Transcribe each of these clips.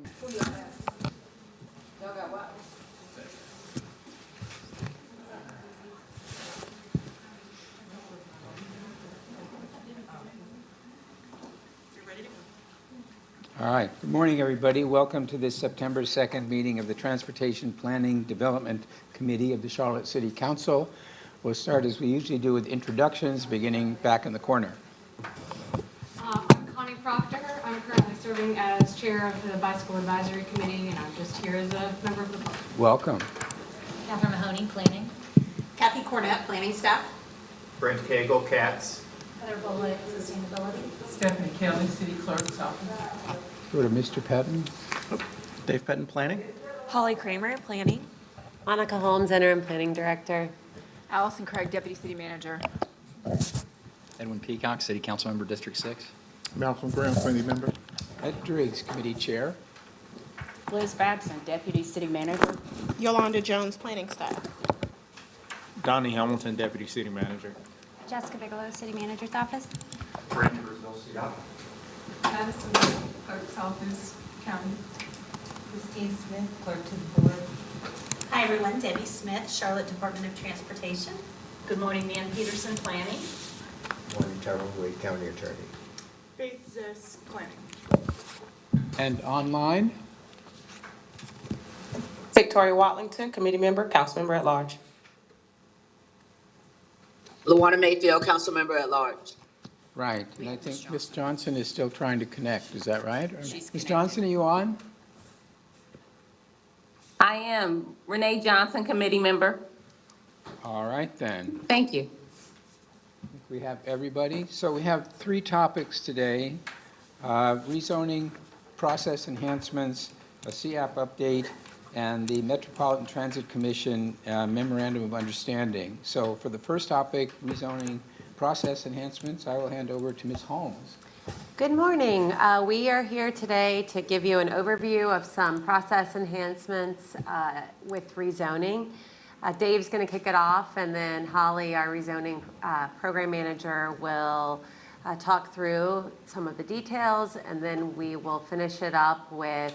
welcome. All right. Good morning, everybody. Welcome to this September 2nd meeting of the Transportation Planning Development Committee of the Charlotte City Council. We'll start as we usually do with introductions, beginning back in the corner. I'm Connie Proctor. I'm currently serving as chair of the Bicycle Advisory Committee, and I'm just here as a member of the public. Welcome. Catherine Mahoney, Planning. Kathy Cornett, Planning Staff. Brent Cagle, Cats. Heather Bullock, Sustainability. Stephanie Kelly, City Clerk's Office. Go to Mr. Patton. Dave Pettin, Planning. Holly Kramer, Planning. Monica Holmes, Interim Planning Director. Allison Craig, Deputy City Manager. Edwin Peacock, City Council Member, District 6. Malcolm Graham, Planning Member. Ed Driggs, Committee Chair. Liz Babson, Deputy City Manager. Yolanda Jones, Planning Staff. Donnie Hamilton, Deputy City Manager. Jessica Bigelow, City Manager's Office. Brent Brazil, Seattle. Addison, Clerk's Office, County. Christine Smith, Clerk to the Board. Hi, everyone. Debbie Smith, Charlotte Department of Transportation. Good morning, Nan Peterson, Planning. Morning, Tyrone Wade, County Attorney. Faith Zisk, Planning. And online, Victoria Watlington, Committee Member, Council Member at Large. Luana Mayfield, Council Member at Large. right. And I think Ms. Johnson is still trying to connect. Is that right? She's Ms. Johnson, are you on? I am Renee Johnson, Committee Member. All right, then. Thank you. We have everybody. So we have three topics today. Rezoning process enhancements, a CAP update, and the Metropolitan Transit Commission Memorandum of Understanding. So for the first topic, rezoning process enhancements, I will hand over to Ms. Holmes. Good morning. We are here today to give you an overview of some process enhancements with rezoning. Dave's going to kick it off, and then Holly, our rezoning program manager, will talk through some of the details, and then we will finish it up with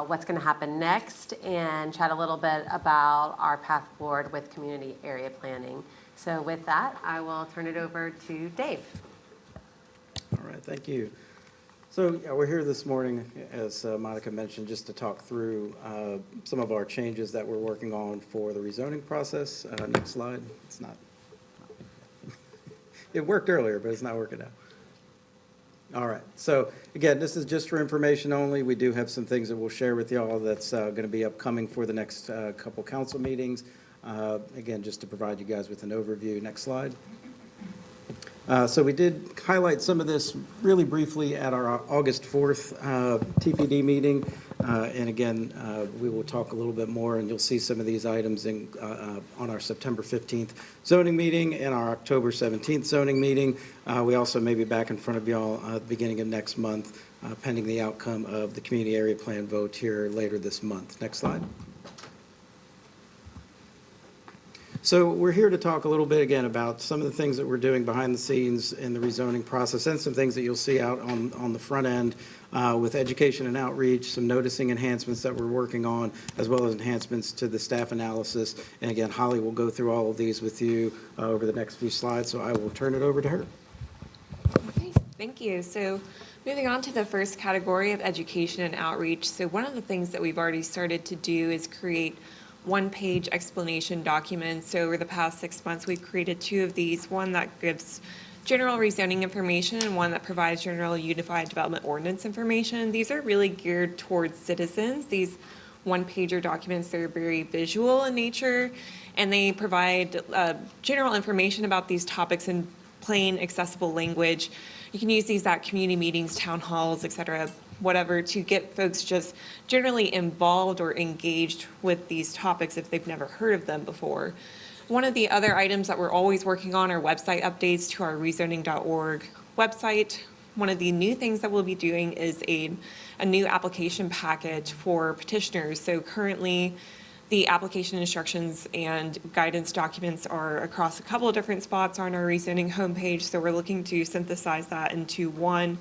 what's going to happen next and chat a little bit about our path forward with community area planning. So with that, I will turn it over to Dave. All right, thank you. So we're here this morning, as Monica mentioned, just to talk through some of our changes that we're working on for the rezoning process. Next slide. It's not. It worked earlier, but it's not working now. All right. So again, this is just for information only. We do have some things that we'll share with y'all that's going to be upcoming for the next couple council meetings. Again, just to provide you guys with an overview. Next slide. So we did highlight some of this really briefly at our August 4th TPD meeting. And again, we will talk a little bit more, and you'll see some of these items on our September 15th zoning meeting and our October 17th zoning meeting. We also may be back in front of y'all at the beginning of next month, pending the outcome of the community area plan vote here later this month. Next slide. So we're here to talk a little bit again about some of the things that we're doing behind the scenes in the rezoning process, and some things that you'll see out on the front end with education and outreach, some noticing enhancements that we're working on, as well as enhancements to the staff analysis. And again, Holly will go through all of these with you over the next few slides, so I will turn it over to her. Okay, thank you. So moving on to the first category of education and outreach. So one of the things that we've already started to do is create one-page explanation documents. So over the past 6 months, we've created two of these, one that gives general rezoning information and one that provides general unified development ordinance information. These are really geared towards citizens. These one-pager documents, they're very visual in nature, and they provide general information about these topics in plain, accessible language. You can use these at community meetings, town halls, et cetera, whatever, to get folks just generally involved or engaged with these topics if they've never heard of them before. One of the other items that we're always working on are website updates to our rezoning.org website. One of the new things that we'll be doing is a new application package for petitioners. So currently, the application instructions and guidance documents are across a couple of different spots on our rezoning homepage. So we're looking to synthesize that into one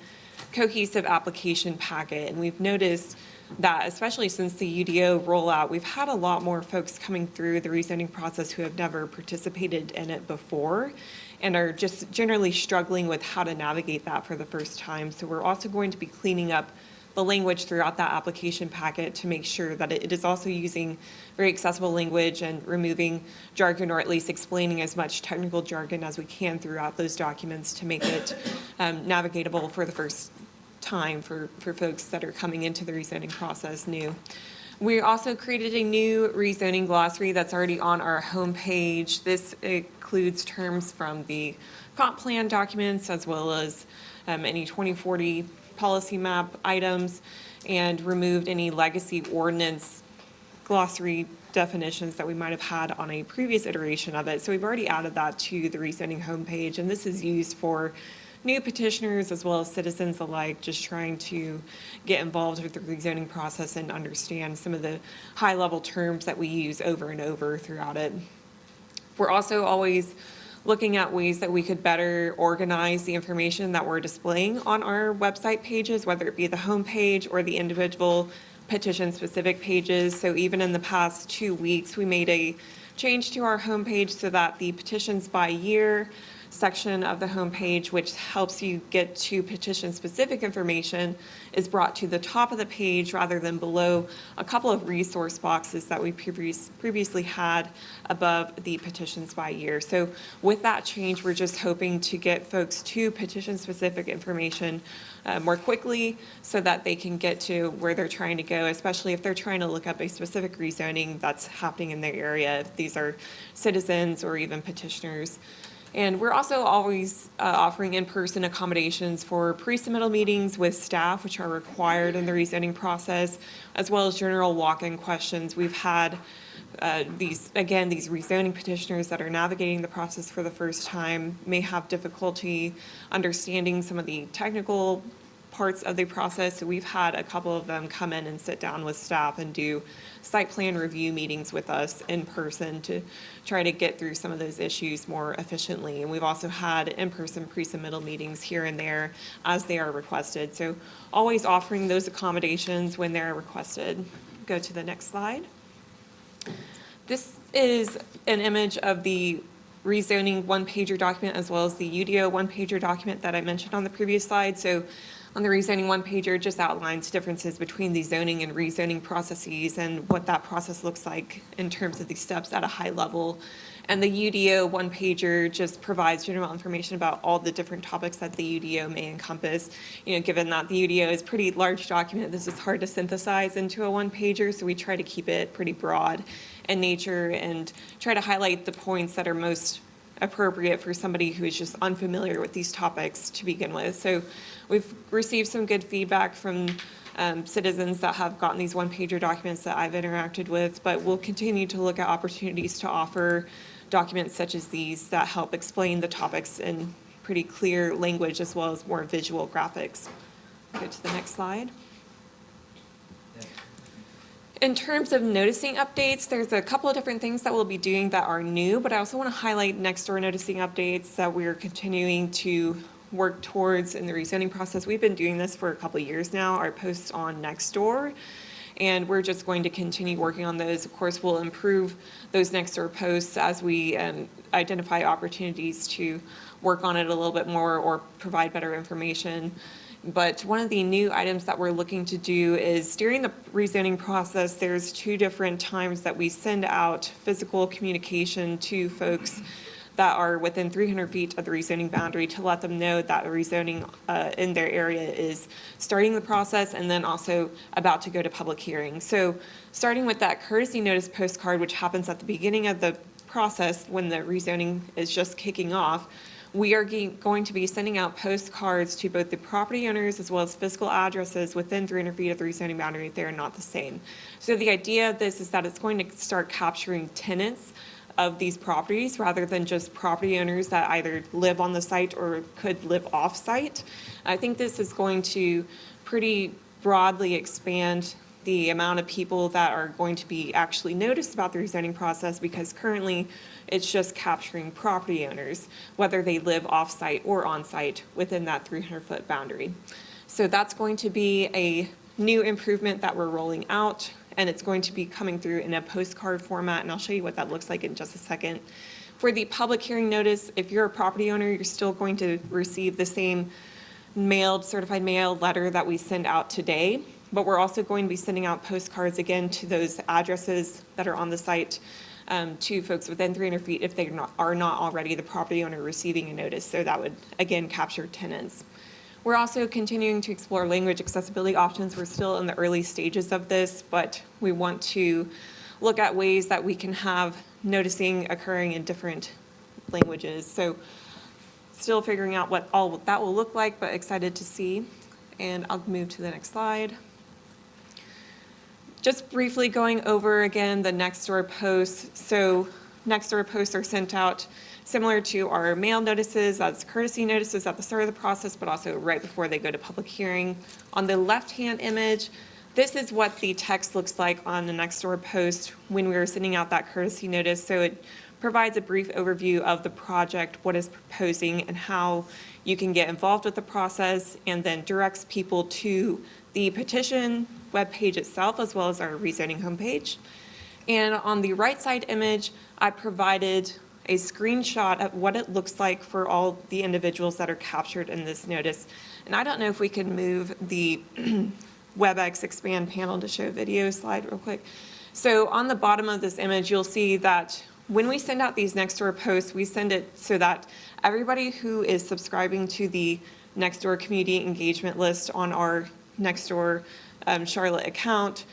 cohesive application packet. And we've noticed that, especially since the UDO rollout, we've had a lot more folks coming through the rezoning process who have never participated in it before and are just generally struggling with how to navigate that for the first time. So we're also going to be cleaning up the language throughout that application packet to make sure that it is also using very accessible language and removing jargon, or at least explaining as much technical jargon as we can throughout those documents to make it navigatable for the first time for folks that are coming into the rezoning process new. We also created a new rezoning glossary that's already on our homepage. This includes terms from the comp plan documents as well as any 2040 policy map items, and removed any legacy ordinance glossary definitions that we might have had on a previous iteration of it. So we've already added that to the rezoning homepage, and this is used for new petitioners as well as citizens alike, just trying to get involved with the rezoning process and understand some of the high-level terms that we use over and over throughout it. We're also always looking at ways that we could better organize the information that we're displaying on our website pages, whether it be the homepage or the individual petition-specific pages. So even in the past 2 weeks, we made a change to our homepage so that the petitions by year section of the homepage, which helps you get to petition-specific information, is brought to the top of the page rather than below a couple of resource boxes that we previously had above the petitions by year. So with that change, we're just hoping to get folks to petition-specific information more quickly so that they can get to where they're trying to go, especially if they're trying to look up a specific rezoning that's happening in their area, if these are citizens or even petitioners. And we're also always offering in-person accommodations for pre-submittal meetings with staff, which are required in the rezoning process, as well as general walk-in questions. We've had these rezoning petitioners that are navigating the process for the first time may have difficulty understanding some of the technical parts of the process. So we've had a couple of them come in and sit down with staff and do site plan review meetings with us in person to try to get through some of those issues more efficiently. And we've also had in-person pre-submittal meetings here and there as they are requested. So always offering those accommodations when they're requested. Go to the next slide. This is an image of the rezoning one-pager document as well as the UDO one-pager document that I mentioned on the previous slide. So on the rezoning one-pager, just outlines differences between the zoning and rezoning processes and what that process looks like in terms of these steps at a high level. And the UDO one-pager just provides general information about all the different topics that the UDO may encompass. You know, given that the UDO is a pretty large document, this is hard to synthesize into a one-pager, so we try to keep it pretty broad in nature and try to highlight the points that are most appropriate for somebody who is just unfamiliar with these topics to begin with. So we've received some good feedback from citizens that have gotten these one-pager documents that I've interacted with, but we'll continue to look at opportunities to offer documents such as these that help explain the topics in pretty clear language as well as more visual graphics. Go to the next slide. In terms of noticing updates, there's a couple of different things that we'll be doing that are new, but I also want to highlight next door noticing updates that we're continuing to work towards in the rezoning process. We've been doing this for a couple of years now, our posts on Nextdoor, and we're just going to continue working on those. Of course, we'll improve those Nextdoor posts as we identify opportunities to work on it a little bit more or provide better information. But one of the new items that we're looking to do is during the rezoning process, there's 2 different times that we send out physical communication to folks that are within 300 feet of the rezoning boundary to let them know that the rezoning in their area is starting the process and then also about to go to public hearing. So starting with that courtesy notice postcard, which happens at the beginning of the process when the rezoning is just kicking off, we are going to be sending out postcards to both the property owners as well as physical addresses within 300 feet of the rezoning boundary if they are not the same. So the idea of this is that it's going to start capturing tenants of these properties rather than just property owners that either live on the site or could live off-site. I think this is going to pretty broadly expand the amount of people that are going to be actually noticed about the rezoning process, because currently it's just capturing property owners, whether they live off-site or on-site within that 300-foot boundary. So that's going to be a new improvement that we're rolling out, and it's going to be coming through in a postcard format, and I'll show you what that looks like in just a second. For the public hearing notice, if you're a property owner, you're still going to receive the same certified mail letter that we send out today, but we're also going to be sending out postcards again to those addresses that are on the site, to folks within 300 feet if they are not already the property owner receiving a notice. So that would, again, capture tenants. We're also continuing to explore language accessibility options. We're still in the early stages of this, but we want to look at ways that we can have noticing occurring in different languages. So still figuring out what all that will look like, but excited to see. And I'll move to the next slide. Just briefly going over again the next door posts. So next door posts are sent out similar to our mail notices, as courtesy notices at the start of the process, but also right before they go to public hearing. On the left-hand image, this is what the text looks like on the next door post when we were sending out that courtesy notice. So it provides a brief overview of the project, what it's proposing, and how you can get involved with the process, and then directs people to the petition webpage itself, as well as our rezoning homepage. And on the right side image, I provided a screenshot of what it looks like for all the individuals that are captured in this notice. And I don't know if we can move the WebEx expand panel to show video slide real quick. So on the bottom of this image, you'll see that when we send out these Nextdoor posts, we send it so that everybody who is subscribing to the Nextdoor community engagement list on our Nextdoor Charlotte account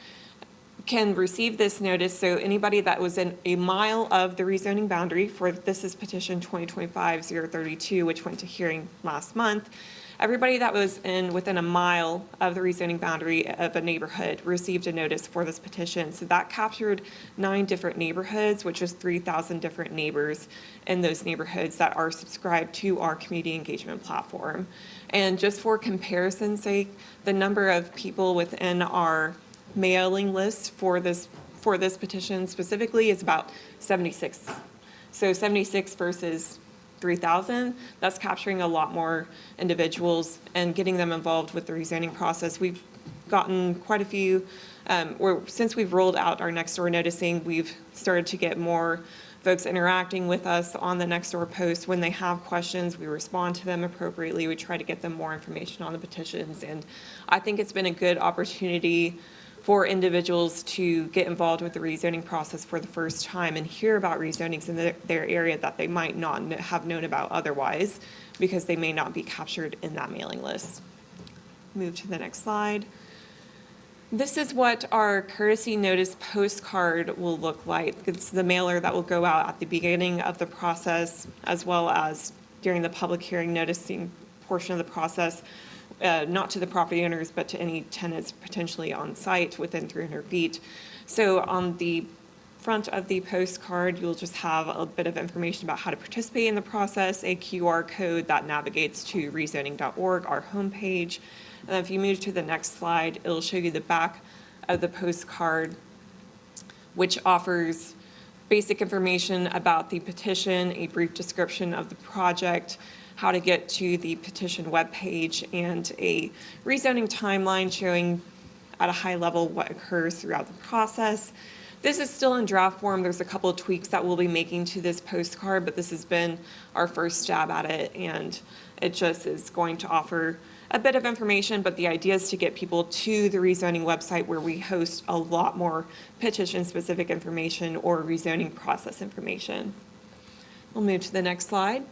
can receive this notice. So anybody that was in a mile of the rezoning boundary, for this is petition 2025-032, which went to hearing last month, everybody that was within a mile of the rezoning boundary of a neighborhood received a notice for this petition. So that captured 9 different neighborhoods, which is 3,000 different neighbors in those neighborhoods that are subscribed to our community engagement platform. And just for comparison's sake, the number of people within our mailing list for this petition specifically is about 76. So 76 versus 3,000, that's capturing a lot more individuals and getting them involved with the rezoning process. We've gotten quite a few, since we've rolled out our Nextdoor noticing, we've started to get more folks interacting with us on the Nextdoor post. When they have questions, we respond to them appropriately. We try to get them more information on the petitions. And I think it's been a good opportunity for individuals to get involved with the rezoning process for the first time and hear about rezonings in their area that they might not have known about otherwise, because they may not be captured in that mailing list. Move to the next slide. This is what our courtesy notice postcard will look like. It's the mailer that will go out at the beginning of the process, as well as during the public hearing noticing portion of the process. Not to the property owners, but to any tenants potentially on site within 300 feet. So on the front of the postcard, you'll just have a bit of information about how to participate in the process, a QR code that navigates to rezoning.org, our homepage. And if you move to the next slide, it'll show you the back of the postcard, which offers basic information about the petition, a brief description of the project, how to get to the petition webpage, and a rezoning timeline showing at a high level what occurs throughout the process. This is still in draft form. There's a couple of tweaks that we'll be making to this postcard, but this has been our first stab at it, and it just is going to offer a bit of information, but the idea is to get people to the rezoning website, where we host a lot more petition-specific information or rezoning process information. We'll move to the next slide.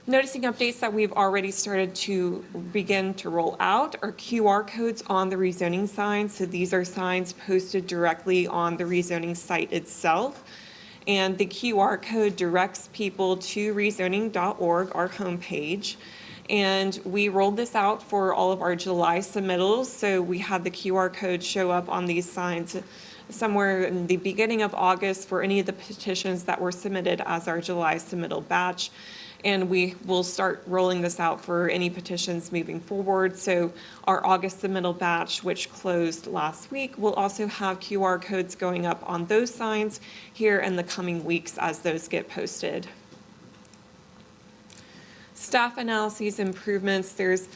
Noticing updates that we've already started to begin to roll out are QR codes on the rezoning signs. So these are signs posted directly on the rezoning site itself. And the QR code directs people to rezoning.org, our homepage. And we rolled this out for all of our July submittals. So we had the QR code show up on these signs somewhere in the beginning of August for any of the petitions that were submitted as our July submittal batch. And we will start rolling this out for any petitions moving forward. So our August submittal batch, which closed last week, will also have QR codes going up on those signs here in the coming weeks as those get posted. Staff analyses improvements. There's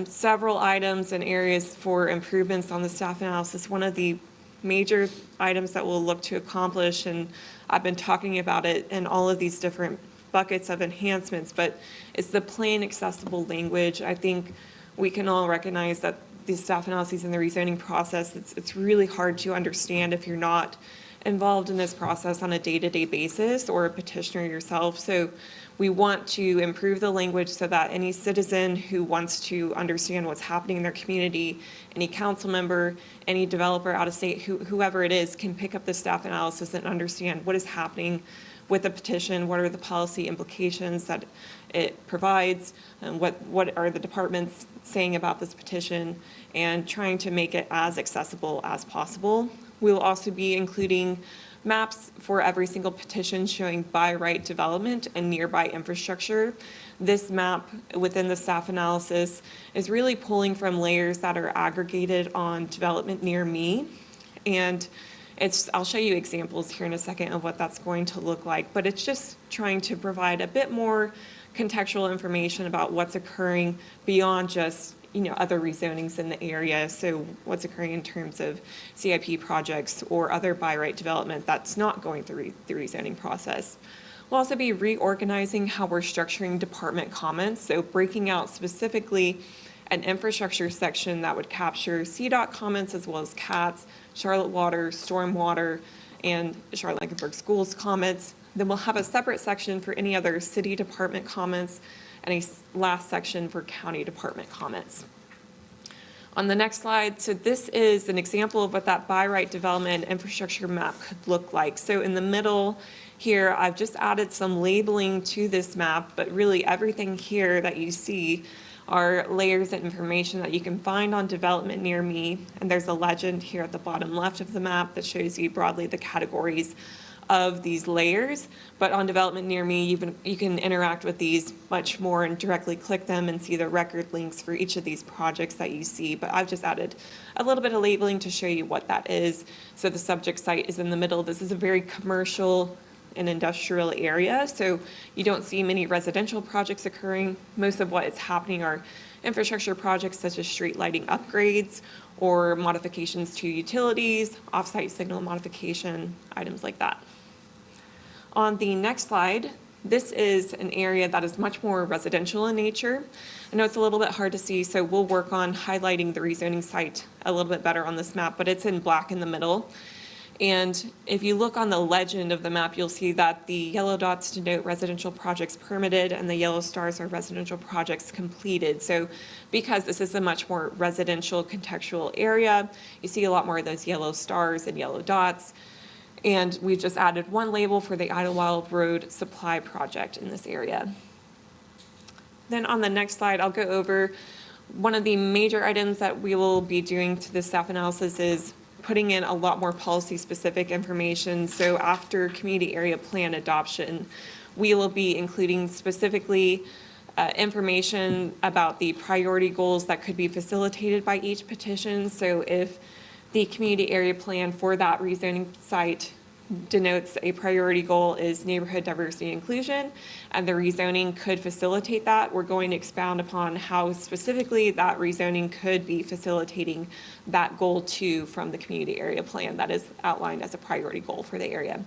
several items and areas for improvements on the staff analysis. One of the major items that we'll look to accomplish, and I've been talking about it in all of these different buckets of enhancements, but it's the plain accessible language. I think we can all recognize that the staff analyses and the rezoning process, it's really hard to understand if you're not involved in this process on a day-to-day basis or a petitioner yourself. So we want to improve the language so that any citizen who wants to understand what's happening in their community, any council member, any developer out of state, whoever it is, can pick up the staff analysis and understand what is happening with the petition, what are the policy implications that it provides, and what are the departments saying about this petition, and trying to make it as accessible as possible. We will also be including maps for every single petition showing by right development and nearby infrastructure. This map within the staff analysis is really pulling from layers that are aggregated on development near me. And I'll show you examples here in a second of what that's going to look like, but it's just trying to provide a bit more contextual information about what's occurring beyond just other rezonings in the area. So what's occurring in terms of CIP projects or other by right development that's not going through the rezoning process. We'll also be reorganizing how we're structuring department comments. So breaking out specifically an infrastructure section that would capture CDOT comments as well as CATS, Charlotte Water, Stormwater, and Charlotte-Mecklenburg Schools comments. Then we'll have a separate section for any other city department comments and a last section for county department comments. On the next slide, so this is an example of what that by right development infrastructure map could look like. So in the middle here, I've just added some labeling to this map, but really everything here that you see are layers of information that you can find on development near me. And there's a legend here at the bottom left of the map that shows you broadly the categories of these layers, but on development near me, you can interact with these much more and directly click them and see the record links for each of these projects that you see. But I've just added a little bit of labeling to show you what that is. So the subject site is in the middle. This is a very commercial and industrial area, so you don't see many residential projects occurring. Most of what is happening are infrastructure projects such as street lighting upgrades or modifications to utilities, off-site signal modification, items like that. On the next slide, this is an area that is much more residential in nature. I know it's a little bit hard to see, so we'll work on highlighting the rezoning site a little bit better on this map, but it's in black in the middle. And if you look on the legend of the map, you'll see that the yellow dots denote residential projects permitted and the yellow stars are residential projects completed. So because this is a much more residential contextual area, you see a lot more of those yellow stars and yellow dots. And we've just added one label for the Idlewild Road Supply Project in this area. Then on the next slide, I'll go over one of the major items that we will be doing to the staff analysis is putting in a lot more policy-specific information. So after community area plan adoption, we will be including specifically information about the priority goals that could be facilitated by each petition. So if the community area plan for that rezoning site denotes a priority goal is neighborhood diversity and inclusion, and the rezoning could facilitate that, we're going to expound upon how specifically that rezoning could be facilitating that goal 2 from the community area plan that is outlined as a priority goal for the area.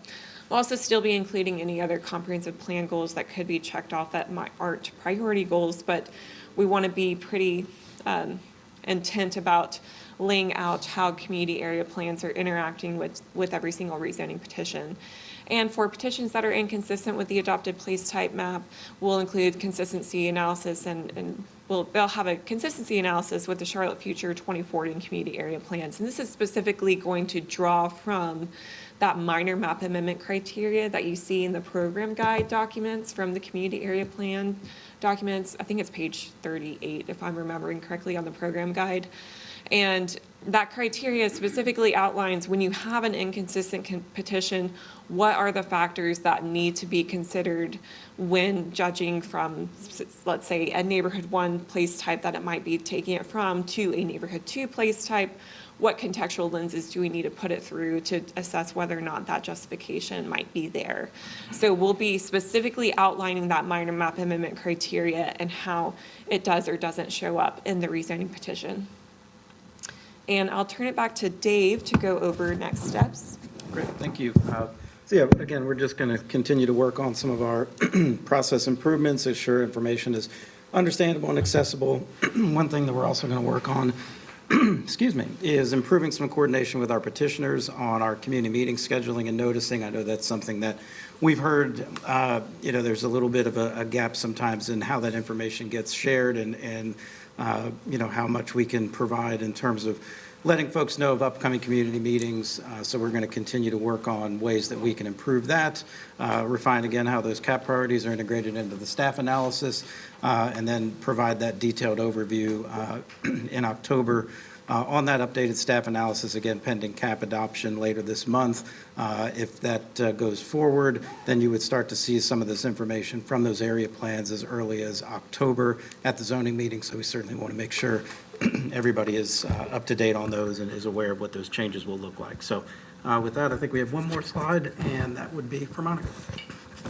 We'll also still be including any other comprehensive plan goals that could be checked off that aren't priority goals, but we want to be pretty intent about laying out how community area plans are interacting with every single rezoning petition. And for petitions that are inconsistent with the adopted place type map, we'll include consistency analysis and they'll have a consistency analysis with the Charlotte Future 2040 and community area plans. And this is specifically going to draw from that minor map amendment criteria that you see in the program guide documents from the community area plan documents. I think it's page 38, if I'm remembering correctly, on the program guide. And that criteria specifically outlines when you have an inconsistent petition, what are the factors that need to be considered when judging from, let's say, a neighborhood 1 place type that it might be taking it from to a neighborhood 2 place type. What contextual lenses do we need to put it through to assess whether or not that justification might be there? So we'll be specifically outlining that minor map amendment criteria and how it does or doesn't show up in the rezoning petition. And I'll turn it back to Dave to go over next steps. Great, thank you. So yeah, again, we're just going to continue to work on some of our process improvements, ensure information is understandable and accessible. One thing that we're also going to work on, excuse me, is improving some coordination with our petitioners on our community meeting scheduling and noticing. I know that's something that we've heard, there's a little bit of a gap sometimes in how that information gets shared and how much we can provide in terms of letting folks know of upcoming community meetings. So we're going to continue to work on ways that we can improve that, refine again how those CAP priorities are integrated into the staff analysis, and then provide that detailed overview in October on that updated staff analysis, again, pending CAP adoption later this month. If that goes forward, then you would start to see some of this information from those area plans as early as October at the zoning meeting. So we certainly want to make sure everybody is up to date on those and is aware of what those changes will look like. So with that, I think we have one more slide, and that would be for Monica.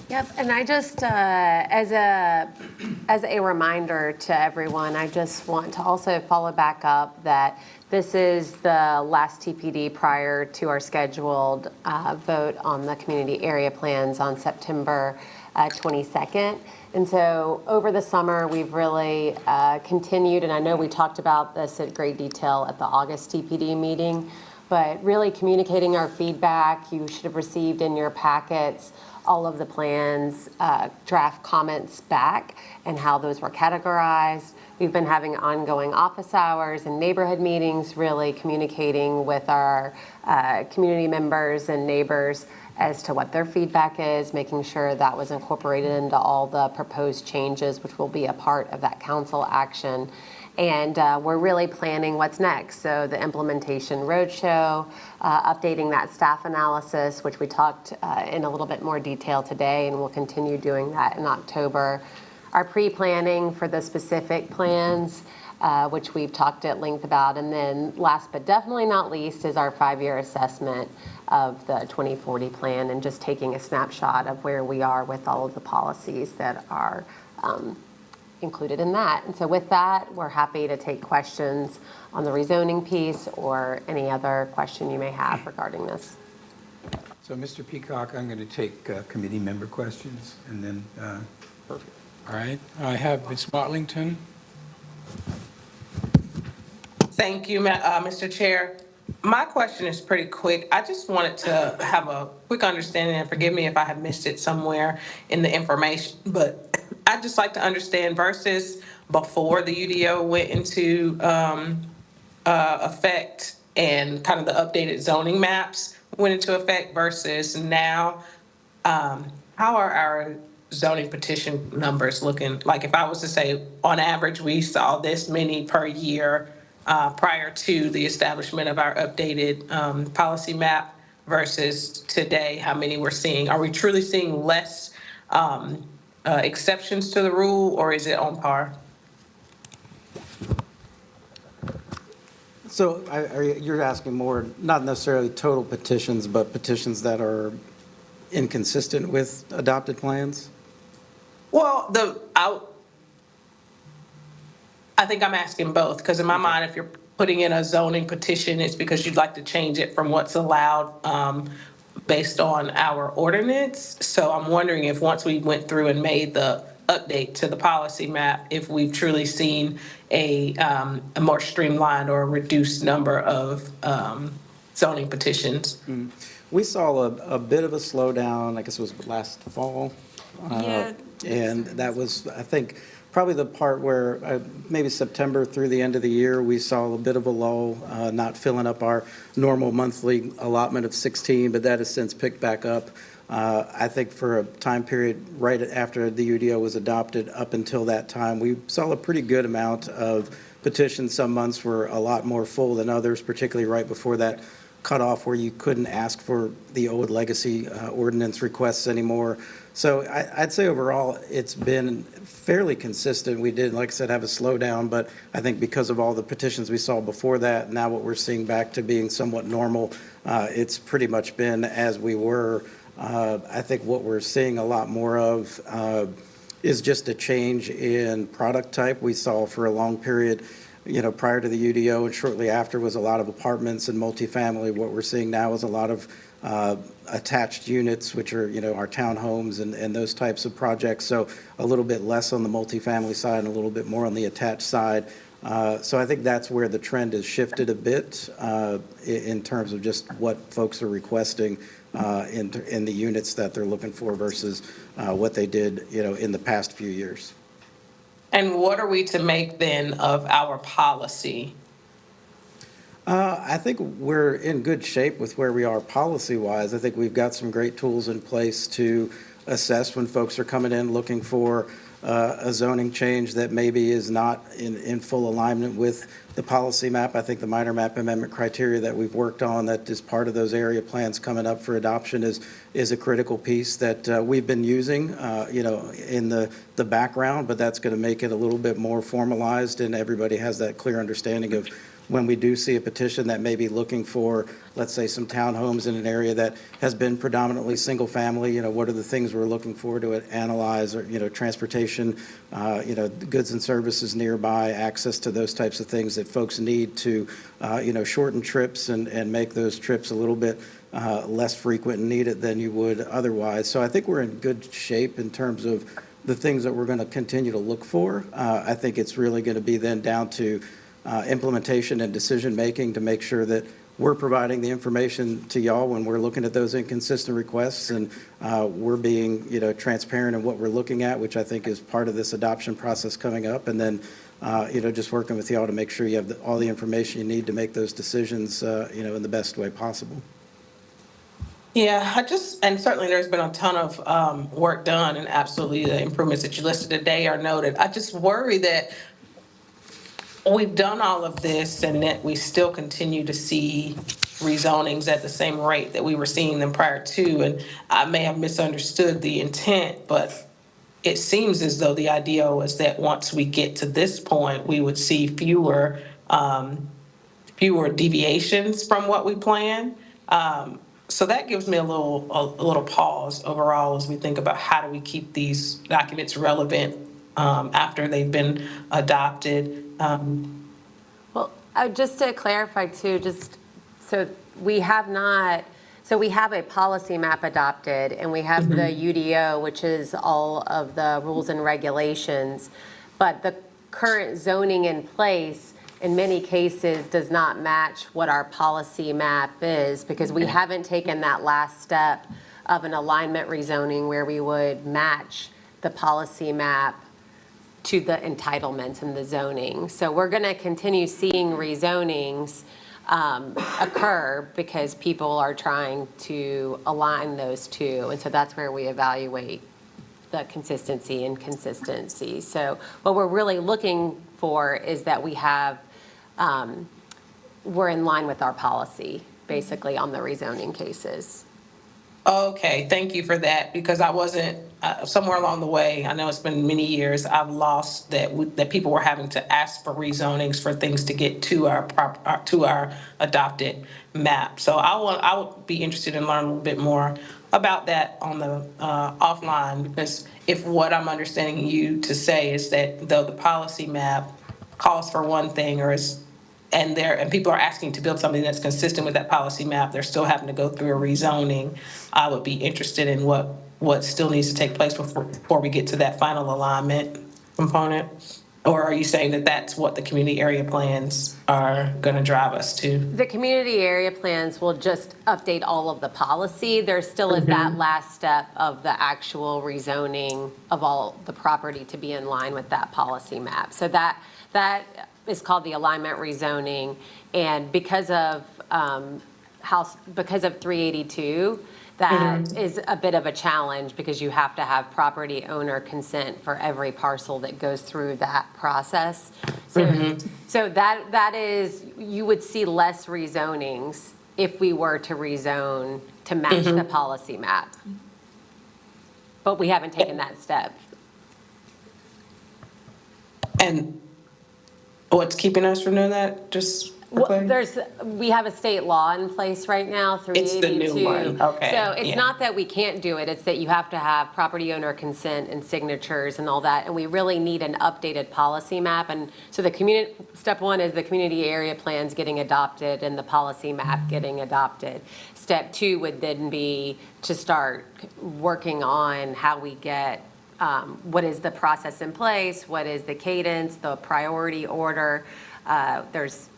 Yep, and I just, as a reminder to everyone, I just want to also follow back up that this is the last TPD prior to our scheduled vote on the community area plans on September 22nd. And so over the summer, we've really continued, and I know we talked about this at great detail at the August TPD meeting, but really communicating our feedback. You should have received in your packets all of the plans, draft comments back, and how those were categorized. We've been having ongoing office hours and neighborhood meetings, really communicating with our community members and neighbors as to what their feedback is, making sure that was incorporated into all the proposed changes, which will be a part of that council action. And we're really planning what's next. So the implementation roadshow, updating that staff analysis, which we talked in a little bit more detail today, and we'll continue doing that in October. Our pre-planning for the specific plans, which we've talked at length about. And then last but definitely not least is our 5-year assessment of the 2040 plan and just taking a snapshot of where we are with all of the policies that are included in that. And so with that, we're happy to take questions on the rezoning piece or any other question you may have regarding this. So, Mr. Peacock, I'm going to take committee member questions, and then, Perfect. all right, I have Ms. Watlington. Thank you, Mr. Chair. My question is pretty quick. I just wanted to have a quick understanding, and forgive me if I have missed it somewhere in the information, but I'd just like to understand versus before the UDO went into effect and kind of the updated zoning maps went into effect versus now, how are our zoning petition numbers looking? Like if I was to say, on average, we saw this many per year prior to the establishment of our updated policy map versus today, how many we're seeing? Are we truly seeing less exceptions to the rule, or is it on par? So you're asking more, not necessarily total petitions, but petitions that are inconsistent with adopted plans? Well, I think I'm asking both, because in my mind, if you're putting in a zoning petition, it's because you'd like to change it from what's allowed based on our ordinance. So I'm wondering if once we went through and made the update to the policy map, if we've truly seen a more streamlined or reduced number of zoning petitions. We saw a bit of a slowdown, I guess it was last fall. Yeah. And that was, I think, probably the part where maybe September through the end of the year, we saw a bit of a lull, not filling up our normal monthly allotment of 16, but that has since picked back up. I think for a time period right after the UDO was adopted up until that time, we saw a pretty good amount of petitions. Some months were a lot more full than others, particularly right before that cutoff where you couldn't ask for the old legacy ordinance requests anymore. So I'd say overall, it's been fairly consistent. We did, like I said, have a slowdown, but I think because of all the petitions we saw before that, now what we're seeing back to being somewhat normal, it's pretty much been as we were. I think what we're seeing a lot more of is just a change in product type. We saw for a long period, prior to the UDO and shortly after, was a lot of apartments and multifamily. What we're seeing now is a lot of attached units, which are, our townhomes and those types of projects. So a little bit less on the multifamily side and a little bit more on the attached side. So I think that's where the trend has shifted a bit in terms of just what folks are requesting in the units that they're looking for versus what they did, in the past few years. And what are we to make then of our policy? I think we're in good shape with where we are policy-wise. I think we've got some great tools in place to assess when folks are coming in looking for a zoning change that maybe is not in full alignment with the policy map. I think the minor map amendment criteria that we've worked on that is part of those area plans coming up for adoption is a critical piece that we've been using, in the background, but that's going to make it a little bit more formalized and everybody has that clear understanding of when we do see a petition that may be looking for, let's say, some townhomes in an area that has been predominantly single family, what are the things we're looking for to analyze, or, transportation, goods and services nearby, access to those types of things that folks need to, shorten trips and make those trips a little bit less frequent and needed than you would otherwise. So I think we're in good shape in terms of the things that we're going to continue to look for. I think it's really going to be then down to implementation and decision-making to make sure that we're providing the information to y'all when we're looking at those inconsistent requests, and we're being, transparent in what we're looking at, which I think is part of this adoption process coming up, and then, just working with y'all to make sure you have all the information you need to make those decisions, in the best way possible. Yeah, and certainly there's been a ton of work done, and absolutely the improvements that you listed today are noted. I just worry that we've done all of this and that we still continue to see rezonings at the same rate that we were seeing them prior to. And I may have misunderstood the intent, but it seems as though the idea was that once we get to this point, we would see fewer deviations from what we plan. So that gives me a little pause overall as we think about how do we keep these documents relevant after they've been adopted. Well, just to clarify too, so we have a policy map adopted and we have the UDO, which is all of the rules and regulations, but the current zoning in place in many cases does not match what our policy map is, because we haven't taken that last step of an alignment rezoning where we would match the policy map to the entitlements and the zoning. So we're going to continue seeing rezonings occur because people are trying to align those two. And so that's where we evaluate the consistency and consistency. So what we're really looking for is that we're in line with our policy, basically, on the rezoning cases. Okay, thank you for that, because I wasn't, somewhere along the way, I know it's been many years, I've lost that people were having to ask for rezonings for things to get to our adopted map. So I would be interested in learning a little bit more about that on the offline, because if what I'm understanding you to say is that though the policy map calls for one thing and people are asking to build something that's consistent with that policy map, they're still having to go through a rezoning. I would be interested in what still needs to take place before we get to that final alignment component. Or are you saying that that's what the community area plans are going to drive us to? The community area plans will just update all of the policy. There still is that last step of the actual rezoning of all the property to be in line with that policy map. So that is called the alignment rezoning. And because of House, because of 382, that is a bit of a challenge because you have to have property owner consent for every parcel that goes through that process. So that is, you would see less rezonings if we were to rezone to match the policy map. But we haven't taken that step. And what's keeping us from doing that, just for Well, clarity? we have a state law in place right now, 382. It's the new one, okay, So it's yeah. not that we can't do it, it's that you have to have property owner consent and signatures and all that, and we really need an updated policy map. And so the community, step one is the community area plans getting adopted and the policy map getting adopted. Step two would then be to start working on how we get, what is the process in place, what is the cadence, the priority order. There's,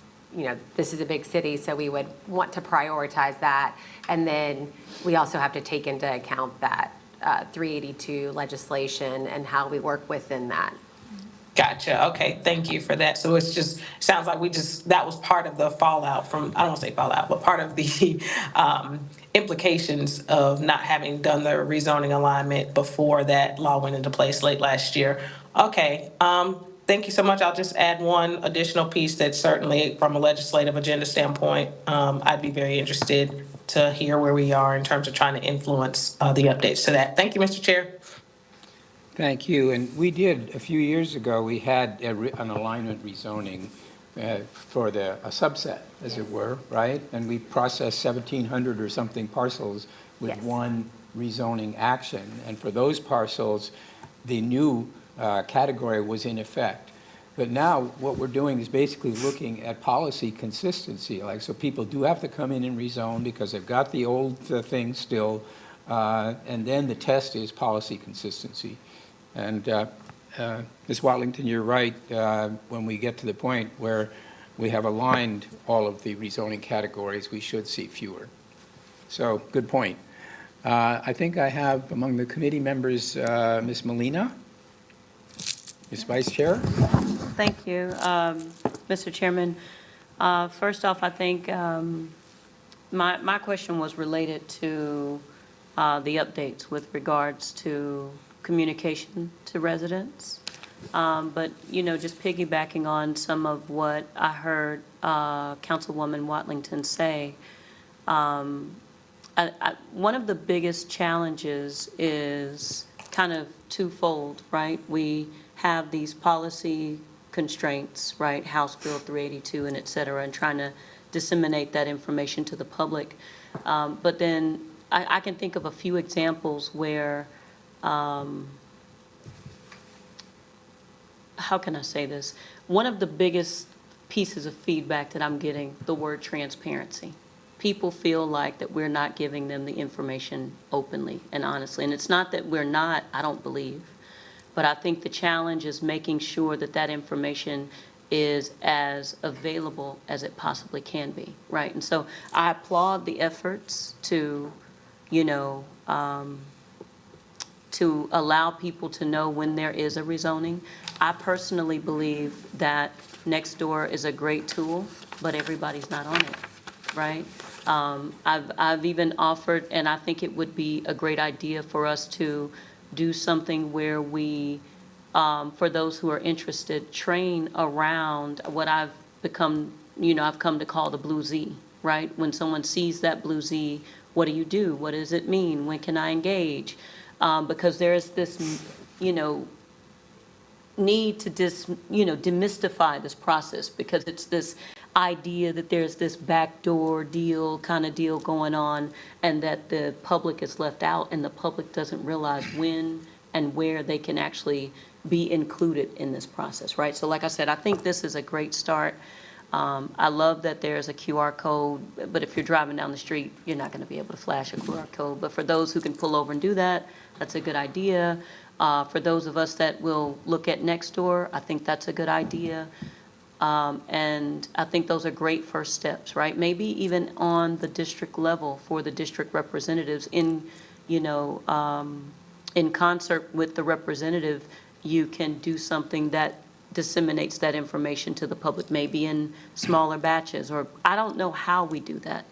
this is a big city, so we would want to prioritize that. And then we also have to take into account that 382 legislation and how we work within that. Gotcha, okay, thank you for that. So it's just, sounds like that was part of the fallout from, I don't want to say fallout, but part of the implications of not having done the rezoning alignment before that law went into place late last year. Okay, thank you so much. I'll just add one additional piece that certainly from a legislative agenda standpoint, I'd be very interested to hear where we are in terms of trying to influence the updates to that. Thank you, Mr. Chair. Thank you. And we did, a few years ago, we had an alignment rezoning for a subset, as it were, right? And we processed 1,700 or something parcels with one rezoning action. And for those parcels, the new category was in effect. But now what we're doing is basically looking at policy consistency. Like, so people do have to come in and rezone because they've got the old thing still. And then the test is policy consistency. And Ms. Watlington, you're right. When we get to the point where we have aligned all of the rezoning categories, we should see fewer. So, good point. I think I have among the committee members Ms. Molina, Ms. Vice Chair. Thank you, Mr. Chairman. First off, I think my question was related to the updates with regards to communication to residents. But, just piggybacking on some of what I heard Councilwoman Watlington say, one of the biggest challenges is kind of twofold, right? We have these policy constraints, right? House Bill 382 and et cetera, and trying to disseminate that information to the public. But then I can think of a few examples where how can I say this? One of the biggest pieces of feedback that I'm getting, the word transparency. People feel like that we're not giving them the information openly and honestly. And it's not that we're not, I don't believe, but I think the challenge is making sure that that information is as available as it possibly can be, right? And so I applaud the efforts to, to allow people to know when there is a rezoning. I personally believe that Nextdoor is a great tool, but everybody's not on it, right? I've even offered, and I think it would be a great idea for us to do something where we, for those who are interested, train around what I've become, I've come to call the blue Z, right? When someone sees that blue Z, what do? What does it mean? When can I engage? Because there is this, need to demystify this process, because it's this idea that there's this backdoor deal kind of deal going on, and that the public is left out, and the public doesn't realize when and where they can actually be included in this process, right? So like I said, I think this is a great start. I love that there's a QR code, but if you're driving down the street, you're not going to be able to flash a QR code. But for those who can pull over and do that, that's a good idea. For those of us that will look at Nextdoor, I think that's a good idea. And I think those are great first steps, right? Maybe even on the district level for the district representatives in concert with the representative, you can do something that disseminates that information to the public, maybe in smaller batches, or I don't know how we do that.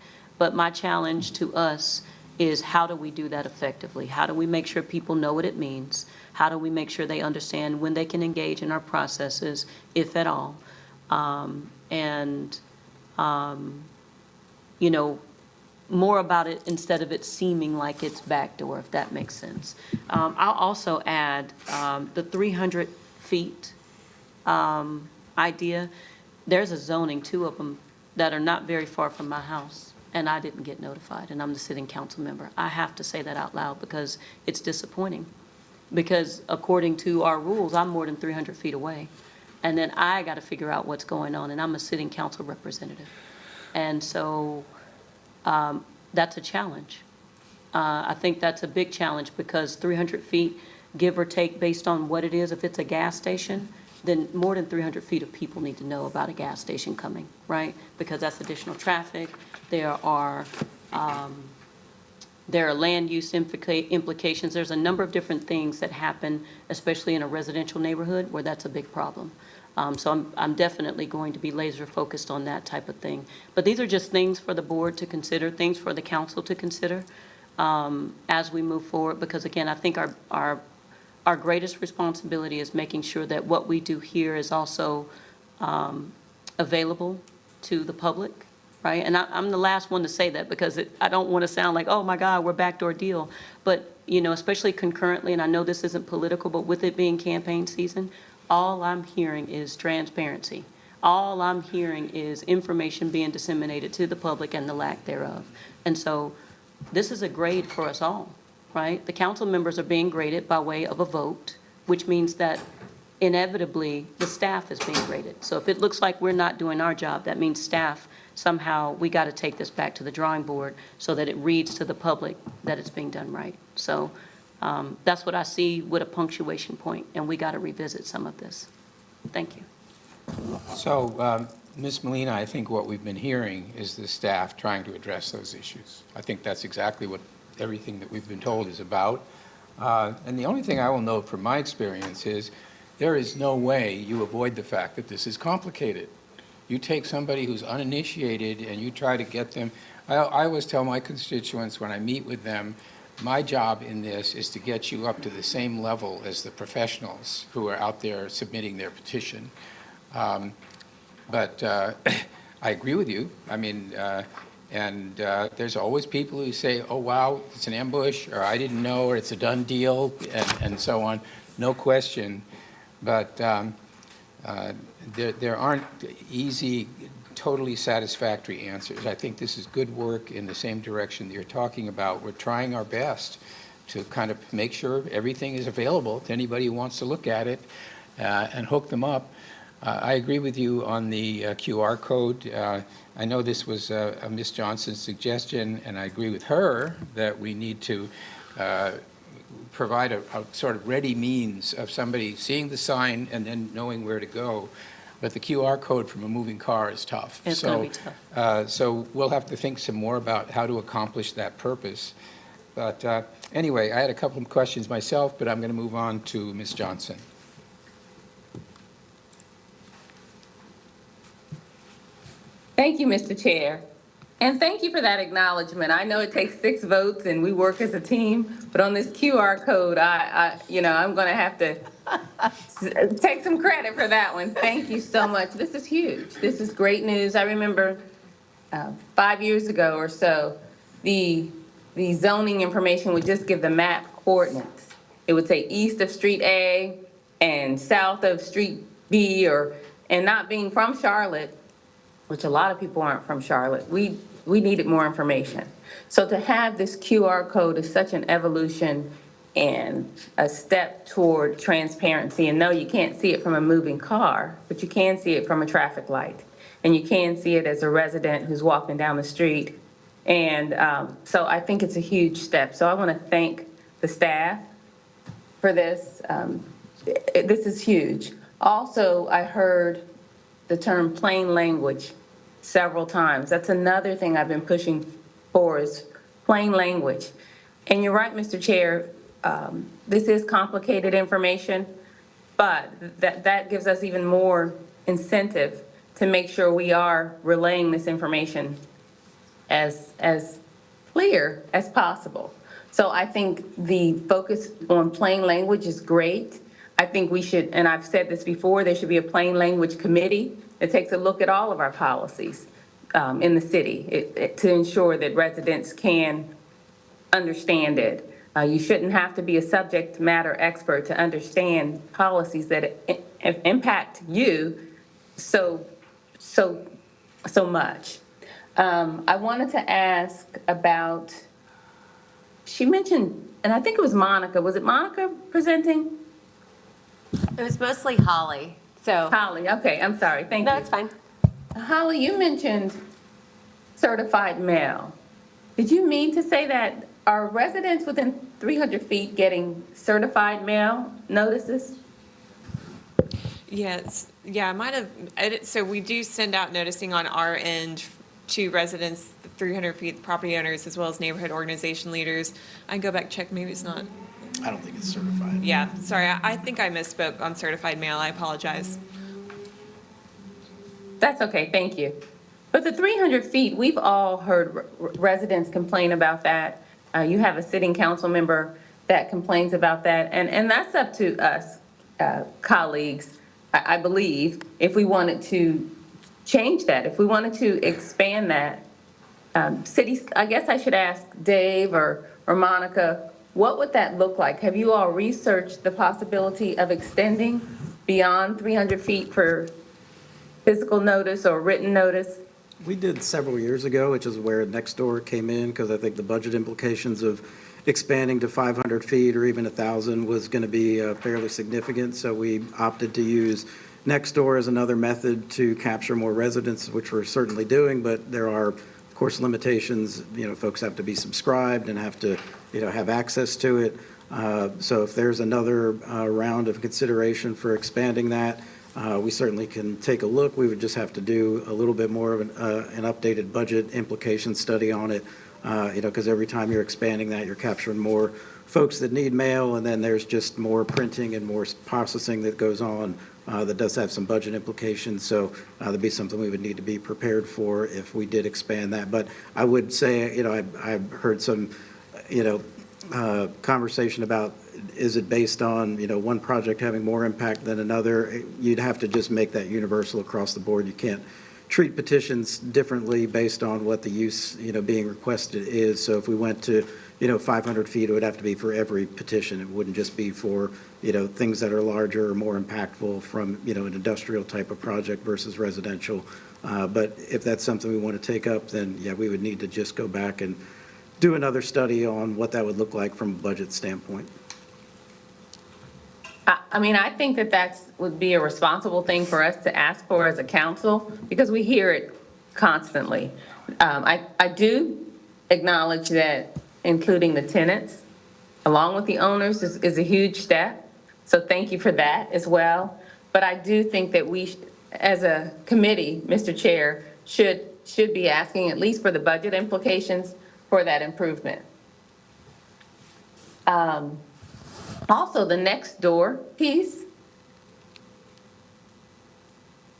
But my challenge to us is how do we do that effectively? How do we make sure people know what it means? How do we make sure they understand when they can engage in our processes, if at all? You know, more about it instead of it seeming like it's backdoor, if that makes sense. I'll also add the 300 feet idea. There's a zoning, 2 of them, that are not very far from my house, and I didn't get notified, and I'm the sitting council member. I have to say that out loud because it's disappointing. Because according to our rules, I'm more than 300 feet away. And then I got to figure out what's going on, and I'm a sitting council representative. And so that's a challenge. I think that's a big challenge because 300 feet, give or take, based on what it is, if it's a gas station, then more than 300 feet of people need to know about a gas station coming, right? Because that's additional traffic. There are land use implications. There's a number of different things that happen, especially in a residential neighborhood where that's a big problem. So I'm definitely going to be laser focused on that type of thing. But these are just things for the board to consider, things for the council to consider as we move forward. Because again, I think our greatest responsibility is making sure that what we do here is also available to the public, right? And I'm the last one to say that because I don't want to sound like, oh my God, we're backdoor deal. But, you know, especially concurrently, and I know this isn't political, but with it being campaign season, all I'm hearing is transparency. All I'm hearing is information being disseminated to the public and the lack thereof. And so this is a grade for us all, right? The council members are being graded by way of a vote, which means that inevitably the staff is being graded. So if it looks like we're not doing our job, that means staff, somehow we got to take this back to the drawing board so that it reads to the public that it's being done right. So that's what I see with a punctuation point, and we got to revisit some of this. Thank you. So, Ms. Molina, I think what we've been hearing is the staff trying to address those issues. I think that's exactly what everything that we've been told is about. And the only thing I will note from my experience is there is no way you avoid the fact that this is complicated. You take somebody who's uninitiated and you try to get them. I always tell my constituents when I meet with them, my job in this is to get you up to the same level as the professionals who are out there submitting their petition. But I agree with you. I mean, there's always people who say, oh, wow, it's an ambush, or I didn't know, or it's a done deal, and so on. No question. But there aren't easy, totally satisfactory answers. I think this is good work in the same direction that you're talking about. We're trying our best to kind of make sure everything is available to anybody who wants to look at it and hook them up. I agree with you on the QR code. I know this was a Ms. Johnson's suggestion, and I agree with her that we need to provide a sort of ready means of somebody seeing the sign and then knowing where to go. But the QR code from a moving car is tough. It's going to be tough. So we'll have to think some more about how to accomplish that purpose. But anyway, I had a couple of questions myself, but I'm going to move on to Ms. Johnson. Thank you, Mr. Chair. And thank you for that acknowledgement. I know it takes 6 votes and we work as a team, but on this QR code, I'm going to have to take some credit for that one. Thank you so much. This is huge. This is great news. I remember 5 years ago or so, the zoning information would just give the map coordinates. It would say east of Street A and south of Street B, and not being from Charlotte, which a lot of people aren't from Charlotte, we needed more information. So to have this QR code is such an evolution and a step toward transparency. And no, you can't see it from a moving car, but you can see it from a traffic light. And you can see it as a resident who's walking down the street. And so I think it's a huge step. So I want to thank the staff for this. This is huge. Also, I heard the term plain language several times. That's another thing I've been pushing for is plain language. And you're right, Mr. Chair, this is complicated information, but that gives us even more incentive to make sure we are relaying this information as clear as possible. So I think the focus on plain language is great. I think we should, and I've said this before, there should be a plain language committee that takes a look at all of our policies in the city to ensure that residents can understand it. You shouldn't have to be a subject matter expert to understand policies that impact you so much. I wanted to ask about, she mentioned, and I think it was Monica, was it Monica presenting? It was mostly Holly, so. Holly, okay, I'm sorry, thank you. No, it's fine. Holly, you mentioned certified mail. Did you mean to say that are residents within 300 feet getting certified mail notices? Yes, yeah, I might have, so we do send out noticing on our end to residents, 300 feet, property owners, as well as neighborhood organization leaders. I can go back, check, maybe it's not. I don't think it's certified. Yeah, sorry, I think I misspoke on certified mail, I apologize. That's okay, thank you. But the 300 feet, we've all heard residents complain about that. You have a sitting council member that complains about that, and that's up to us, colleagues, I believe, if we wanted to change that, if we wanted to expand that. Cities, I guess I should ask Dave or Monica, what would that look like? Have you all researched the possibility of extending beyond 300 feet for physical notice or written notice? We did several years ago, which is where Nextdoor came in, because I think the budget implications of expanding to 500 feet or even 1,000 was going to be fairly significant. So we opted to use Nextdoor as another method to capture more residents, which we're certainly doing, but there are, of course, limitations. You know, folks have to be subscribed and have to, have access to it. So if there's another round of consideration for expanding that, we certainly can take a look. We would just have to do a little bit more of an updated budget implication study on it, because every time you're expanding that, you're capturing more folks that need mail, and then there's just more printing and more processing that goes on that does have some budget implications. So that'd be something we would need to be prepared for if we did expand that. But I would say, I've heard some, conversation about, is it based on, one project having more impact than another? You'd have to just make that universal across the board. You can't treat petitions differently based on what the use, being requested is. So if we went to, 500 feet, it would have to be for every petition. It wouldn't just be for, things that are larger or more impactful from, an industrial type of project versus residential. But if that's something we want to take up, then yeah, we would need to just go back and do another study on what that would look like from a budget standpoint. I think that would be a responsible thing for us to ask for as a council, because we hear it constantly. I do acknowledge that including the tenants, along with the owners, is a huge step. So thank you for that as well. But I do think that we, as a committee, Mr. Chair, should be asking, at least for the budget implications, for that improvement. Also, the Nextdoor piece.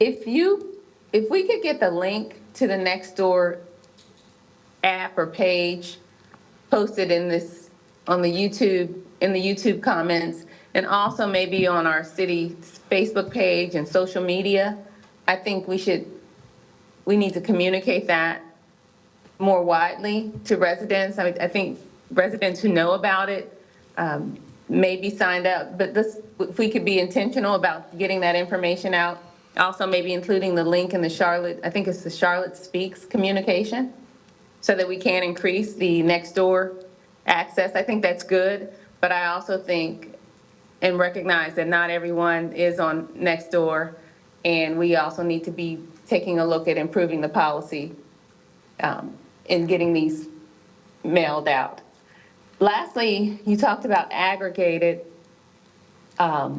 If we could get the link to the Nextdoor app or page posted in the YouTube comments, and also maybe on our city's Facebook page and social media, I think we need to communicate that more widely to residents. I think residents who know about it may be signed up, but if we could be intentional about getting that information out, also maybe including the link in the Charlotte Speaks communication, so that we can increase the Nextdoor access. I think that's good, but I also think and recognize that not everyone is on Nextdoor, and we also need to be taking a look at improving the policy in getting these mailed out. Lastly, you talked about aggregated. I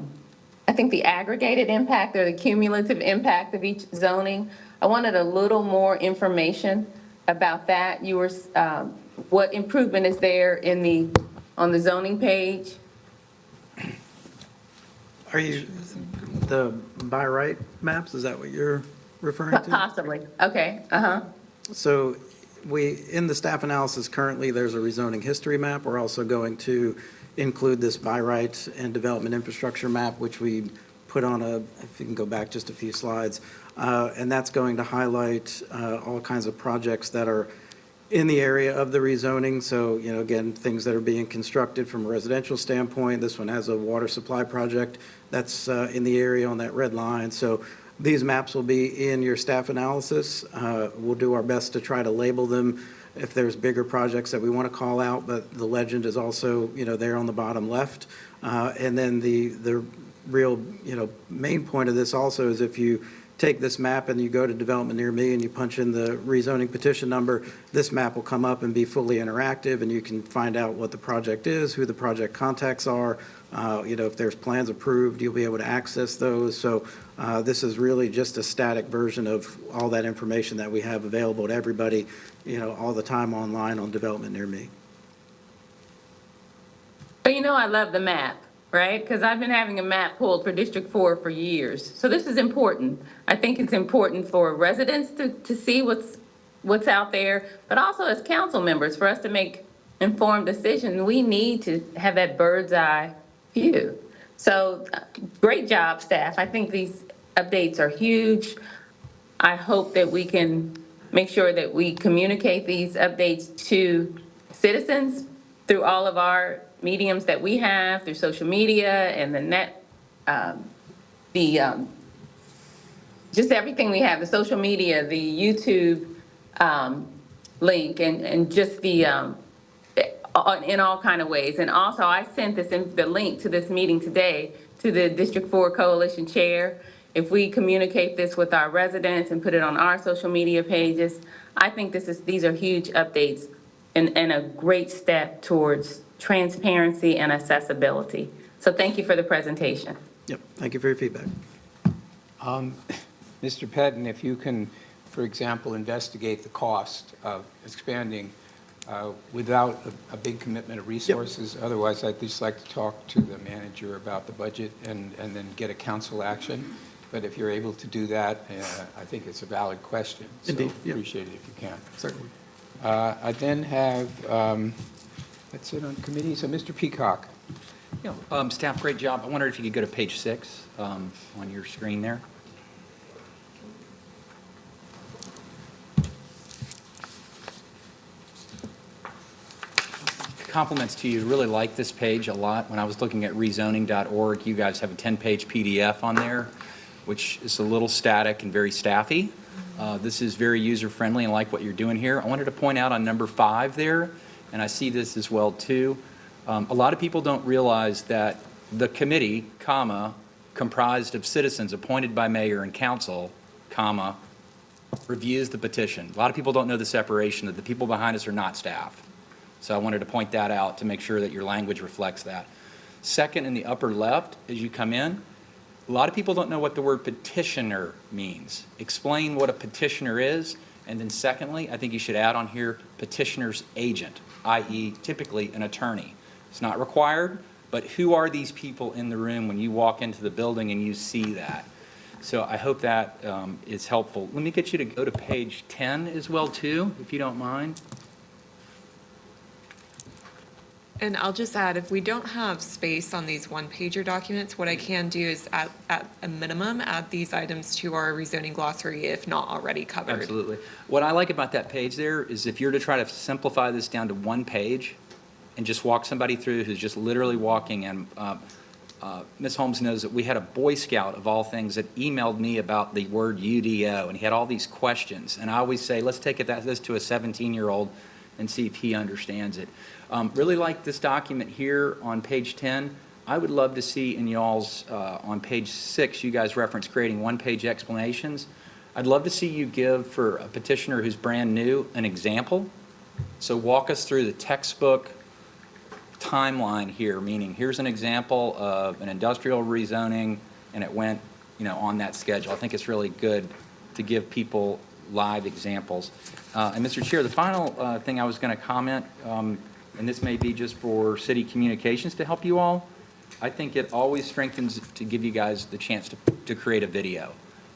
think the aggregated impact or the cumulative impact of each zoning, I wanted a little more information about that. What improvement is there on the zoning page? Are you the by right maps? Is that what you're referring to? Possibly. Okay. So in the staff analysis currently, there's a rezoning history map. We're also going to include this by right and development infrastructure map, which we put on if you can go back just a few slides. And that's going to highlight all kinds of projects that are in the area of the rezoning. So, again, things that are being constructed from a residential standpoint. This one has a water supply project that's in the area on that red line. So these maps will be in your staff analysis. We'll do our best to try to label them if there's bigger projects that we want to call out, but the legend is also, there on the bottom left. And then the real, main point of this also is if you take this map and you go to development near me and you punch in the rezoning petition number, this map will come up and be fully interactive, and you can find out what the project is, who the project contacts are. If there's plans approved, you'll be able to access those. So this is really just a static version of all that information that we have available to everybody, all the time online on development near me. But I love the map, right? Because I've been having a map pulled for District 4 for years. So this is important. I think it's important for residents to see what's out there, but also as council members, for us to make informed decisions, we need to have that bird's eye view. So great job, staff. I think these updates are huge. I hope that we can make sure that we communicate these updates to citizens through all of our mediums that we have, through social media and the net, just everything we have, the social media, the YouTube link, and just the, in all kind of ways. And also, I sent the link to this meeting today to the District 4 Coalition Chair. If we communicate this with our residents and put it on our social media pages, I think these are huge updates and a great step towards transparency and accessibility. So thank you for the presentation. Yep, thank you for your feedback. Mr. Pettin, if you can, for example, investigate the cost of expanding without a big commitment of resources. Yep. Otherwise, I'd just like to talk to the manager about the budget and then get a council action. But if you're able to do that, I think it's a valid question. So indeed. Yep. Appreciate it if you can. Certainly. I then have, that's it on committee. So Mr. Peacock. Staff, great job. I wondered if you could go to page 6 on your screen there. Compliments to you. Really like this page a lot. When I was looking at rezoning.org, you guys have a 10-page PDF on there, which is a little static and very staffy. This is very user-friendly and like what you're doing here. I wanted to point out on number 5 there, and I see this as well too. A lot of people don't realize that the committee, comprised of citizens appointed by mayor and council, reviews the petition. A lot of people don't know the separation, that the people behind us are not staff. So I wanted to point that out to make sure that your language reflects that. Second, in the upper left, as you come in, a lot of people don't know what the word petitioner means. Explain what a petitioner is, and then secondly, I think you should add on here petitioner's agent, i.e. typically an attorney. It's not required, but who are these people in the room when you walk into the building and you see that? So I hope that is helpful. Let me get you to go to page 10 as well too, if you don't mind. And I'll just add, if we don't have space on these one-pager documents, what I can do is at a minimum, add these items to our rezoning glossary if not already covered. Absolutely. What I like about that page there is if you're to try to simplify this down to one page and just walk somebody through who's just literally walking, and Ms. Holmes knows that we had a Boy Scout of all things that emailed me about the word UDO, and he had all these questions. And I always say, let's take this to a 17-year-old and see if he understands it. Really like this document here on page 10. I would love to see in y'all's, on page 6, you guys reference creating one-page explanations. I'd love to see you give, for a petitioner who's brand new, an example. So walk us through the textbook timeline here, meaning here's an example of an industrial rezoning, and it went, on that schedule. I think it's really good to give people live examples. And Mr. Chair, the final thing I was going to comment, and this may be just for city communications to help you all, I think it always strengthens to give you guys the chance to create a video.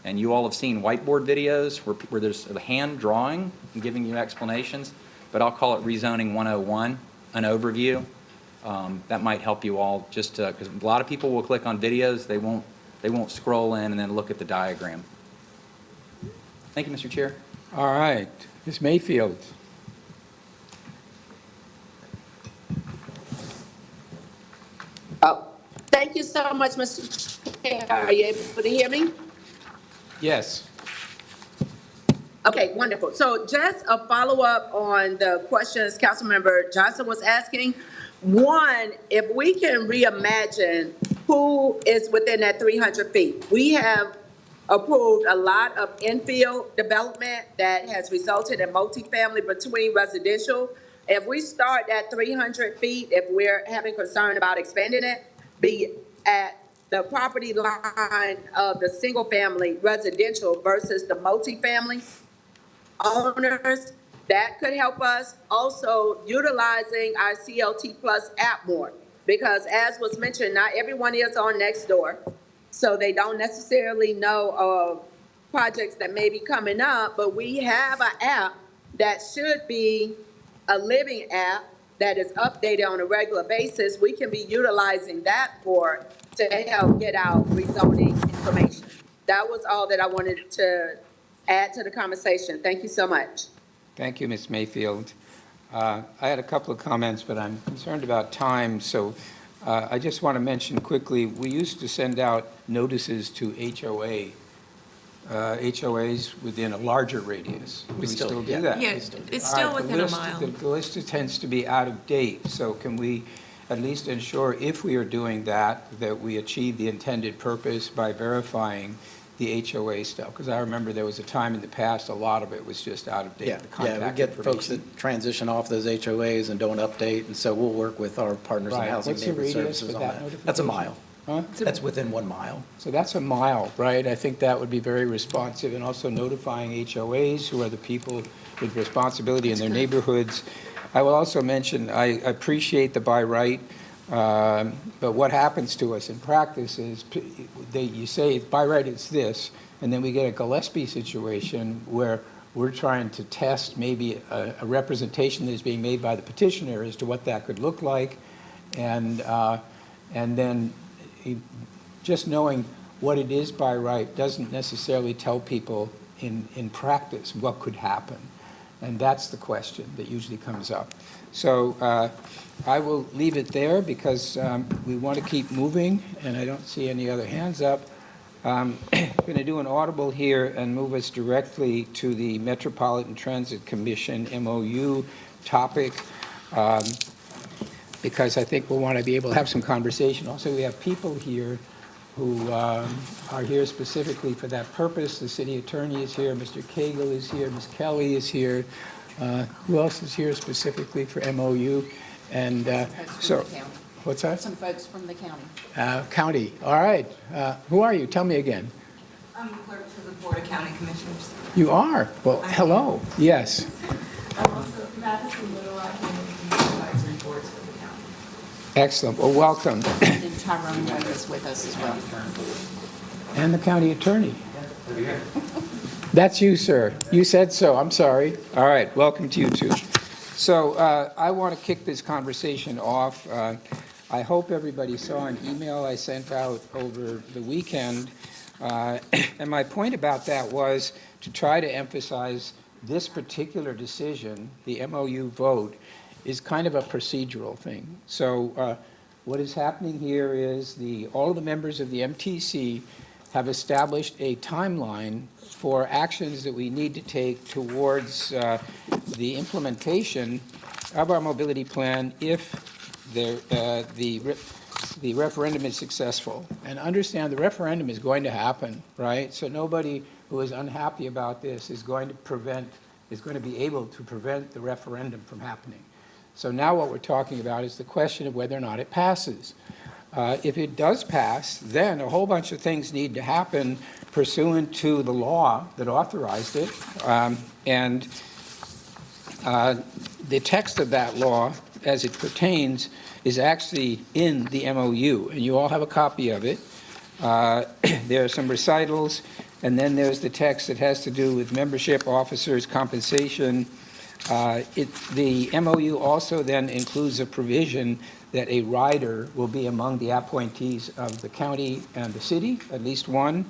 And you all have seen whiteboard videos where there's a hand drawing and giving you explanations, but I'll call it Rezoning 101, an overview. That might help you all just to, because a lot of people will click on videos, they won't scroll in and then look at the diagram. Thank you, Mr. Chair. All right, Ms. Mayfield. Oh, thank you so much, Mr. Chair. Are you able to hear me? Yes. Okay, wonderful. So just a follow-up on the questions Councilmember Johnson was asking. One, if we can reimagine who is within that 300 feet. We have approved a lot of infill development that has resulted in multifamily between residential. If we start at 300 feet, if we're having concern about expanding it, be at the property line of the single-family residential versus the multifamily owners, that could help us. Also, utilizing our CLT Plus app more, because as was mentioned, not everyone is on Nextdoor, so they don't necessarily know of projects that may be coming up, but we have an app that should be a living app that is updated on a regular basis. We can be utilizing that for to help get out rezoning information. That was all that I wanted to add to the conversation. Thank you so much. Thank you, Ms. Mayfield. I had a couple of comments, but I'm concerned about time, so I just want to mention quickly, we used to send out notices to HOAs within a larger radius. Do we still do that? Yeah, it's still within a mile. The list tends to be out of date, so can we at least ensure, if we are doing that, that we achieve the intended purpose by verifying the HOA stuff? Because I remember there was a time in the past, a lot of it was just out of date. Yeah, the contact we get folks information. that transition off those HOAs and don't update, and so we'll work with our partners in Right. housing What's the neighborhood radius services for on that that. notification? That's a mile. Huh? That's within 1 mile. So that's a mile, right? I think that would be very responsive, and also notifying HOAs, who are the people with responsibility in their neighborhoods. I will also mention, I appreciate the by right, but what happens to us in practice is, you say by right it's this, and then we get a Gillespie situation where we're trying to test maybe a representation that is being made by the petitioner as to what that could look like, and then just knowing what it is by right doesn't necessarily tell people in practice what could happen. And that's the question that usually comes up. So I will leave it there because we want to keep moving, and I don't see any other hands up. I'm going to do an audible here and move us directly to the Metropolitan Transit Commission MOU topic, because I think we'll want to be able to have some conversation. Also, we have people here who are here specifically for that purpose. The city attorney is here, Mr. Cagle is here, Ms. Kelly is here. Who else is here specifically for MOU? And so, what's that? Some folks from the county. County, all right. Who are you? Tell me again. I'm clerk to the Board of County Commissioners. You are? Well, hello. Yes. I'm also Madison Little, I'm one of the advisory boards for the county. Excellent. Well, welcome. And Tyrone Weber is with us as well. And the county attorney. That's you, sir. You said so. I'm sorry. All right. Welcome to you, too. So I want to kick this conversation off. I hope everybody saw an email I sent out over the weekend. And my point about that was to try to emphasize this particular decision, the MOU vote, is kind of a procedural thing. So what is happening here is all of the members of the MTC have established a timeline for actions that we need to take towards the implementation of our mobility plan if the referendum is successful. And understand the referendum is going to happen, right? So nobody who is unhappy about this is going to be able to prevent the referendum from happening. So now what we're talking about is the question of whether or not it passes. If it does pass, then a whole bunch of things need to happen pursuant to the law that authorized it. And the text of that law, as it pertains, is actually in the MOU, and you all have a copy of it. There are some recitals, And then there's the text that has to do with membership, officers, compensation. The MOU also then includes a provision that a rider will be among the appointees of the county and the city, at least one,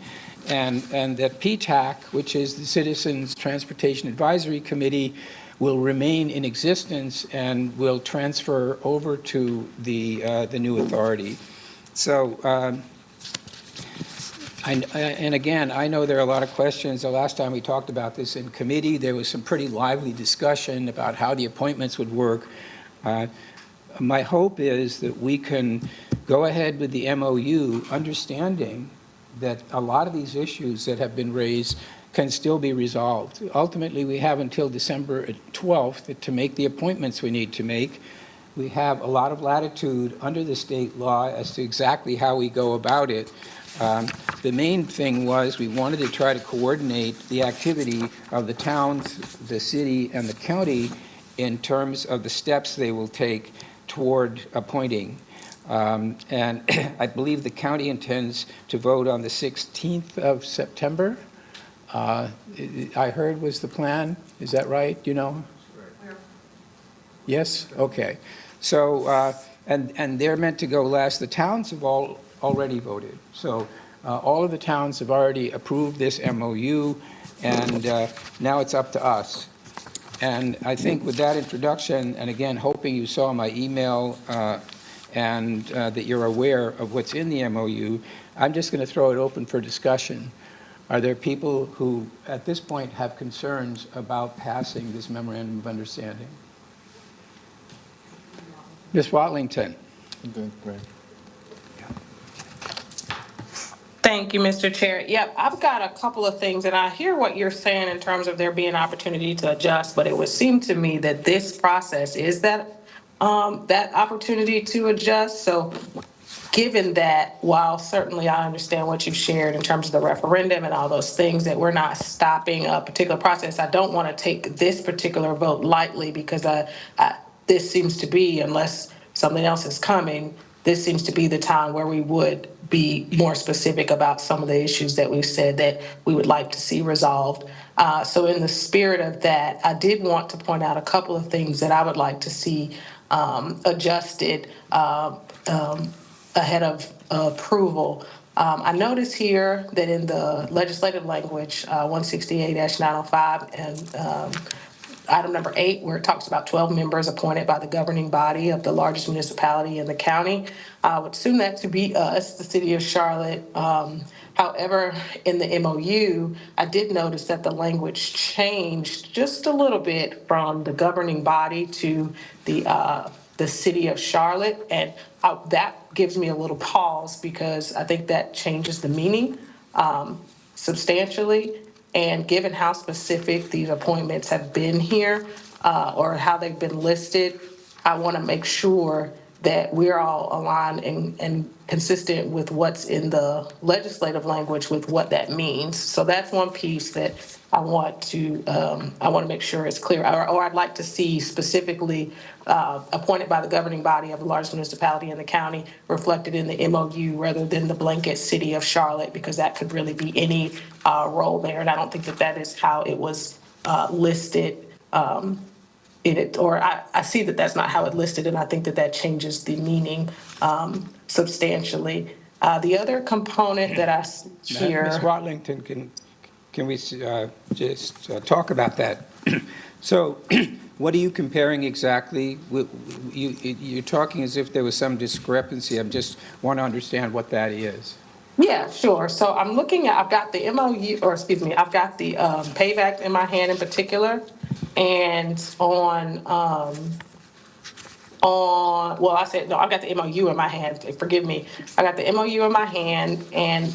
and that PTAC, which is the Citizens Transportation Advisory Committee, will remain in existence and will transfer over to the new authority. So, and again, I know there are a lot of questions. The last time we talked about this in committee, there was some pretty lively discussion about how the appointments would work. My hope is that we can go ahead with the MOU, understanding that a lot of these issues that have been raised can still be resolved. Ultimately, we have until December 12th to make the appointments we need to make. We have a lot of latitude under the state law as to exactly how we go about it. The main thing was we wanted to try to coordinate the activity of the towns, the city, and the county in terms of the steps they will take toward appointing. And I believe the county intends to vote on the 16th of September. I heard was the plan. Is that right? You know? Yes? Okay. So, and they're meant to go last. The towns have already voted. So all of the towns have already approved this MOU, and now it's up to us. And I think with that introduction, and again, hoping you saw my email and that you're aware of what's in the MOU, I'm just going to throw it open for discussion. Are there people who, at this point, have concerns about passing this memorandum of understanding? Ms. Watlington. Okay, great. Thank you, Mr. Chair. Yep, I've got a couple of things, and I hear what you're saying in terms of there being opportunity to adjust, but it would seem to me that this process is that opportunity to adjust. So given that, while certainly I understand what you shared in terms of the referendum and all those things, that we're not stopping a particular process, I don't want to take this particular vote lightly, because this seems to be, unless something else is coming, this seems to be the time where we would be more specific about some of the issues that we've said that we would like to see resolved. So in the spirit of that, I did want to point out a couple of things that I would like to see adjusted ahead of approval. I notice here that in the legislative language, 168-905 and item number 8, where it talks about 12 members appointed by the governing body of the largest municipality in the county, I would assume that to be us, the city of Charlotte. However, in the MOU, I did notice that the language changed just a little bit from the governing body to the city of Charlotte, and that gives me a little pause, because I think that changes the meaning substantially. And given how specific these appointments have been here, or how they've been listed, I want to make sure that we're all aligned and consistent with what's in the legislative language with what that means. So that's one piece that I want to make sure is clear, or I'd like to see specifically appointed by the governing body of the largest municipality in the county reflected in the MOU, rather than the blanket city of Charlotte, because that could really be any role there. And I don't think that that is how it was listed in it, or I see that that's not how it listed, and I think that that changes the meaning substantially. The other component that I hear. Ms. Watlington, can we just talk about that? So what are you comparing exactly? You're talking as if there was some discrepancy. I just want to understand what that is. Yeah, sure. So I'm looking at, I've got the MOU, or excuse me, I've got the PAVE Act in my hand in particular. And well, I said, no, I've got the MOU in my hand. Forgive me. I got the MOU in my hand, and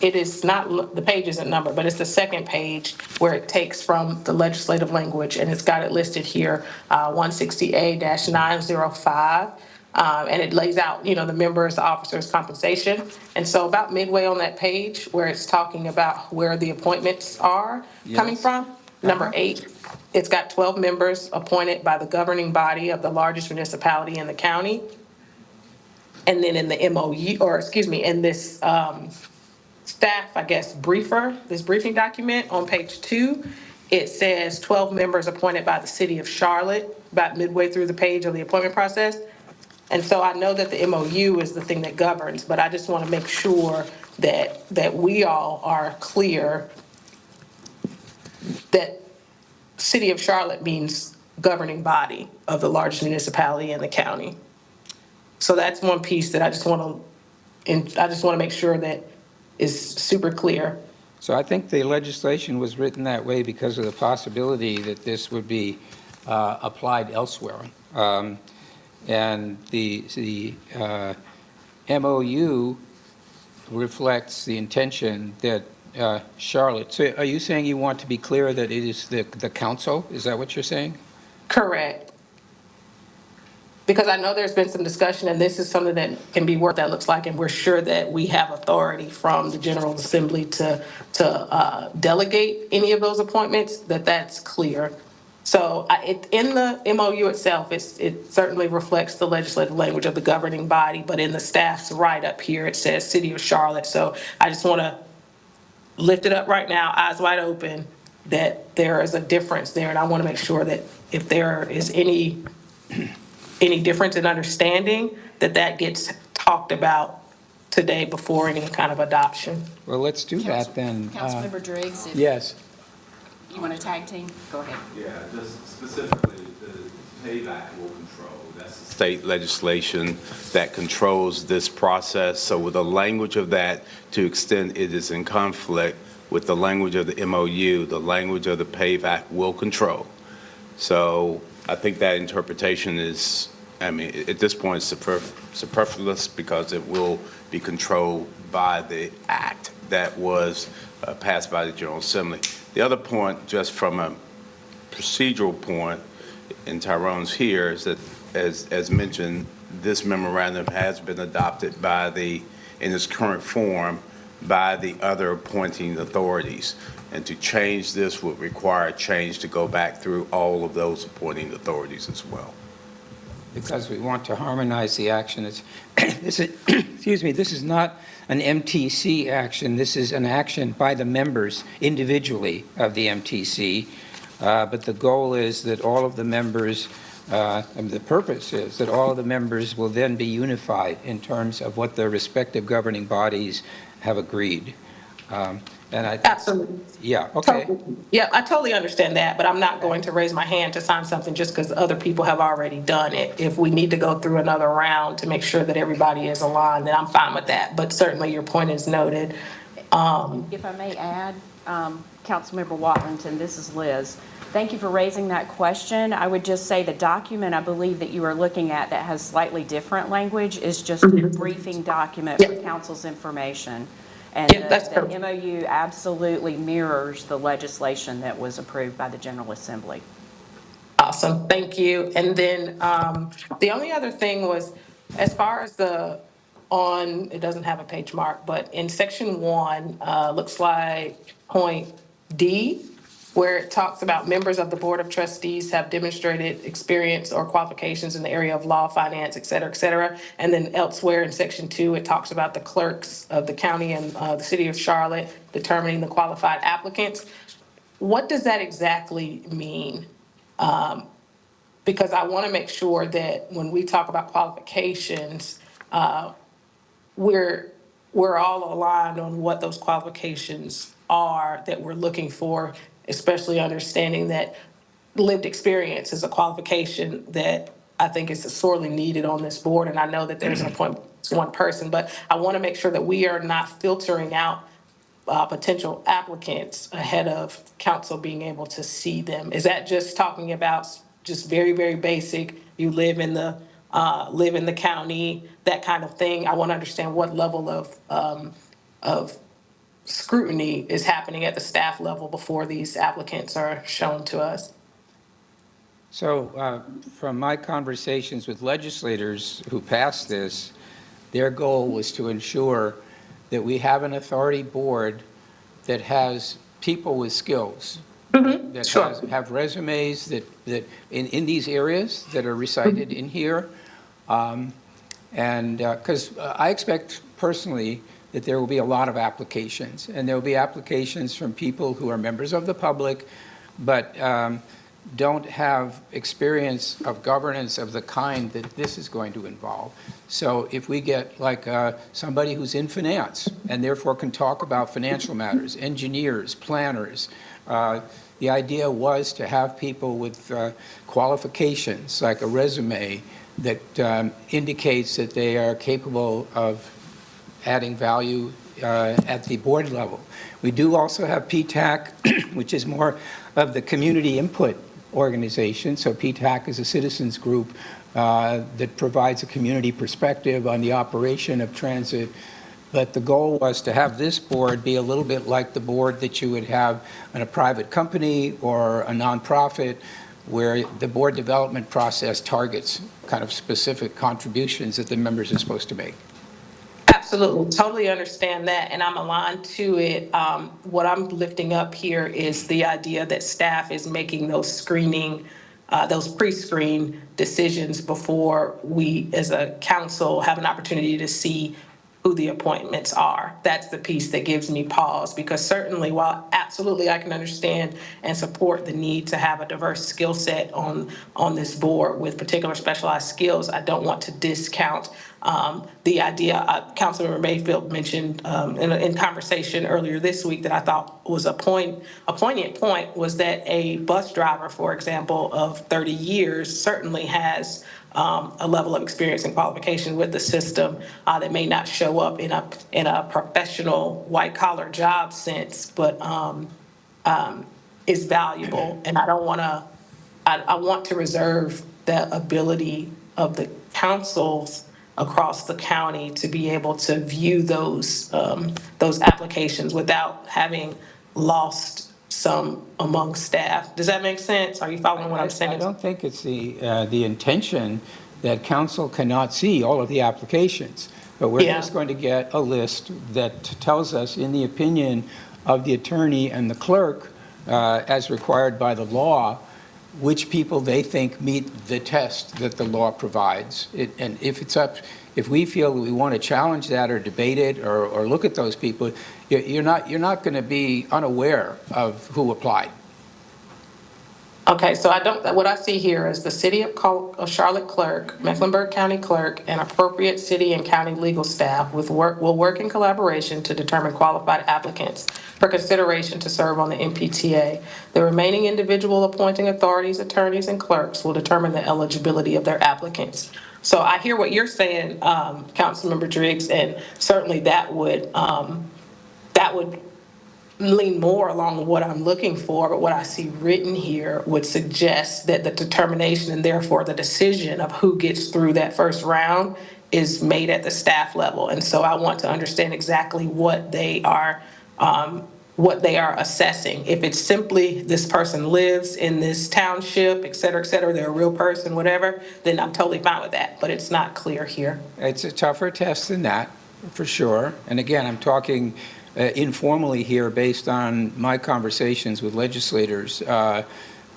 it is not, the page isn't numbered, but it's the second page where it takes from the legislative language, and it's got it listed here, 168-905. And it lays out, the members, the officers' compensation. And so about midway on that page where it's talking about where the appointments are coming from, number 8, it's got 12 members appointed by the governing body of the largest municipality in the county. And then in the MOU, or excuse me, in this staff, I guess, briefer, this briefing document on page 2, it says 12 members appointed by the city of Charlotte, about midway through the page of the appointment process. And so I know that the MOU is the thing that governs, but I just want to make sure that we all are clear that city of Charlotte means governing body of the largest municipality in the county. So that's one piece that I just want to make sure that is super clear. So I think the legislation was written that way because of the possibility that this would be applied elsewhere. And the MOU reflects the intention that Charlotte, so are you saying you want to be clear that it is the council? Is that what you're saying? Correct. Because I know there's been some discussion, and this is something that can be what that looks like, and we're sure that we have authority from the General Assembly to delegate any of those appointments, that's clear. So in the MOU itself, it certainly reflects the legislative language of the governing body, but in the staff's write-up here, it says City of Charlotte. So I just want to lift it up right now, eyes wide open, that there is a difference there, and I want to make sure that if there is any difference in understanding, that gets talked about today before any kind of adoption. Well, let's do that then. Councilmember Driggs, if Yes. you want to tag team, go ahead. Yeah, just specifically, the payback will control. That's the state legislation that controls this process. So with the language of that, to extent it is in conflict with the language of the MOU, the language of the payback will control. So I think that interpretation is, at this point, superfluous because it will be controlled by the act that was passed by the General Assembly. The other point, just from a procedural point, and Tyrone's here, is that, as mentioned, this memorandum has been adopted in its current form by the other appointing authorities. And to change this would require a change to go back through all of those appointing authorities as well. Because we want to harmonize the action. This is not an MTC action. This is an action by the members individually of the MTC. But the goal is that all of the members, and the purpose is that all of the members will then be unified in terms of what their respective governing bodies have agreed. Absolutely. Yeah, okay. Yeah, I totally understand that, but I'm not going to raise my hand to sign something just because other people have already done it. If we need to go through another round to make sure that everybody is aligned, then I'm fine with that. But certainly your point is noted. If I may add, Councilmember Watlington, this is Liz. Thank you for raising that question. I would just say the document I believe that you are looking at that has slightly different language is just a briefing document for council's information. And the MOU absolutely mirrors the legislation that was approved by the General Assembly. Awesome, thank you. And then the only other thing was, as far as it doesn't have a page mark, but in section 1, looks like point D, where it talks about members of the Board of Trustees have demonstrated experience or qualifications in the area of law, finance, et cetera, et cetera. And then elsewhere in section 2, it talks about the clerks of the county and the city of Charlotte determining the qualified applicants. What does that exactly mean? Because I want to make sure that when we talk about qualifications, we're all aligned on what those qualifications are that we're looking for, especially understanding that lived experience is a qualification that I think is sorely needed on this board. And I know that there's an appointment to one person, but I want to make sure that we are not filtering out potential applicants ahead of council being able to see them. Is that just talking about just very, very basic, you live in the county, that kind of thing? I want to understand what level of scrutiny is happening at the staff level before these applicants are shown to us. So from my conversations with legislators who passed this, their goal was to ensure that we have an authority board that has people with skills, that have resumes that in these areas that are recited in here. And because I expect personally that there will be a lot of applications. And there will be applications from people who are members of the public, but don't have experience of governance of the kind that this is going to involve. So if we get like somebody who's in finance and therefore can talk about financial matters, engineers, planners, the idea was to have people with qualifications, like a resume that indicates that they are capable of adding value at the board level. We do also have PTAC, which is more of the community input organization. So PTAC is a citizens group that provides a community perspective on the operation of transit. But the goal was to have this board be a little bit like the board that you would have in a private company or a nonprofit, where the board development process targets kind of specific contributions that the members are supposed to make. Absolutely, totally understand that, and I'm aligned to it. What I'm lifting up here is the idea that staff is making those screening, those pre-screen decisions before we, as a council, have an opportunity to see who the appointments are. That's the piece that gives me pause, because certainly, while absolutely I can understand and support the need to have a diverse skill set on this board with particular specialized skills, I don't want to discount the idea. Councilmember Mayfield mentioned in conversation earlier this week that I thought was a poignant point, was that a bus driver, for example, of 30 years certainly has a level of experience and qualification with the system that may not show up in a professional white collar job sense, but is valuable. And I don't want to. I want to reserve the ability of the councils across the county to be able to view those applications without having lost some among staff. Does that make sense? Are you following what I'm saying? I don't think it's the intention that council cannot see all of the applications, but we're just going to get a list that tells us, in the opinion of the attorney and the clerk, as required by the law, which people they think meet the test that the law provides. And if we feel that we want to challenge that or debate it or look at those people, you're not going to be unaware of who applied. Okay, so what I see here is the City of Charlotte clerk, Mecklenburg County clerk, and appropriate city and county legal staff will work in collaboration to determine qualified applicants for consideration to serve on the MPTA. The remaining individual appointing authorities, attorneys, and clerks will determine the eligibility of their applicants. So I hear what you're saying, Councilmember Driggs, and certainly that would lean more along what I'm looking for, but what I see written here would suggest that the determination and therefore the decision of who gets through that first round is made at the staff level. And so I want to understand exactly what they are assessing. If it's simply this person lives in this township, et cetera, they're a real person, whatever, then I'm totally fine with that, but it's not clear here. It's a tougher test than that, for sure. And again, I'm talking informally here based on my conversations with legislators.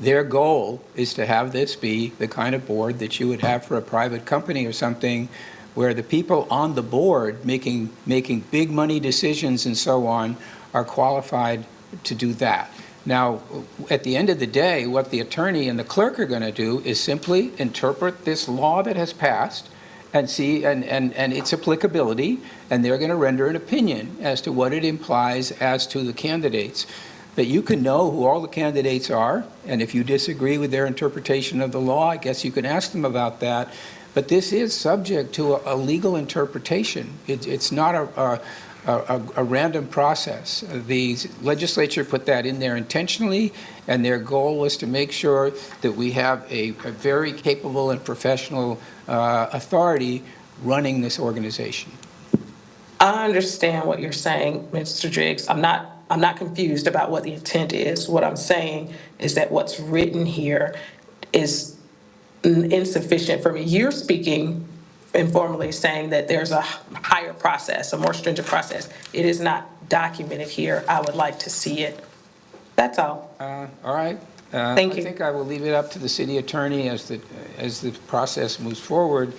Their goal is to have this be the kind of board that you would have for a private company or something, where the people on the board making big money decisions and so on are qualified to do that. Now, at the end of the day, what the attorney and the clerk are going to do is simply interpret this law that has passed and see and its applicability, and they're going to render an opinion as to what it implies as to the candidates. That you can know who all the candidates are, and if you disagree with their interpretation of the law, I guess you can ask them about that. But this is subject to a legal interpretation. It's not a random process. The legislature put that in there intentionally, and their goal was to make sure that we have a very capable and professional authority running this organization. I understand what you're saying, Mr. Driggs. I'm not confused about what the intent is. What I'm saying is that what's written here is insufficient for me. You're speaking informally, saying that there's a higher process, a more stringent process. It is not documented here. I would like to see it. That's all. All right. Thank you. I think I will leave it up to the city attorney as the process moves forward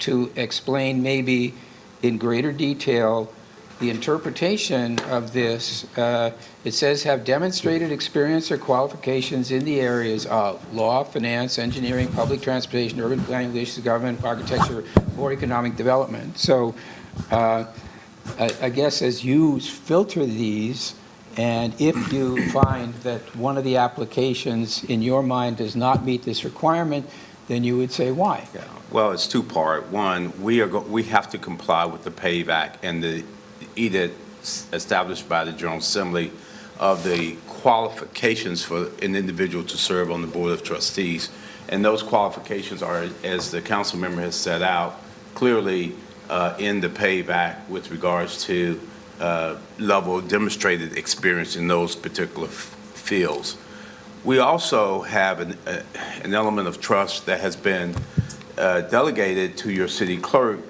to explain maybe in greater detail the interpretation of this, it says have demonstrated experience or qualifications in the areas of law, finance, engineering, public transportation, urban planning, leadership, government, architecture, or economic development. So I guess as you filter these, and if you find that one of the applications in your mind does not meet this requirement, then you would say why? Well, it's two-part. One, we have to comply with the PAVAC and the edict established by the General Assembly of the qualifications for an individual to serve on the Board of Trustees. And those qualifications are, as the council member has set out, clearly in the PAVAC with regards to level of demonstrated experience in those particular fields. We also have an element of trust that has been delegated to your city clerk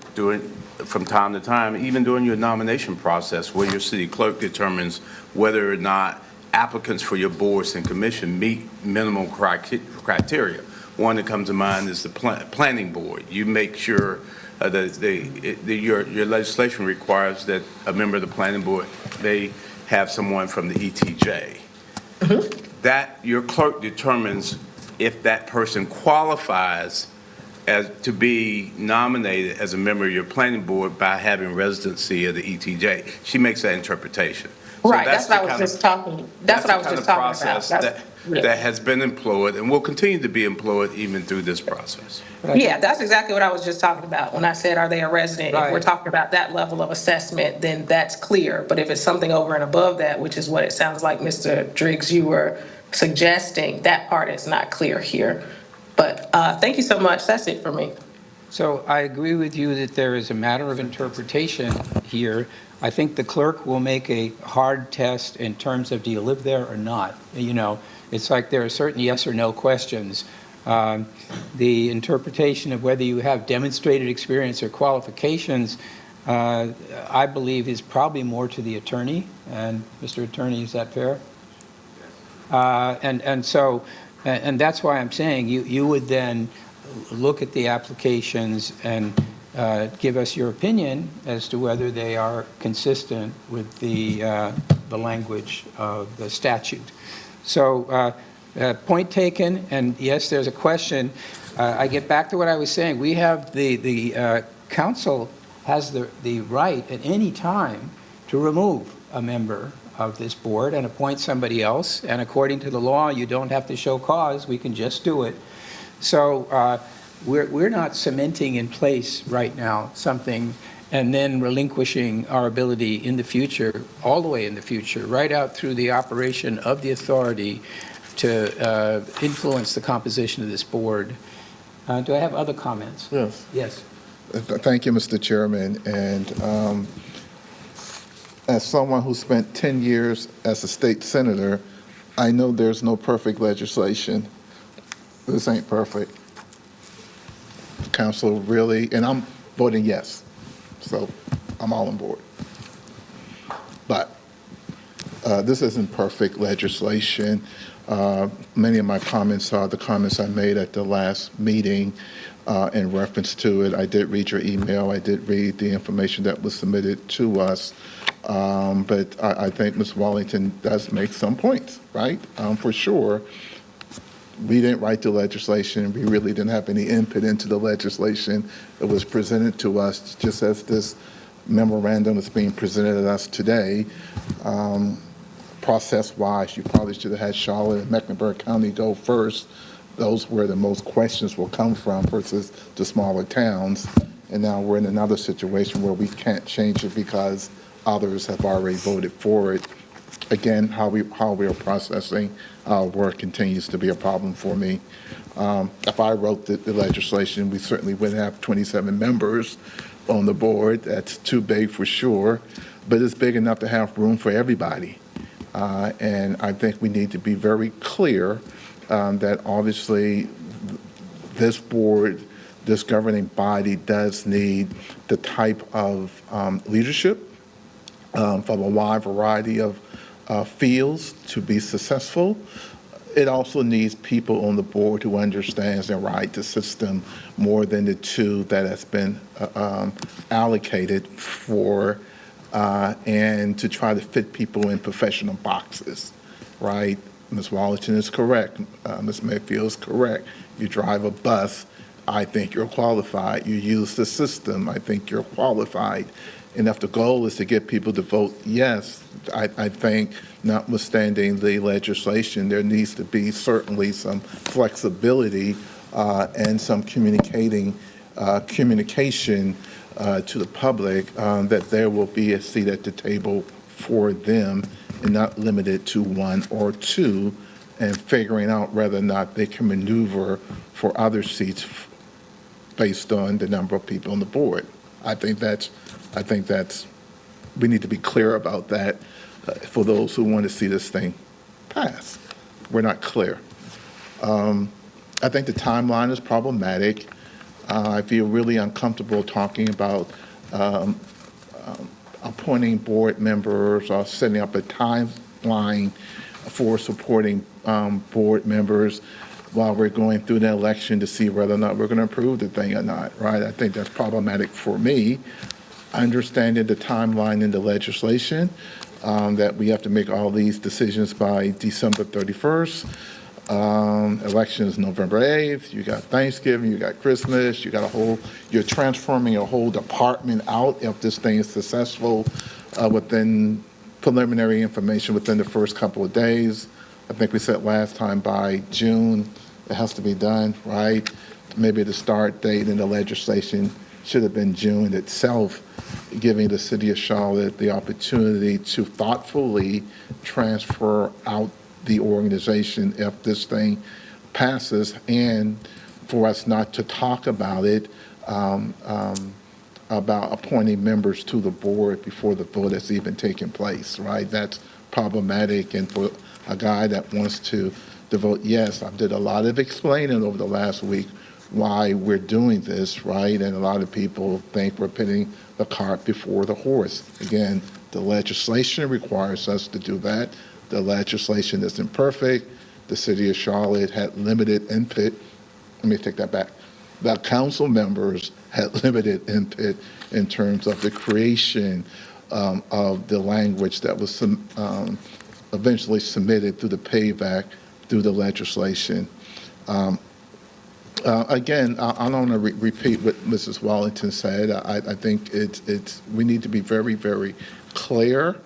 from time to time, even during your nomination process, where your city clerk determines whether or not applicants for your boards and commission meet minimum criteria. One that comes to mind is the planning board. You make sure your legislation requires that a member of the planning board may have someone from the ETJ. That your clerk determines if that person qualifies to be nominated as a member of your planning board by having residency of the ETJ. She makes that interpretation. Right, that's what I was just talking about. That has been employed and will continue to be employed even through this process. Yeah, that's exactly what I was just talking about when I said, are they a resident? If we're talking about that level of assessment, then that's clear. But if it's something over and above that, which is what it sounds like, Mr. Driggs, you were suggesting, that part is not clear here. But thank you so much. That's it for me. So I agree with you that there is a matter of interpretation here. I think the clerk will make a hard test in terms of do you live there or not? You know, it's like there are certain yes or no questions. The interpretation of whether you have demonstrated experience or qualifications, I believe, is probably more to the attorney. And Mr. Attorney, is that fair? And that's why I'm saying you would then look at the applications and give us your opinion as to whether they are consistent with the language of the statute. So point taken, and yes, there's a question. I get back to what I was saying. We have the council has the right at any time to remove a member of this board and appoint somebody else. And according to the law, you don't have to show cause. We can just do it. So we're not cementing in place right now something and then relinquishing our ability in the future, all the way in the future, right out through the operation of the authority to influence the composition of this board. Do I have other comments? Yes. Yes. Thank you, Mr. Chairman. And as someone who spent 10 years as a state senator, I know there's no perfect legislation. This ain't perfect. Council really, and I'm voting yes, so I'm all on board. But this isn't perfect legislation. Many of my comments are the comments I made at the last meeting in reference to it. I did read your email. I did read the information that was submitted to us. But I think Ms. Wallington does make some points, right? For sure. We didn't write the legislation. We really didn't have any input into the legislation. It was presented to us just as this memorandum is being presented to us today. Process-wise, you probably should have had Charlotte and Mecklenburg County go first. Those where the most questions will come from versus the smaller towns. And now we're in another situation where we can't change it because others have already voted for it. Again, how we are processing our work continues to be a problem for me. If I wrote the legislation, we certainly would have 27 members on the board. That's too big for sure, but it's big enough to have room for everybody. And I think we need to be very clear that obviously this board, this governing body does need the type of leadership from a wide variety of fields to be successful. It also needs people on the board who understands and ride the system more than the two that has been allocated for and to try to fit people in professional boxes, right? Ms. Wallington is correct. Ms. Mayfield is correct. You drive a bus, I think you're qualified. You use the system, I think you're qualified. And if the goal is to get people to vote yes, I think notwithstanding the legislation, there needs to be certainly some flexibility and some communication to the public that there will be a seat at the table for them and not limited to one or two, and figuring out whether or not they can maneuver for other seats based on the number of people on the board. I think that's, we need to be clear about that for those who want to see this thing pass. We're not clear. I think the timeline is problematic. I feel really uncomfortable talking about appointing board members or setting up a timeline for supporting board members while we're going through the election to see whether or not we're going to approve the thing or not, right? I think that's problematic for me. Understanding the timeline in the legislation, that we have to make all these decisions by December 31st. Election is November 8th. You got Thanksgiving, you got Christmas, you got you're transforming a whole department out if this thing is successful within preliminary information within the first couple of days. I think we said last time by June it has to be done, right? Maybe the start date in the legislation should have been June itself, giving the city of Charlotte the opportunity to thoughtfully transfer out the organization if this thing passes, and for us not to talk about it, about appointing members to the board before the vote has even taken place, right? That's problematic, and for a guy that wants to vote yes, I did a lot of explaining over the last week why we're doing this, right? And a lot of people think we're putting the cart before the horse. Again, the legislation requires us to do that. The legislation isn't perfect. The city of Charlotte had limited input. Let me take that back. The council members had limited input in terms of the creation of the language that was eventually submitted through the payback through the legislation. Again, I don't want to repeat what Mrs. Wallington said. I think we need to be very, very clear.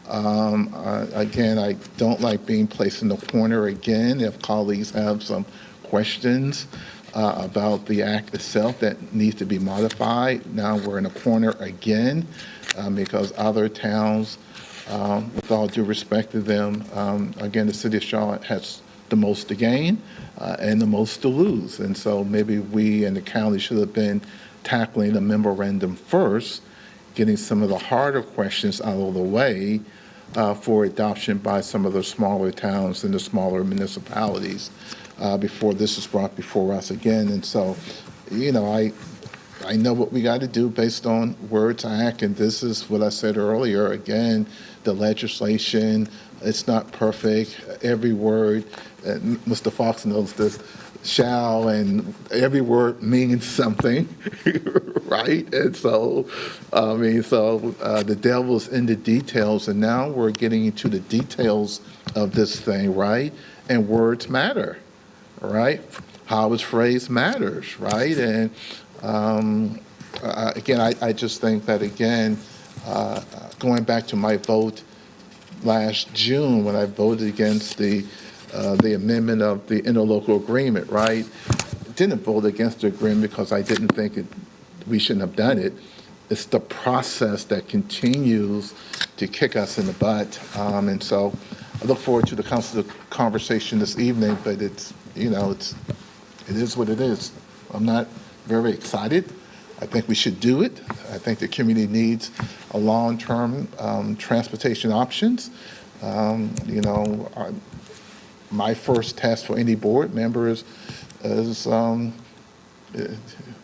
Again, I don't like being placed in the corner again. If colleagues have some questions about the act itself that needs to be modified, now we're in a corner again because other towns, with all due respect to them, again, the city of Charlotte has the most to gain and the most to lose. And so maybe we and the county should have been tackling the memorandum first, getting some of the harder questions out of the way for adoption by some of the smaller towns and the smaller municipalities before this is brought before us again. And so, you know, I know what we got to do based on Words Act, and this is what I said earlier. Again, the legislation, it's not perfect. Every word, Mr. Fox knows this, shall, and every word means something, right? And so, I mean, the devil's in the details, and now we're getting into the details of this thing, right? And words matter, right? How it's phrased matters, right? And again, I just think that, again, going back to my vote last June when I voted against the amendment of the interlocal agreement, right? Didn't vote against the agreement because I didn't think we shouldn't have done it. It's the process that continues to kick us in the butt. And so I look forward to the council conversation this evening, but it's, you know, it is what it is. I'm not very excited. I think we should do it. I think the community needs a long-term transportation options. You know, my first task for any board member is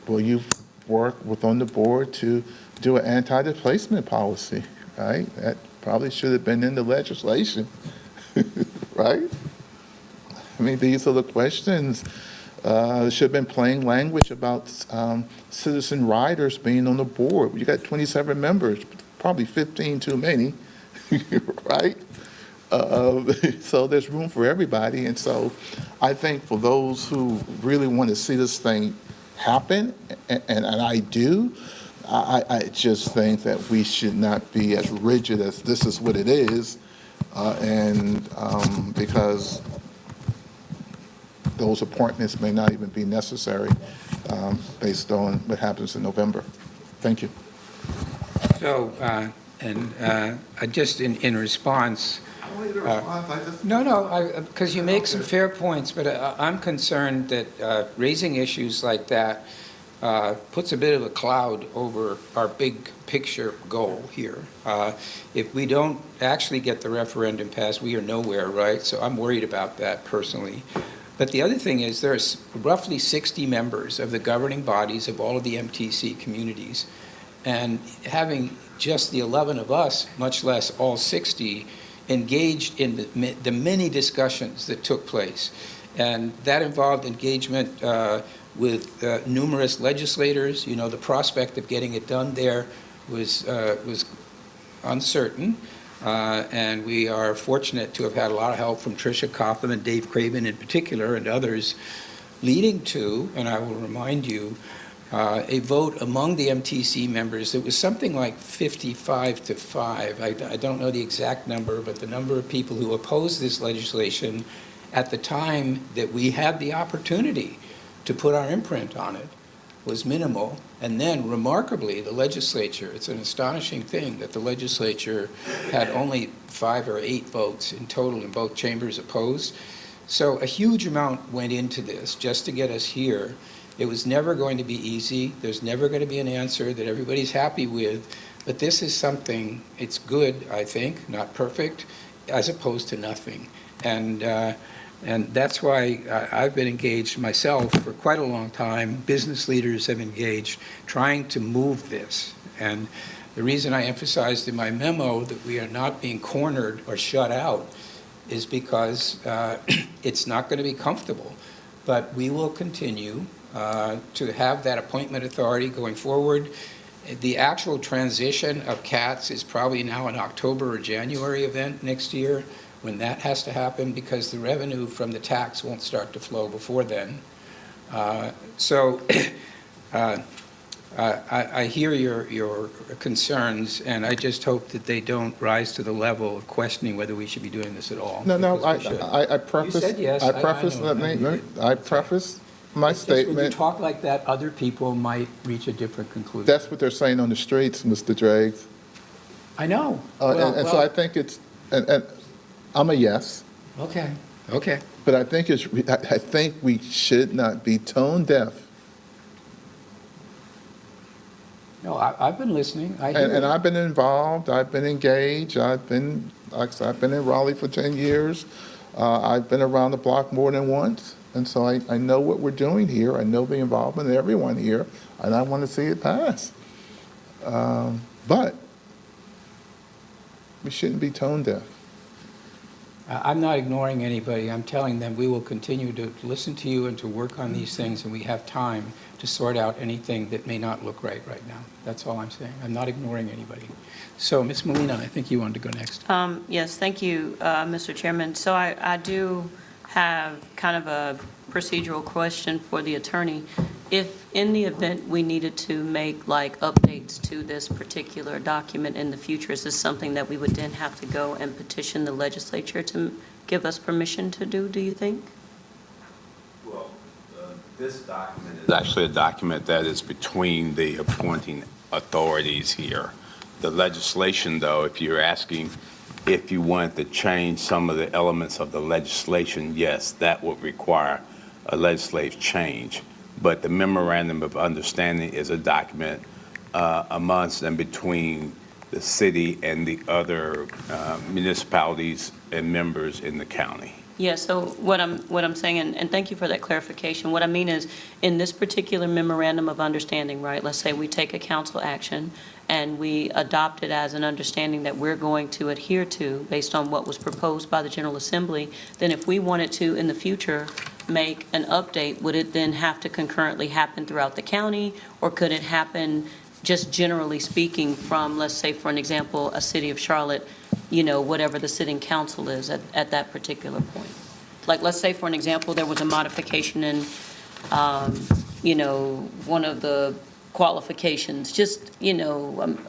will you work on the board to do an anti-displacement policy, right? That probably should have been in the legislation, right? I mean, these are the questions. There should have been plain language about citizen riders being on the board. You got 27 members. probably 15 too many, right? So there's room for everybody. And so I think for those who really want to see this thing happen, and I do, I just think that we should not be as rigid as this is what it is, because those appointments may not even be necessary based on what happens in November. Thank you. So, just in response. No, because you make some fair points, but I'm concerned that raising issues like that puts a bit of a cloud over our big picture goal here. If we don't actually get the referendum passed, we are nowhere, right? So I'm worried about that personally. But the other thing is there's roughly 60 members of the governing bodies of all of the MTC communities. And having just the 11 of us, much less all 60, engaged in the many discussions that took place. And that involved engagement with numerous legislators. You know, the prospect of getting it done there was uncertain. And we are fortunate to have had a lot of help from Tricia Cotham and Dave Craven in particular and others, leading to, and I will remind you, a vote among the MTC members. It was something like 55-5. I don't know the exact number, but the number of people who opposed this legislation at the time that we had the opportunity to put our imprint on it was minimal. And then, remarkably, the legislature, it's an astonishing thing that the legislature had only 5 or 8 votes in total in both chambers opposed. So a huge amount went into this just to get us here. It was never going to be easy. There's never going to be an answer that everybody's happy with. But this is something, it's good, I think, not perfect, as opposed to nothing. And that's why I've been engaged myself for quite a long time. Business leaders have engaged, trying to move this. And the reason I emphasized in my memo that we are not being cornered or shut out is because it's not going to be comfortable. But we will continue to have that appointment authority going forward. The actual transition of CATS is probably now an October or January event next year when that has to happen, because the revenue from the tax won't start to flow before then. I hear your concerns, and I just hope that they don't rise to the level of questioning whether we should be doing this at all. No, because we should. I preface. You said yes. I preface. know. I preface my It's just when you statement. talk like that, other people might reach a different conclusion. That's what they're saying on the streets, Mr. Driggs. I know. And so I think it's, and I'm a yes. Okay. But I think we should not be tone deaf. No, I've been listening. I hear And you. I've been involved, I've been engaged, I've been in Raleigh for 10 years. I've been around the block more than once. And so I know what we're doing here. I know the involvement of everyone here, and I want to see it pass. But we shouldn't be tone deaf. I'm not ignoring anybody. I'm telling them we will continue to listen to you and to work on these things, and we have time to sort out anything that may not look right now. That's all I'm saying. I'm not ignoring anybody. So, Ms. Molina, I think you wanted to go next. Yes, thank you, Mr. Chairman. So I do have kind of a procedural question for the attorney. If in the event we needed to make like updates to this particular document in the future, is this something that we would then have to go and petition the legislature to give us permission to do you think? Well, this document is actually a document that is between the appointing authorities here. The legislation, though, if you're asking if you want to change some of the elements of the legislation, yes, that would require a legislative change. But the memorandum of understanding is a document amongst and between the city and the other municipalities and members in the county. Yeah, so what I'm saying, and thank you for that clarification, what I mean is, in this particular memorandum of understanding, right, let's say we take a council action and we adopt it as an understanding that we're going to adhere to based on what was proposed by the General Assembly, then if we wanted to in the future make an update, would it then have to concurrently happen throughout the county, or could it happen just generally speaking from, let's say, for an example, a city of Charlotte, whatever the sitting council is at that particular point. Like, let's say, for an example, there was a modification in, one of the qualifications, just,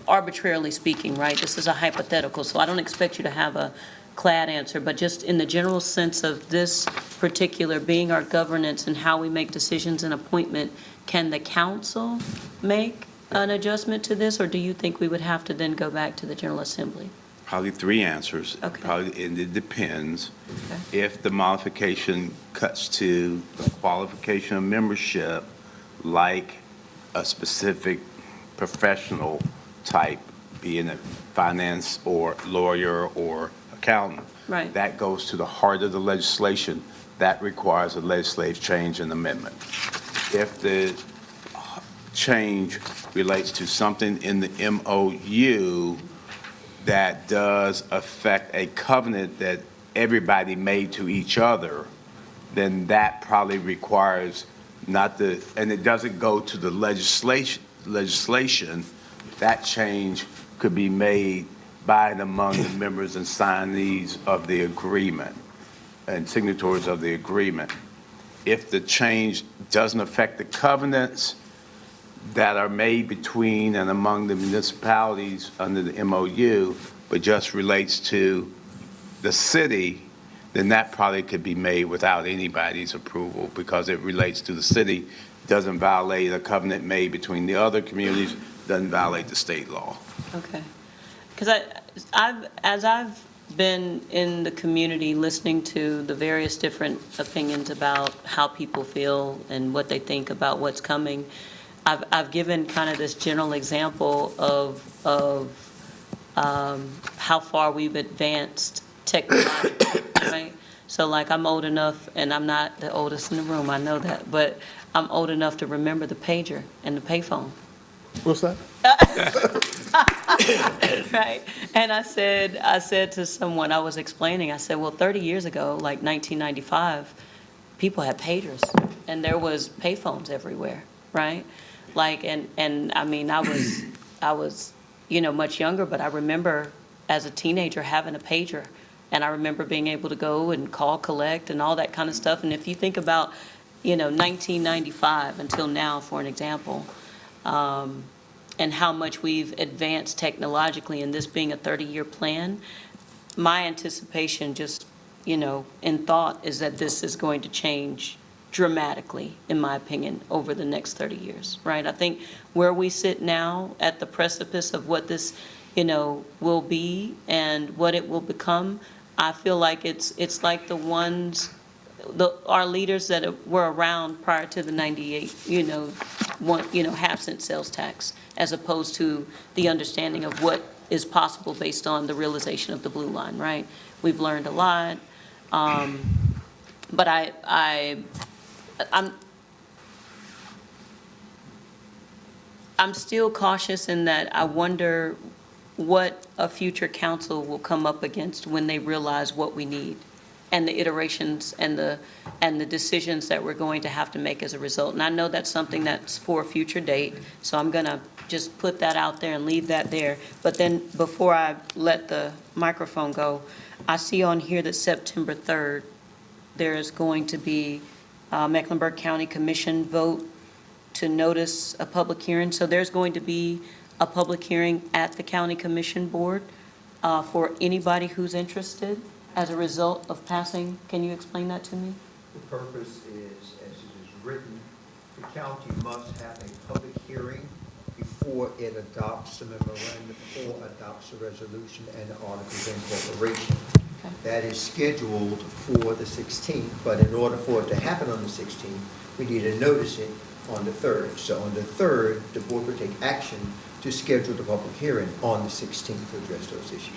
arbitrarily speaking, right? This is a hypothetical, so I don't expect you to have a clad answer, but just in the general sense of this particular being our governance and how we make decisions and appointment, can the council make an adjustment to this, or do you think we would have to then go back to the General Assembly? Probably three answers. Okay. Probably, and it depends. Okay. If the modification cuts to the qualification of membership, like a specific professional type, being a finance or lawyer or accountant, Right. that goes to the heart of the legislation. That requires a legislative change and amendment. If the change relates to something in the MOU that does affect a covenant that everybody made to each other, then that probably requires not the, and it doesn't go to the legislation, that change could be made by and among the members and signees of the agreement and signatories of the agreement. If the change doesn't affect the covenants that are made between and among the municipalities under the MOU, but just relates to the city, then that probably could be made without anybody's approval because it relates to the city, doesn't violate a covenant made between the other communities, doesn't violate the state law. Okay. Because as I've been in the community listening to the various different opinions about how people feel and what they think about what's coming, I've given kind of this general example of how far we've advanced technologically, right? So like I'm old enough, and I'm not the oldest in the room, I know that, but I'm old enough to remember the pager and the payphone. What's that? Right. And I said to someone, I was explaining, I said, well, 30 years ago, like 1995, people had pagers and there was payphones everywhere, right? Like, and I mean, I was, much younger, but I remember as a teenager having a pager, and I remember being able to go and call, collect, and all that kind of stuff. And if you think about, 1995 until now, for an example, and how much we've advanced technologically, and this being a 30-year plan, my anticipation just, in thought is that this is going to change dramatically, in my opinion, over the next 30 years, right? I think where we sit now at the precipice of what this, will be and what it will become, I feel like it's like the ones, our leaders that were around prior to the 98, half-cent sales tax, as opposed to the understanding of what is possible based on the realization of the blue line, right? We've learned a lot, but I'm still cautious in that I wonder what a future council will come up against when they realize what we need and the iterations and the decisions that we're going to have to make as a result. And I know that's something that's for a future date, so I'm going to just put that out there and leave that there. But then before I let the microphone go, I see on here that September 3rd, there is going to be a Mecklenburg County Commission vote to notice a public hearing. So there's going to be a public hearing at the County Commission Board for anybody who's interested as a result of passing. Can you explain that to me? The purpose is, as it is written, the county must have a public hearing before it adopts a memorandum or adopts a resolution and articles of incorporation. Okay. That is scheduled for the 16th, but in order for it to happen on the 16th, we need to notice it on the 3rd. So on the 3rd, the board will take action to schedule the public hearing on the 16th to address those issues.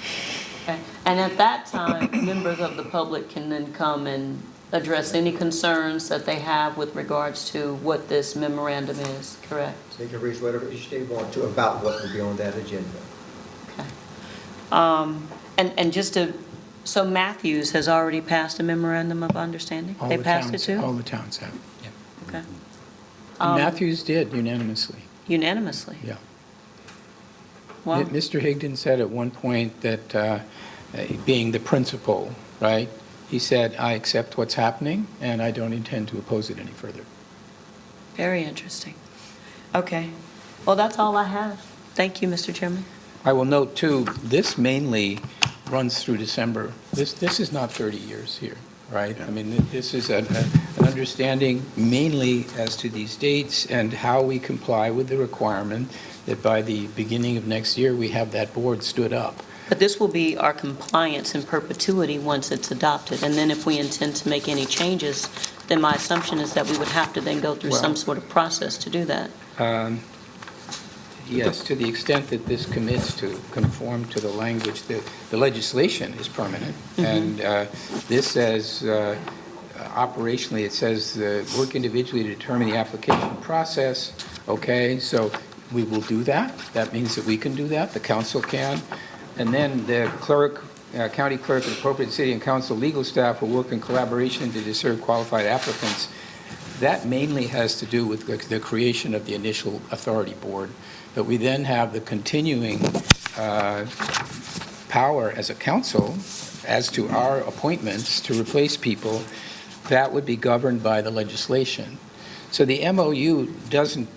Okay. And at that time, members of the public can then come and address any concerns that they have with regards to what this memorandum is, correct? They can raise whatever issue they want to about what will be on that agenda. Okay. And just to, so Matthews has already passed a memorandum of understanding? All They the passed it towns- too? All the towns have, yeah. Okay. And Matthews did unanimously, Unanimously? yeah. Well, Mr. Higdon said at one point that, being the principal, right? He said, I accept what's happening, and I don't intend to oppose it any further. very interesting. Okay. Well, that's all I have. Thank you, Mr. Chairman. I will note, too, this mainly runs through December. This is not 30 years here, right? I mean, this is an understanding mainly as to these dates and how we comply with the requirement that by the beginning of next year, we have that board stood up. But this will be our compliance in perpetuity once it's adopted. And then if we intend to make any changes, then my assumption is that we would have to then go through some sort of process to do that. Yes, to the extent that this commits to conform to the language, the legislation is permanent. And this says, operationally, it says, work individually to determine the application process. Okay, so we will do that. That means that we can do that, the council can. And then the clerk, county clerk, and appropriate city and council legal staff will work in collaboration to discern qualified applicants. That mainly has to do with the creation of the initial authority board. But we then have the continuing power as a council as to our appointments to replace people. That would be governed by the legislation. So the MOU doesn't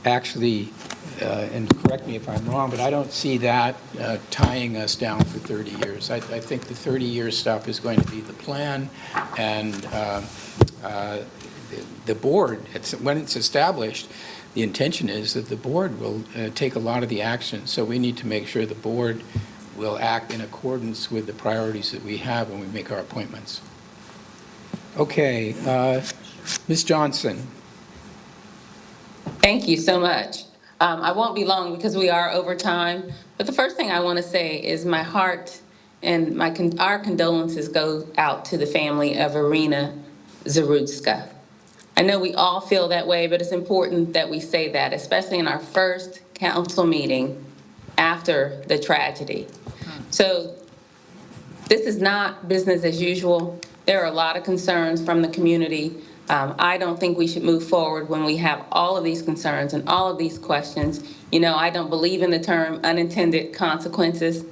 actually, and correct me if I'm wrong, but I don't see that tying us down for 30 years. I think the 30-year stuff is going to be the plan, and the board, when it's established, the intention is that the board will take a lot of the action. So we need to make sure the board will act in accordance with the priorities that we have when we make our appointments. Okay, Ms. Johnson. Thank you so much. I won't be long because we are over time, but the first thing I want to say is my heart and our condolences go out to the family of Irina Zarudska. I know we all feel that way, but it's important that we say that, especially in our first council meeting after the tragedy. So this is not business as usual. There are a lot of concerns from the community. I don't think we should move forward when we have all of these concerns and all of these questions. You know, I don't believe in the term unintended consequences.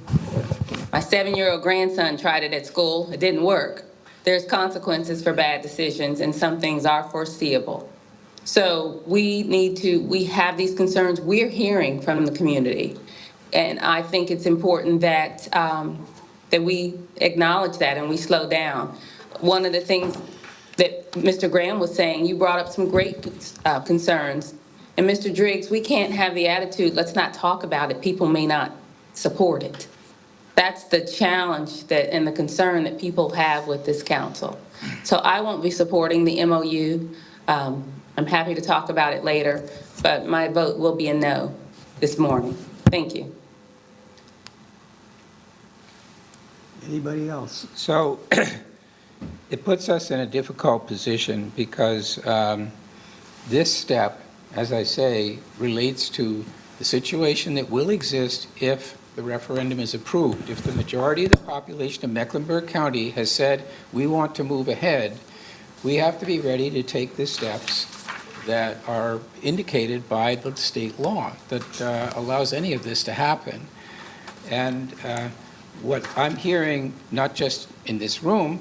My 7-year-old grandson tried it at school. It didn't work. There's consequences for bad decisions, and some things are foreseeable. So we have these concerns. We're hearing from the community. And I think it's important that, that we acknowledge that and we slow down. One of the things that Mr. Graham was saying, you brought up some great concerns. And Mr. Driggs, we can't have the attitude, let's not talk about it, people may not support it. That's the challenge and the concern that people have with this council. So I won't be supporting the MOU. I'm happy to talk about it later, but my vote will be a no this morning. Thank you. Anybody else? So it puts us in a difficult position because this step, as I say, relates to the situation that will exist if the referendum is approved. If the majority of the population of Mecklenburg County has said, we want to move ahead, we have to be ready to take the steps that are indicated by the state law that allows any of this to happen. And what I'm hearing, not just in this room,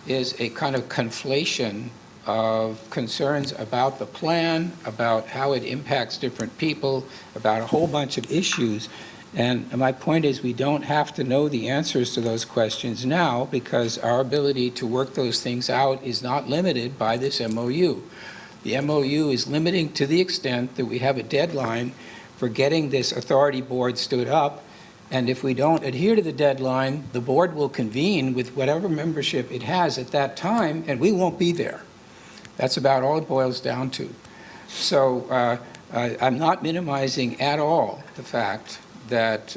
is a kind of conflation of concerns about the plan, about how it impacts different people, about a whole bunch of issues. And my point is we don't have to know the answers to those questions now because our ability to work those things out is not limited by this MOU. The MOU is limiting to the extent that we have a deadline for getting this authority board stood up. And if we don't adhere to the deadline, the board will convene with whatever membership it has at that time, and we won't be there. That's about all it boils down to. So I'm not minimizing at all the fact that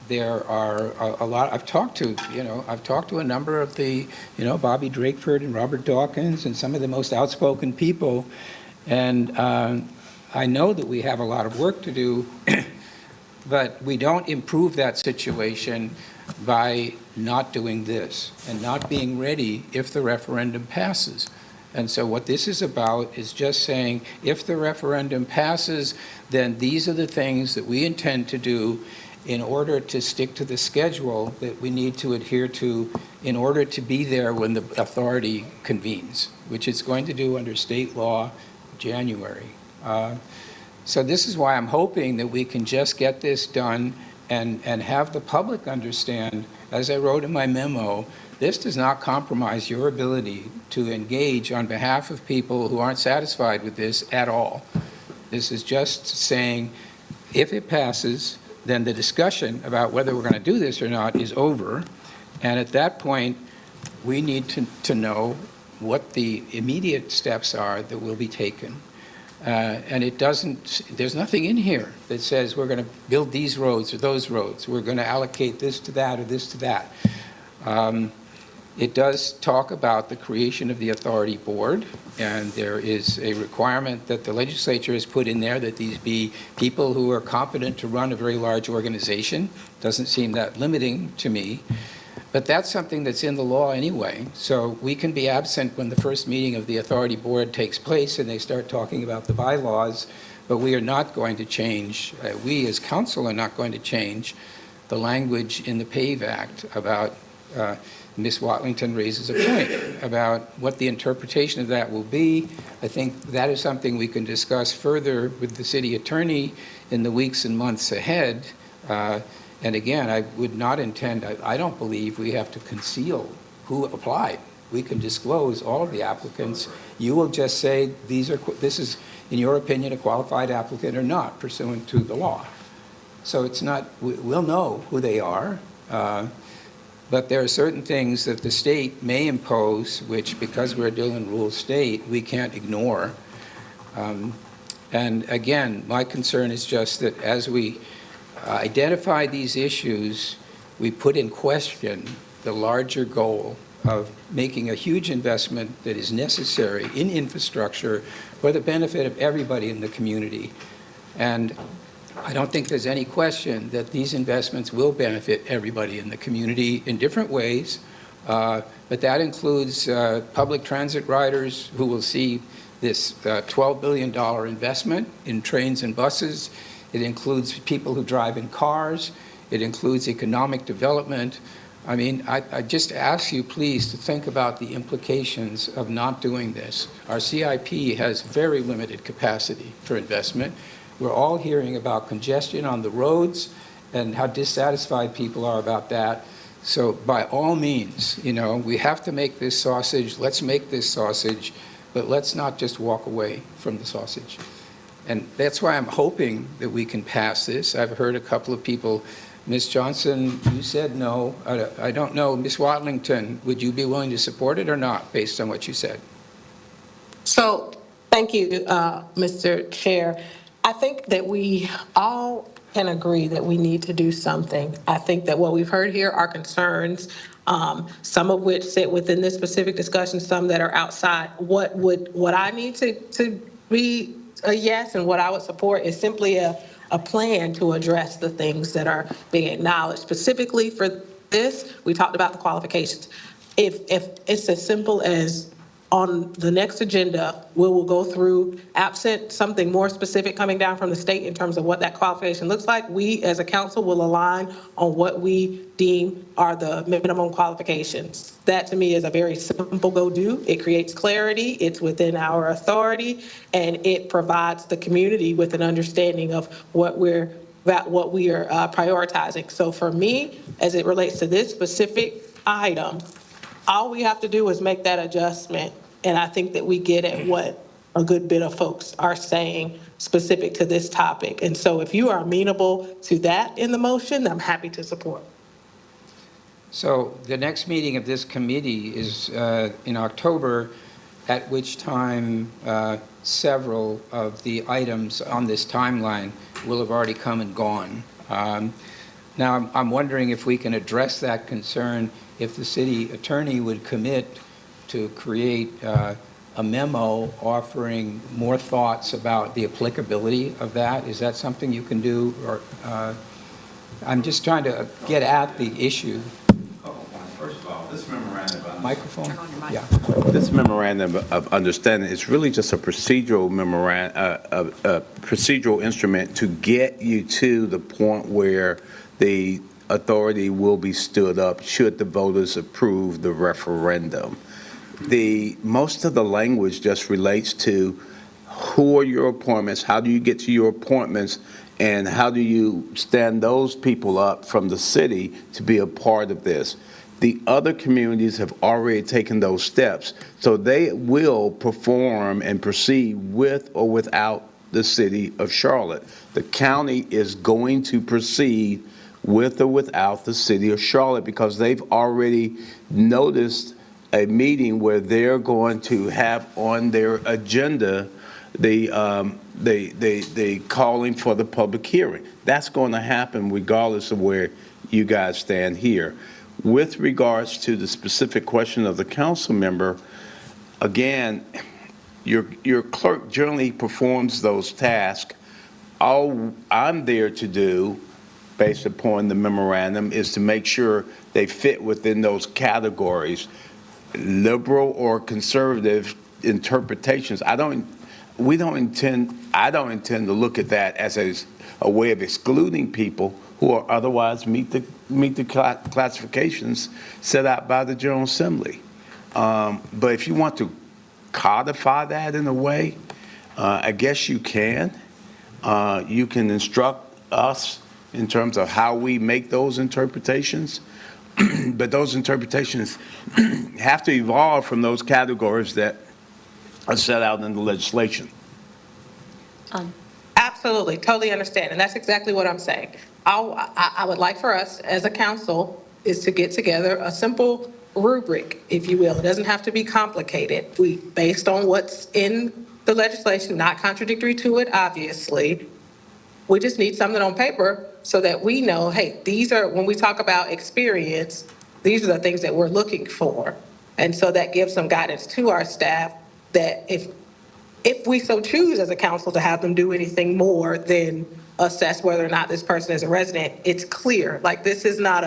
there are a lot. I've talked to a number of the, Bobby Drakeford and Robert Dawkins and some of the most outspoken people, and I know that we have a lot of work to do, but we don't improve that situation by not doing this and not being ready if the referendum passes. And so what this is about is just saying, if the referendum passes, then these are the things that we intend to do in order to stick to the schedule that we need to adhere to in order to be there when the authority convenes, which it's going to do under state law January. So this is why I'm hoping that we can just get this done and have the public understand, as I wrote in my memo, this does not compromise your ability to engage on behalf of people who aren't satisfied with this at all. This is just saying, if it passes, then the discussion about whether we're going to do this or not is over. And at that point, we need to know what the immediate steps are that will be taken. And it doesn't, there's nothing in here that says we're going to build these roads or those roads. We're going to allocate this to that or this to that. It does talk about the creation of the authority board, and there is a requirement that the legislature has put in there that these be people who are competent to run a very large organization. Doesn't seem that limiting to me. But that's something that's in the law anyway. So we can be absent when the first meeting of the authority board takes place and they start talking about the bylaws, but we are not going to change, we as council are not going to change the language in the PAVE Act about, Ms. Watlington raises a point about what the interpretation of that will be. I think that is something we can discuss further with the city attorney in the weeks and months ahead. And again, I would not intend, I don't believe we have to conceal who applied. We can disclose all of the applicants. You will just say, this is, in your opinion, a qualified applicant or not, pursuant to the law. So it's not, we'll know who they are, but there are certain things that the state may impose, which, because we're a Dillon Rule state, we can't ignore. And again, my concern is just that as we identify these issues, we put in question the larger goal of making a huge investment that is necessary in infrastructure for the benefit of everybody in the community. And I don't think there's any question that these investments will benefit everybody in the community in different ways, but that includes public transit riders who will see this $12 billion investment in trains and buses. It includes people who drive in cars. It includes economic development. I mean, I just ask you, please, to think about the implications of not doing this. Our CIP has very limited capacity for investment. We're all hearing about congestion on the roads and how dissatisfied people are about that. So by all means, you know, we have to make this sausage. Let's make this sausage, but let's not just walk away from the sausage. And that's why I'm hoping that we can pass this. I've heard a couple of people, Ms. Johnson, you said no. I don't know. Ms. Watlington, would you be willing to support it or not, based on what you said? So, thank you, Mr. Chair. I think that we all can agree that we need to do something. I think that what we've heard here are concerns, some of which sit within this specific discussion, some that are outside. What I need to be a yes, and what I would support is simply a plan to address the things that are being acknowledged. Specifically for this, we talked about the qualifications. If it's as simple as on the next agenda, we will go through, absent something more specific coming down from the state in terms of what that qualification looks like, we as a council will align on what we deem are the minimum qualifications. That to me is a very simple go do. It creates clarity, it's within our authority, and it provides the community with an understanding of what we are prioritizing. So for me, as it relates to this specific item, all we have to do is make that adjustment. And I think that we get at what a good bit of folks are saying specific to this topic. And so if you are amenable to that in the motion, I'm happy to support. So the next meeting of this committee is in October, at which time several of the items on this timeline will have already come and gone. Now, I'm wondering if we can address that concern, if the city attorney would commit to create a memo offering more thoughts about the applicability of that. Is that something you can do? Or I'm just trying to get at the issue. First of all, this memorandum of Microphone? Turn on your mic. Yeah. This memorandum of understanding is really just a procedural a procedural instrument to get you to the point where the authority will be stood up should the voters approve the referendum. Most of the language just relates to who are your appointments, how do you get to your appointments, and how do you stand those people up from the city to be a part of this. The other communities have already taken those steps, so they will perform and proceed with or without the city of Charlotte. The county is going to proceed with or without the city of Charlotte because they've already noticed a meeting where they're going to have on their agenda the calling for the public hearing. That's going to happen regardless of where you guys stand here. With regards to the specific question of the council member, again, your clerk generally performs those tasks. All I'm there to do, based upon the memorandum, is to make sure they fit within those categories. Liberal or conservative interpretations, I don't intend to look at that as a way of excluding people who are otherwise meet the classifications set out by the General Assembly. But if you want to codify that in a way, I guess you can. You can instruct us in terms of how we make those interpretations. But those interpretations have to evolve from those categories that are set out in the legislation. Absolutely, totally understand, and that's exactly what I'm saying. I would like for us as a council is to get together a simple rubric, if you will. It doesn't have to be complicated. Based on what's in the legislation, not contradictory to it, obviously. We just need something on paper so that we know, hey, when we talk about experience, these are the things that we're looking for. And so that gives some guidance to our staff that if we so choose as a council to have them do anything more than assess whether or not this person is a resident, it's clear. Like, this is not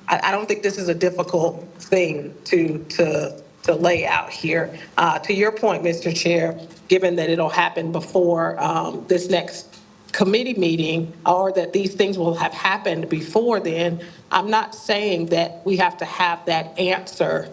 I don't think this is a difficult thing to lay out here. To your point, Mr. Chair, given that it'll happen before this next committee meeting, or that these things will have happened before then, I'm not saying that we have to have that answer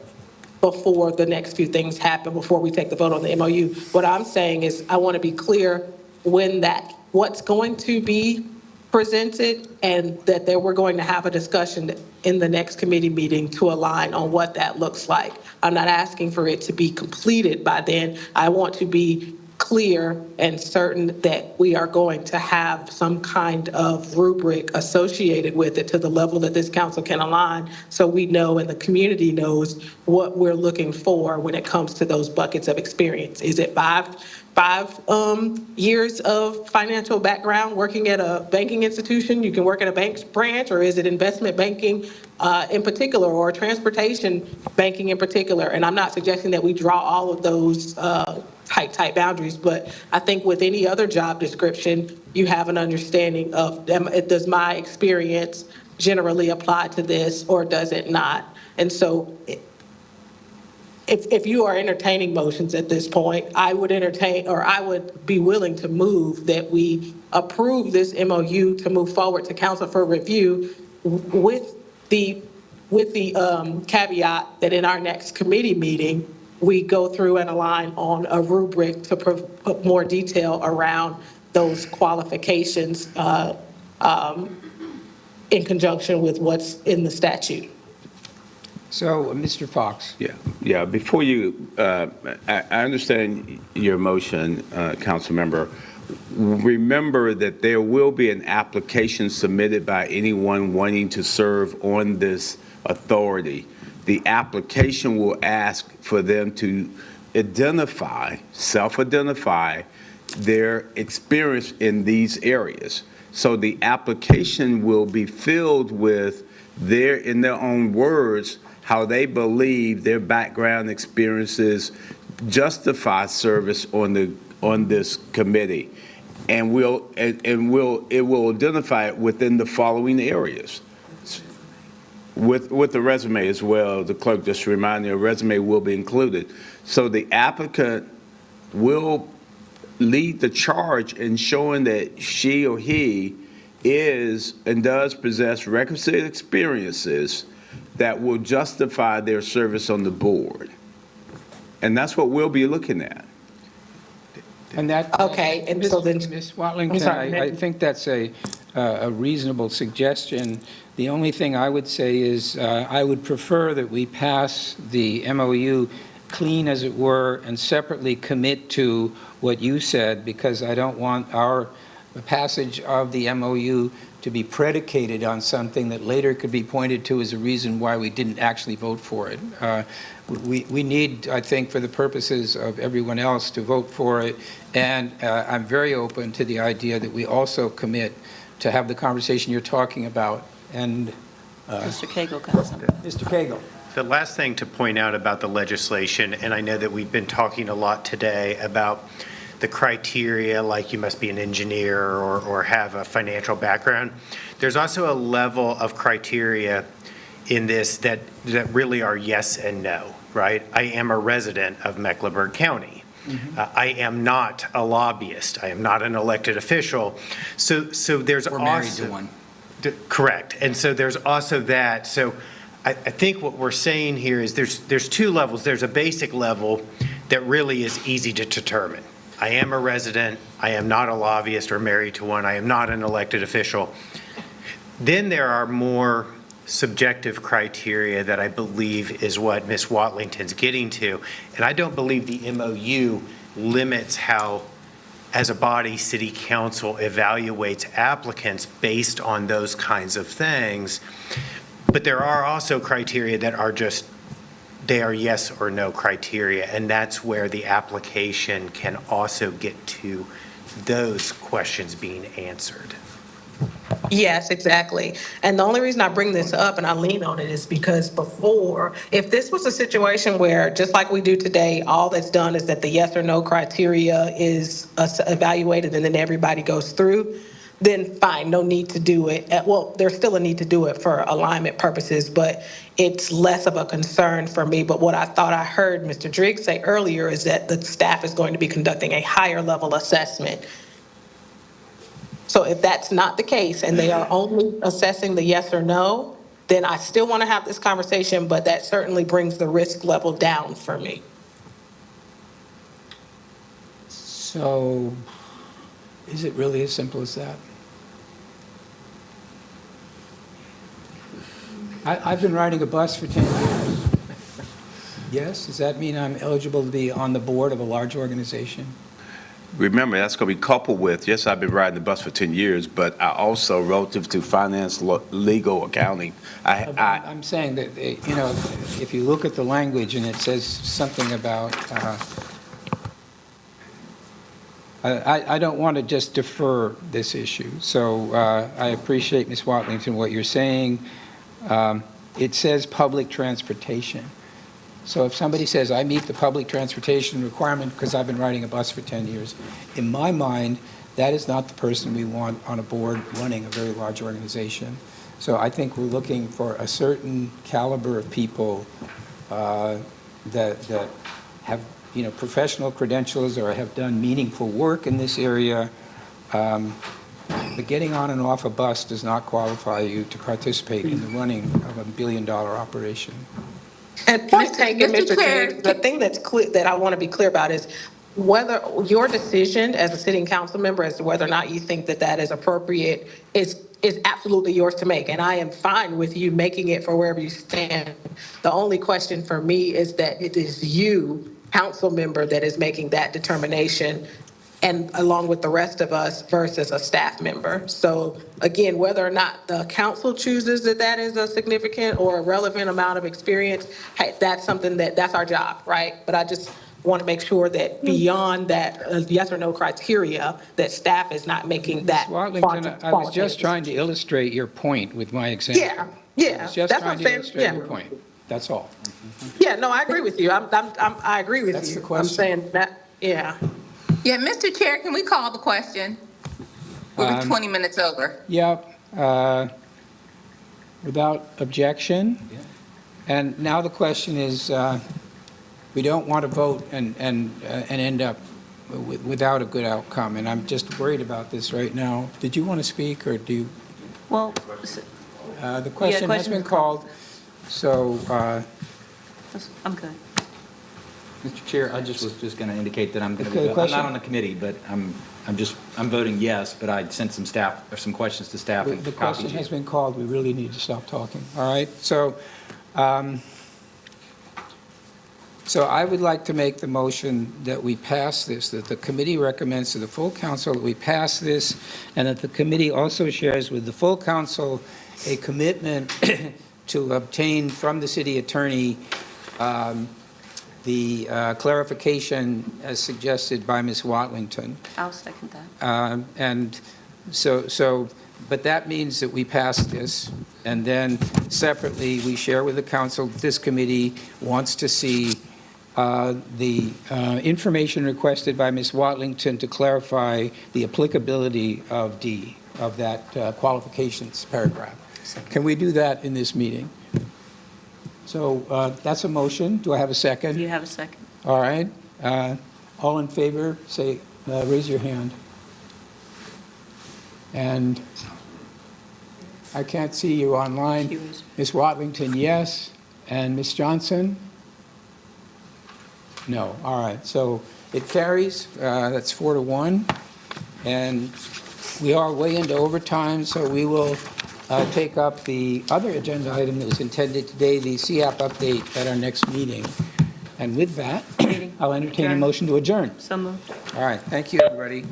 before the next few things happen, before we take the vote on the MOU. What I'm saying is I want to be clear what's going to be presented, and that we're going to have a discussion in the next committee meeting to align on what that looks like. I'm not asking for it to be completed by then. I want to be clear and certain that we are going to have some kind of rubric associated with it to the level that this council can align, so we know and the community knows what we're looking for when it comes to those buckets of experience. Is it five years of financial background working at a banking institution? You can work at a bank branch, or is it investment banking in particular, or transportation banking in particular? And I'm not suggesting that we draw all of those tight boundaries, but I think with any other job description, you have an understanding of, does my experience generally apply to this, or does it not? And so if you are entertaining motions at this point, I would be willing to move that we approve this MOU to move forward to council for review with the caveat that in our next committee meeting, we go through and align on a rubric to put more detail around those qualifications in conjunction with what's in the statute. So, Mr. Fox. Yeah. Before you, I understand your motion, council member. Remember that there will be an application submitted by anyone wanting to serve on this authority. The application will ask for them to self-identify their experience in these areas. So the application will be filled with in their own words, how they believe their background experiences justify service on this committee. And it will identify it within the following areas. With the resume as well, the clerk just reminded me, a resume will be included. So the applicant will lead the charge in showing that she or he is and does possess requisite experiences that will justify their service on the board. And that's what we'll be looking at. And that. Okay, and so then. Ms. I'm Watlington, sorry. I think that's a reasonable suggestion. The only thing I would say is I would prefer that we pass the MOU clean, as it were, and separately commit to what you said, because I don't want our passage of the MOU to be predicated on something that later could be pointed to as a reason why we didn't actually vote for it. We need, I think, for the purposes of everyone else, to vote for it, and I'm very open to the idea that we also commit to have the conversation you're talking about. And Mr. Cagle, Councilman. Mr. Cagle. The last thing to point out about the legislation, and I know that we've been talking a lot today about the criteria, like you must be an engineer or have a financial background. There's also a level of criteria in this that really are yes and no, right? I am a resident of Mecklenburg County. I am not a lobbyist. I am not an elected official. So there's We're married to one. Correct. And so there's also that. So I think what we're saying here is there's two levels. There's a basic level that really is easy to determine. I am a resident. I am not a lobbyist or married to one. I am not an elected official. Then there are more subjective criteria that I believe is what Ms. Watlington's getting to. And I don't believe the MOU limits how, as a body, City Council evaluates applicants based on those kinds of things. But there are also criteria that are just, they are yes or no criteria, and that's where the application can also get to those questions being answered. Yes, exactly. And the only reason I bring this up and I lean on it is because before, if this was a situation where, just like we do today, all that's done is that the yes or no criteria is evaluated and then everybody goes through, then fine, no need to do it. Well, there's still a need to do it for alignment purposes, but it's less of a concern for me. But what I thought I heard Mr. Driggs say earlier is that the staff is going to be conducting a higher level assessment. So if that's not the case and they are only assessing the yes or no, then I still want to have this conversation, but that certainly brings the risk level down for me. So is it really as simple as that? I've been riding a bus for 10 years. Yes, does that mean I'm eligible to be on the board of a large organization? Remember, that's going to be coupled with, yes, I've been riding the bus for 10 years, but I also, relative to finance, legal, accounting, I'm saying that, you know, if you look at the language and it says something about, I don't want to just defer this issue. So I appreciate, Ms. Watlington, what you're saying. It says public transportation. So if somebody says, I meet the public transportation requirement because I've been riding a bus for 10 years, in my mind, that is not the person we want on a board running a very large organization. So I think we're looking for a certain caliber of people that have, you know, professional credentials or have done meaningful work in this area. But getting on and off a bus does not qualify you to participate in the running of a billion-dollar operation. And Mr. Chair, the thing that's clear, that I want to be clear about is whether your decision as a sitting council member as to whether or not you think that that is appropriate is absolutely yours to make. And I am fine with you making it for wherever you stand. The only question for me is that it is you, council member, that is making that determination, and along with the rest of us versus a staff member. So again, whether or not the council chooses that that is a significant or a relevant amount of experience, hey, that's something that's our job, right? But I just want to make sure that beyond that yes or no criteria, that staff is not making that. Ms. Watlington, I was just trying to illustrate your point with my example. Yeah, I was just that's trying what to I'm saying. illustrate your point. That's all. Yeah, no, I agree with you. I agree with you. That's the question. I'm saying that, yeah. Yeah, Mr. Chair, can we call the question? We'll be 20 minutes over. Yep. Without objection? And now the question is, we don't want to vote and end up without a good outcome, and I'm just worried about this right now. Did you want to speak, or do you? Well, The question has been called, so, I'm good. Mr. Chair, I was just going to indicate that I'm going to Okay, be, I'm question. not on the committee, but I'm voting yes, but I sent some staff, or some questions to staff and the copied question you. has been called, we really need to stop talking, all right? So I would like to make the motion that we pass this, that the committee recommends to the full council that we pass this, and that the committee also shares with the full council a commitment to obtain from the city attorney the clarification as suggested by Ms. Watlington. I'll second that. And so, but that means that we pass this, and then separately, we share with the council, this committee wants to see the information requested by Ms. Watlington to clarify the applicability of D, of that qualifications paragraph. Can we do that in this meeting? So that's a motion. Do I have a second? You have a second. All right. All in favor, say, raise your hand. And I can't see you online. Ms. Watlington, yes. And Ms. Johnson? No. All right. So it carries. That's 4-1. And we are way into overtime, so we will take up the other agenda item that was intended today, the CAP update, at our next meeting. And with that, I'll entertain a motion to adjourn. So moved. All right. Thank you, everybody.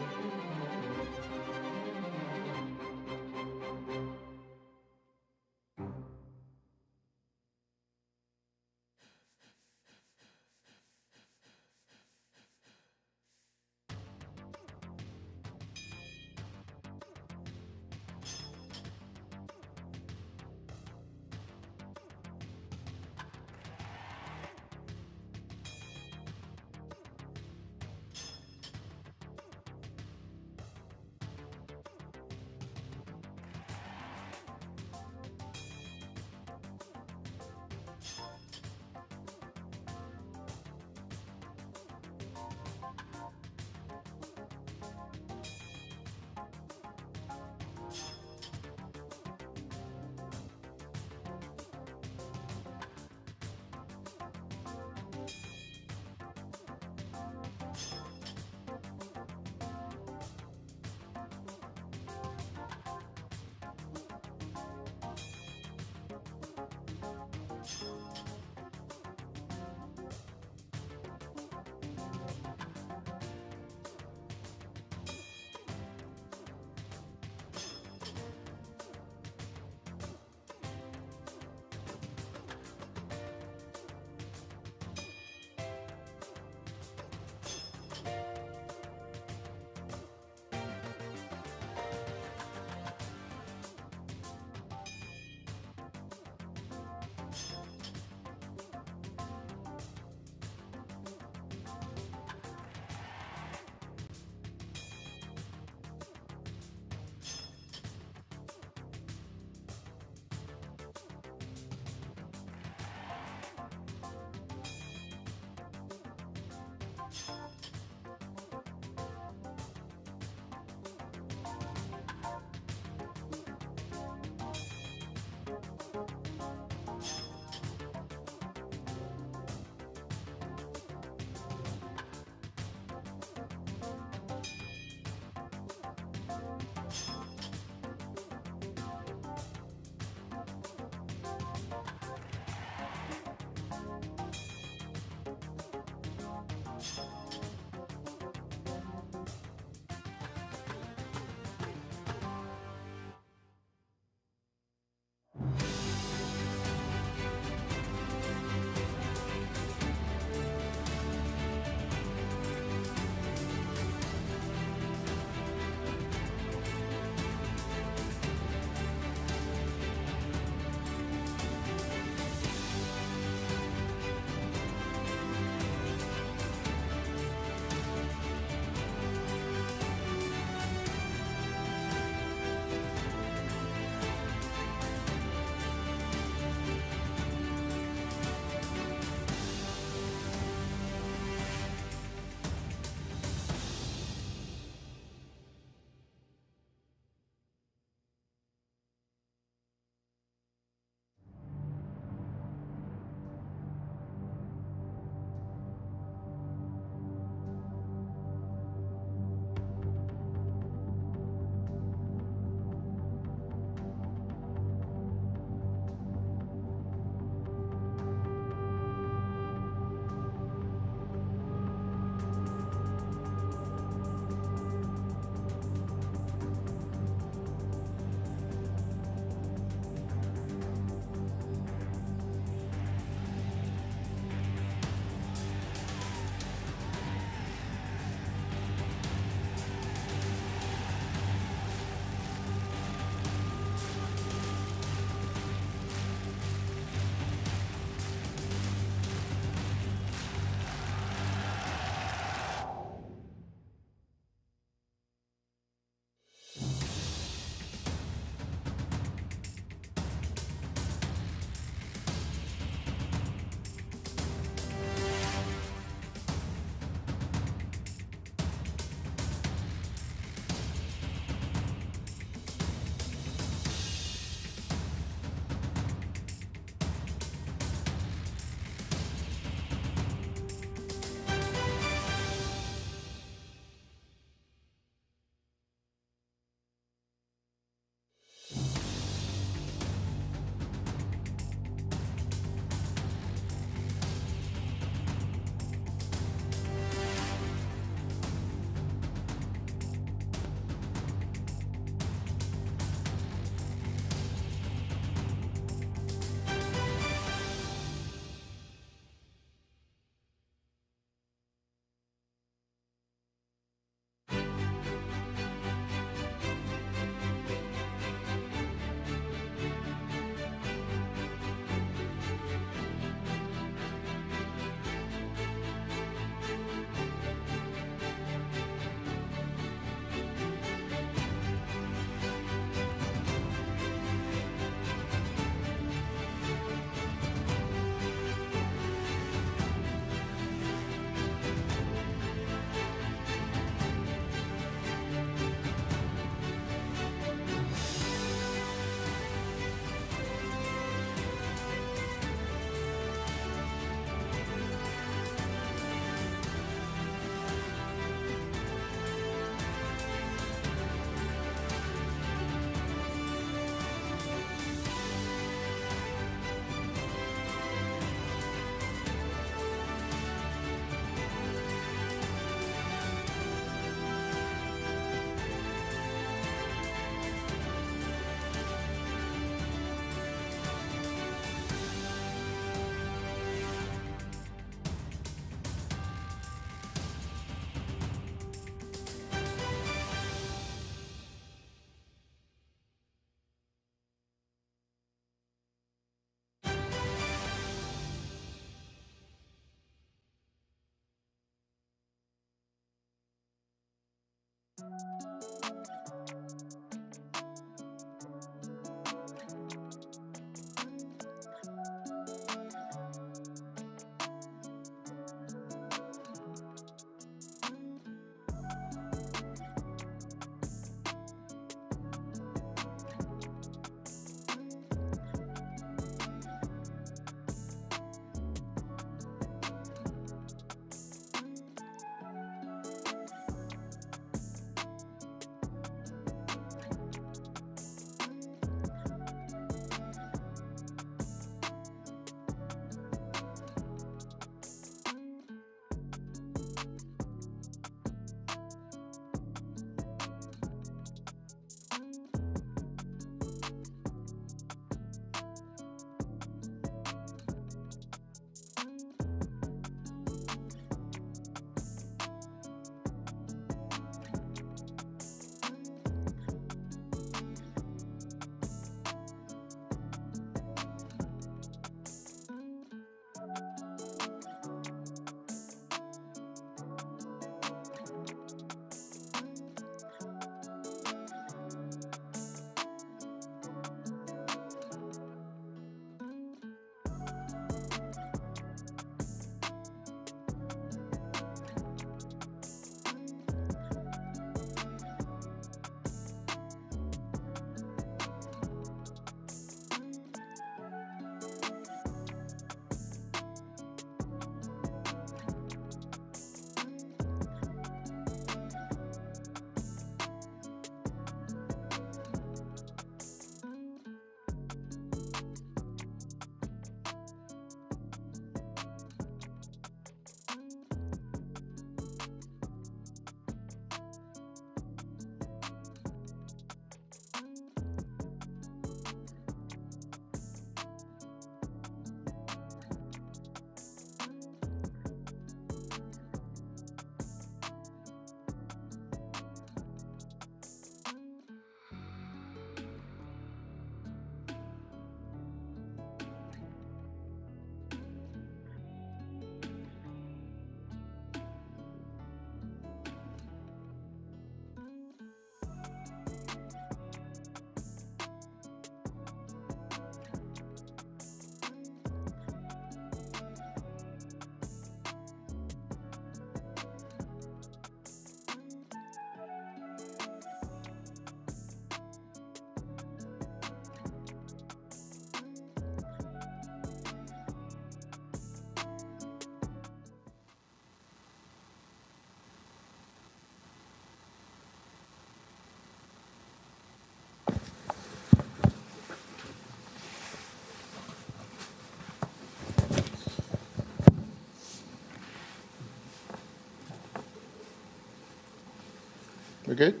We're good?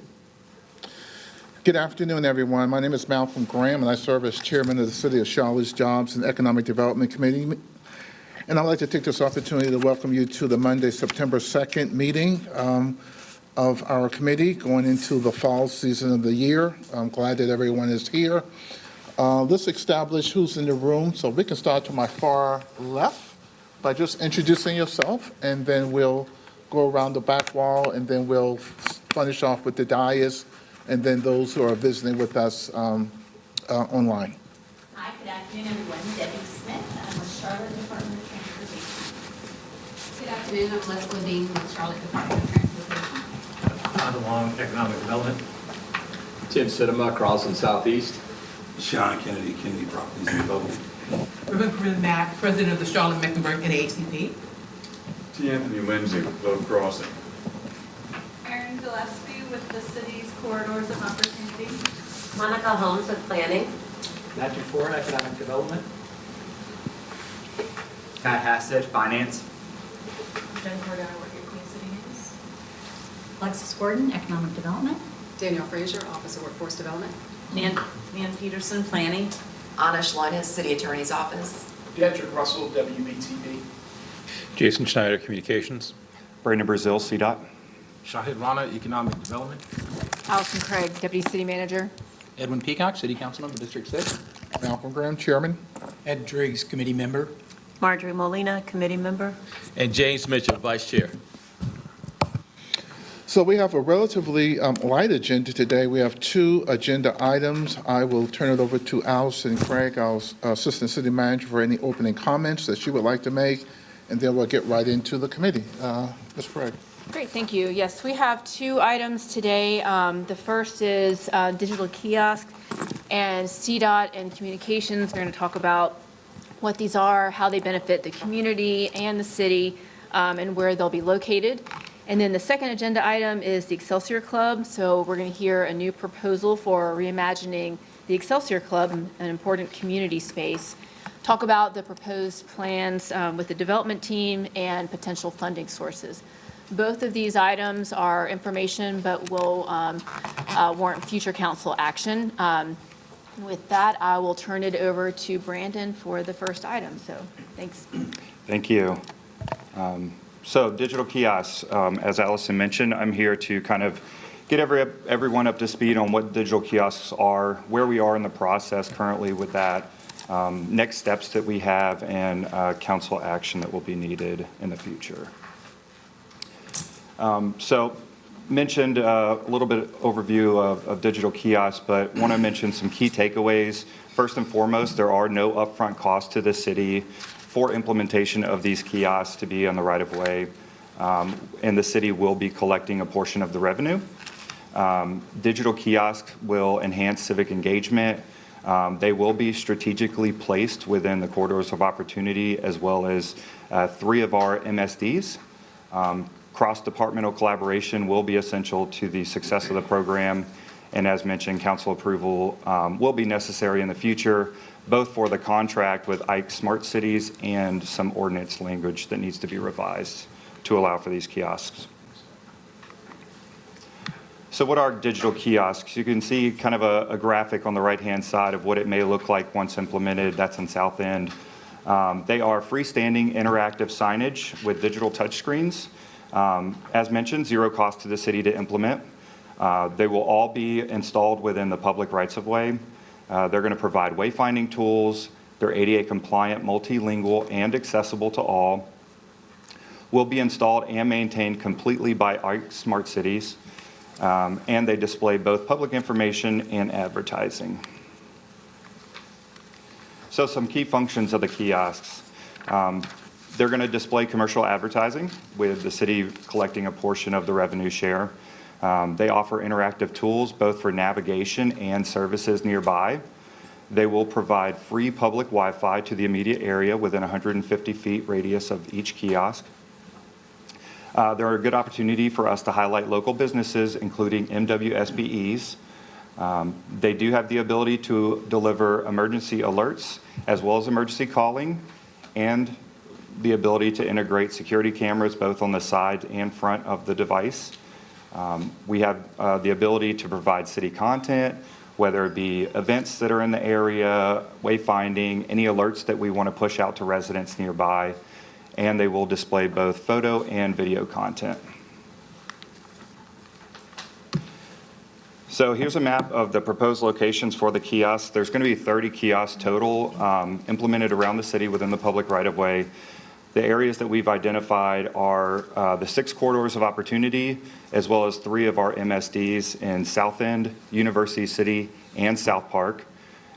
Good afternoon, everyone. My name is Malcolm Graham, and I serve as chairman of the City of Charlotte's Jobs and Economic Development Committee. And I'd like to take this opportunity to welcome you to the Monday, September 2nd meeting of our committee going into the fall season of the year. I'm glad that everyone is here. Let's establish who's in the room. So we can start to my far left by just introducing yourself, and then we'll go around the back wall, and then we'll finish off with the dais, and then those who are visiting with us online. Hi, good afternoon, everyone. Debbie Smith. I'm with Charlotte Department of Transportation. Good afternoon, I'm Leslie Dean with Charlotte Department of Transportation. Todd Long, Economic Development. Tim Sidema, Carlson Southeast. Sean Kennedy, Kennedy Properties and Development. Rebecca Mack, President of the Charlotte Mecklenburg NAACP. T. Anthony Lindsay, Globe Crossing. Erin Gillespie with the city's Corridors of Opportunity. Monica Holmes with Planning. Matthew Ford, Economic Development. Pat Hassett, Finance. Jen Cordero, work at Queen City News. Alexis Gordon, Economic Development. Danielle Frazier, Office of Workforce Development. Nan Peterson, Planning. Anna Schleines, City Attorney's Office. Dedrick Russell, WBTV. Jason Schneider, Communications. Brandon Brazil, CDOT. Shahid Rana, Economic Development. Allison Craig, Deputy City Manager. Edwin Peacock, City Council Member, District 6. Malcolm Graham, Chairman. Ed Driggs, Committee Member. Marjorie Molina, Committee Member. And James Mitchell, Vice Chair. So we have a relatively light agenda today. We have 2 agenda items. I will turn it over to Allison Craig, our Assistant City Manager, for any opening comments that she would like to make, and then we'll get right into the committee. Ms. Craig. Great, thank you. Yes, we have 2 items today. The first is digital kiosk, and CDOT and communications. We're going to talk about what these are, how they benefit the community and the city, and where they'll be located. And then the second agenda item is the Excelsior Club. So we're going to hear a new proposal for reimagining the Excelsior Club, an important community space. Talk about the proposed plans with the development team and potential funding sources. Both of these items are information, but will warrant future council action. With that, I will turn it over to Brandon for the first item. So thanks. Thank you. So digital kiosks, as Allison mentioned, I'm here to kind of get everyone up to speed on what digital kiosks are, where we are in the process currently with that, next steps that we have, and council action that will be needed in the future. So mentioned a little bit overview of digital kiosks, but want to mention some key takeaways. First and foremost, there are no upfront costs to the city for implementation of these kiosks to be on the right of way, and the city will be collecting a portion of the revenue. Digital kiosks will enhance civic engagement. They will be strategically placed within the corridors of opportunity, as well as 3 of our MSDs. Cross-departmental collaboration will be essential to the success of the program, and as mentioned, council approval will be necessary in the future, both for the contract with Ike Smart Cities and some ordinance language that needs to be revised to allow for these kiosks. So what are digital kiosks? You can see kind of a graphic on the right-hand side of what it may look like once implemented. That's in South End. They are freestanding interactive signage with digital touchscreens. As mentioned, 0 cost to the city to implement. They will all be installed within the public rights-of-way. They're going to provide wayfinding tools. They're ADA compliant, multilingual, and accessible to all. Will be installed and maintained completely by Ike Smart Cities. And they display both public information and advertising. So some key functions of the kiosks. They're going to display commercial advertising with the city collecting a portion of the revenue share. They offer interactive tools both for navigation and services nearby. They will provide free public Wi-Fi to the immediate area within 150 feet radius of each kiosk. They're a good opportunity for us to highlight local businesses, including MWSBEs. They do have the ability to deliver emergency alerts as well as emergency calling, and the ability to integrate security cameras both on the side and front of the device. We have the ability to provide city content, whether it be events that are in the area, wayfinding, any alerts that we want to push out to residents nearby, and they will display both photo and video content. So here's a map of the proposed locations for the kiosks. There's going to be 30 kiosks total implemented around the city within the public right-of-way. The areas that we've identified are the 6 corridors of opportunity, as well as 3 of our MSDs in South End, University City, and South Park.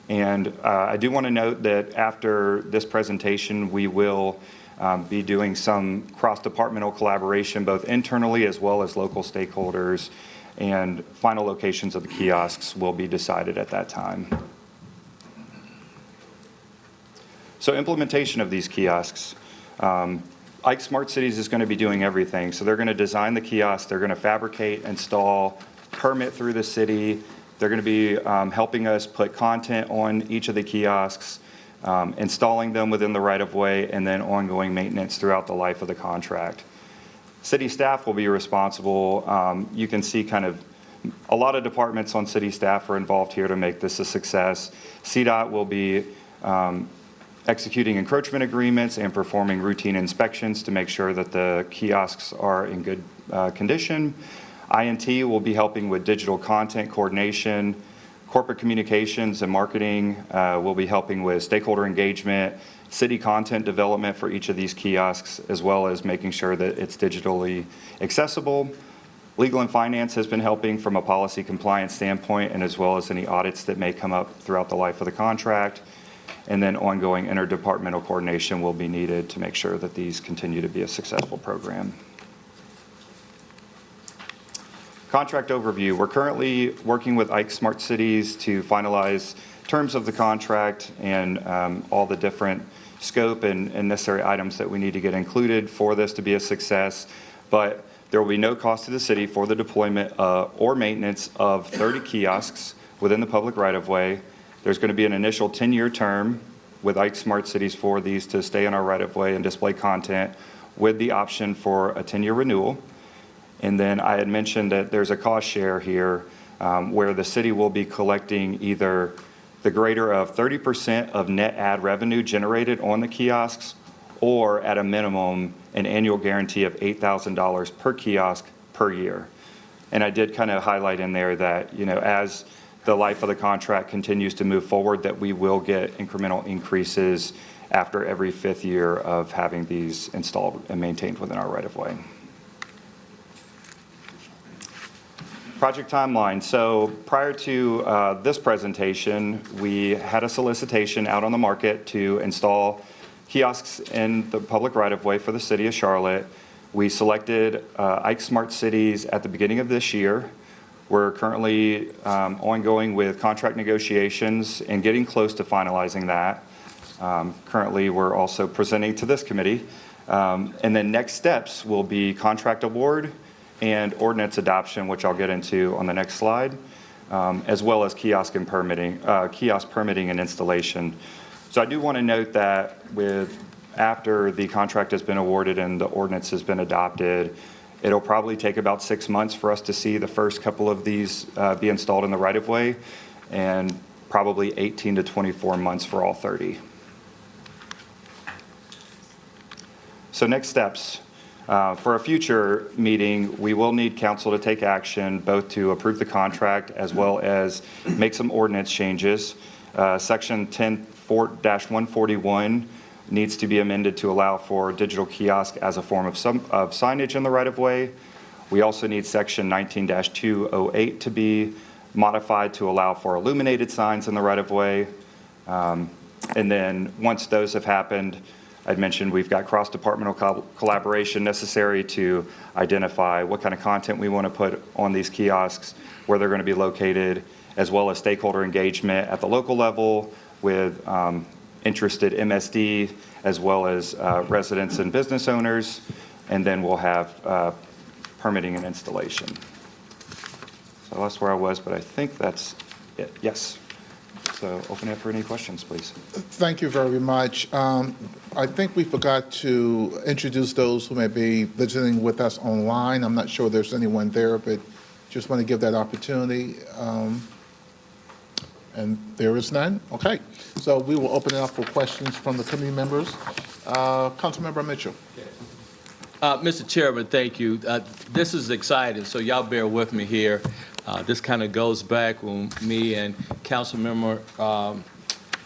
And I do want to note that after this presentation, we will be doing some cross-departmental collaboration, both internally as well as local stakeholders, and final locations of the kiosks will be decided at that time. So implementation of these kiosks. Ike Smart Cities is going to be doing everything. So they're going to design the kiosks, they're going to fabricate, install, permit through the city. They're going to be helping us put content on each of the kiosks, installing them within the right-of-way, and then ongoing maintenance throughout the life of the contract. City staff will be responsible. You can see kind of a lot of departments on city staff are involved here to make this a success. CDOT will be executing encroachment agreements and performing routine inspections to make sure that the kiosks are in good condition. INT will be helping with digital content coordination. Corporate communications and marketing will be helping with stakeholder engagement, city content development for each of these kiosks, as well as making sure that it's digitally accessible. Legal and finance has been helping from a policy compliance standpoint and as well as any audits that may come up throughout the life of the contract. And then ongoing interdepartmental coordination will be needed to make sure that these continue to be a successful program. Contract overview. We're currently working with Ike Smart Cities to finalize terms of the contract and all the different scope and necessary items that we need to get included for this to be a success. But there will be no cost to the city for the deployment or maintenance of 30 kiosks within the public right-of-way. There's going to be an initial 10-year term with Ike Smart Cities for these to stay in our right-of-way and display content with the option for a 10-year renewal. And then I had mentioned that there's a cost share here where the city will be collecting either the greater of 30% of net ad revenue generated on the kiosks, or at a minimum, an annual guarantee of $8,000 per kiosk per year. And I did kind of highlight in there that, you know, as the life of the contract continues to move forward, that we will get incremental increases after every 5th year of having these installed and maintained within our right-of-way. Project timeline. So prior to this presentation, we had a solicitation out on the market to install kiosks in the public right-of-way for the city of Charlotte. We selected Ike Smart Cities at the beginning of this year. We're currently ongoing with contract negotiations and getting close to finalizing that. Currently, we're also presenting to this committee. And then next steps will be contract award and ordinance adoption, which I'll get into on the next slide, as well as kiosk permitting and installation. So I do want to note that after the contract has been awarded and the ordinance has been adopted, it'll probably take about 6 months for us to see the first couple of these be installed in the right-of-way, and probably 18 to 24 months for all 30. So next steps. For a future meeting, we will need council to take action both to approve the contract as well as make some ordinance changes. Section 10-141 needs to be amended to allow for digital kiosk as a form of signage in the right-of-way. We also need section 19-208 to be modified to allow for illuminated signs in the right-of-way. And then once those have happened, I'd mentioned we've got cross-departmental collaboration necessary to identify what kind of content we want to put on these kiosks, where they're going to be located, as well as stakeholder engagement at the local level with interested MSD, as well as residents and business owners. And then we'll have permitting and installation. So that's where I was, but I think that's it. Yes. So open it for any questions, please. Thank you very much. I think we forgot to introduce those who may be visiting with us online. I'm not sure there's anyone there, but just want to give that opportunity. And there is none? Okay. So we will open it up for questions from the committee members. Councilmember Mitchell. Mr. Chairman, thank you. This is exciting, so y'all bear with me here. This kind of goes back when me and Councilmember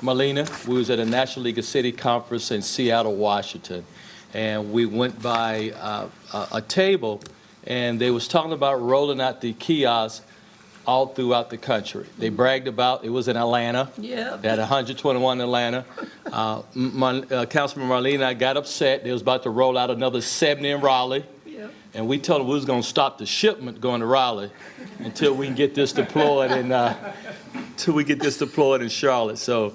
Molina, we was at a National League of City Conference in Seattle, Washington, and we went by a table, and they was talking about rolling out the kiosks all throughout the country. They bragged about, it was in Atlanta. Yeah. They had 121 in Atlanta. Councilman Marlene and I got upset. They was about to roll out another 70 in Raleigh. Yeah. And we told them we was going to stop the shipment going to Raleigh until we can get this deployed in Charlotte. So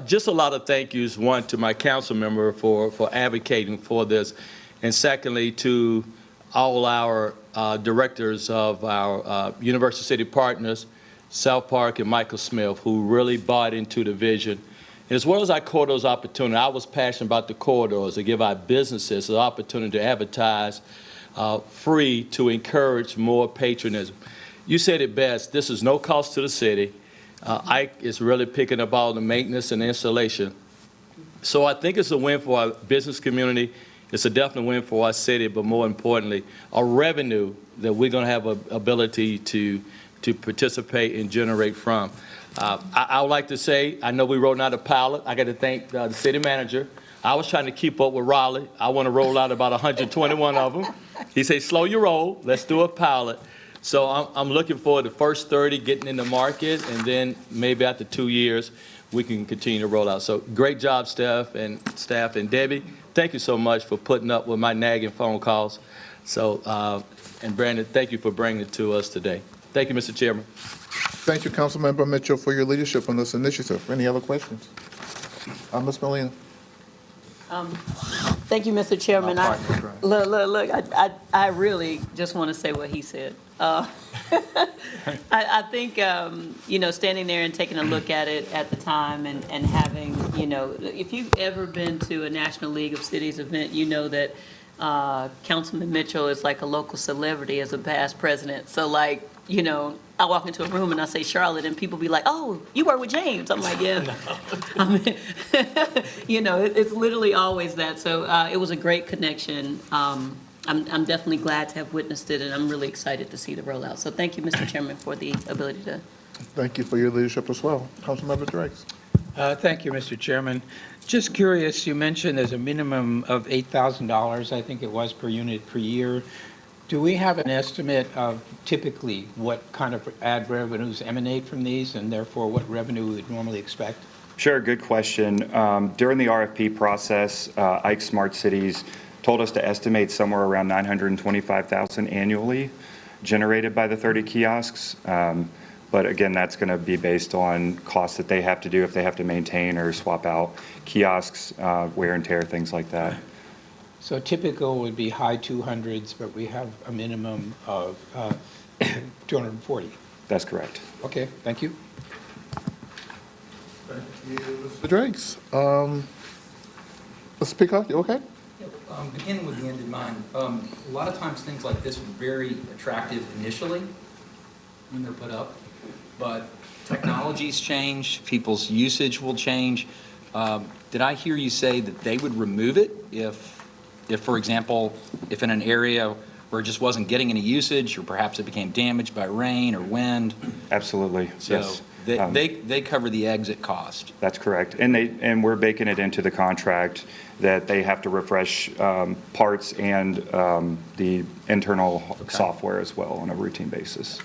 just a lot of thank yous. One, to my council member for advocating for this. And secondly, to all our directors of our University City Partners, South Park and Michael Smith, who really bought into the vision. And as well as our corridors opportunity, I was passionate about the corridors to give our businesses an opportunity to advertise free to encourage more patronism. You said it best, this is no cost to the city. Ike is really picking up all the maintenance and installation. So I think it's a win for our business community. It's a definite win for our city, but more importantly, a revenue that we're going to have an ability to participate and generate from. I would like to say, I know we wrote out a pilot. I got to thank the city manager I was trying to keep up with Raleigh. I want to roll out about 121 of them. He said, slow your roll. Let's do a pilot. So I'm looking forward to the first 30 getting in the market, and then maybe after 2 years, we can continue to roll out. So great job, staff and Debbie. Thank you so much for putting up with my nagging phone calls. So, and Brandon, thank you for bringing it to us today. Thank you, Mr. Chairman. Thank you, Councilmember Mitchell, for your leadership on this initiative. Any other questions? Ms. Molina. Thank you, Mr. Chairman. Look, I really just want to say what he said. I think, standing there and taking a look at it at the time and having, if you've ever been to a National League of Cities event, you know that Councilman Mitchell is like a local celebrity as a past president. So like, I walk into a room and I say Charlotte and people be like, oh, you work with James. I'm like, yeah. I mean, it's literally always that. So it was a great connection. I'm definitely glad to have witnessed it, and I'm really excited to see the rollout. So thank you, Mr. Chairman, for the ability to. Thank you for your leadership as well. Councilmember Driggs. Thank you, Mr. Chairman. Just curious, you mentioned there's a minimum of $8,000, I think it was, per unit per year. Do we have an estimate of typically what kind of ad revenues emanate from these, and therefore what revenue we would normally expect? Sure, good question. During the RFP process, Ike Smart Cities told us to estimate somewhere around $925,000 annually generated by the 30 kiosks. But again, that's going to be based on costs that they have to do if they have to maintain or swap out kiosks, wear and tear, things like that. So typical would be high 200s, but we have a minimum of 240. That's correct. Okay, thank you. Thank you, Mr. Driggs. Mr. Peacock, you okay? Beginning with the end in mind, a lot of times things like this are very attractive initially when they're put up, but technologies change, people's usage will change. Did I hear you say that they would remove it if, for example, if in an area where it just wasn't getting any usage, or perhaps it became damaged by rain or wind? Absolutely, So yes. They cover the exit cost. That's correct. And we're baking it into the contract that they have to refresh parts and the internal software as well on a routine basis.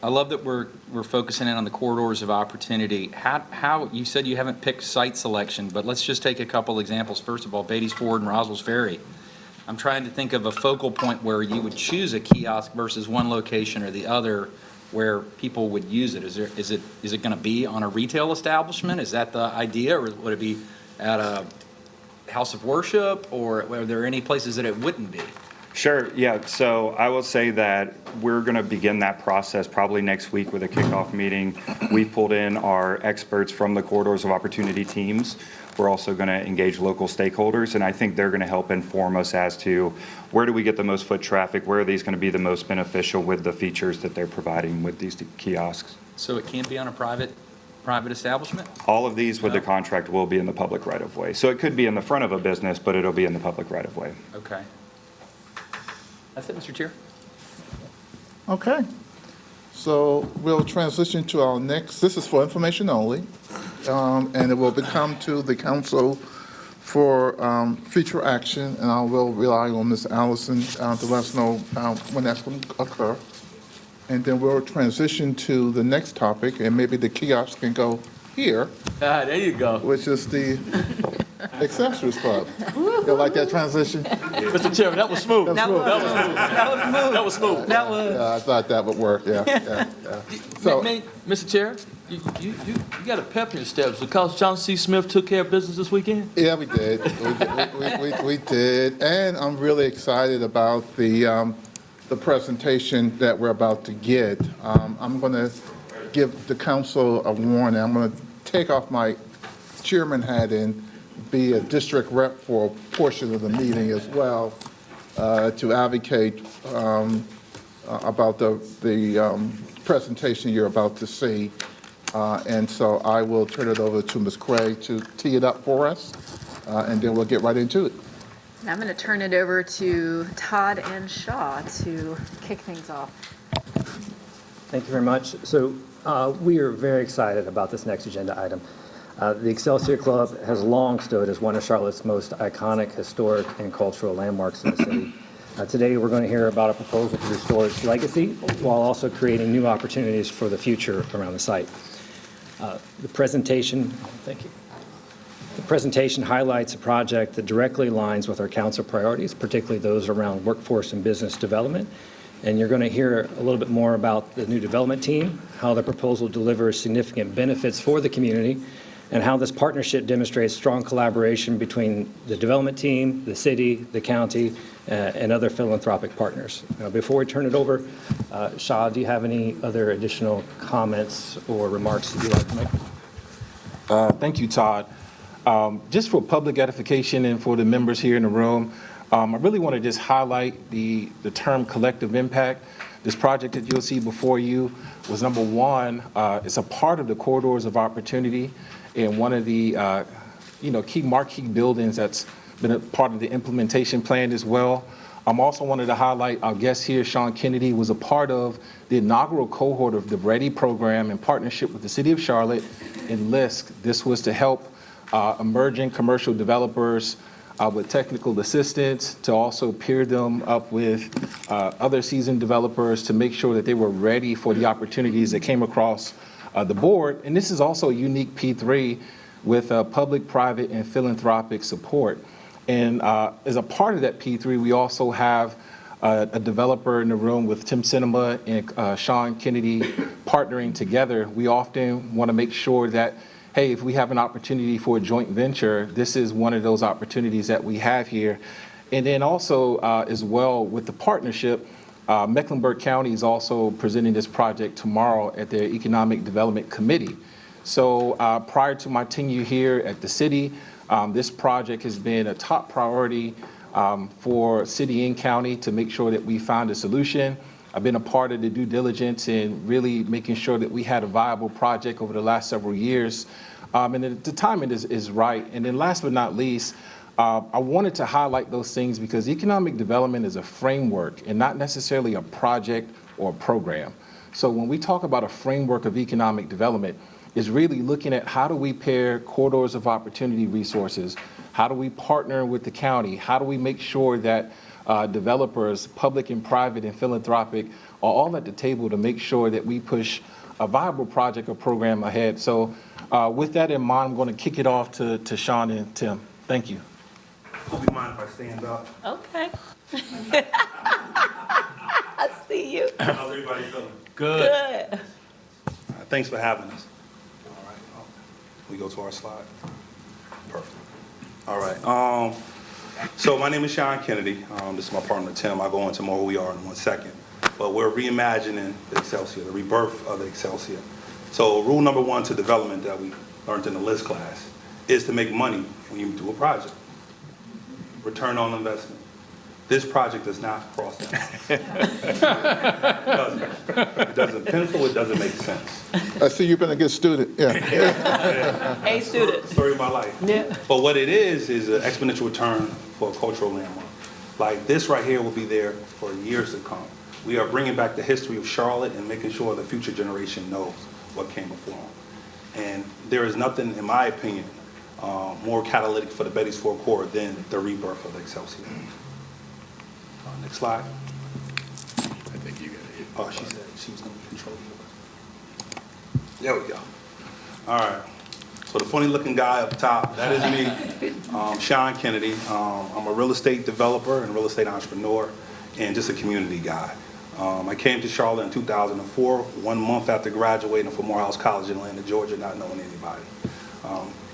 I love that we're focusing in on the corridors of opportunity. How you said you haven't picked site selection, but let's just take a couple examples. First of all, Beatty's Ford and Roswell's Ferry. I'm trying to think of a focal point where you would choose a kiosk versus one location or the other where people would use it. Is it going to be on a retail establishment? Is that the idea, or would it be at a house of worship, or are there any places that it wouldn't be? Sure, yeah. So I will say that we're going to begin that process probably next week with a kickoff meeting. We pulled in our experts from the Corridors of Opportunity teams. We're also going to engage local stakeholders, and I think they're going to help inform us as to where do we get the most foot traffic, where are these going to be the most beneficial with the features that they're providing with these kiosks. So it can't be on a private establishment? All of these with the contract will be in the public right-of-way. So it could be in the front of a business, but it'll be in the public right-of-way. Okay. That's it, Mr. Chair. Okay. So we'll transition to our next, this is for information only, and it will become to the council for future action, and I will rely on Ms. Allison to let us know when that's going to occur. And then we'll transition to the next topic, and maybe the kiosk can go here. There you go. Which is the Accessories Club. You like that transition? Mr. Chairman, that was smooth. That was smooth. Yeah, I thought that would work, yeah. So, Mr. Chair, you got a pep in your steps because John C. Smith took care of business this weekend? yeah, we did. We did. And I'm really excited about the presentation that we're about to get. I'm going to give the council a warning. I'm going to take off my chairman hat and be a district rep for a portion of the meeting as well to advocate about the presentation you're about to see. And so I will turn it over to Ms. Craig to tee it up for us, and then we'll get right into it. And I'm going to turn it over to Todd and Shaw to kick things off. Thank you very much. So we are very excited about this next agenda item. The Excelsior Club has long stood as one of Charlotte's most iconic historic and cultural landmarks in the city. Today, we're going to hear about a proposal to restore its legacy while also creating new opportunities for the future around the site. The presentation highlights a project that directly aligns with our council priorities, particularly those around workforce and business development. And you're going to hear a little bit more about the new development team, how the proposal delivers significant benefits for the community, and how this partnership demonstrates strong collaboration between the development team, the city, the county, and other philanthropic partners. Now, before we turn it over, Shah, do you have any other additional comments or remarks that you'd like to make? Thank you, Todd. Just for public edification and for the members here in the room, I really want to just highlight the term collective impact. This project that you'll see before you was, number one, it's a part of the corridors of opportunity and one of the key marquee buildings that's been a part of the implementation plan as well. Also wanted to highlight our guest here, Sean Kennedy, was a part of the inaugural cohort of the READY program in partnership with the City of Charlotte and LISC. This was to help emerging commercial developers with technical assistance, to also pair them up with other seasoned developers to make sure that they were ready for the opportunities that came across the board. And this is also a unique P3 with public, private, and philanthropic support. And as a part of that P3, we also have a developer in the room with Tim Cinema and Sean Kennedy partnering together. We often want to make sure that, hey, if we have an opportunity for a joint venture, this is one of those opportunities that we have here. And then also as well with the partnership, Mecklenburg County is also presenting this project tomorrow at their Economic Development Committee. So prior to my tenure here at the city, this project has been a top priority for city and county to make sure that we find a solution. I've been a part of the due diligence and really making sure that we had a viable project over the last several years. And the timing is right. And then last but not least, I wanted to highlight those things because economic development is a framework and not necessarily a project or a program. So when we talk about a framework of economic development, it's really looking at how do we pair corridors of opportunity resources, how do we partner with the county, how do we make sure that developers, public and private and philanthropic, are all at the table to make sure that we push a viable project or program ahead. So with that in mind, I'm going to kick it off to Sean and Tim. Thank you. Hope you mind if I stand up? Okay. I see you. How's everybody feeling? Good. Thanks for having us. All right. We go to our slide. Perfect. All right. So my name is Sean Kennedy. This is my partner, Tim. I'll go into more who we are in 1 second. But we're reimagining the Excelsior, the rebirth of the Excelsior. So rule number one to development that we learned in the LISC class is to make money when you do a project. Return on investment. This project does not cross that line. It doesn't pencil, it doesn't make sense. I see you've been a good student, yeah. A student. Story of my life. Yeah. But what it is an exponential return for a cultural landmark. Like this right here will be there for years to come. We are bringing back the history of Charlotte and making sure the future generation knows what came before them. And there is nothing, in my opinion, more catalytic for the Betty's Ford Corps than the rebirth of the Excelsior. Next slide. I think you got it. Oh, she said she was going to control it. There we go. All right. So the funny looking guy up top, that is me, Sean Kennedy. I'm a real estate developer and real estate entrepreneur and just a community guy. I came to Charlotte in 2004, 1 month after graduating from Morehouse College in Atlanta, Georgia, not knowing anybody.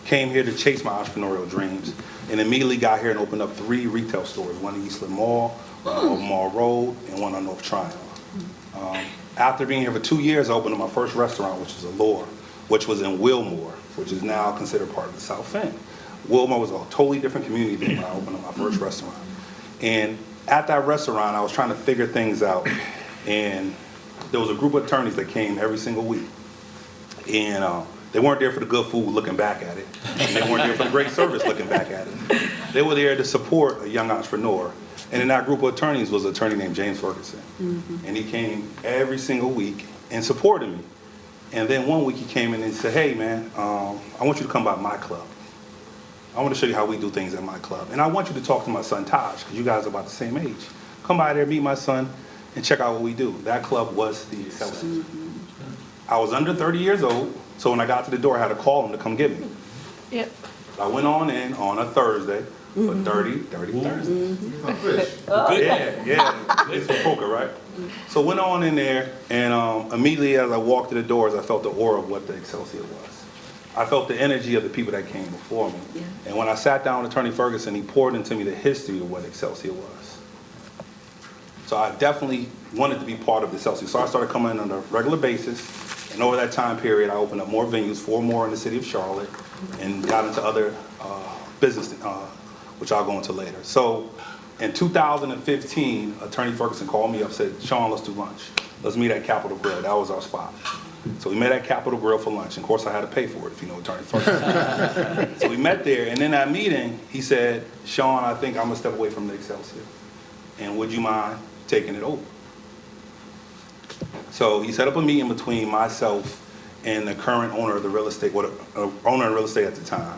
Came here to chase my entrepreneurial dreams and immediately got here and opened up 3 retail stores, one in Eastland Mall, one on Mall Road, and one on North Triangle. After being here for 2 years, I opened up my first restaurant, which was Allure, which was in Wilmore, which is now considered part of the South End. Wilmore was a totally different community than when I opened up my first restaurant. And at that restaurant, I was trying to figure things out, and there was a group of attorneys that came every single week. And they weren't there for the good food looking back at it, and they weren't there for the great service looking back at it. They were there to support a young entrepreneur. And in that group of attorneys was an attorney named James Ferguson. Mm-hmm. And he came every single week and supported me. And then one week he came in and said, hey, man, I want you to come by my club. I want to show you how we do things at my club. And I want you to talk to my son, Taj, because you guys are about the same age. Come by there, meet my son, and check out what we do. That club was the Excelsior. I was under 30 years old, so when I got to the door, I had to call him to come get me. Yep. I went on in on a Thursday for 30 Thursdays. Yeah. It's for poker, right? So went on in there, and immediately as I walked to the doors, I felt the aura of what the Excelsior was. I felt the energy of the people that came before me. Yeah. And when I sat down with Attorney Ferguson, he poured into me the history of what Excelsior was. So I definitely wanted to be part of the Excelsior. So I started coming in on a regular basis. And over that time period, I opened up more venues, 4 more in the city of Charlotte, and got into other business, which I'll go into later. So in 2015, Attorney Ferguson called me up, said, Sean, let's do lunch. Let's meet at Capitol Grill. That was our spot. So we met at Capitol Grill for lunch. And of course, I had to pay for it, if you know Attorney Ferguson. So we met there, and in that meeting, he said, Sean, I think I'm going to step away from the Excelsior. And would you mind taking it over? So he set up a meeting between myself and the current owner of the real estate, owner of real estate at the time.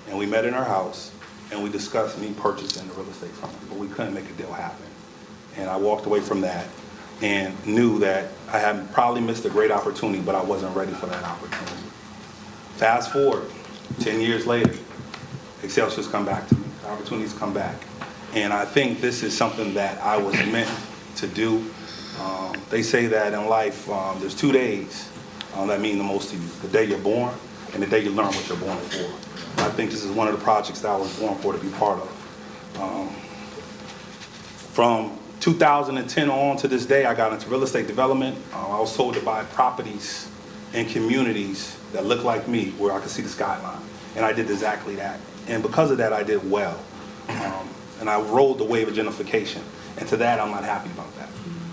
And we met in our house, and we discussed me purchasing the real estate from him, but we couldn't make a deal happen. And I walked away from that and knew that I had probably missed a great opportunity, but I wasn't ready for that opportunity. Fast forward, 10 years later, Excelsior's come back to me, the opportunities come back. And I think this is something that I was meant to do. They say that in life, there's 2 days that mean the most to you. The day you're born and the day you learn what you're born for. I think this is one of the projects that I was born for to be part of. From 2010 on to this day, I got into real estate development. I was told to buy properties in communities that look like me, where I could see the skyline. And I did exactly that. And because of that, I did well. And I rode the wave of gentrification. And to that, I'm not happy about that,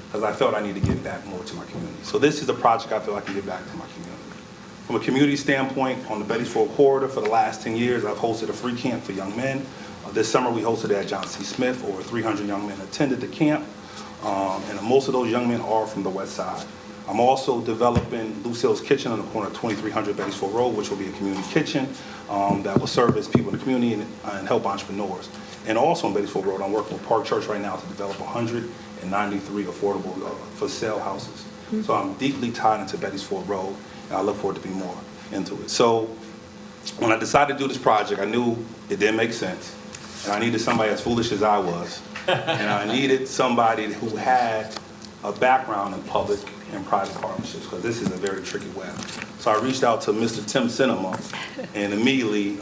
because I felt I need to give back more to my community. So this is a project I feel I can give back to my community. From a community standpoint, on the Bettysville corridor for the last 10 years, I've hosted a free camp for young men. This summer we hosted it at John C. Smith. Over 300 young men attended the camp, and most of those young men are from the West Side. I'm also developing Lucille's Kitchen on the corner of 2300 Bettysville Road, which will be a community kitchen that will service people in the community and help entrepreneurs. And also on Bettysville Road, I'm working with Park Church right now to develop 193 affordable for sale houses. So I'm deeply tied into Bettysville Road, and I look forward to be more into it. So when I decided to do this project, I knew it didn't make sense. And I needed somebody as foolish as I was. And I needed somebody who had a background in public and private partnerships, because this is a very tricky web. So I reached out to Mr. Tim Cinema, and immediately,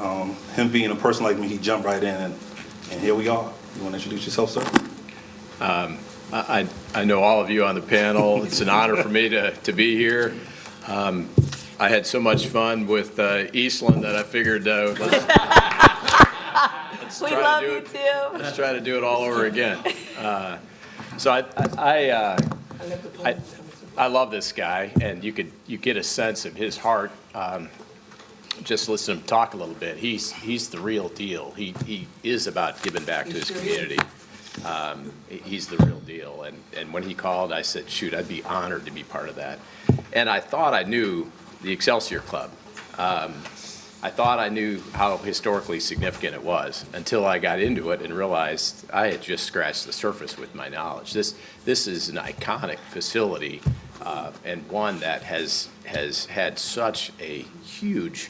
him being a person like me, he jumped right in, and here we are. You want to introduce yourself, sir? I know all of you on the panel. It's an honor for me to be here. I had so much fun with Eastland that I figured We love you too. let's try to do it all over again. So I love this guy, and you get a sense of his heart. Just listen to him talk a little bit. He's the real deal. He is about giving back to his community. He's the real deal. And when he called, I said, shoot, I'd be honored to be part of that. And I thought I knew the Excelsior Club. I thought I knew how historically significant it was until I got into it and realized I had just scratched the surface with my knowledge. This is an iconic facility, and one that has had such a huge,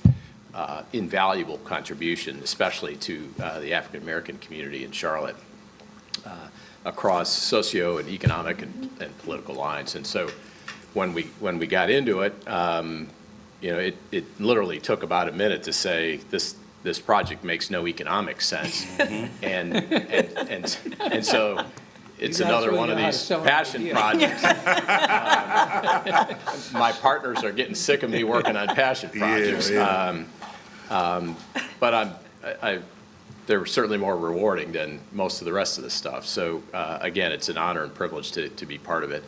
invaluable contribution, especially to the African American community in Charlotte, across socio and economic and political lines. And so when we got into it, it literally took about a minute to say this project makes no economic sense, and so it's another one of these passion projects. My partners are getting sick of me working on passion projects, but they're certainly more rewarding than most of the rest of the stuff. So again, it's an honor and privilege to be part of it.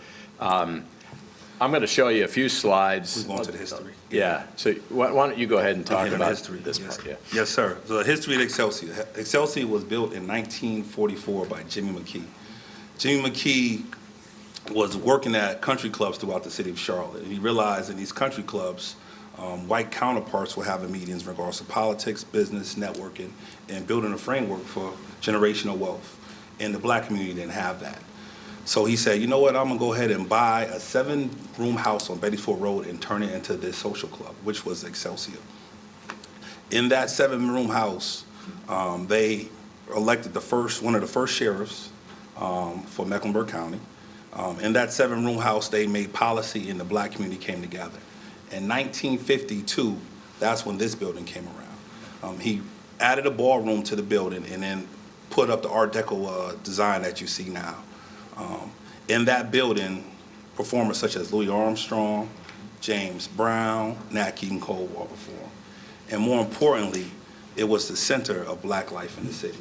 I'm going to show you a few slides. We're going to the history. Yeah. So why don't you go ahead and talk about history. this part? Yeah. Yes, sir. So the history of Excelsior. Excelsior was built in 1944 by Jimmy McKee. Jimmy McKee was working at country clubs throughout the city of Charlotte. And he realized in these country clubs, white counterparts were having meetings in regards to politics, business, networking, and building a framework for generational wealth. And the black community didn't have that. So he said, you know what, I'm gonna go ahead and buy a 7-room house on Bettyford Road and turn it into this social club, which was Excelsior. In that 7-room house, they elected one of the first sheriffs for Mecklenburg County. In that 7-room house, they made policy and the black community came together. In 1952, that's when this building came around. He added a ballroom to the building and then put up the Art Deco design that you see now. In that building, performers such as Louis Armstrong, James Brown, Nat King Cole will perform. And more importantly, it was the center of black life in the city.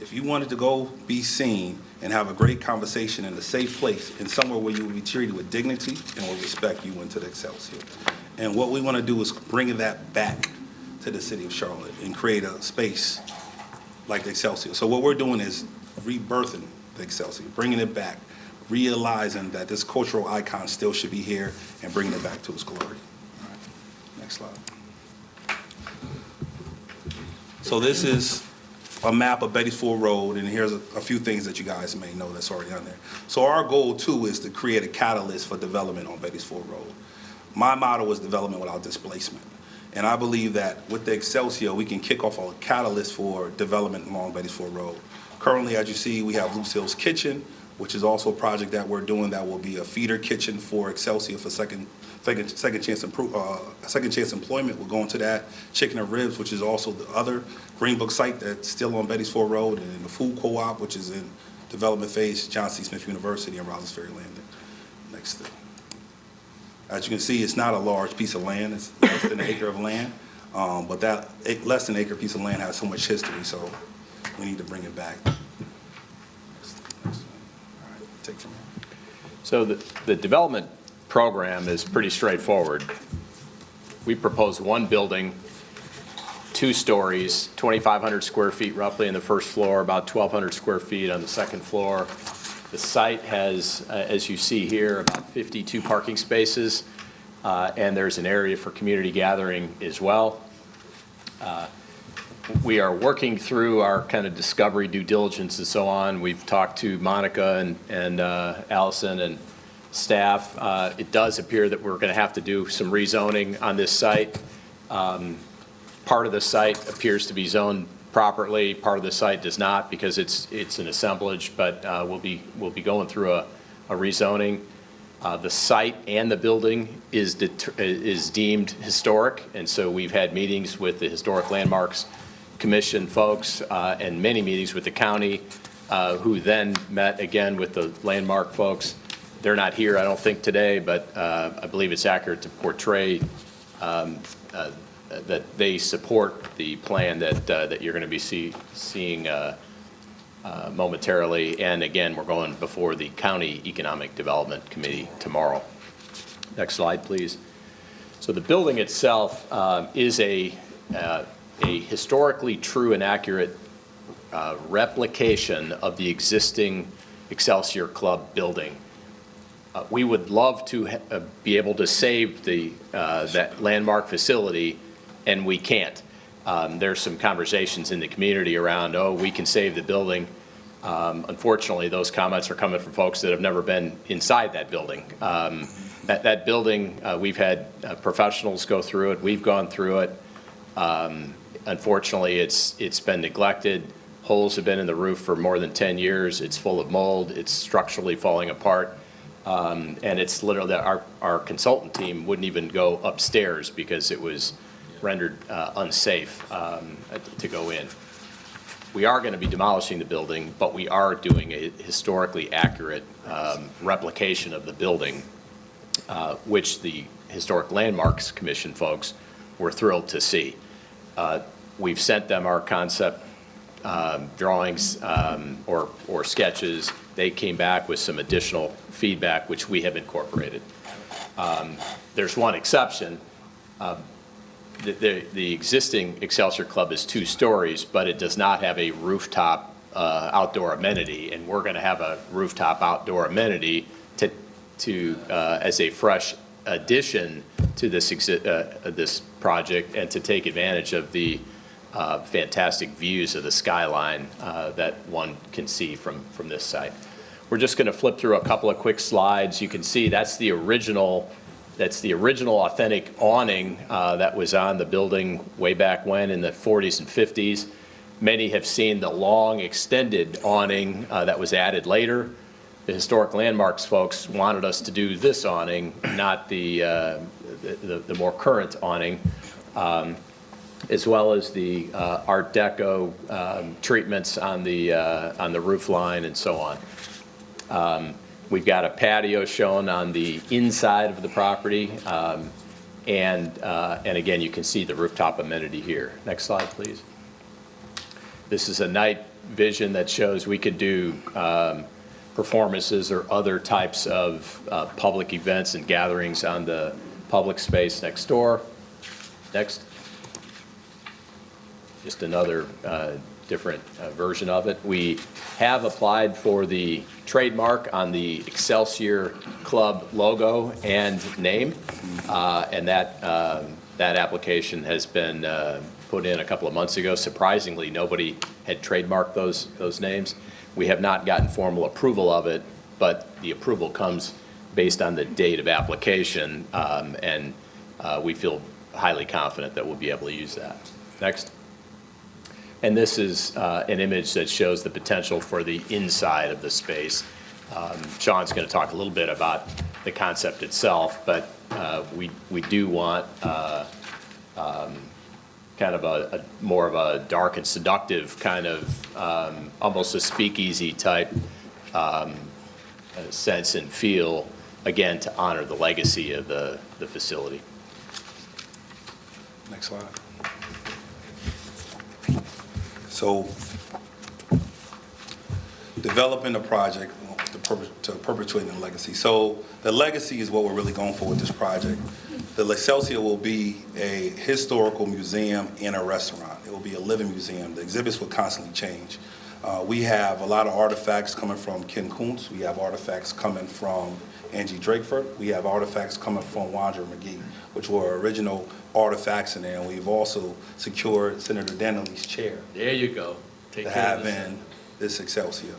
If you wanted to go be seen and have a great conversation in a safe place and somewhere where you would be treated with dignity and with respect, you went to the Excelsior. And what we want to do is bring that back to the city of Charlotte and create a space like the Excelsior. So what we're doing is rebirthing the Excelsior, bringing it back, realizing that this cultural icon still should be here and bringing it back to its glory. All right. Next slide. So this is a map of Bettyford Road, and here's a few things that you guys may know that's already on there. So our goal too is to create a catalyst for development on Bettyford Road. My motto is development without displacement. And I believe that with the Excelsior, we can kick off a catalyst for development along Bettyford Road. Currently, as you see, we have Lucille's Kitchen, which is also a project that we're doing that will be a feeder kitchen for Excelsior for second chance employment. We'll go into that. Chicken and Ribs, which is also the other Green Book site that's still on Bettyford Road, and then the Food Co-op, which is in development phase, John C. Smith University and Rollins Ferry Landing. Next thing. As you can see, it's not a large piece of land. It's less than an acre of land, but that less than an acre piece of land has so much history, so we need to bring it back. All right, take from here. So the development program is pretty straightforward. We propose one building, 2 stories, 2,500 square feet roughly in the first floor, about 1,200 square feet on the second floor. The site has, as you see here, about 52 parking spaces, and there's an area for community gathering as well. We are working through our kind of discovery, due diligence, and so on. We've talked to Monica and Allison and staff. It does appear that we're going to have to do some rezoning on this site. Part of the site appears to be zoned properly. Part of the site does not because it's an assemblage, but we'll be going through a rezoning. The site and the building is deemed historic, and so we've had meetings with the Historic Landmarks Commission folks and many meetings with the county, who then met again with the landmark folks. They're not here, I don't think, today, but I believe it's accurate to portray that they support the plan that you're going to be seeing momentarily. And again, we're going before the County Economic Development Committee tomorrow. Next slide, please. So the building itself is a historically true and accurate replication of the existing Excelsior Club building. We would love to be able to save that landmark facility, and we can't. There's some conversations in the community around, oh, we can save the building. Unfortunately, those comments are coming from folks that have never been inside that building. That building, we've had professionals go through it. We've gone through it. Unfortunately, it's been neglected. Holes have been in the roof for more than 10 years. It's full of mold. It's structurally falling apart. And it's literally our consultant team wouldn't even go upstairs because it was rendered unsafe to go in. We are going to be demolishing the building, but we are doing a historically accurate replication of the building, which the Historic Landmarks Commission folks were thrilled to see. We've sent them our concept drawings or sketches. They came back with some additional feedback, which we have incorporated. There's one exception. The existing Excelsior Club is 2 stories, but it does not have a rooftop outdoor amenity, and we're going to have a rooftop outdoor amenity as a fresh addition to this project and to take advantage of the fantastic views of the skyline that one can see from this site. We're just going to flip through a couple of quick slides. You can see that's the original authentic awning that was on the building way back when in the 40s and 50s. Many have seen the long extended awning that was added later. The Historic Landmarks folks wanted us to do this awning, not the more current awning, as well as the Art Deco treatments on the roof line and so on. We've got a patio shown on the inside of the property, and again, you can see the rooftop amenity here. Next slide, please. This is a night vision that shows we could do performances or other types of public events and gatherings on the public space next door. Next. Just another different version of it. We have applied for the trademark on the Excelsior Club logo and name, and that application has been put in a couple of months ago. Surprisingly, nobody had trademarked those names. We have not gotten formal approval of it, but the approval comes based on the date of application, and we feel highly confident that we'll be able to use that. Next. And this is an image that shows the potential for the inside of the space. Sean's going to talk a little bit about the concept itself, but we do want kind of a more of a dark and seductive kind of almost a speakeasy type sense and feel, again, to honor the legacy of the facility. Next slide. So, developing a project to perpetuate the legacy. So, the legacy is what we're really going for with this project. The Excelsior will be a historical museum and a restaurant. It will be a living museum. The exhibits will constantly change. We have a lot of artifacts coming from Ken Kuntz. We have artifacts coming from Angie Drakeford. We have artifacts coming from Wandra McGee, which were original artifacts in there. And we've also secured Senator Dannelly's chair. There you go. To have in this Excelsior.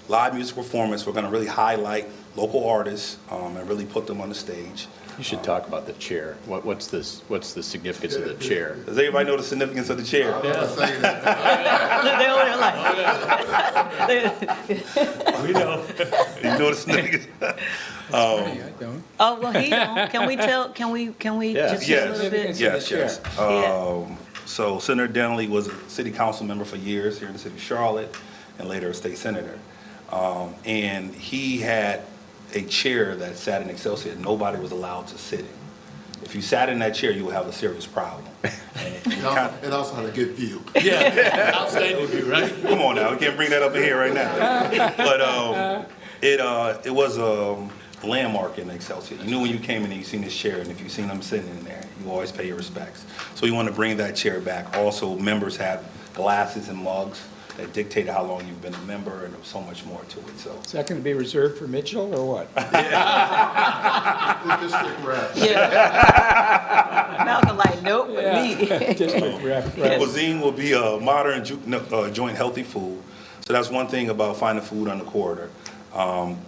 Live music performance, we're going to really highlight local artists and really put them on the stage. You should talk about the chair. What's the significance of the chair? Does everybody know the significance of the chair? We know. You know the significance? I don't. Oh, well, he don't. Can we just Yes. a little bit? Yes. Yeah. So Senator Dannelly was a city council member for years here in the city of Charlotte and later a state senator. And he had a chair that sat in Excelsior that nobody was allowed to sit in. If you sat in that chair, you would have a serious problem. It also had a good view. Yeah, outstanding view, right? Come on now, we can't bring that up in here right now. But it was a landmark in Excelsior. You knew when you came in and you seen this chair, and if you seen them sitting in there, you always pay your respects. So we want to bring that chair back. Also, members have glasses and mugs that dictated how long you've been a member, and there was so much more to it. So Is that going to be reserved for Mitchell or what? District rep. Malcolm like, nope, me. District rep, right. cuisine will be a modern joint healthy food. So that's one thing about finding food on the corridor.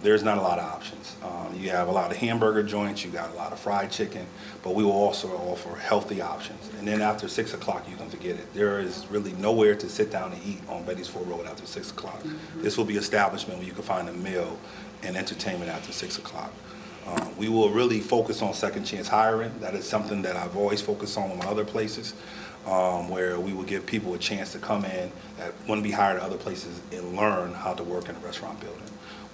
There's not a lot of options. You have a lot of hamburger joints, you got a lot of fried chicken, but we will also offer healthy options. And then after 6 o'clock, you can forget it. There is really nowhere to sit down and eat on Betty's Ford Road after 6 o'clock. This will be an establishment where you can find a meal and entertainment after 6 o'clock. We will really focus on second chance hiring. That is something that I've always focused on in my other places, where we will give people a chance to come in that want to be hired at other places and learn how to work in a restaurant building.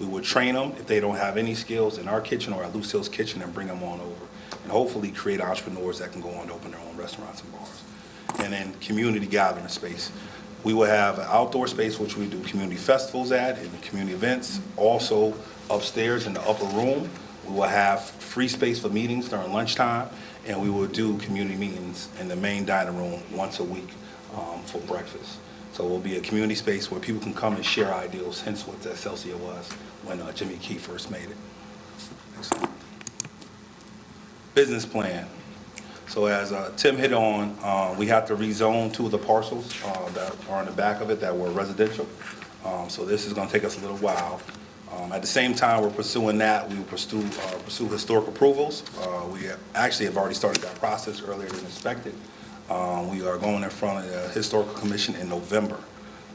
We would train them if they don't have any skills in our kitchen or at Lucille's kitchen and bring them on over, and hopefully create entrepreneurs that can go on to open their own restaurants and bars. And then community gathering space. We will have an outdoor space which we do community festivals at and community events. Also upstairs in the upper room, we will have free space for meetings during lunchtime, and we will do community meetings in the main dining room once a week for breakfast. So it will be a community space where people can come and share ideals, hence what Excelsior was when Jimmy Key first made it. Next slide. Business plan. So as Tim hit on, we have to rezone 2 of the parcels that are in the back of it that were residential. So this is going to take us a little while. At the same time we're pursuing that, we will pursue historic approvals. We actually have already started that process earlier than expected. We are going in front of the Historical Commission in November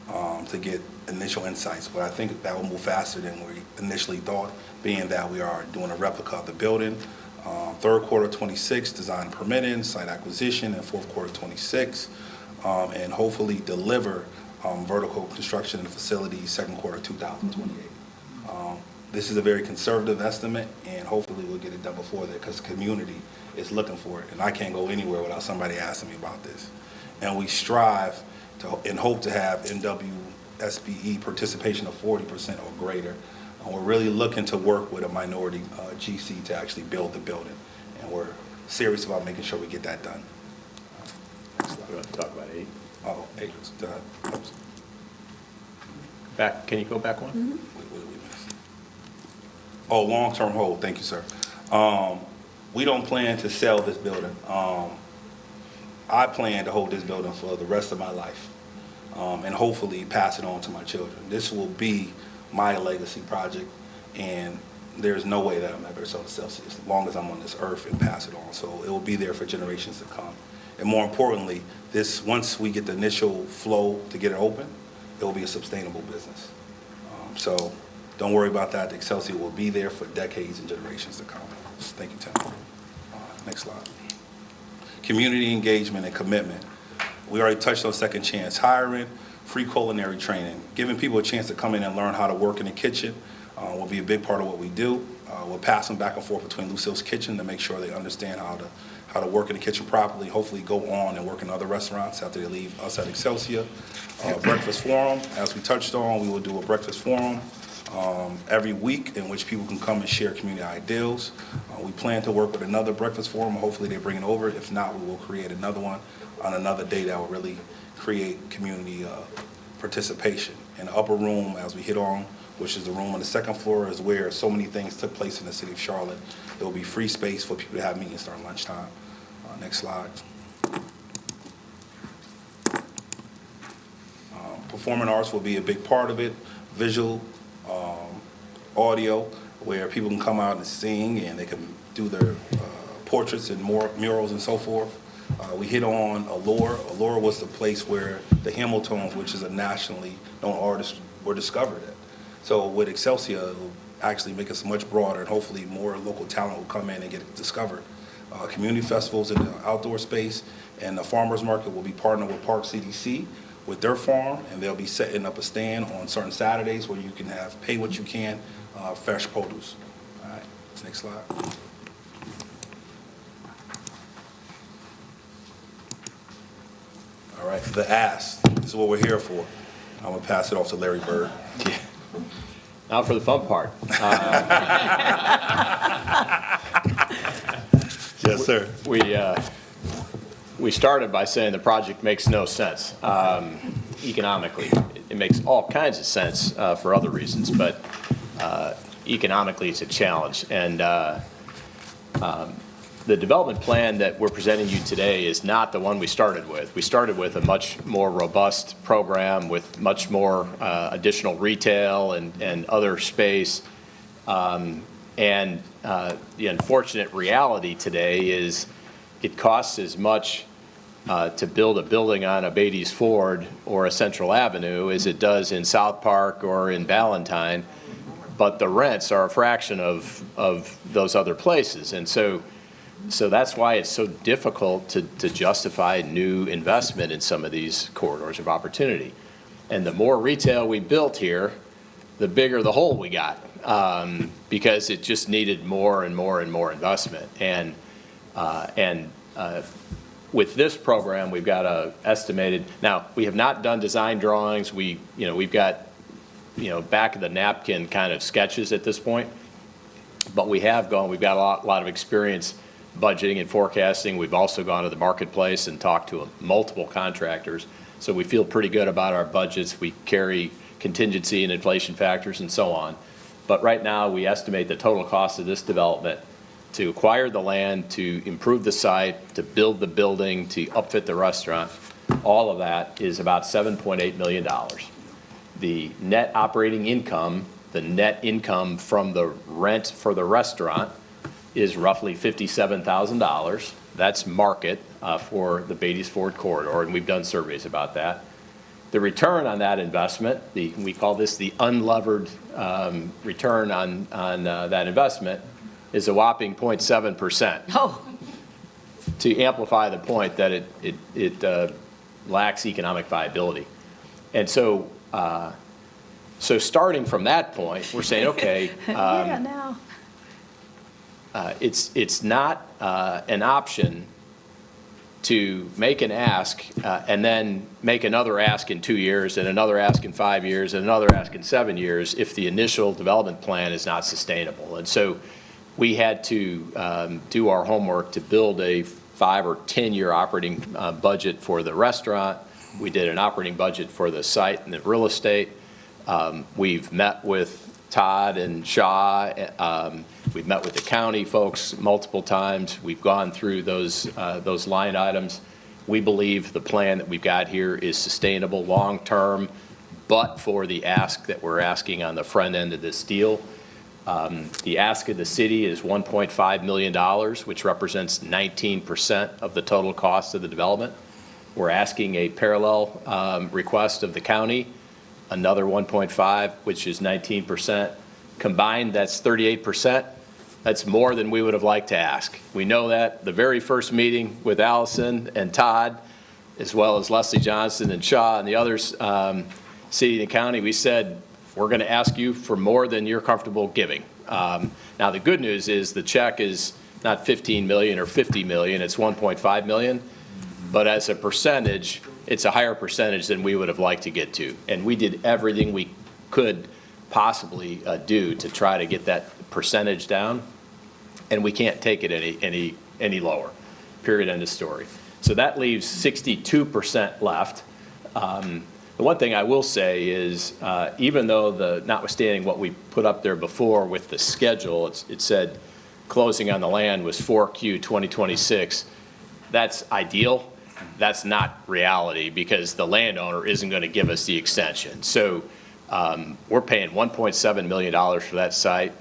to get initial insights, but I think that will move faster than we initially thought, being that we are doing a replica of the building. Third quarter 26, design permitting, site acquisition, and fourth quarter 26, and hopefully deliver vertical construction in the facility second quarter 2028. This is a very conservative estimate, and hopefully we'll get it done before that because the community is looking for it, and I can't go anywhere without somebody asking me about this. And we strive to and hope to have NWSBE participation of 40% or greater. And we're really looking to work with a minority GC to actually build the building, and we're serious about making sure we get that done. We want to talk about 8. Oh, 8 was done. Back, can you go back one? What did we miss? Oh, long-term hold, thank you, sir. We don't plan to sell this building. I plan to hold this building for the rest of my life, and hopefully pass it on to my children. This will be my legacy project, and there's no way that I'm ever sell Excelsior as long as I'm on this earth and pass it on. So it will be there for generations to come. And more importantly, once we get the initial flow to get it open, it will be a sustainable business. So don't worry about that. The Excelsior will be there for decades and generations to come. Thank you, Tim. Next slide. Community engagement and commitment. We already touched on second chance hiring, free culinary training. Giving people a chance to come in and learn how to work in the kitchen will be a big part of what we do. We'll pass them back and forth between Lucille's Kitchen to make sure they understand how to work in the kitchen properly, hopefully go on and work in other restaurants after they leave us at Excelsior. Breakfast forum, as we touched on, we will do a breakfast forum every week in which people can come and share community ideals. We plan to work with another breakfast forum. Hopefully they bring it over. If not, we will create another one on another day that will really create community participation. In the upper room, as we hit on, which is the room on the second floor, is where so many things took place in the city of Charlotte. There will be free space for people to have meetings during lunchtime. Next slide. Performing arts will be a big part of it. Visual, audio, where people can come out and sing and they can do their portraits and more murals and so forth. We hit on Allure. Allure was the place where the Hamiltons, which is a nationally known artist, were discovered at. So with Excelsior, it will actually make us much broader, and hopefully more local talent will come in and get discovered. Community festivals in the outdoor space, and the farmers market will be partnered with Park CDC with their farm, and they'll be setting up a stand on certain Saturdays where you can pay what you can, fresh produce. All right, next slide. All right, the ask. This is what we're here for. I'm gonna pass it off to Larry Bird. Now for the fun part. Yes, sir. We started by saying the project makes no sense economically. It makes all kinds of sense for other reasons, but economically it's a challenge. And the development plan that we're presenting you today is not the one we started with. We started with a much more robust program with much more additional retail and other space. And the unfortunate reality today is it costs as much to build a building on a Beatty's Ford or a Central Avenue as it does in South Park or in Ballantyne, but the rents are a fraction of those other places. And so that's why it's so difficult to justify new investment in some of these corridors of opportunity. And the more retail we built here, the bigger the hole we got, because it just needed more and more and more investment. And with this program, we've got a estimated. Now we have not done design drawings. We've got back of the napkin kind of sketches at this point, but we've got a lot of experience budgeting and forecasting. We've also gone to the marketplace and talked to multiple contractors. So we feel pretty good about our budgets. We carry contingency and inflation factors and so on. But right now, we estimate the total cost of this development to acquire the land, to improve the site, to build the building, to upfit the restaurant, all of that is about $7.8 million. The net operating income, the net income from the rent for the restaurant is roughly $57,000. That's market for the Beatties Ford corridor, and we've done surveys about that. The return on that investment, we call this the unlevered return on that investment, is a whopping 0.7%. Oh. To amplify the point that it lacks economic viability. And so, so starting from that point, we're saying, okay, Yeah, now. it's not an option to make an ask and then make another ask in 2 years and another ask in 5 years and another ask in 7 years if the initial development plan is not sustainable. And so we had to do our homework to build a 5 or 10-year operating budget for the restaurant. We did an operating budget for the site and the real estate. We've met with Todd and Shaw. We've met with the county folks multiple times. We've gone through those line items. We believe the plan that we've got here is sustainable long-term, but for the ask that we're asking on the front end of this deal. The ask of the city is $1.5 million, which represents 19% of the total cost of the development. We're asking a parallel request of the county, another 1.5, which is 19%. Combined, that's 38%. That's more than we would have liked to ask. We know that. The very first meeting with Allison and Todd, as well as Leslie Johnson and Shaw and the others, city and county, we said, we're going to ask you for more than you're comfortable giving. Now, the good news is the check is not 15 million or 50 million, it's 1.5 million. But as a percentage, it's a higher percentage than we would have liked to get to. And we did everything we could possibly do to try to get that percentage down. And we can't take it any lower, period, end of story. So that leaves 62% left. The one thing I will say is, even though notwithstanding what we put up there before with the schedule, it said closing on the land was 4Q 2026. That's ideal. That's not reality because the landowner isn't going to give us the extension. So we're paying $1.7 million for that site.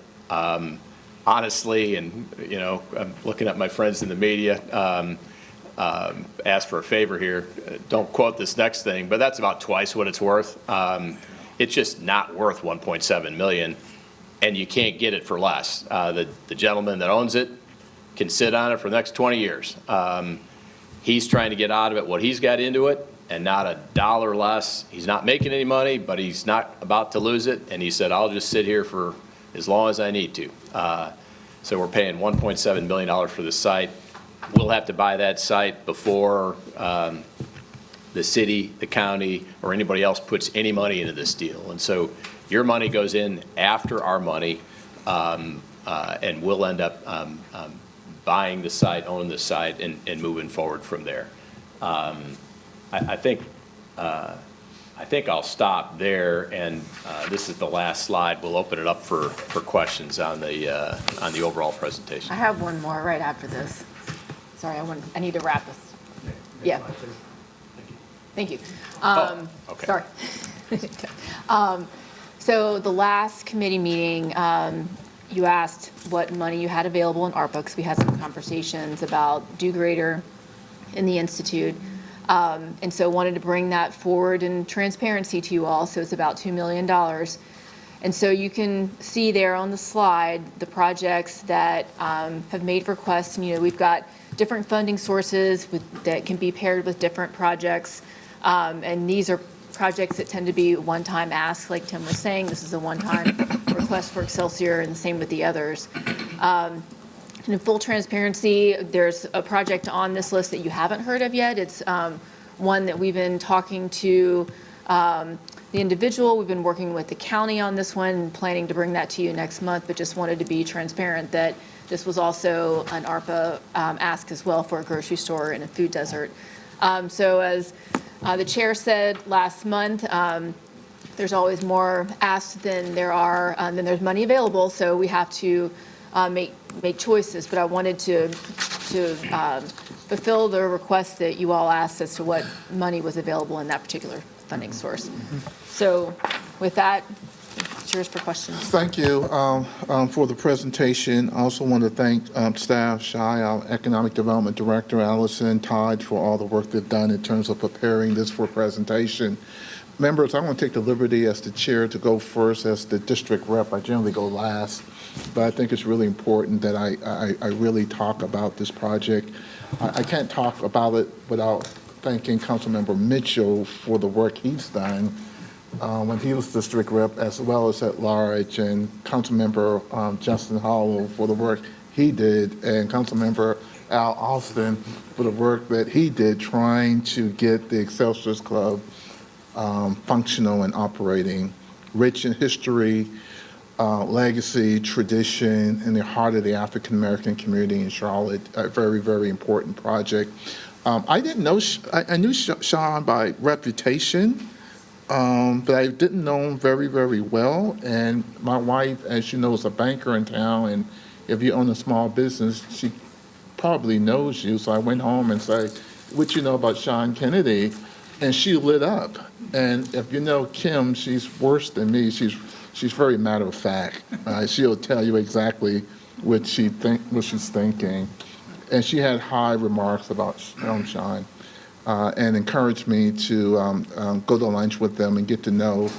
Honestly, and you know, I'm looking at my friends in the media, ask for a favor here. Don't quote this next thing, but that's about twice what it's worth. It's just not worth $1.7 million, and you can't get it for less. The gentleman that owns it can sit on it for the next 20 years. He's trying to get out of it what he's got into it, and not a dollar less. He's not making any money, but he's not about to lose it, and he said, I'll just sit here for as long as I need to. So we're paying $1.7 million for the site. We'll have to buy that site before the city, the county, or anybody else puts any money into this deal. And so your money goes in after our money, and we'll end up buying the site, owning the site, and moving forward from there. I think I'll stop there, and this is the last slide. We'll open it up for questions on the overall presentation. I have one more right after this. Sorry, I need to wrap this. Yeah. Thank you. Okay. Sorry. So the last committee meeting, you asked what money you had available in ARPA, because we had some conversations about Do Greater in the Institute. And so wanted to bring that forward in transparency to you all. So it's about $2 million. And so you can see there on the slide the projects that have made requests. And, you know, we've got different funding sources that can be paired with different projects. And these are projects that tend to be one-time asks, like Tim was saying. This is a one-time request for Excelsior, and the same with the others. And in full transparency, there's a project on this list that you haven't heard of yet. It's one that we've been talking to the individual. We've been working with the county on this one, planning to bring that to you next month, but just wanted to be transparent that this was also an ARPA ask as well for a grocery store in a food desert. So as The chair said last month, there's always more asked than there's money available, so we have to make choices. But I wanted to fulfill the request that you all asked as to what money was available in that particular funding source. So with that, it's yours for questions. Thank you for the presentation. I also want to thank staff, Shai, our Economic Development Director, Allison, Todd, for all the work they've done in terms of preparing this for presentation. Members, I want to take the liberty as the chair to go first as the district rep. I generally go last, but I think it's really important that I really talk about this project. I can't talk about it without thanking Councilmember Mitchell for the work he's done when he was district rep, as well as at large, and Councilmember Justin Hollow for the work he did, and Councilmember Al Austin for the work that he did trying to get the Excelsior Club functional and operating, rich in history, legacy, tradition, in the heart of the African American community in Charlotte. A very, very important project. I didn't know, I knew Sean by reputation, but I didn't know him very, very well. And my wife, as you know, is a banker in town, and if you own a small business, she probably knows you. So I went home and said, what you know about Sean Kennedy? And she lit up. And if you know Kim, she's worse than me. She's very matter of fact. She'll tell you exactly what she's thinking. And she had high remarks about Sean and encouraged me to go to lunch with them and get to know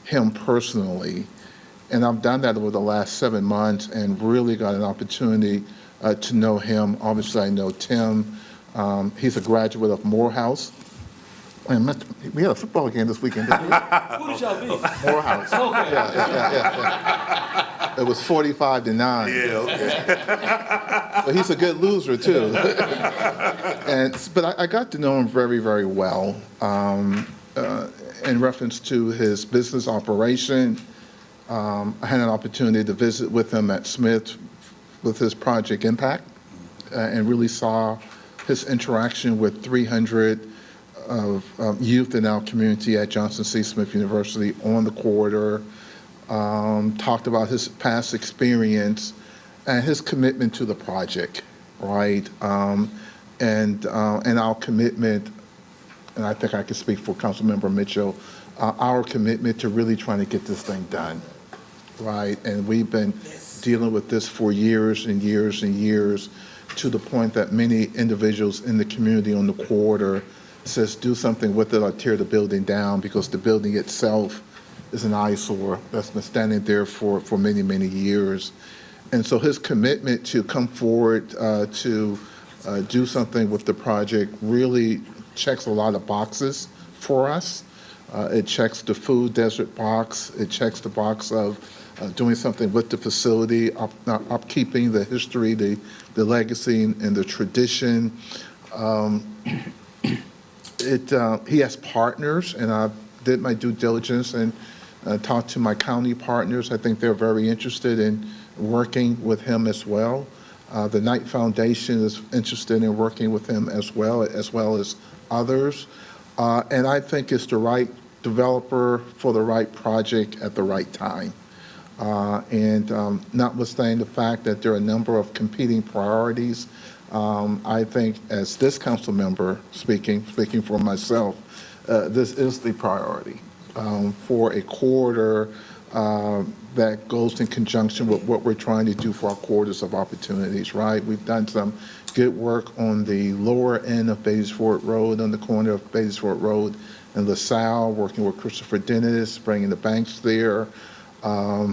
him personally. And I've done that over the last 7 months and really got an opportunity to know him. Obviously, I know Tim. He's a graduate of Morehouse. And we had a football game this weekend, didn't we? Who did y'all beat? Morehouse. Okay. Yeah. It was 45-9. Yeah, okay. So he's a good loser, too. But I got to know him very, very well in reference to his business operation. I had an opportunity to visit with him at Smith with his Project Impact and really saw his interaction with 300 of youth in our community at Johnson C. Smith University on the corridor, talked about his past experience and his commitment to the project, right? And our commitment, and I think I can speak for Councilmember Mitchell, our commitment to really trying to get this thing done, right? And we've been dealing with this for years and years and years, to the point that many individuals in the community on the corridor says do something with it or tear the building down, because the building itself is an eyesore that's been standing there for many, many years. And so his commitment to come forward to do something with the project really checks a lot of boxes for us. It checks the food desert box. It checks the box of doing something with the facility, upkeeping the history, the legacy, and the tradition. He has partners, and I did my due diligence and talked to my county partners. I think they're very interested in working with him as well. The Knight Foundation is interested in working with him as well as others. And I think it's the right developer for the right project at the right time. Notwithstanding the fact that there are a number of competing priorities, I think as this council member, speaking for myself, this is the priority for a corridor that goes in conjunction with what we're trying to do for our corridors of opportunities, right? We've done some good work on the lower end of Beatties-Ford Road, on the corner of Beatties-Ford Road and LaSalle, working with Christopher Dennis, bringing the banks there.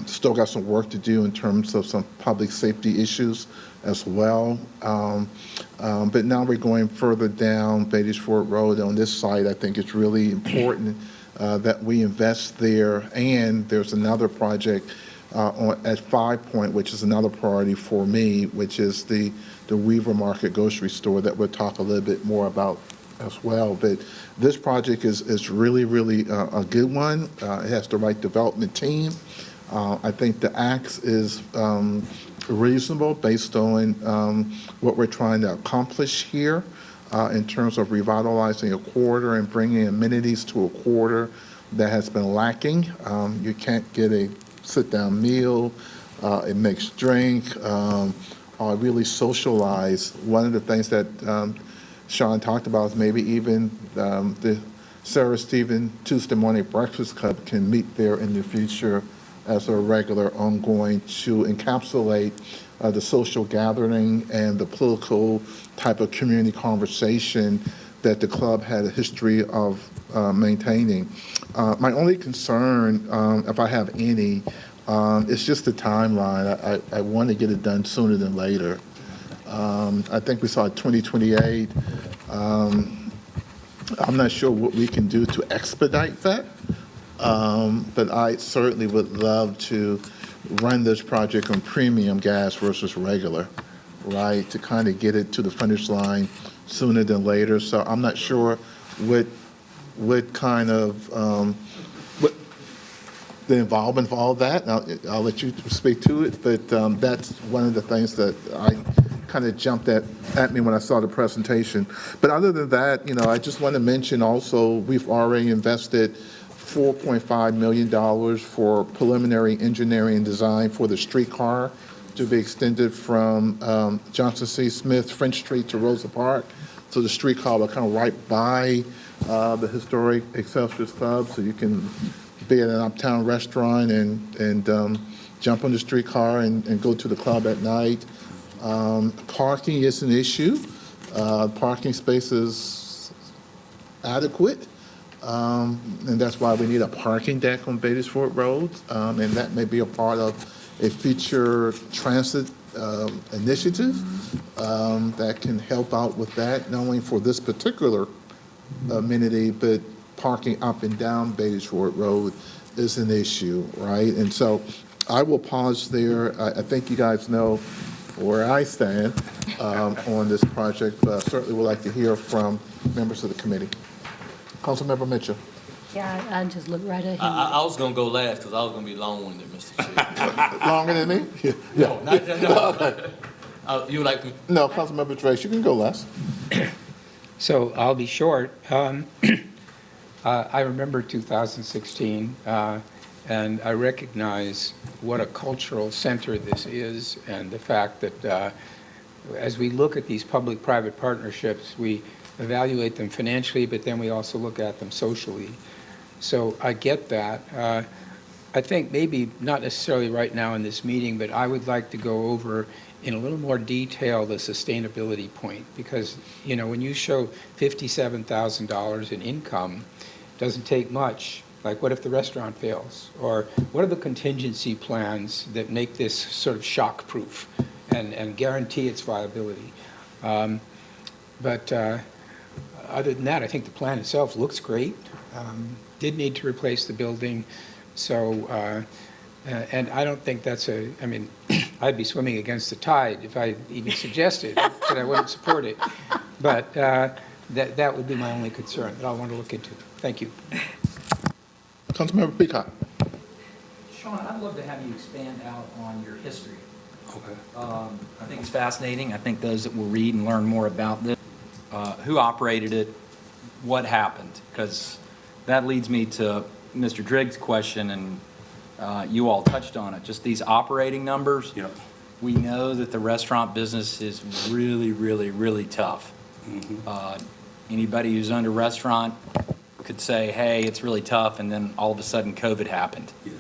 Still got some work to do in terms of some public safety issues as well. But now we're going further down Beatties-Ford Road on this site. I think it's really important that we invest there. And there's another project at 5 Point, which is another priority for me, which is the Weaver Market grocery store that we'll talk a little bit more about as well. But this project is really, really a good one. It has the right development team. I think the ask is reasonable based on what we're trying to accomplish here. in terms of revitalizing a corridor and bringing amenities to a corridor that has been lacking. You can't get a sit-down meal, it makes drink, or really socialize. One of the things that Sean talked about is maybe even the Sarah Stephen Tuesday Morning Breakfast Club can meet there in the future as a regular ongoing to encapsulate the social gathering and the political type of community conversation that the club had a history of maintaining. My only concern, if I have any, is just the timeline. I want to get it done sooner than later. I think we saw 2028. I'm not sure what we can do to expedite that, but I certainly would love to run this project on premium gas versus regular, right, to kind of get it to the finish line sooner than later. So I'm not sure what kind of what the involvement of all that. I'll let you speak to it, but that's one of the things that I kind of jumped at me when I saw the presentation. But other than that, I just want to mention also we've already invested $4.5 million for preliminary engineering and design for the streetcar to be extended from Johnson C. Smith French Street to Rosa Park. So the streetcar will come right by the historic Excelsior Club, so you can be at an uptown restaurant and jump on the streetcar and go to the club at night. Parking is an issue. Parking spaces adequate, and that's why we need a parking deck on Beatty's-Ford Road, and that may be a part of a future transit initiative that can help out with that, not only for this particular amenity, but parking up and down Beatty's-Ford Road is an issue, right? And so I will pause there. I think you guys know where I stand on this project, but I certainly would like to hear from members of the committee. Councilmember Mitchell. Yeah, I just look right at him. I was going to go last because I was going to be long-winded, Mr. Chair. Longer than me? No, no. You would like to? No, Councilmember Trace, you can go last. So I'll be short. I remember 2016, and I recognize what a cultural center this is, and the fact that as we look at these public-private partnerships, we evaluate them financially, but then we also look at them socially. So I get that. I think maybe not necessarily right now in this meeting, but I would like to go over in a little more detail the sustainability point, because when you show $57,000 in income, it doesn't take much. Like, what if the restaurant fails? Or what are the contingency plans that make this sort of shock-proof and guarantee its viability? But other than that, I think the plan itself looks great. Did need to replace the building, so and I don't think that's I'd be swimming against the tide if I even suggested that I wouldn't support it. But that would be my only concern that I want to look into. Thank you. Councilmember Peacock. Sean, I'd love to have you expand out on your history. Okay. I think it's fascinating. I think those that will read and learn more about this, who operated it, what happened, because that leads me to Mr. Driggs' question, and you all touched on it, just these operating numbers. Yep. We know that the restaurant business is really, really, really tough. Mm-hmm. Anybody who's owned a restaurant could say, hey, it's really tough, and then all of a sudden COVID happened. Yeah.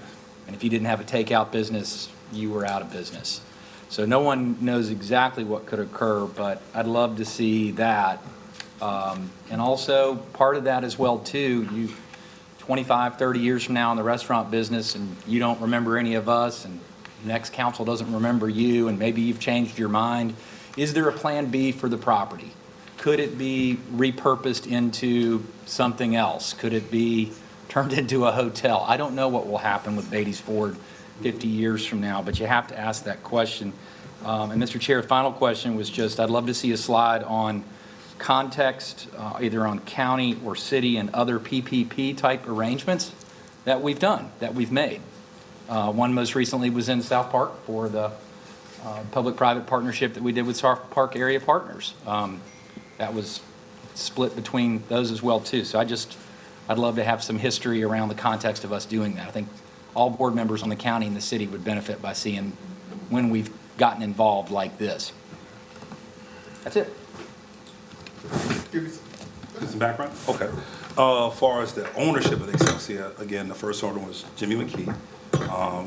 And if you didn't have a takeout business, you were out of business. So no one knows exactly what could occur, but I'd love to see that. And also part of that as well too, you 25, 30 years from now in the restaurant business and you don't remember any of us and the next council doesn't remember you and maybe you've changed your mind. Is there a plan B for the property? Could it be repurposed into something else? Could it be turned into a hotel? I don't know what will happen with Beatty's-Ford 50 years from now, but you have to ask that question. And Mr. Chair, final question was just, I'd love to see a slide on context, either on county or city and other PPP type arrangements that we've done, that we've made. One most recently was in South Park for the public-private partnership that we did with South Park Area Partners. That was split between those as well, too. So I'd love to have some history around the context of us doing that. I think all board members on the county and the city would benefit by seeing when we've gotten involved like this. That's it. Give some background? Okay. As far as the ownership of Excelsior, again, the first owner was Jimmy McKee.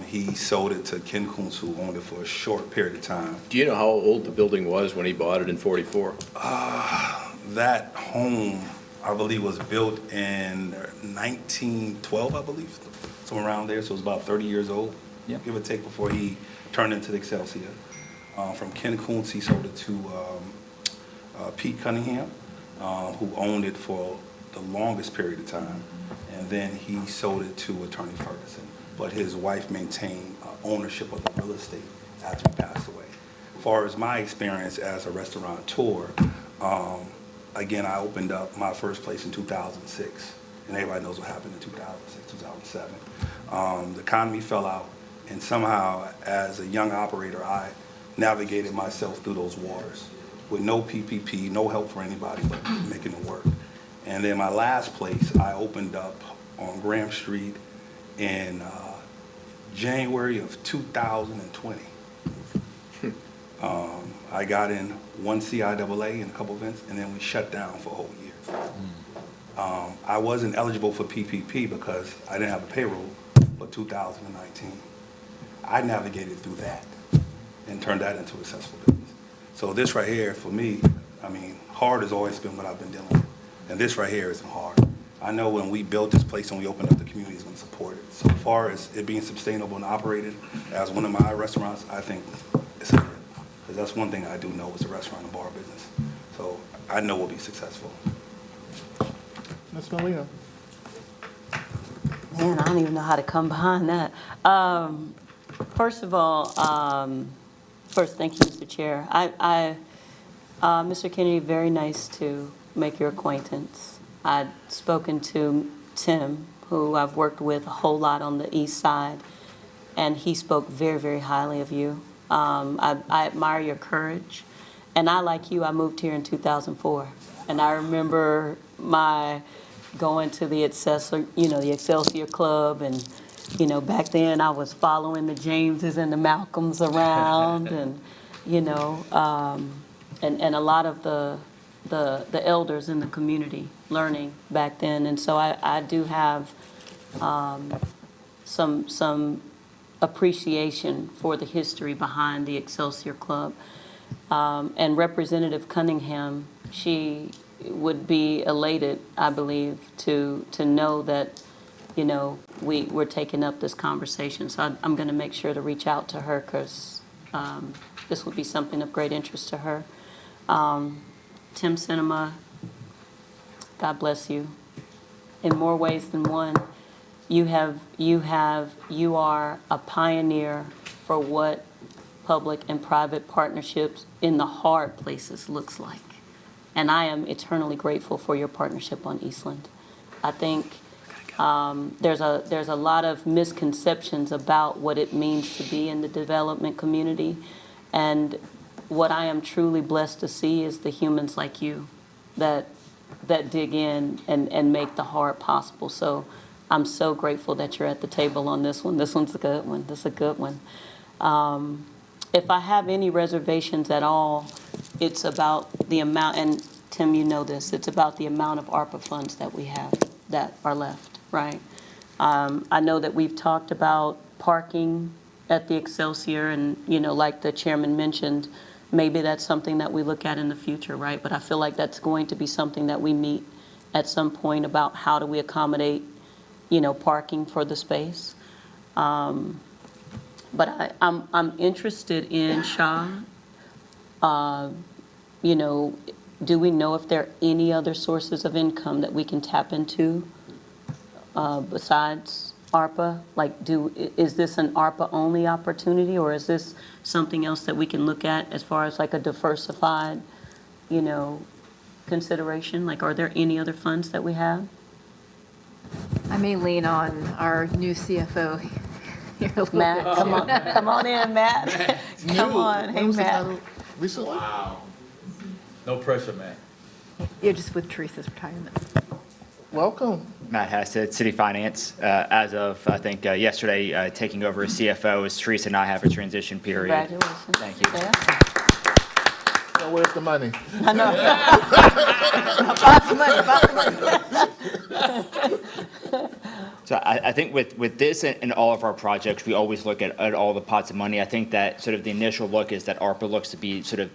He sold it to Ken Kuntz, who owned it for a short period of time. Do you know how old the building was when he bought it in 44? That home, I believe, was built in 1912, I believe, somewhere around there. So it was about 30 years old, give or take, before he turned into the Excelsior. From Ken Kuntz, he sold it to Pete Cunningham, who owned it for the longest period of time. And then he sold it to Attorney Ferguson. But his wife maintained ownership of the real estate after he passed away. As far as my experience as a restaurateur, again, I opened up my first place in 2006, and everybody knows what happened in 2006, 2007. The economy fell out, and somehow, as a young operator, I navigated myself through those waters with no PPP, no help for anybody, but making it work. And then my last place, I opened up on Graham Street in January of 2020. I got in one CIAA and a couple events, and then we shut down for a whole year. I wasn't eligible for PPP because I didn't have a payroll for 2019. I navigated through that and turned that into a successful business. So this right here, for me, I mean, hard has always been what I've been dealing with. And this right here isn't hard. I know when we built this place and we opened up, the community is going to support it. So far as it being sustainable and operated as one of my restaurants, I think it's good. Because that's one thing I do know is the restaurant and bar business. So I know we'll be successful. Ms. Molina. Man, I don't even know how to come behind that. First of all, first, thank you, Mr. Chair. Mr. Kennedy, very nice to make your acquaintance. I'd spoken to Tim, who I've worked with a whole lot on the east side, and he spoke very, very highly of you. I admire your courage. And I, like you, I moved here in 2004. And I remember my going to the Excelsior Club, and, back then I was following the Jameses and the Malcolms around, and, and a lot of the elders in the community learning back then. And so I do have some appreciation for the history behind the Excelsior Club. And Representative Cunningham, she would be elated, I believe, to know that, we're taking up this conversation. So I'm going to make sure to reach out to her, because this would be something of great interest to her. Tim Cinema, God bless you. In more ways than one, you are a pioneer for what public and private partnerships in the hard places looks like. And I am eternally grateful for your partnership on Eastland. I think there's a lot of misconceptions about what it means to be in the development community. And what I am truly blessed to see is the humans like you that dig in and make the hard possible. So I'm so grateful that you're at the table on this one. This one's a good one. This is a good one. If I have any reservations at all, it's about the amount, and Tim, you know this, it's about the amount of ARPA funds that we have that are left, right? I know that we've talked about parking at the Excelsior, and, like the chairman mentioned, maybe that's something that we look at in the future, right? But I feel like that's going to be something that we meet at some point about how do we accommodate, parking for the space. But I'm interested in, Shah, do we know if there are any other sources of income that we can tap into besides ARPA? Like, is this an ARPA-only opportunity, or is this something else that we can look at as far as like a diversified, consideration? Like, are there any other funds that we have? I may lean on our new CFO here a little Matt, bit. come on in, Matt. Come on, hey, Matt. Recently? Wow. No pressure, man. Yeah, just with Teresa's retirement. Welcome. Matt Hassett, City Finance. As of, I think, yesterday, taking over as CFO, as Teresa and I have a transition period. Congratulations. Thank you. So where's the money? I know. About the money. So I think with this and all of our projects, we always look at all the pots of money. I think that sort of the initial look is that ARPA looks to be sort of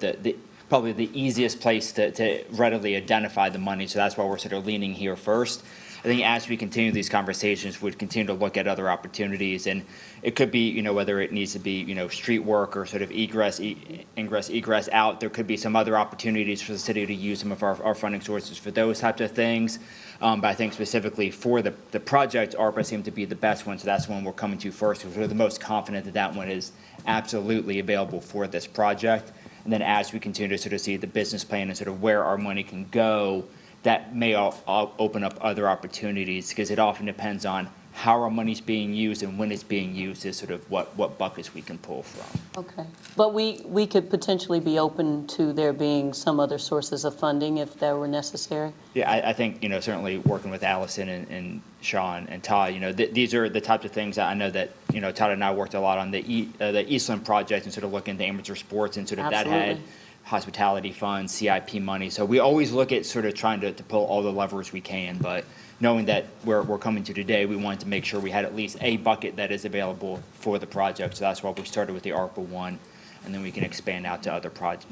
probably the easiest place to readily identify the money. So that's why we're sort of leaning here first. I think as we continue these conversations, we'd continue to look at other opportunities, and it could be, whether it needs to be, street work or sort of ingress, egress out. There could be some other opportunities for the city to use some of our funding sources for those types of things. But I think specifically for the project, ARPA seemed to be the best one, so that's the one we're coming to first, because we're the most confident that that one is absolutely available for this project. And then as we continue to sort of see the business plan and sort of where our money can go, that may open up other opportunities, because it often depends on how our money's being used and when it's being used is sort of what buckets we can pull from. Okay. But we could potentially be open to there being some other sources of funding if that were necessary? Yeah, I think, certainly working with Allison and Sean and Todd, these are the types of things that I know that, Todd and I worked a lot on the Eastland project and sort of looking into amateur sports, and sort of that had hospitality funds, CIP money. So we always look at sort of trying to pull all the levers we can, but knowing that we're coming to today, we wanted to make sure we had at least a bucket that is available for the project. So that's why we started with the ARPA one, and then we can expand out to other parts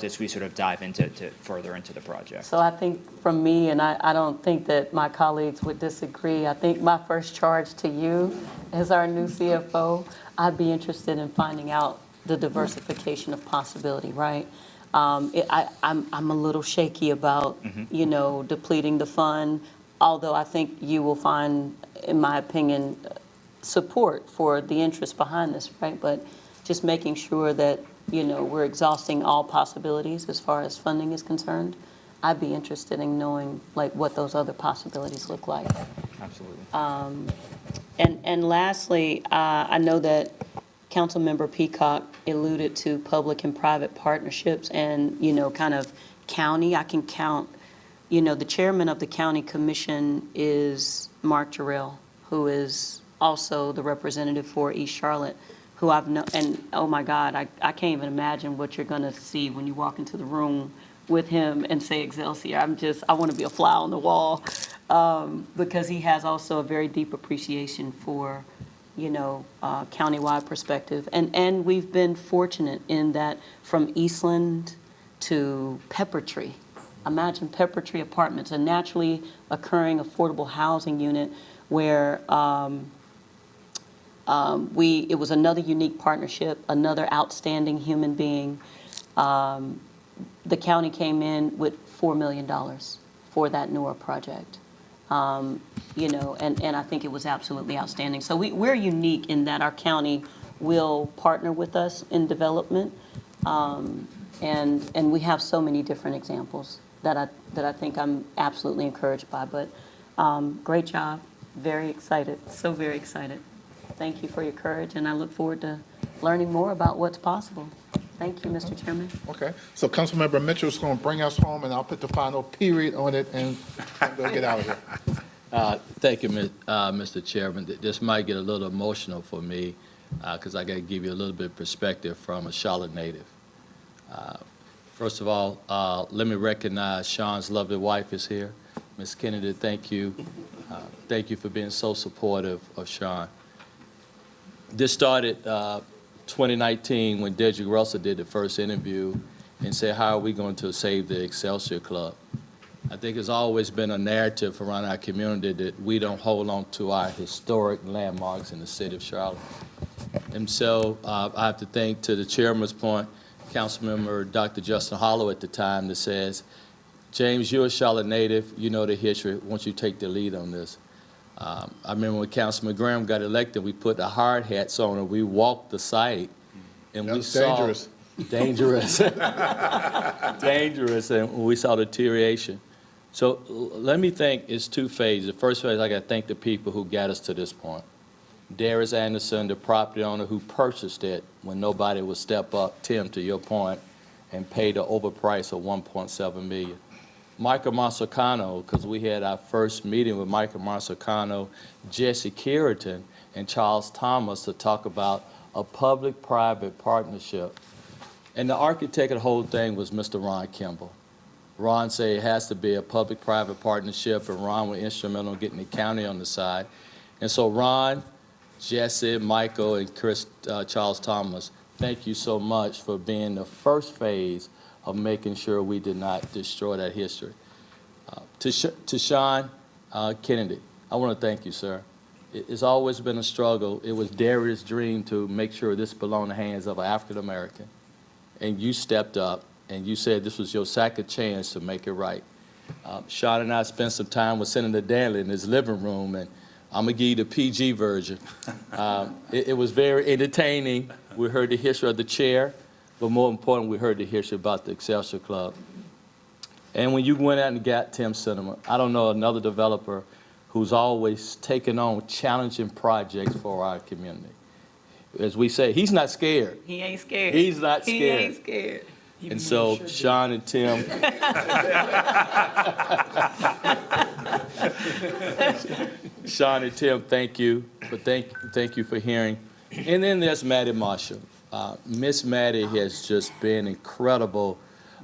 as we sort of dive further into the project. So I think from me, and I don't think that my colleagues would disagree, I think my first charge to you as our new CFO, I'd be interested in finding out the diversification of possibility, right? I'm a little shaky about, depleting the fund, although I think you will find, in my opinion, support for the interest behind this, right? But just making sure that, we're exhausting all possibilities as far as funding is concerned. I'd be interested in knowing, what those other possibilities look like. Absolutely. And lastly, I know that Councilmember Peacock alluded to public and private partnerships and, kind of county. I can count, the chairman of the county commission is Mark Jarrell, who is also the representative for East Charlotte, who I've known, and oh my God, I can't even imagine what you're gonna see when you walk into the room with him and say Excelsior. I want to be a fly on the wall, because he has also a very deep appreciation for, countywide perspective. And we've been fortunate in that from Eastland to Pepper Tree. Imagine Pepper Tree Apartments, a naturally occurring affordable housing unit where it was another unique partnership, another outstanding human being. The county came in with $4 million for that newer project. And I think it was absolutely outstanding. So we're unique in that our county will partner with us in development. And we have so many different examples that I think I'm absolutely encouraged by. But great job, very excited, so very excited. Thank you for your courage, and I look forward to learning more about what's possible. Thank you, Mr. Chairman. Okay, so Councilmember Mitchell's going to bring us home, and I'll put the final period on it, and we'll get out of here. Thank you, Mr. Chairman. This might get a little emotional for me, because I got to give you a little bit of perspective from a Charlotte native. First of all, let me recognize Sean's lovely wife is here. Ms. Kennedy, thank you. Thank you for being so supportive of Sean. This started 2019 when Dedrick Russell did the first interview and said, how are we going to save the Excelsior Club? I think it's always been a narrative around our community that we don't hold on to our historic landmarks in the city of Charlotte. And so I have to thank, to the chairman's point, Councilmember Dr. Justin Hollow at the time that says, James, you're a Charlotte native, you know the history, why don't you take the lead on this? I remember when Councilman Graham got elected, we put the hard hats on and we walked the site and we saw dangerous, dangerous, and we saw deterioration. So let me think, it's two phases. The first phase, I got to thank the people who got us to this point. Darius Anderson, the property owner who purchased it when nobody would step up, Tim, to your point, and pay the overprice of $1.7 million. Michael Marsicano, because we had our first meeting with Michael Marsicano, Jesse Carrington, and Charles Thomas to talk about a public-private partnership. And the architect of the whole thing was Mr. Ron Kimball. Ron said it has to be a public-private partnership, and Ron was instrumental in getting the county on the side. And so Ron, Jesse, Michael, and Charles Thomas, thank you so much for being the first phase of making sure we did not destroy that history. To Sean Kennedy, I want to thank you, sir. It's always been a struggle. It was Darius' dream to make sure this belonged in the hands of an African American. And you stepped up, and you said this was your second chance to make it right. Sean and I spent some time with Senator Danley in his living room, and I'm going to give you the PG version. It was very entertaining. We heard the history of the chair, but more important, we heard the history about the Excelsior Club. And when you went out and got Tim Cinema, I don't know another developer who's always taken on challenging projects for our community. As we say, he's not scared. He ain't scared. He's not scared. He ain't scared. And so Sean and Tim, Sean and Tim, thank you for hearing. And then there's Maddie Marshall. Miss Maddie has just been incredible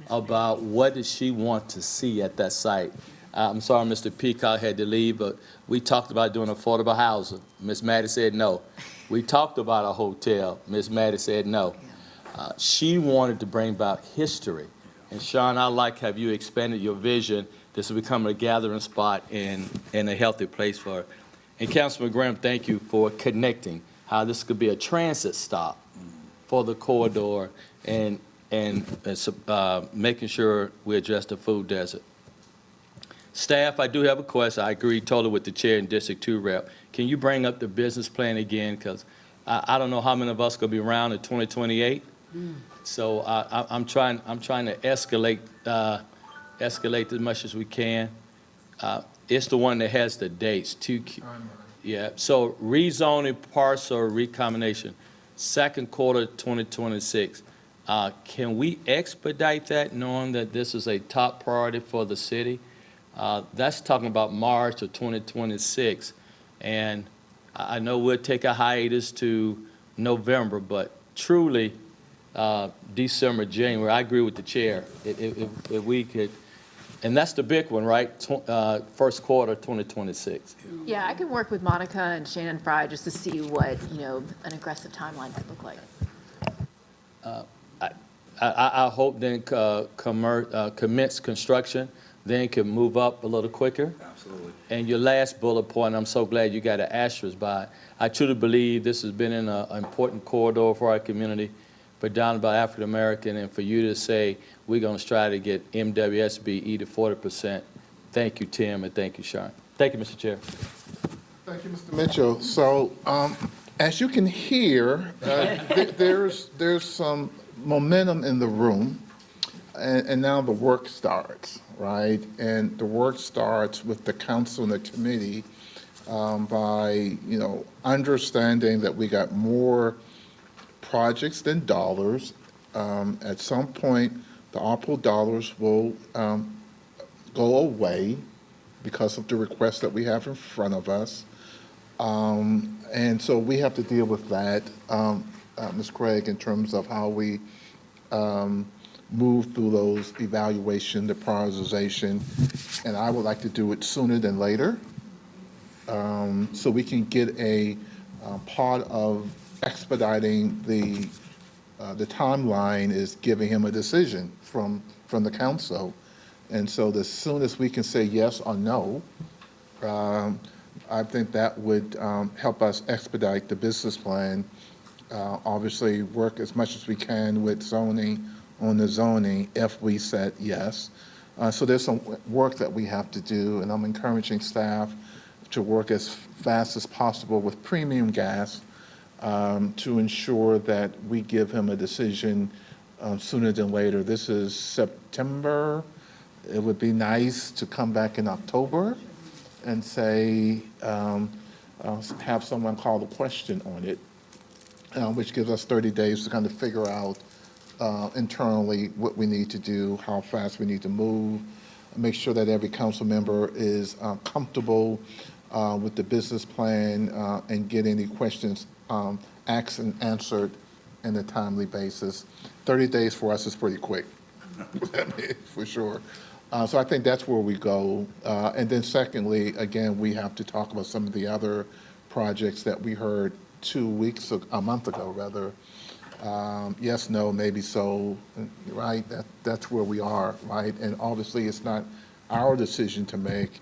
about what does she want to see at that site. I'm sorry Mr. Peacock had to leave, but we talked about doing affordable housing. Miss Maddie said no. We talked about a hotel. Miss Maddie said no. She wanted to bring about history. And Sean, I like how you expanded your vision. This is becoming a gathering spot and a healthy place for it. And Councilman Graham, thank you for connecting how this could be a transit stop for the corridor and making sure we address the food desert. Staff, I do have a question. I agree totally with the chair and District 2 rep. Can you bring up the business plan again? Because I don't know how many of us going to be around in 2028. So I'm trying to escalate as much as we can. It's the one that has the dates. Yeah. So rezoning parcel recombination, second quarter 2026. Can we expedite that, knowing that this is a top priority for the city? That's talking about March of 2026. And I know we'll take a hiatus to November, but truly December, January, I agree with the chair. If we could, and that's the big one, right? First quarter 2026. Yeah, I can work with Monica and Shannon Fry just to see what, an aggressive timeline could look like. I hope then commence construction, then can move up a little quicker. Absolutely. And your last bullet point, I'm so glad you got an asterisk by it. I truly believe this has been an important corridor for our community, predominantly by African American, and for you to say we're going to strive to get MWSB to 40%. Thank you, Tim, and thank you, Sharon. Thank you, Mr. Chair. Thank you, Mr. Mitchell. So as you can hear, there's some momentum in the room, and now the work starts, right? And the work starts with the council and the committee by, understanding that we got more projects than dollars. At some point, the ARPA dollars will go away because of the requests that we have in front of us. And so we have to deal with that, Ms. Craig, in terms of how we move through those evaluation, the prioritization, and I would like to do it sooner than later, so we can get a part of expediting the timeline is giving him a decision from the council, and so the soonest we can say yes or no, I think that would help us expedite the business plan. Obviously, work as much as we can with zoning on the zoning if we said yes. So there's some work that we have to do, and I'm encouraging staff to work as fast as possible with premium gas to ensure that we give him a decision sooner than later. This is September. It would be nice to come back in October and say, have someone call the question on it, which gives us 30 days to kind of figure out internally what we need to do, how fast we need to move, make sure that every council member is comfortable with the business plan and get any questions asked and answered in a timely basis. 30 days for us is pretty quick, for sure. So I think that's where we go. And then secondly, again, we have to talk about some of the other projects that we heard a month ago, rather. Yes, no, maybe so, right? That's where we are, right? And obviously, it's not our decision to make.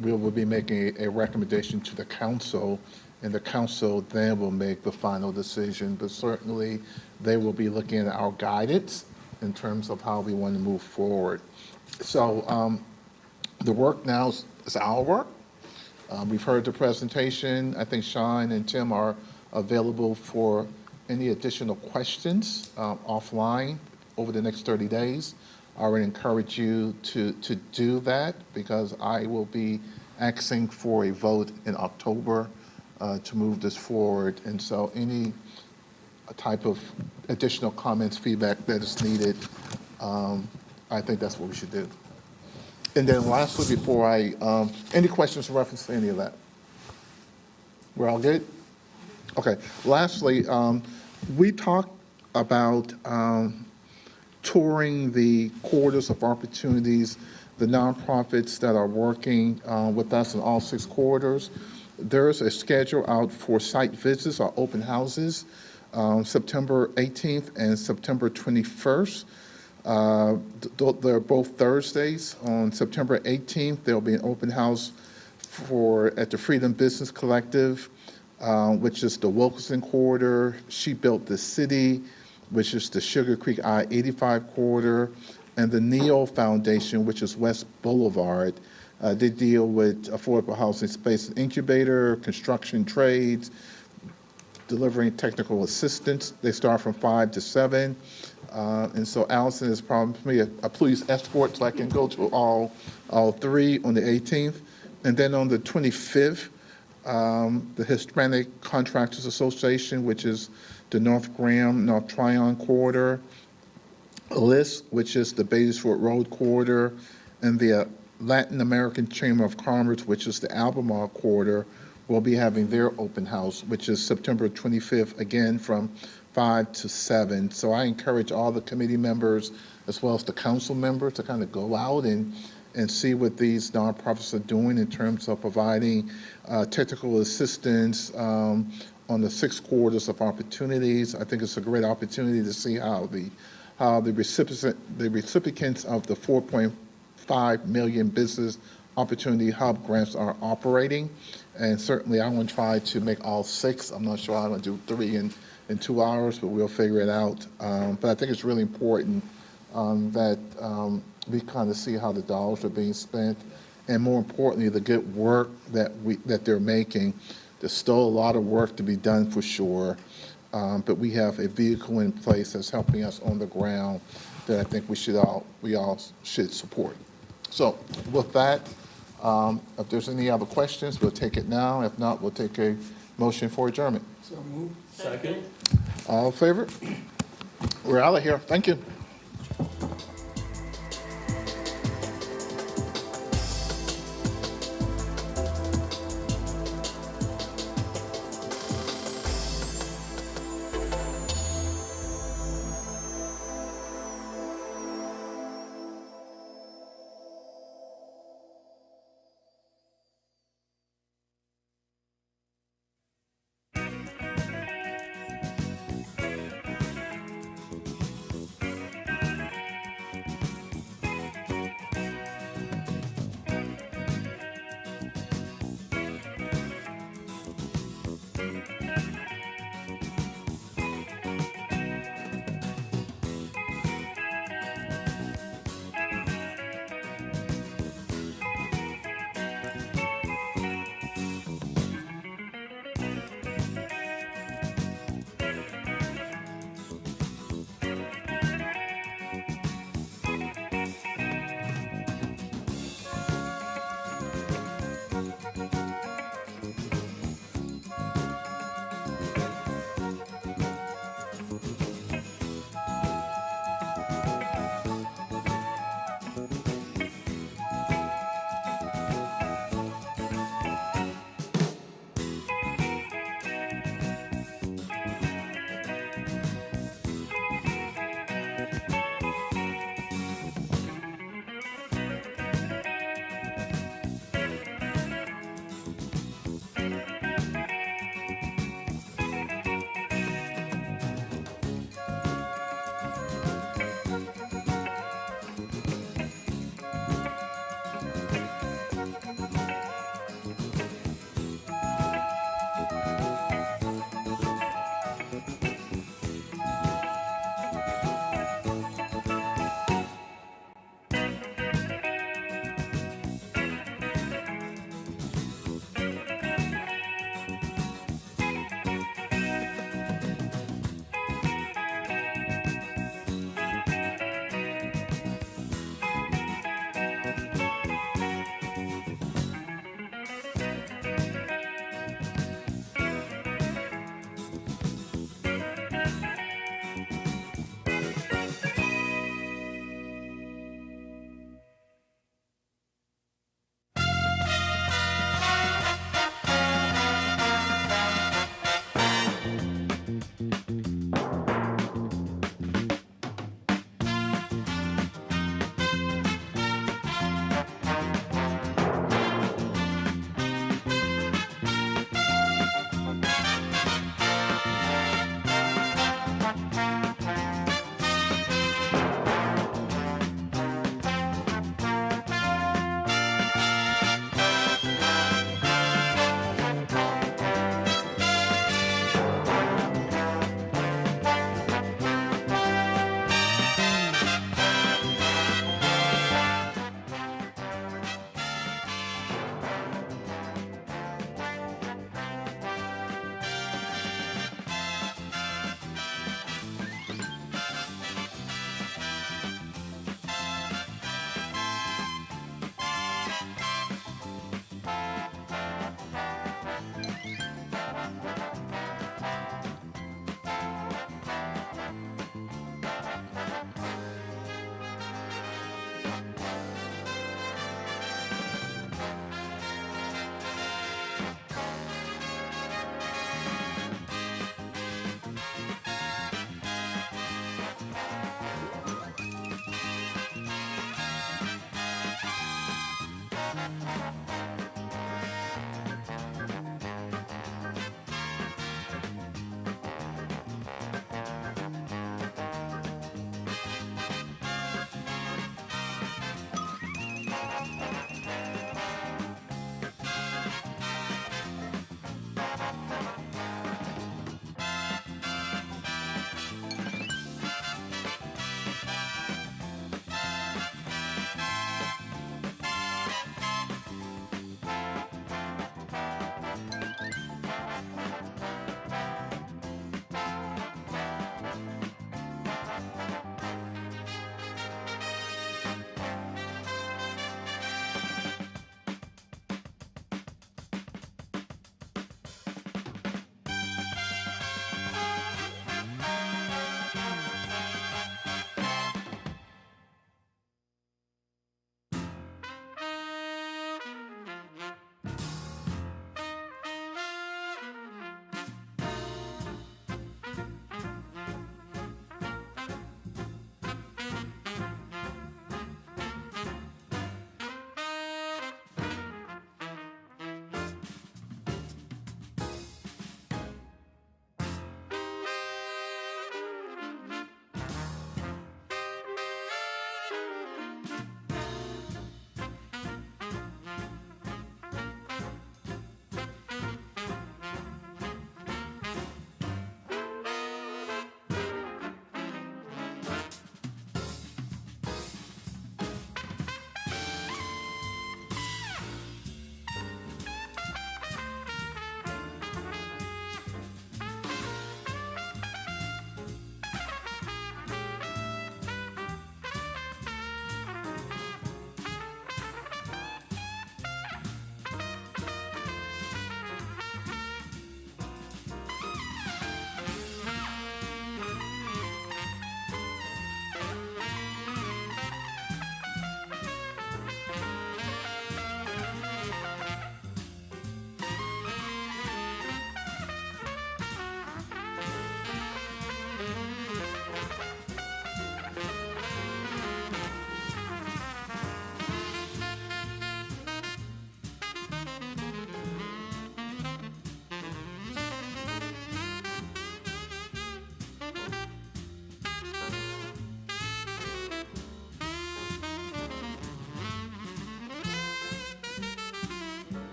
We will be making a recommendation to the council, and the council then will make the final decision. But certainly, they will be looking at our guidance in terms of how we want to move forward. So the work now is our work. We've heard the presentation. I think Sean and Tim are available for any additional questions offline over the next 30 days. I would encourage you to do that because I will be asking for a vote in October to move this forward. And so any type of additional comments, feedback that is needed, I think that's what we should do. And then lastly, before any questions in reference to any of that? We're all good? Okay. Lastly, we talked about touring the corridors of opportunities, the nonprofits that are working with us in all 6 corridors. There's a schedule out for site visits or open houses, September 18th and September 21st. They're both Thursdays. On September 18th, there'll be an open house at the Freedom Business Collective, which is the Wilkinson corridor. She Built the City, which is the Sugar Creek I-85 corridor, and the NEO Foundation, which is West Boulevard. They deal with affordable housing space and incubator, construction trades, delivering technical assistance. They start from 5 to 7. And so Allison is probably a police escort, so I can go to all 3 on the 18th. And then on the 25th, the Hispanic Contractors Association, which is the North Graham, North Tryon corridor, LIST, which is the Beatty'sford Road corridor, and the Latin American Chamber of Commerce, which is the Albemarle corridor, will be having their open house, which is September 25th, again from 5 to 7. So I encourage all the committee members as well as the council members to kind of go out and see what these nonprofits are doing in terms of providing technical assistance on the 6 corridors of opportunities. I think it's a great opportunity to see how the recipients of the 4.5 million business opportunity hub grants are operating. And certainly I want to try to make all 6. I'm not sure I'm going to do 3 in 2 hours, but we'll figure it out. But I think it's really important that we kind of see how the dollars are being spent, and more importantly, the good work that they're making. There's still a lot of work to be done for sure, but we have a vehicle in place that's helping us on the ground that I think we all should support. So with that, if there's any other questions, we'll take it now. If not, we'll take a motion for adjournment. So moved. Second. All in favor? We're out of here. Thank you.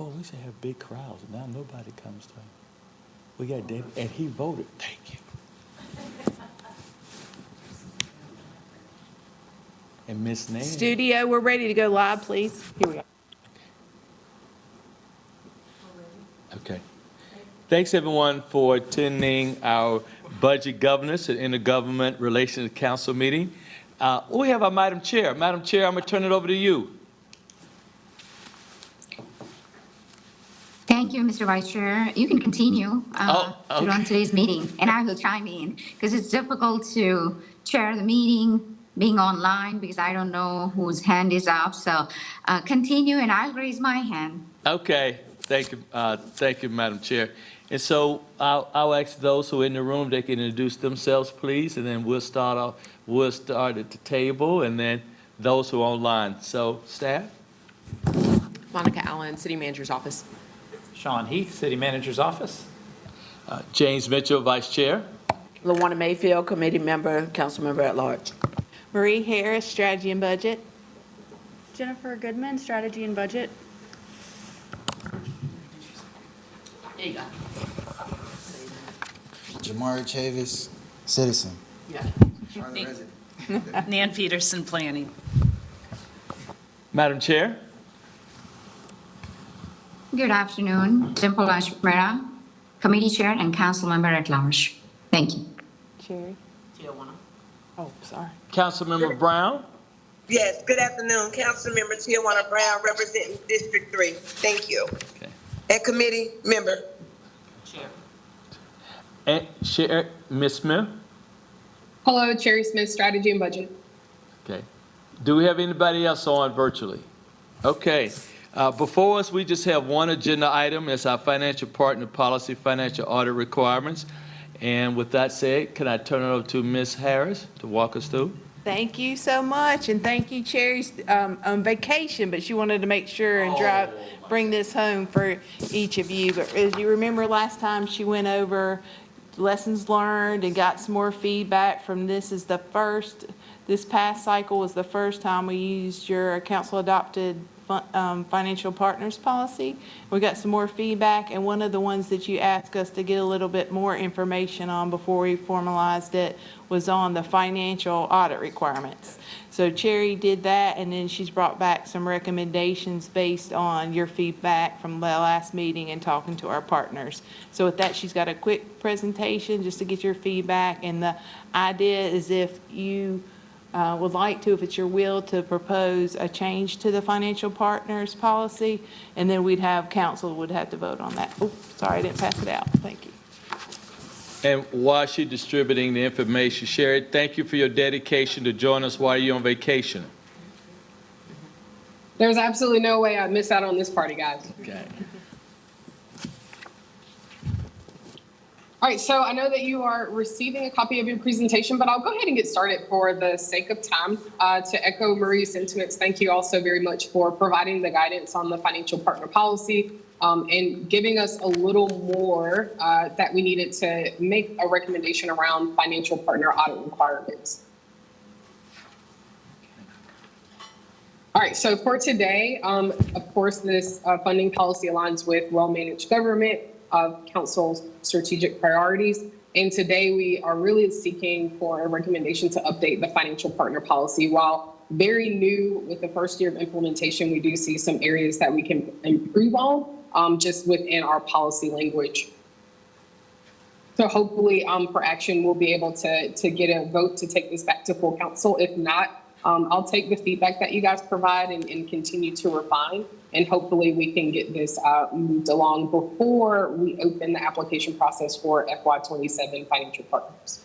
Before, we used to have big crowds, and now nobody comes to him. We got David, and he voted. Thank you. And Miss Nan. Studio, we're ready to go live, please. Here we are. Okay. Thanks, everyone, for attending our Budget Governance and Intergovernment Relations Council meeting. We have our Madam Chair. Madam Chair, I'm going to turn it over to you. Thank you, Mr. Vice Chair. You can continue to run today's meeting, and I will chime in, because it's difficult to chair the meeting being online, because I don't know whose hand is up. So continue, and I'll raise my hand. Okay. Thank you, Madam Chair. And so I'll ask those who are in the room, they can introduce themselves, please, and then we'll start at the table, and then those who are online. So, staff? Monica Allen, City Manager's Office. Sean Heath, City Manager's Office. James Mitchell, Vice Chair. LaWanna Mayfield, Committee Member, Council Member at Large. Marie Harris, Strategy and Budget. Jennifer Goodman, Strategy and Budget. There you go. Jamari Chavis, Citizen. Yeah. Nan Peterson, Planning. Madam Chair? Good afternoon. Dimple Ashmera, Committee Chair and Council Member at Large. Thank you. Cherry. Oh, sorry. Councilmember Brown? Yes, good afternoon. Councilmember Tijuana Brown, representing District 3. Thank you. Okay. And committee member. Chair. And Chair, Ms. Smith? Hello, Cherry Smith, Strategy and Budget. Okay. Do we have anybody else on virtually? Okay. Before us, we just have one agenda item. It's our financial partner policy, financial audit requirements. And with that said, can I turn it over to Ms. Harris to walk us through? Thank you so much, and thank you, Cherry's on vacation, but she wanted to make sure and bring this home for each of you. But as you remember, last time she went over lessons learned and got some more feedback from this past cycle was the first time we used your council-adopted financial partners policy. We got some more feedback, and one of the ones that you asked us to get a little bit more information on before we formalized it was on the financial audit requirements. So Cherry did that, and then she's brought back some recommendations based on your feedback from the last meeting and talking to our partners. So with that, she's got a quick presentation just to get your feedback, and the idea is if you would like to, if it's your will, to propose a change to the financial partners policy, and then council would have to vote on that. Oh, sorry, I didn't pass it out. Thank you. And while she's distributing the information, Sherry, thank you for your dedication to join us while you're on vacation. There's absolutely no way I'd miss out on this party, guys. Okay. All right, so I know that you are receiving a copy of your presentation, but I'll go ahead and get started for the sake of time. To echo Marie's sentiments, thank you also very much for providing the guidance on the financial partner policy and giving us a little more that we needed to make a recommendation around financial partner audit requirements. All right, so for today, of course, this funding policy aligns with well-managed government of council's strategic priorities. And today we are really seeking for a recommendation to update the financial partner policy. While very new with the first year of implementation, we do see some areas that we can improve on just within our policy language. So hopefully for action, we'll be able to get a vote to take this back to full council. If not, I'll take the feedback that you guys provide and continue to refine, and hopefully we can get this moved along before we open the application process for FY27 financial partners.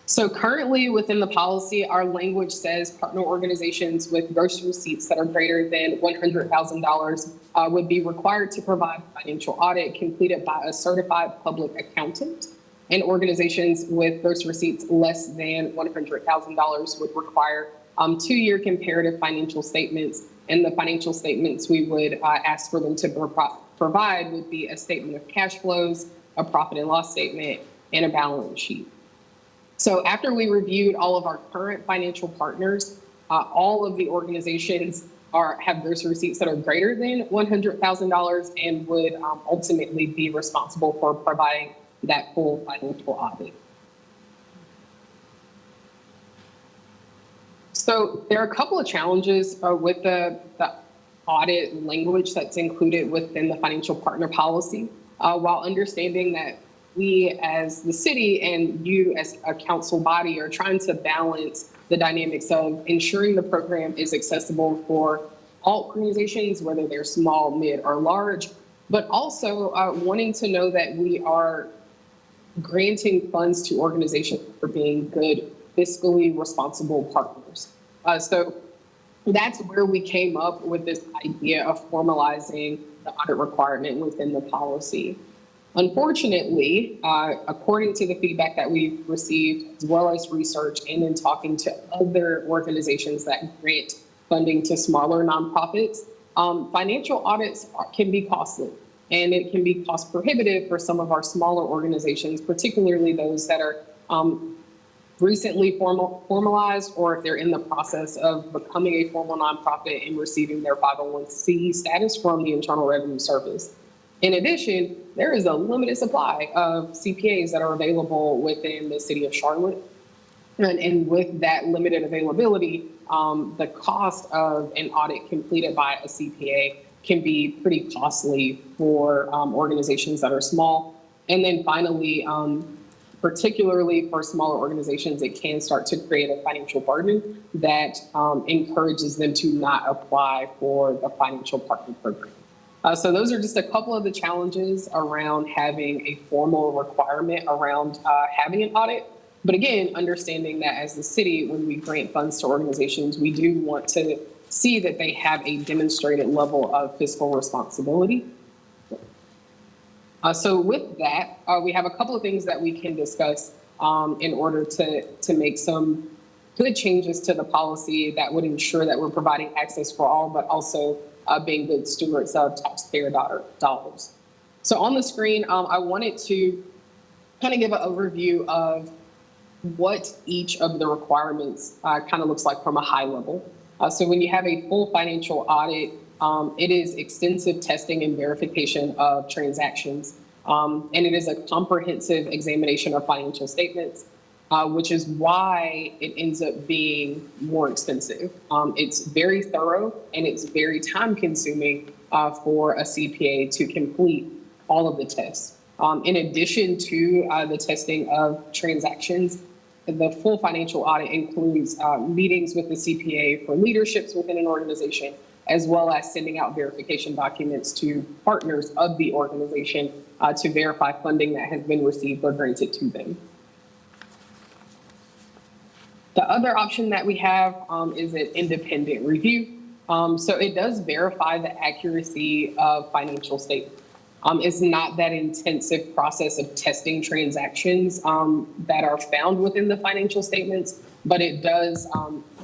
So currently within the policy, our language says partner organizations with gross receipts that are greater than $100,000 would be required to provide financial audit completed by a certified public accountant. And organizations with gross receipts less than $100,000 would require 2-year comparative financial statements. And the financial statements we would ask for them to provide would be a statement of cash flows, a profit and loss statement, and a balance sheet. So after we reviewed all of our current financial partners, all of the organizations have gross receipts that are greater than $100,000 and would ultimately be responsible for providing that full financial audit. So there are a couple of challenges with the audit language that's included within the financial partner policy, while understanding that we as the city and you as a council body are trying to balance the dynamics of ensuring the program is accessible for all organizations, whether they're small, mid, or large, but also wanting to know that we are granting funds to organizations for being good, fiscally responsible partners. So that's where we came up with this idea of formalizing the audit requirement within the policy. Unfortunately, according to the feedback that we've received, as well as research and in talking to other organizations that grant funding to smaller nonprofits, financial audits can be costly, and it can be cost prohibitive for some of our smaller organizations, particularly those that are recently formalized, or if they're in the process of becoming a formal nonprofit and receiving their 501c status from the Internal Revenue Service. In addition, there is a limited supply of CPAs that are available within the city of Charlotte. And with that limited availability, the cost of an audit completed by a CPA can be pretty costly for organizations that are small. And then finally, particularly for smaller organizations, it can start to create a financial burden that encourages them to not apply for the financial partner program. So those are just a couple of the challenges around having a formal requirement around having an audit. But again, understanding that as the city, when we grant funds to organizations, we do want to see that they have a demonstrated level of fiscal responsibility. So with that, we have a couple of things that we can discuss in order to make some good changes to the policy that would ensure that we're providing access for all, but also being good stewards of taxpayer dollars. So on the screen, I wanted to kind of give an overview of what each of the requirements kind of looks like from a high level. So when you have a full financial audit, it is extensive testing and verification of transactions. And it is a comprehensive examination of financial statements, which is why it ends up being more expensive. It's very thorough and it's very time consuming for a CPA to complete all of the tests. In addition to the testing of transactions, the full financial audit includes meetings with the CPA for leaderships within an organization, as well as sending out verification documents to partners of the organization to verify funding that has been received or granted to them. The other option that we have is an independent review. So it does verify the accuracy of financial statements. It's not that intensive process of testing transactions that are found within the financial statements, but it does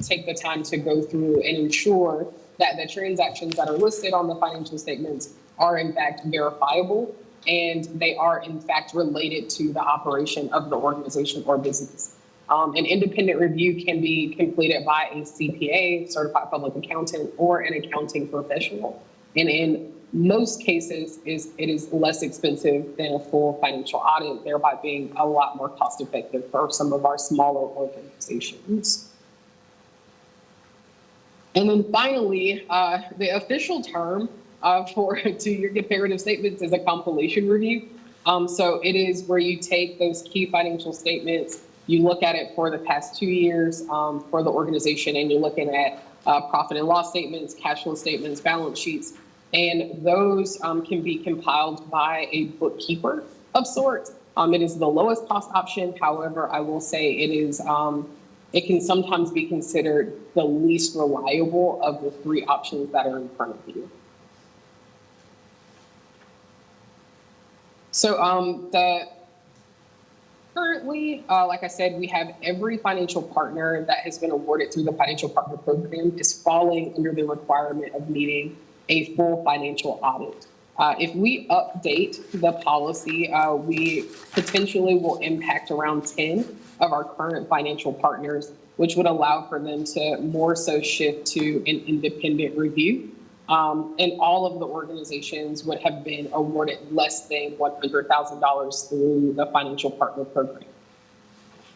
take the time to go through and ensure that the transactions that are listed on the financial statements are in fact verifiable and they are in fact related to the operation of the organization or business. An independent review can be completed by a CPA, certified public accountant, or an accounting professional. And in most cases, it is less expensive than a full financial audit, thereby being a lot more cost effective for some of our smaller organizations. And then finally, the official term for two-year comparative statements is a compilation review. So it is where you take those key financial statements, you look at it for the past 2 years for the organization, and you're looking at profit and loss statements, cash flow statements, balance sheets, and those can be compiled by a bookkeeper of sorts. It is the lowest cost option. However, I will say it is, it can sometimes be considered the least reliable of the three options that are in front of you. So currently, like I said, we have every financial partner that has been awarded through the financial partner program is falling under the requirement of needing a full financial audit. If we update the policy, we potentially will impact around 10 of our current financial partners which would allow for them to more so shift to an independent review. And all of the organizations would have been awarded less than $100,000 through the financial partner program.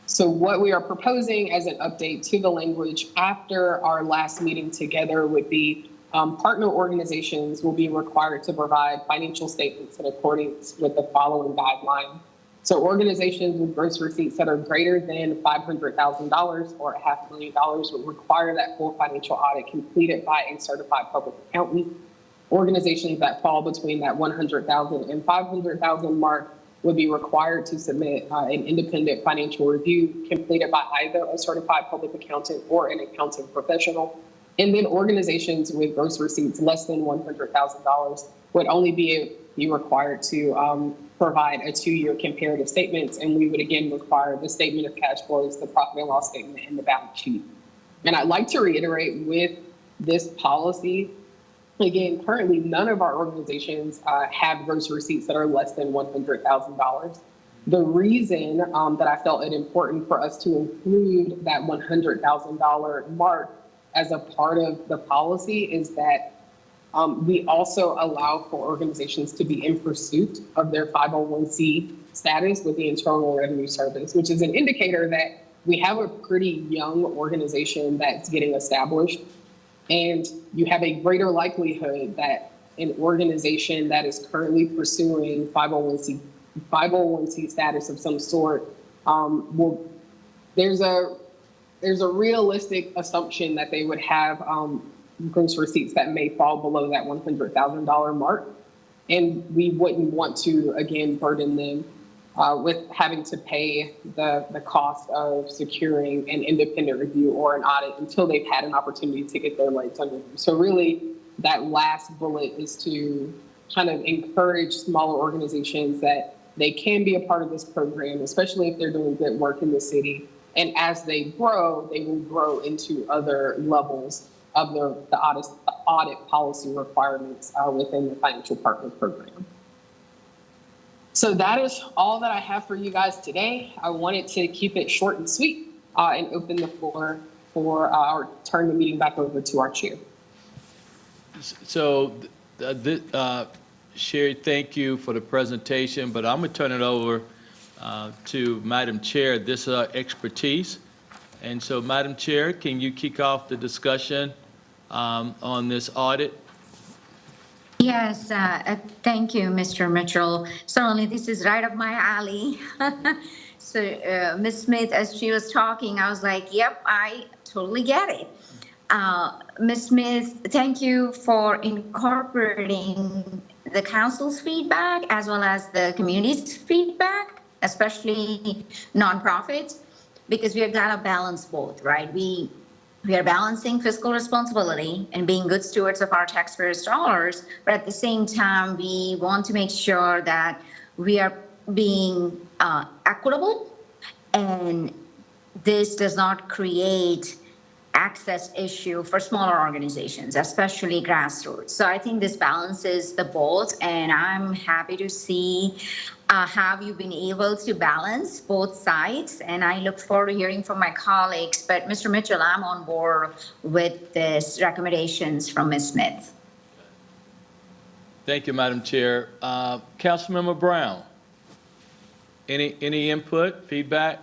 So what we are proposing as an update to the language after our last meeting together would be partner organizations will be required to provide financial statements in accordance with the following guideline. So organizations with gross receipts that are greater than $500,000 or $500,000 would require that full financial audit completed by a certified public accountant. Organizations that fall between that $100,000 and $500,000 mark would be required to submit an independent financial review completed by either a certified public accountant or an accounting professional. And then organizations with gross receipts less than $100,000 would only be required to provide a 2-year comparative statements, and we would again require the statement of cash flows, the profit and loss statement, and the balance sheet. And I'd like to reiterate with this policy, again, currently none of our organizations have gross receipts that are less than $100,000. The reason that I felt it important for us to include that $100,000 mark as a part of the policy is that we also allow for organizations to be in pursuit of their 501c status with the Internal Revenue Service, which is an indicator that we have a pretty young organization that's getting established. And you have a greater likelihood that an organization that is currently pursuing 501c status of some sort there's a realistic assumption that they would have gross receipts that may fall below that $100,000 mark. And we wouldn't want to, again, burden them with having to pay the cost of securing an independent review or an audit until they've had an opportunity to get their legs under them. So really, that last bullet is to kind of encourage smaller organizations that they can be a part of this program, especially if they're doing good work in the city. And as they grow, they will grow into other levels of the audit policy requirements within the financial partner program. So that is all that I have for you guys today. I wanted to keep it short and sweet and open the floor or turn the meeting back over to our chair. So, Sherry, thank you for the presentation, but I'm going to turn it over to Madam Chair. This is our expertise. And so, Madam Chair, can you kick off the discussion on this audit? Yes, thank you, Mr. Mitchell. Certainly, this is right up my alley. So, Ms. Smith, as she was talking, I was like, yep, I totally get it. Ms. Smith, thank you for incorporating the council's feedback as well as the community's feedback, especially nonprofits, because we are going to balance both, right? We are balancing fiscal responsibility and being good stewards of our taxpayers' dollars, but at the same time, we want to make sure that we are being equitable, and this does not create access issue for smaller organizations, especially grassroots. So I think this balances the both, and I'm happy to see how you've been able to balance both sides, and I look forward to hearing from my colleagues. But Mr. Mitchell, I'm on board with this recommendations from Ms. Smith. Thank you, Madam Chair. Councilmember Brown, any input, feedback?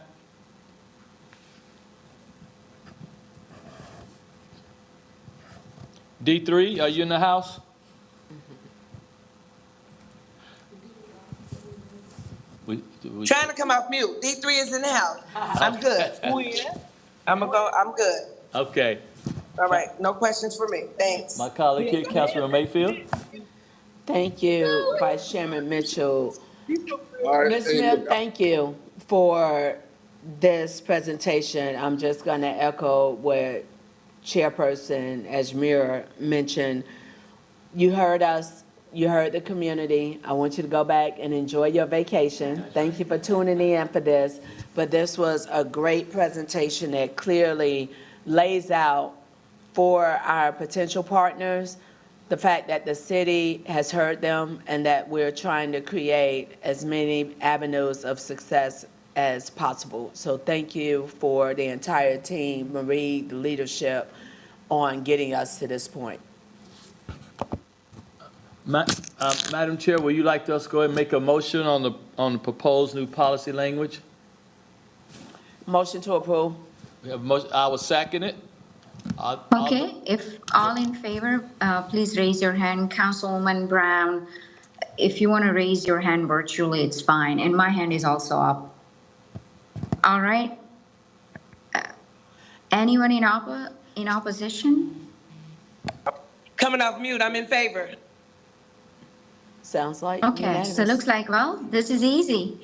D3, are you in the house? Trying to come off mute. D3 is in the house. I'm good. I'm good. Okay. All right. No questions for me. Thanks. My colleague here, Councilman Mayfield. Thank you, Vice Chairman Mitchell. Ms. Smith, thank you for this presentation. I'm just going to echo what Chairperson Ajmir mentioned. You heard us. You heard the community. I want you to go back and enjoy your vacation. Thank you for tuning in for this. But this was a great presentation that clearly lays out for our potential partners the fact that the city has heard them and that we're trying to create as many avenues of success as possible. So thank you for the entire team, Marie, the leadership on getting us to this point. Madam Chair, would you like us to go ahead and make a motion on the proposed new policy language? Motion to approve. We have a motion, I will second it. Okay, if all in favor, please raise your hand. Councilwoman Brown, if you want to raise your hand virtually, it's fine, and my hand is also up. All right. Anyone in opposition? Coming off mute, I'm in favor. Sounds like Okay, so unanimous. it looks like, well, this is easy.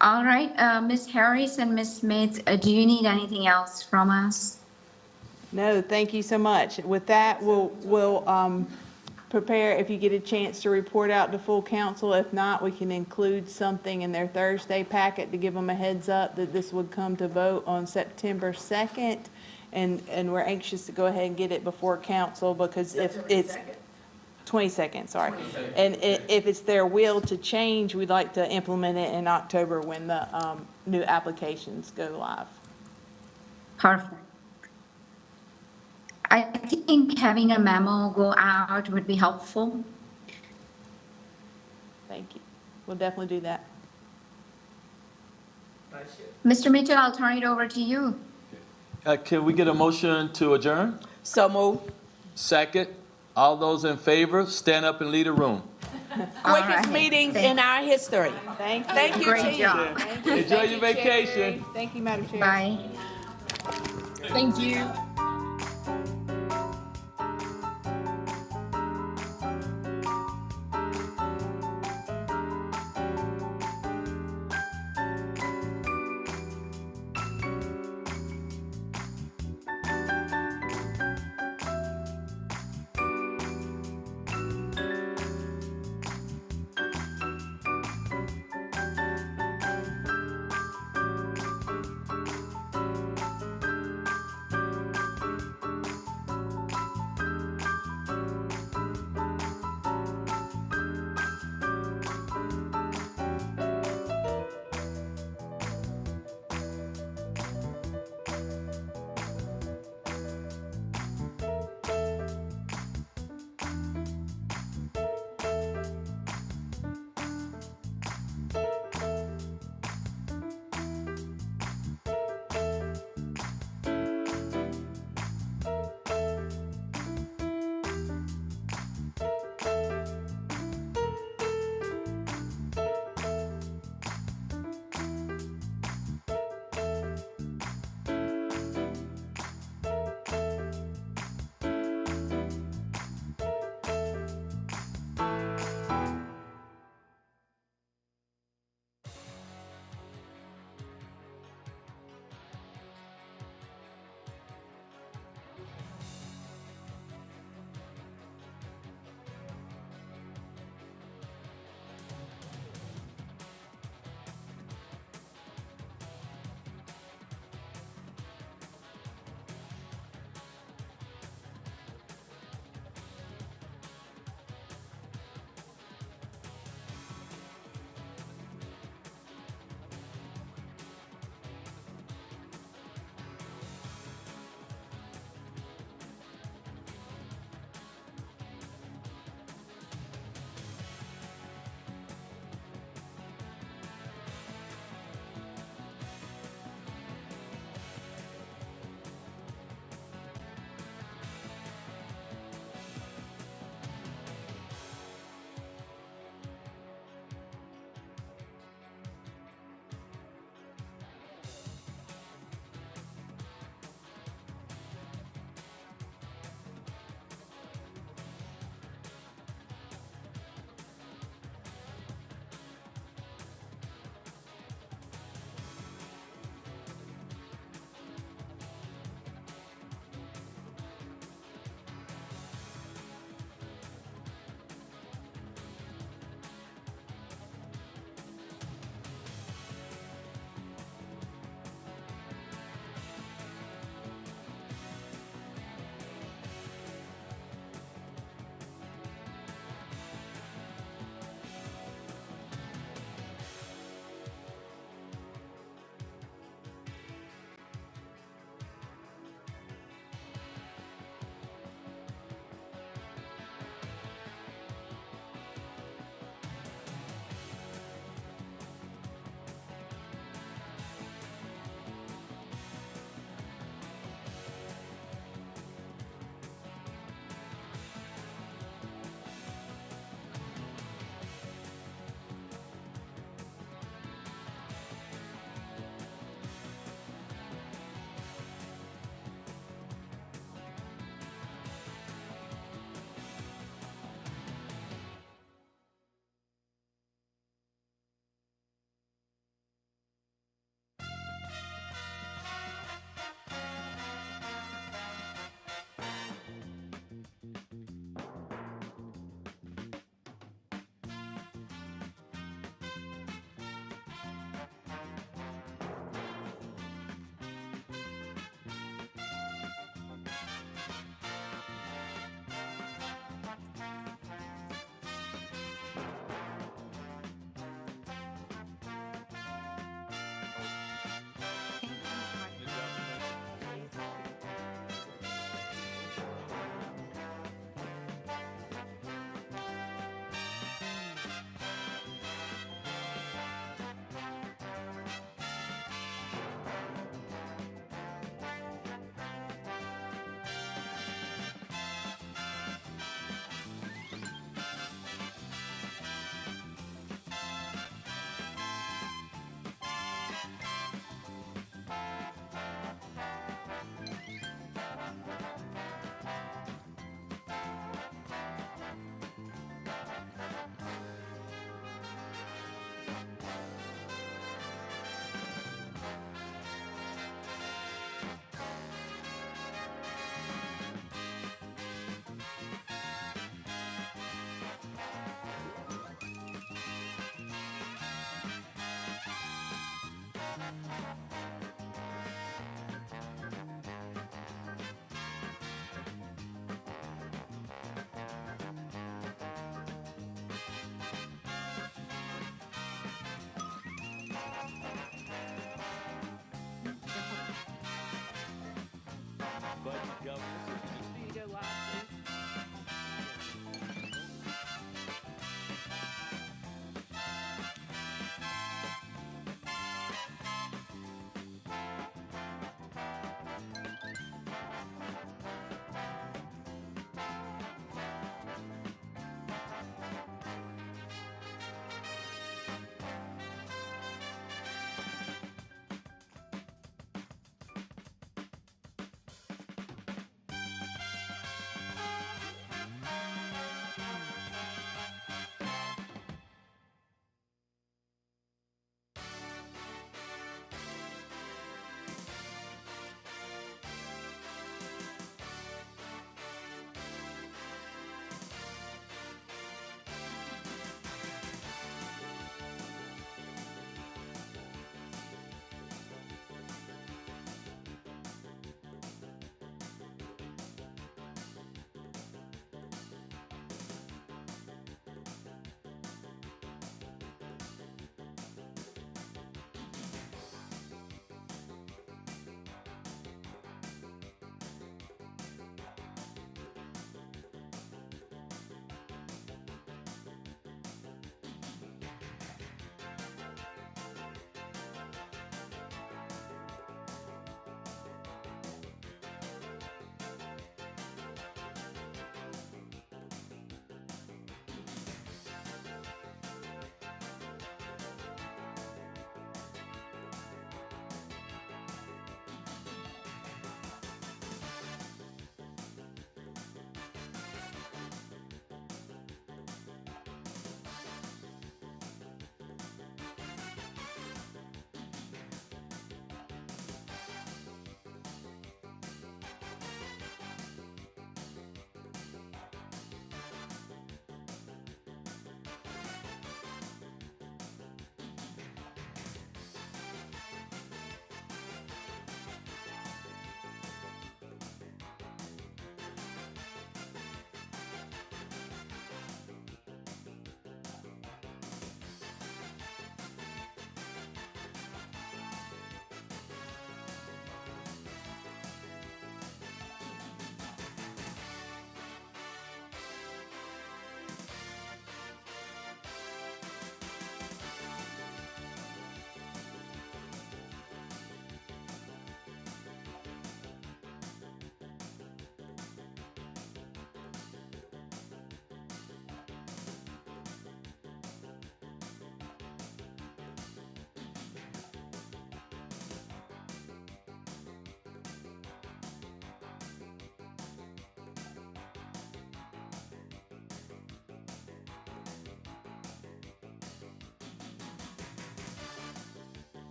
All right, Ms. Harris and Ms. Smith, do you need anything else from us? No, thank you so much. With that, we'll prepare, if you get a chance to report out to full council. If not, we can include something in their Thursday packet to give them a heads up that this would come to vote on September 2nd. And we're anxious to go ahead and get it before council, because if it's 22nd, sorry. And if it's their will to change, we'd like to implement it in October when the new applications go live. Perfect. I think having a memo go out would be helpful. Thank you. We'll definitely do that. Mr. Mitchell, I'll turn it over to you. Can we get a motion to adjourn? So move. Second. All those in favor, stand up and leave the room. Quickest meeting in our history. Thank you. Thank you, Great team. job. Enjoy your vacation. Thank you, Madam Chair. Bye. Thank you.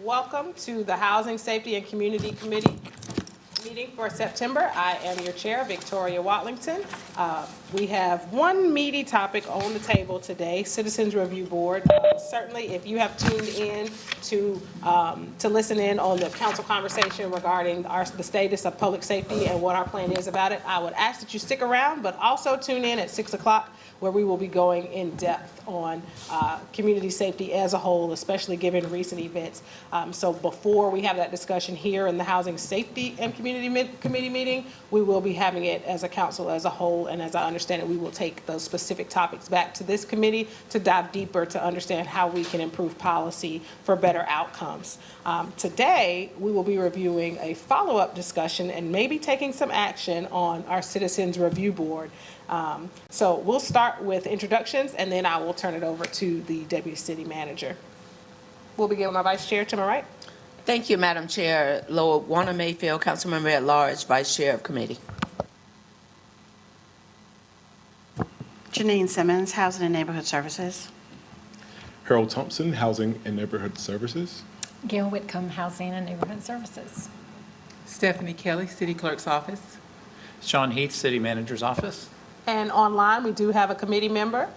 Welcome to the Housing, Safety, and Community Committee meeting for September. I am your chair, Victoria Watlington. We have one meaty topic on the table today, Citizens Review Board. Certainly, if you have tuned in to listen in on the council conversation regarding the status of public safety and what our plan is about it, I would ask that you stick around, but also tune in at 6 o'clock where we will be going in depth on community safety as a whole, especially given recent events. So before we have that discussion here in the Housing Safety and Community Committee meeting, we will be having it as a council as a whole, and as I understand it, we will take those specific topics back to this committee to dive deeper to understand how we can improve policy for better outcomes. Today, we will be reviewing a follow-up discussion and maybe taking some action on our Citizens Review Board. So we'll start with introductions, and then I will turn it over to the Deputy City Manager. We'll begin with my Vice Chair to my right. Thank you, Madam Chair. Lord Warner Mayfield, Councilmember at Large, Vice Chair of Committee. Janine Simmons, Housing and Neighborhood Services. Harold Thompson, Housing and Neighborhood Services. Gail Whitcomb, Housing and Neighborhood Services. Stephanie Kelly, City Clerk's Office. Sean Heath, City Manager's Office. And online, we do have a committee member.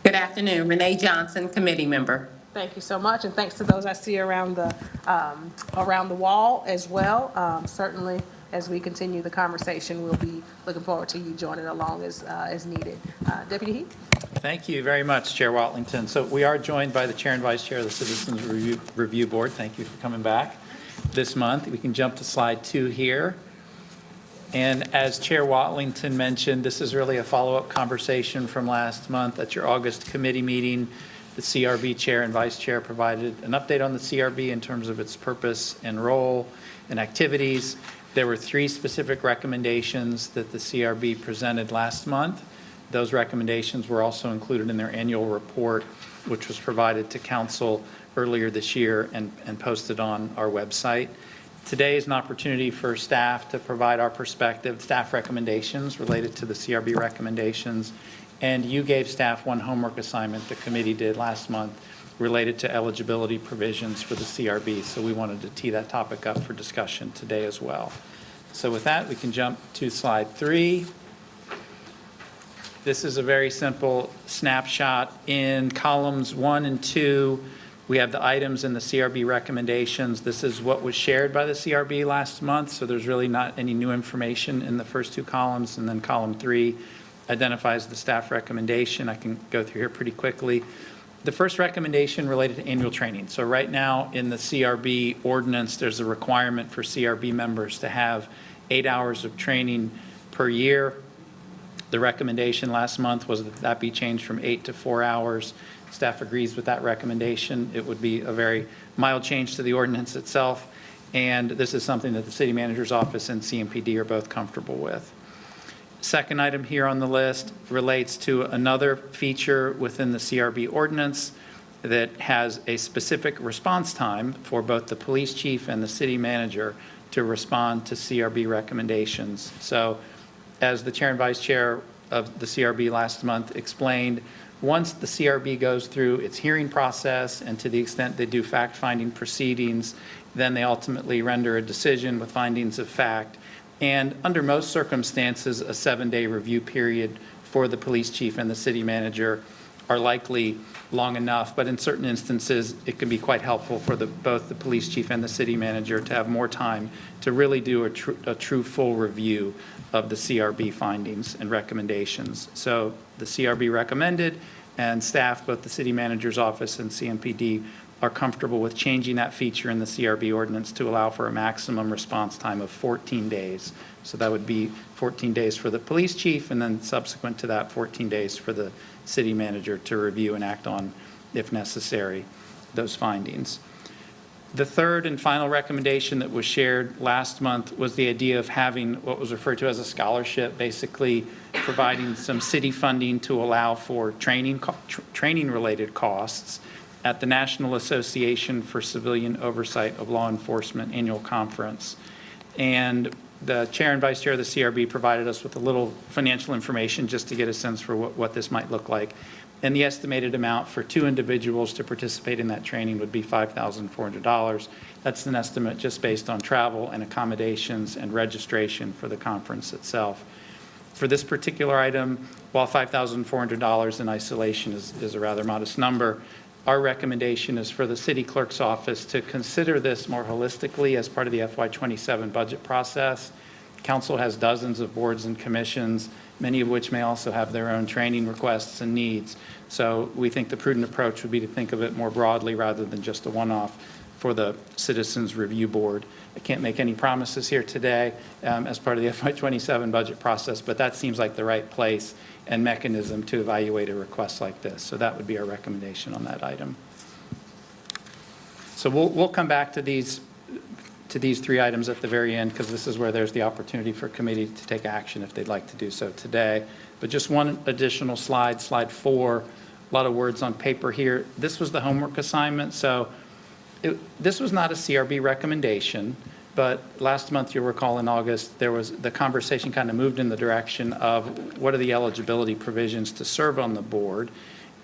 Good afternoon, Renee Johnson, committee member. Thank you so much, and thanks to those I see around the wall as well. Certainly, as we continue the conversation, we'll be looking forward to you joining along as needed. Deputy Heath? Thank you very much, Chair Watlington. So we are joined by the Chair and Vice Chair of the Citizens Review Board. Thank you for coming back this month. We can jump to slide 2 here. And as Chair Watlington mentioned, this is really a follow-up conversation from last month at your August committee meeting. The CRB Chair and Vice Chair provided an update on the CRB in terms of its purpose and role and activities. There were 3 specific recommendations that the CRB presented last month. Those recommendations were also included in their annual report, which was provided to Council earlier this year and posted on our website. Today is an opportunity for staff to provide our perspective, staff recommendations related to the CRB recommendations. And you gave staff one homework assignment the committee did last month related to eligibility provisions for the CRB. So we wanted to tee that topic up for discussion today as well. So with that, we can jump to slide 3. This is a very simple snapshot. In columns 1 and 2, we have the items in the CRB recommendations. This is what was shared by the CRB last month, so there's really not any new information in the first 2 columns. And then column 3 identifies the staff recommendation. I can go through here pretty quickly. The first recommendation related to annual training. So right now in the CRB ordinance, there's a requirement for CRB members to have 8 hours of training per year. The recommendation last month was that that be changed from 8 to 4 hours. Staff agrees with that recommendation. It would be a very mild change to the ordinance itself, and this is something that the City Manager's Office and CMPD are both comfortable with. Second item here on the list relates to another feature within the CRB ordinance that has a specific response time for both the police chief and the city manager to respond to CRB recommendations. So as the chair and vice chair of the CRB last month explained, once the CRB goes through its hearing process and to the extent they do fact-finding proceedings, then they ultimately render a decision with findings of fact. And under most circumstances, a 7-day review period for the police chief and the city manager are likely long enough, but in certain instances, it can be quite helpful for both the police chief and the city manager to have more time to really do a true full review of the CRB findings and recommendations. So the CRB recommended, and staff, both the city manager's office and CMPD, are comfortable with changing that feature in the CRB ordinance to allow for a maximum response time of 14 days. So that would be 14 days for the police chief, and then subsequent to that, 14 days for the city manager to review and act on, if necessary, those findings. The third and final recommendation that was shared last month was the idea of having what was referred to as a scholarship, basically providing some city funding to allow for training-related costs at the National Association for Civilian Oversight of Law Enforcement annual conference. And the chair and vice chair of the CRB provided us with a little financial information just to get a sense for what this might look like. And the estimated amount for 2 individuals to participate in that training would be $5,400. That's an estimate just based on travel and accommodations and registration for the conference itself. For this particular item, while $5,400 in isolation is a rather modest number, our recommendation is for the city clerk's office to consider this more holistically as part of the FY27 budget process. Council has dozens of boards and commissions, many of which may also have their own training requests and needs. So we think the prudent approach would be to think of it more broadly rather than just a one-off for the Citizens Review Board. I can't make any promises here today as part of the FY27 budget process, but that seems like the right place and mechanism to evaluate a request like this. So that would be our recommendation on that item. So we'll come back to these 3 items at the very end, because this is where there's the opportunity for committee to take action if they'd like to do so today. But just one additional slide, slide 4, a lot of words on paper here. This was the homework assignment. So this was not a CRB recommendation, but last month, you'll recall in August, there was the conversation kind of moved in the direction of what are the eligibility provisions to serve on the board.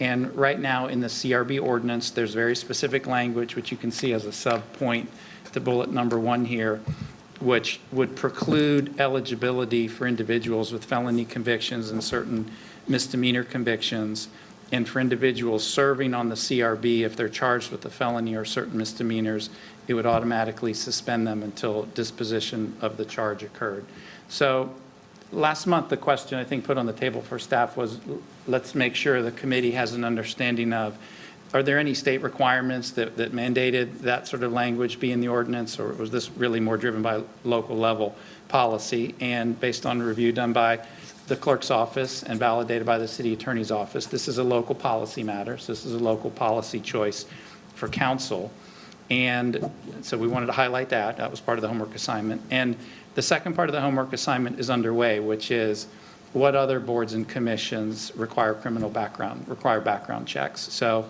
And right now in the CRB ordinance, there's very specific language, which you can see as a sub-point to bullet number 1 here, which would preclude eligibility for individuals with felony convictions and certain misdemeanor convictions, and for individuals serving on the CRB, if they're charged with a felony or certain misdemeanors, it would automatically suspend them until disposition of the charge occurred. So last month, the question I think put on the table for staff was, let's make sure the committee has an understanding of, are there any state requirements that mandated that sort of language be in the ordinance, or was this really more driven by local level policy? And based on a review done by the clerk's office and validated by the city attorney's office, this is a local policy matter. So this is a local policy choice for council. And so we wanted to highlight that. That was part of the homework assignment. And the second part of the homework assignment is underway, which is what other boards and commissions require background checks. So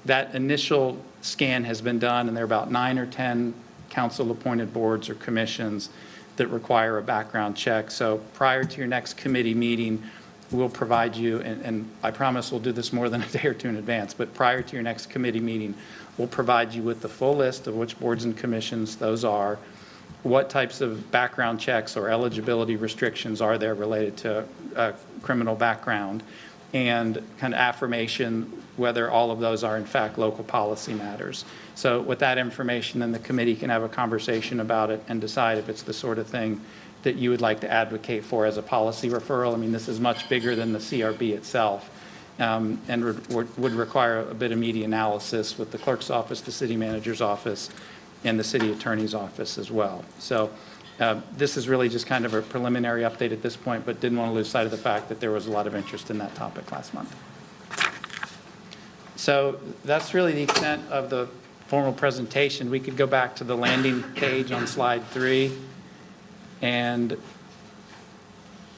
that initial scan has been done, and there are about 9 or 10 council-appointed boards or commissions that require a background check. So prior to your next committee meeting, we'll provide you, and I promise we'll do this more than a day or 2 in advance, but prior to your next committee meeting, we'll provide you with the full list of which boards and commissions those are, what types of background checks or eligibility restrictions are there related to criminal background, and kind of affirmation whether all of those are in fact local policy matters. So with that information, then the committee can have a conversation about it and decide if it's the sort of thing that you would like to advocate for as a policy referral. I mean, this is much bigger than the CRB itself, and would require a bit of media analysis with the clerk's office, the city manager's office, and the city attorney's office as well. So this is really just kind of a preliminary update at this point, but didn't want to lose sight of the fact that there was a lot of interest in that topic last month. So that's really the extent of the formal presentation. We could go back to the landing page on slide 3, and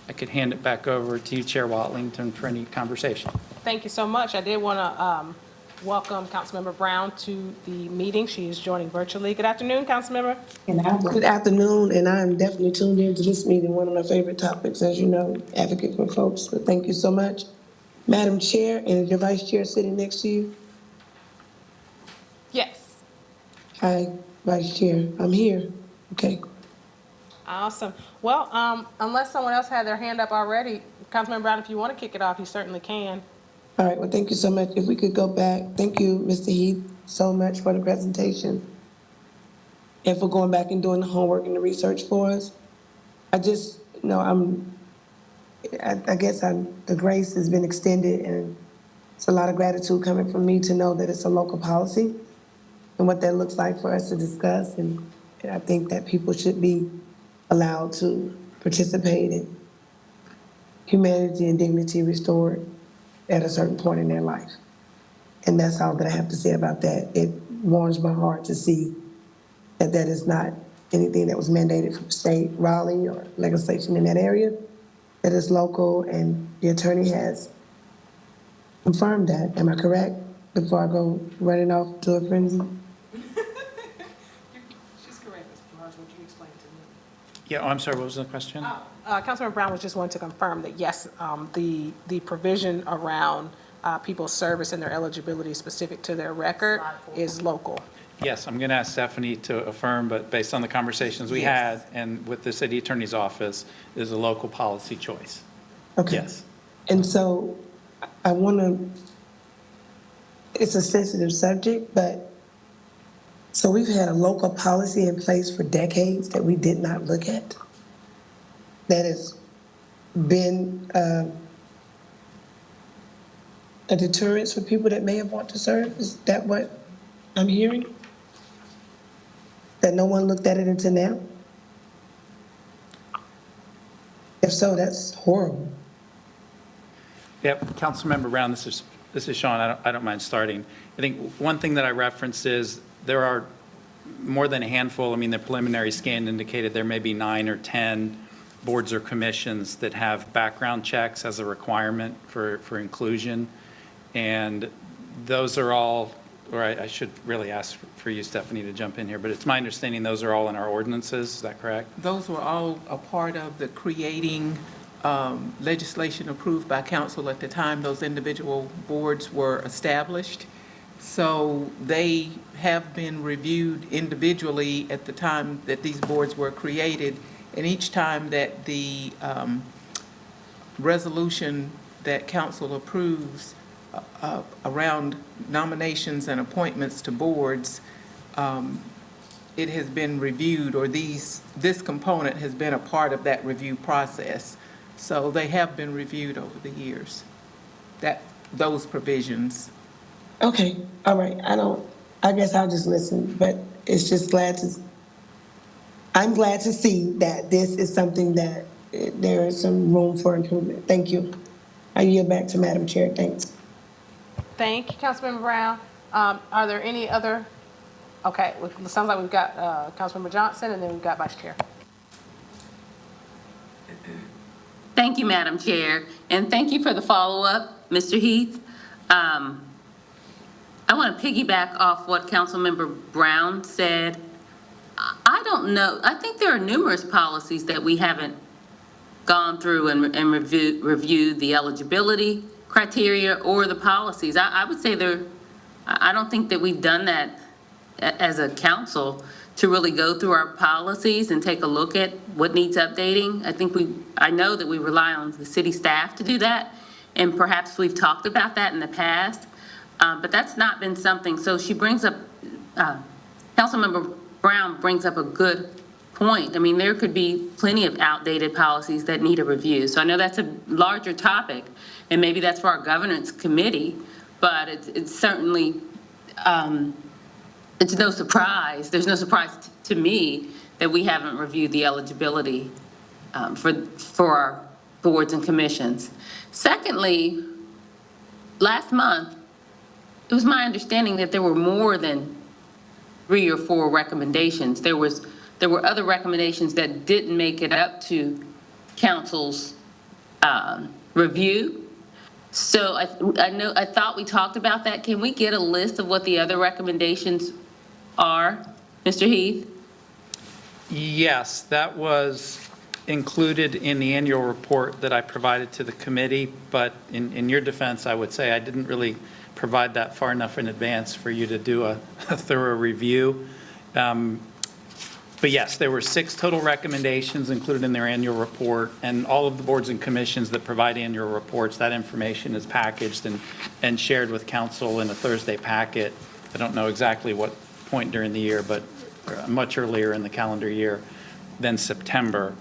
I could hand it back over to you, Chair Watlington, for any conversation. Thank you so much. I did want to welcome Councilmember Brown to the meeting. She is joining virtually. Good afternoon, Councilmember. Good afternoon, and I'm definitely tuned into this meeting, one of my favorite topics, as you know, advocate for folks, so thank you so much. Madam Chair, and is your Vice Chair sitting next to you? Yes. Hi, Vice Chair, I'm here. Okay. Awesome. Well, unless someone else had their hand up already, Councilmember Brown, if you want to kick it off, you certainly can. All right, well, thank you so much. If we could go back, thank you, Mr. Heath, so much for the presentation and for going back and doing the homework and the research for us. I just, you know, I guess the grace has been extended, and it's a lot of gratitude coming from me to know that it's a local policy and what that looks like for us to discuss. And I think that people should be allowed to participate in humanity and dignity restored at a certain point in their life. And that's all that I have to say about that. It warms my heart to see that that is not anything that was mandated from state, Raleigh, or legislation in that area. That is local, and the attorney has confirmed that. Am I correct? Before I go running off to a frenzy? She's correct, Mr. Flores. Would you explain to me? Yeah, I'm sorry, what was the question? Councilmember Brown was just wanting to confirm that, yes, the provision around people's service and their eligibility specific to their record is local. Yes, I'm going to ask Stephanie to affirm, but based on the conversations we had and with the city attorney's office, is a local policy choice. Okay. Yes. And so I want to, it's a sensitive subject, but so we've had a local policy in place for decades that we did not look at. That has been a deterrence for people that may have want to serve. Is that what I'm hearing? That no one looked at it until now? If so, that's horrible. Yep, Councilmember Brown, this is Sean. I don't mind starting. I think one thing that I referenced is there are more than a handful. I mean, the preliminary scan indicated there may be 9 or 10 boards or commissions that have background checks as a requirement for inclusion. And those are all, or I should really ask for you, Stephanie, to jump in here, but it's my understanding those are all in our ordinances. Is that correct? Those were all a part of the creating legislation approved by council at the time those individual boards were established. So they have been reviewed individually at the time that these boards were created. And each time that the resolution that council approves around nominations and appointments to boards, it has been reviewed, or this component has been a part of that review process. So they have been reviewed over the years, those provisions. Okay, all right, I guess I'll just listen, but it's just I'm glad to see that this is something that there is some room for improvement. Thank you. I yield back to Madam Chair, thanks. Thank you, Councilmember Brown. Are there any other, okay, it sounds like we've got Councilmember Johnson and then we've got Vice Chair. Thank you, Madam Chair, and thank you for the follow-up, Mr. Heath. I want to piggyback off what Councilmember Brown said. I don't know. I think there are numerous policies that we haven't gone through and reviewed the eligibility criteria or the policies. I would say I don't think that we've done that as a council to really go through our policies and take a look at what needs updating. I know that we rely on the city staff to do that, and perhaps we've talked about that in the past, but that's not been something. So she brings up, Councilmember Brown brings up a good point. I mean, there could be plenty of outdated policies that need a review. So I know that's a larger topic, and maybe that's for our governance committee, but it's certainly, it's no surprise. There's no surprise to me that we haven't reviewed the eligibility for our boards and commissions. Secondly, last month, it was my understanding that there were more than 3 or 4 recommendations. There were other recommendations that didn't make it up to council's review. So I thought we talked about that. Can we get a list of what the other recommendations are, Mr. Heath? Yes, that was included in the annual report that I provided to the committee, but in your defense, I would say I didn't really provide that far enough in advance for you to do a thorough review. But yes, there were 6 total recommendations included in their annual report, and all of the boards and commissions that provide annual reports, that information is packaged and shared with council in a Thursday packet. I don't know exactly what point during the year, but much earlier in the calendar year than September.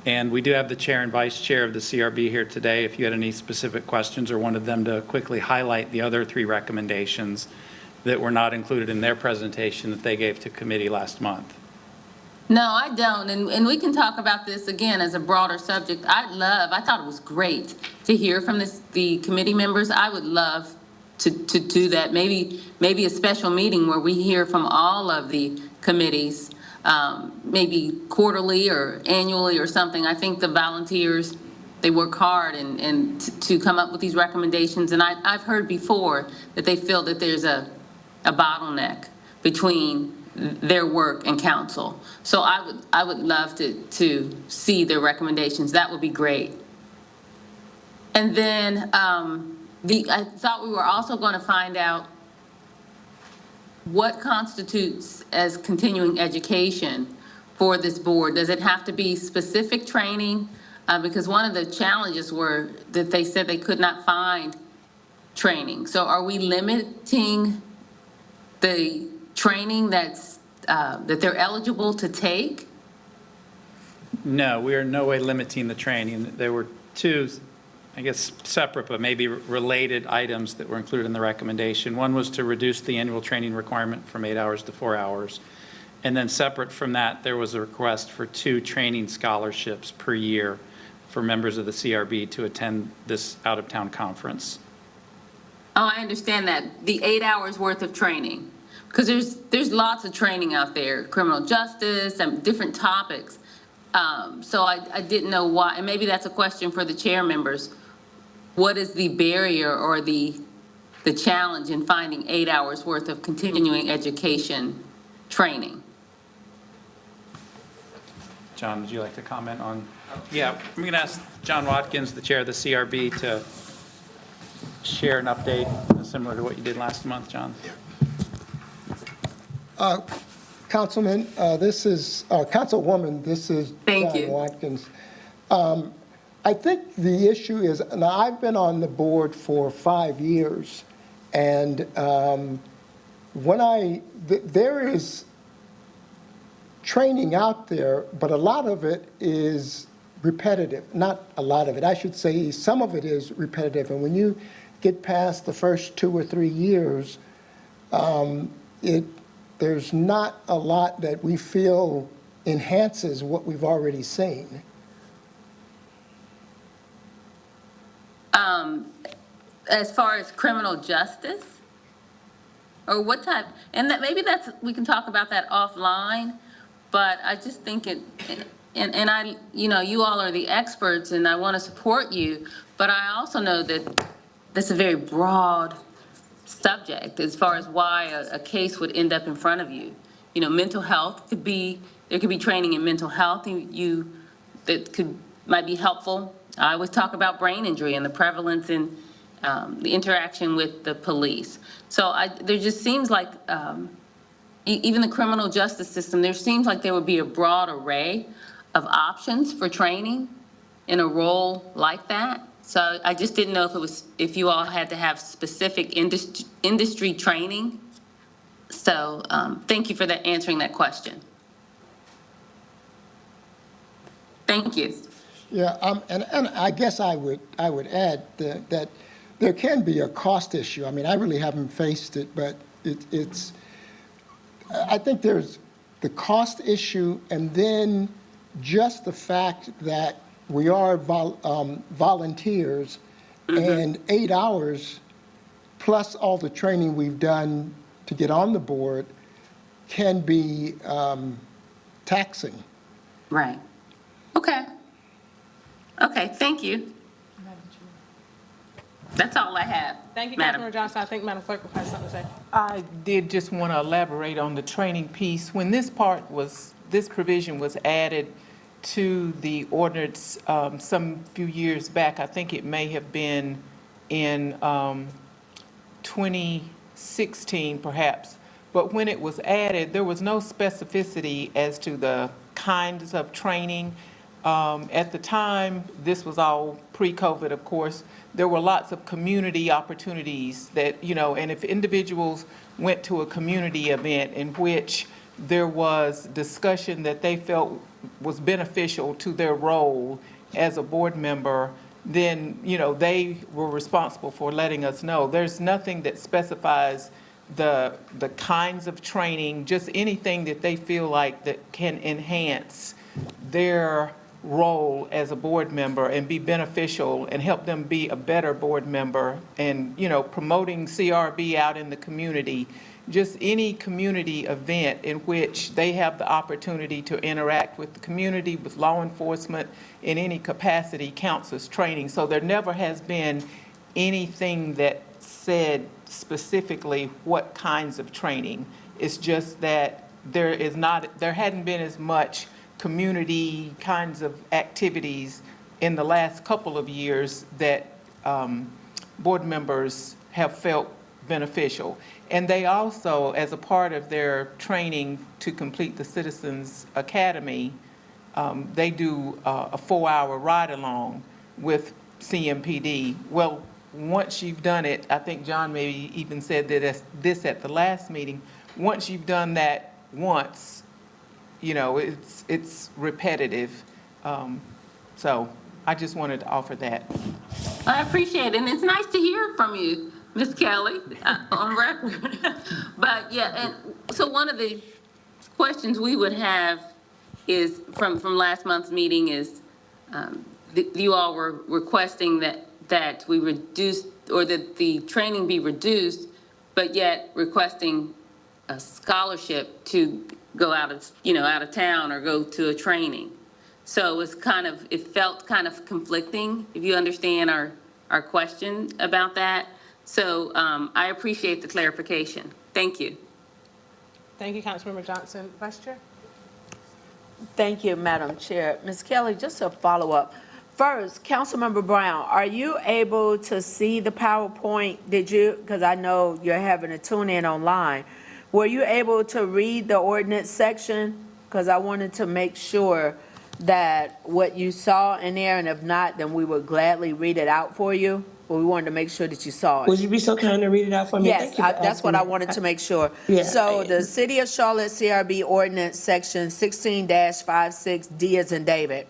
And we do have the chair and vice chair of the CRB here today if you had any specific questions or wanted them to quickly highlight the other 3 recommendations that were not included in their presentation that they gave to committee last month. No, I don't, and we can talk about this again as a broader subject. I thought it was great to hear from the committee members. I would love to do that, maybe a special meeting where we hear from all of the committees, maybe quarterly or annually or something. I think the volunteers, they work hard and to come up with these recommendations, and I've heard before that they feel that there's a bottleneck between their work and council. So I would love to see their recommendations. That would be great. And then I thought we were also going to find out what constitutes as continuing education for this board. Does it have to be specific training? Because one of the challenges were that they said they could not find training. So are we limiting the training that they're eligible to take? No, we are in no way limiting the training. There were two, I guess, separate but maybe related items that were included in the recommendation. One was to reduce the annual training requirement from 8 hours to 4 hours. And then separate from that, there was a request for 2 training scholarships per year for members of the CRB to attend this out-of-town conference. Oh, I understand that. The 8 hours worth of training. Because there's lots of training out there, criminal justice and different topics. So I didn't know why, and maybe that's a question for the chair members. What is the barrier or the challenge in finding 8 hours worth of continuing education training? John, would you like to comment on? Yeah, I'm going to ask John Watkins, the chair of the CRB, to share an update similar to what you did last month, John. Councilman, this is, Councilwoman, this is John Watkins. I think the issue is, now I've been on the board for 5 years, and there is training out there, but a lot of it is repetitive. Not a lot of it, I should say some of it is repetitive. And when you get past the first 2 or 3 years, there's not a lot that we feel enhances what we've already seen. As far as criminal justice? Or what type? And that maybe we can talk about that offline, but I just think and I, you all are the experts and I want to support you, but I also know that that's a very broad subject as far as why a case would end up in front of you. Mental health there could be training in mental health that might be helpful. I always talk about brain injury and the prevalence in the interaction with the police. So there just seems like, even the criminal justice system, there seems like there would be a broad array of options for training in a role like that. So I just didn't know if you all had to have specific industry training. So thank you for answering that question. Thank you. Yeah, and I guess I would add that there can be a cost issue. I mean, I really haven't faced it, but I think there's the cost issue, and then just the fact that we are volunteers, and 8 hours plus all the training we've done to get on the board can be taxing. Right. Okay, thank you. That's all I have. Thank you, Madam. Councilmember Johnson. I think Madam Clerk will have something to say. I did just want to elaborate on the training piece. When this provision was added to the ordinance some few years back, I think it may have been in 2016 perhaps, but when it was added, there was no specificity as to the kinds of training. At the time, this was all pre-COVID, of course, there were lots of community opportunities that, and if individuals went to a community event in which there was discussion that they felt was beneficial to their role as a board member, then, they were responsible for letting us know. There's nothing that specifies the kinds of training, just anything that they feel like that can enhance their role as a board member and be beneficial and help them be a better board member, and promoting CRB out in the community, just any community event in which they have the opportunity to interact with the community, with law enforcement in any capacity counts as training. So there never has been anything that said specifically what kinds of training. It's just that there hadn't been as much community kinds of activities in the last couple of years that board members have felt beneficial. And they also, as a part of their training to complete the Citizens Academy, they do a 4-hour ride-along with CMPD. Well, once you've done it, I think John maybe even said that this at the last meeting, once you've done that once, you know, it's repetitive. So I just wanted to offer that. I appreciate it, and it's nice to hear from you, Ms. Kelly, on record. But yeah, and so one of the questions we would have is, from last month's meeting is, you all were requesting that we reduce, or that the training be reduced, but yet requesting a scholarship to go out of town or go to a training. So it felt kind of conflicting, if you understand our question about that. So I appreciate the clarification. Thank you. Thank you, Councilmember Johnson. Vice Chair? Thank you, Madam Chair. Ms. Kelly, just a follow-up. First, Councilmember Brown, are you able to see the PowerPoint? Did you, because I know you're having to tune in online. Were you able to read the ordinance section? Because I wanted to make sure that what you saw in there, and if not, then we would gladly read it out for you. But we wanted to make sure that you saw it. Would you be so kind to read it out for me? Yes, Thank you for that's what I asking wanted that. to make sure. Yeah. So the City of Charlotte CRB ordinance section 16-56D as in David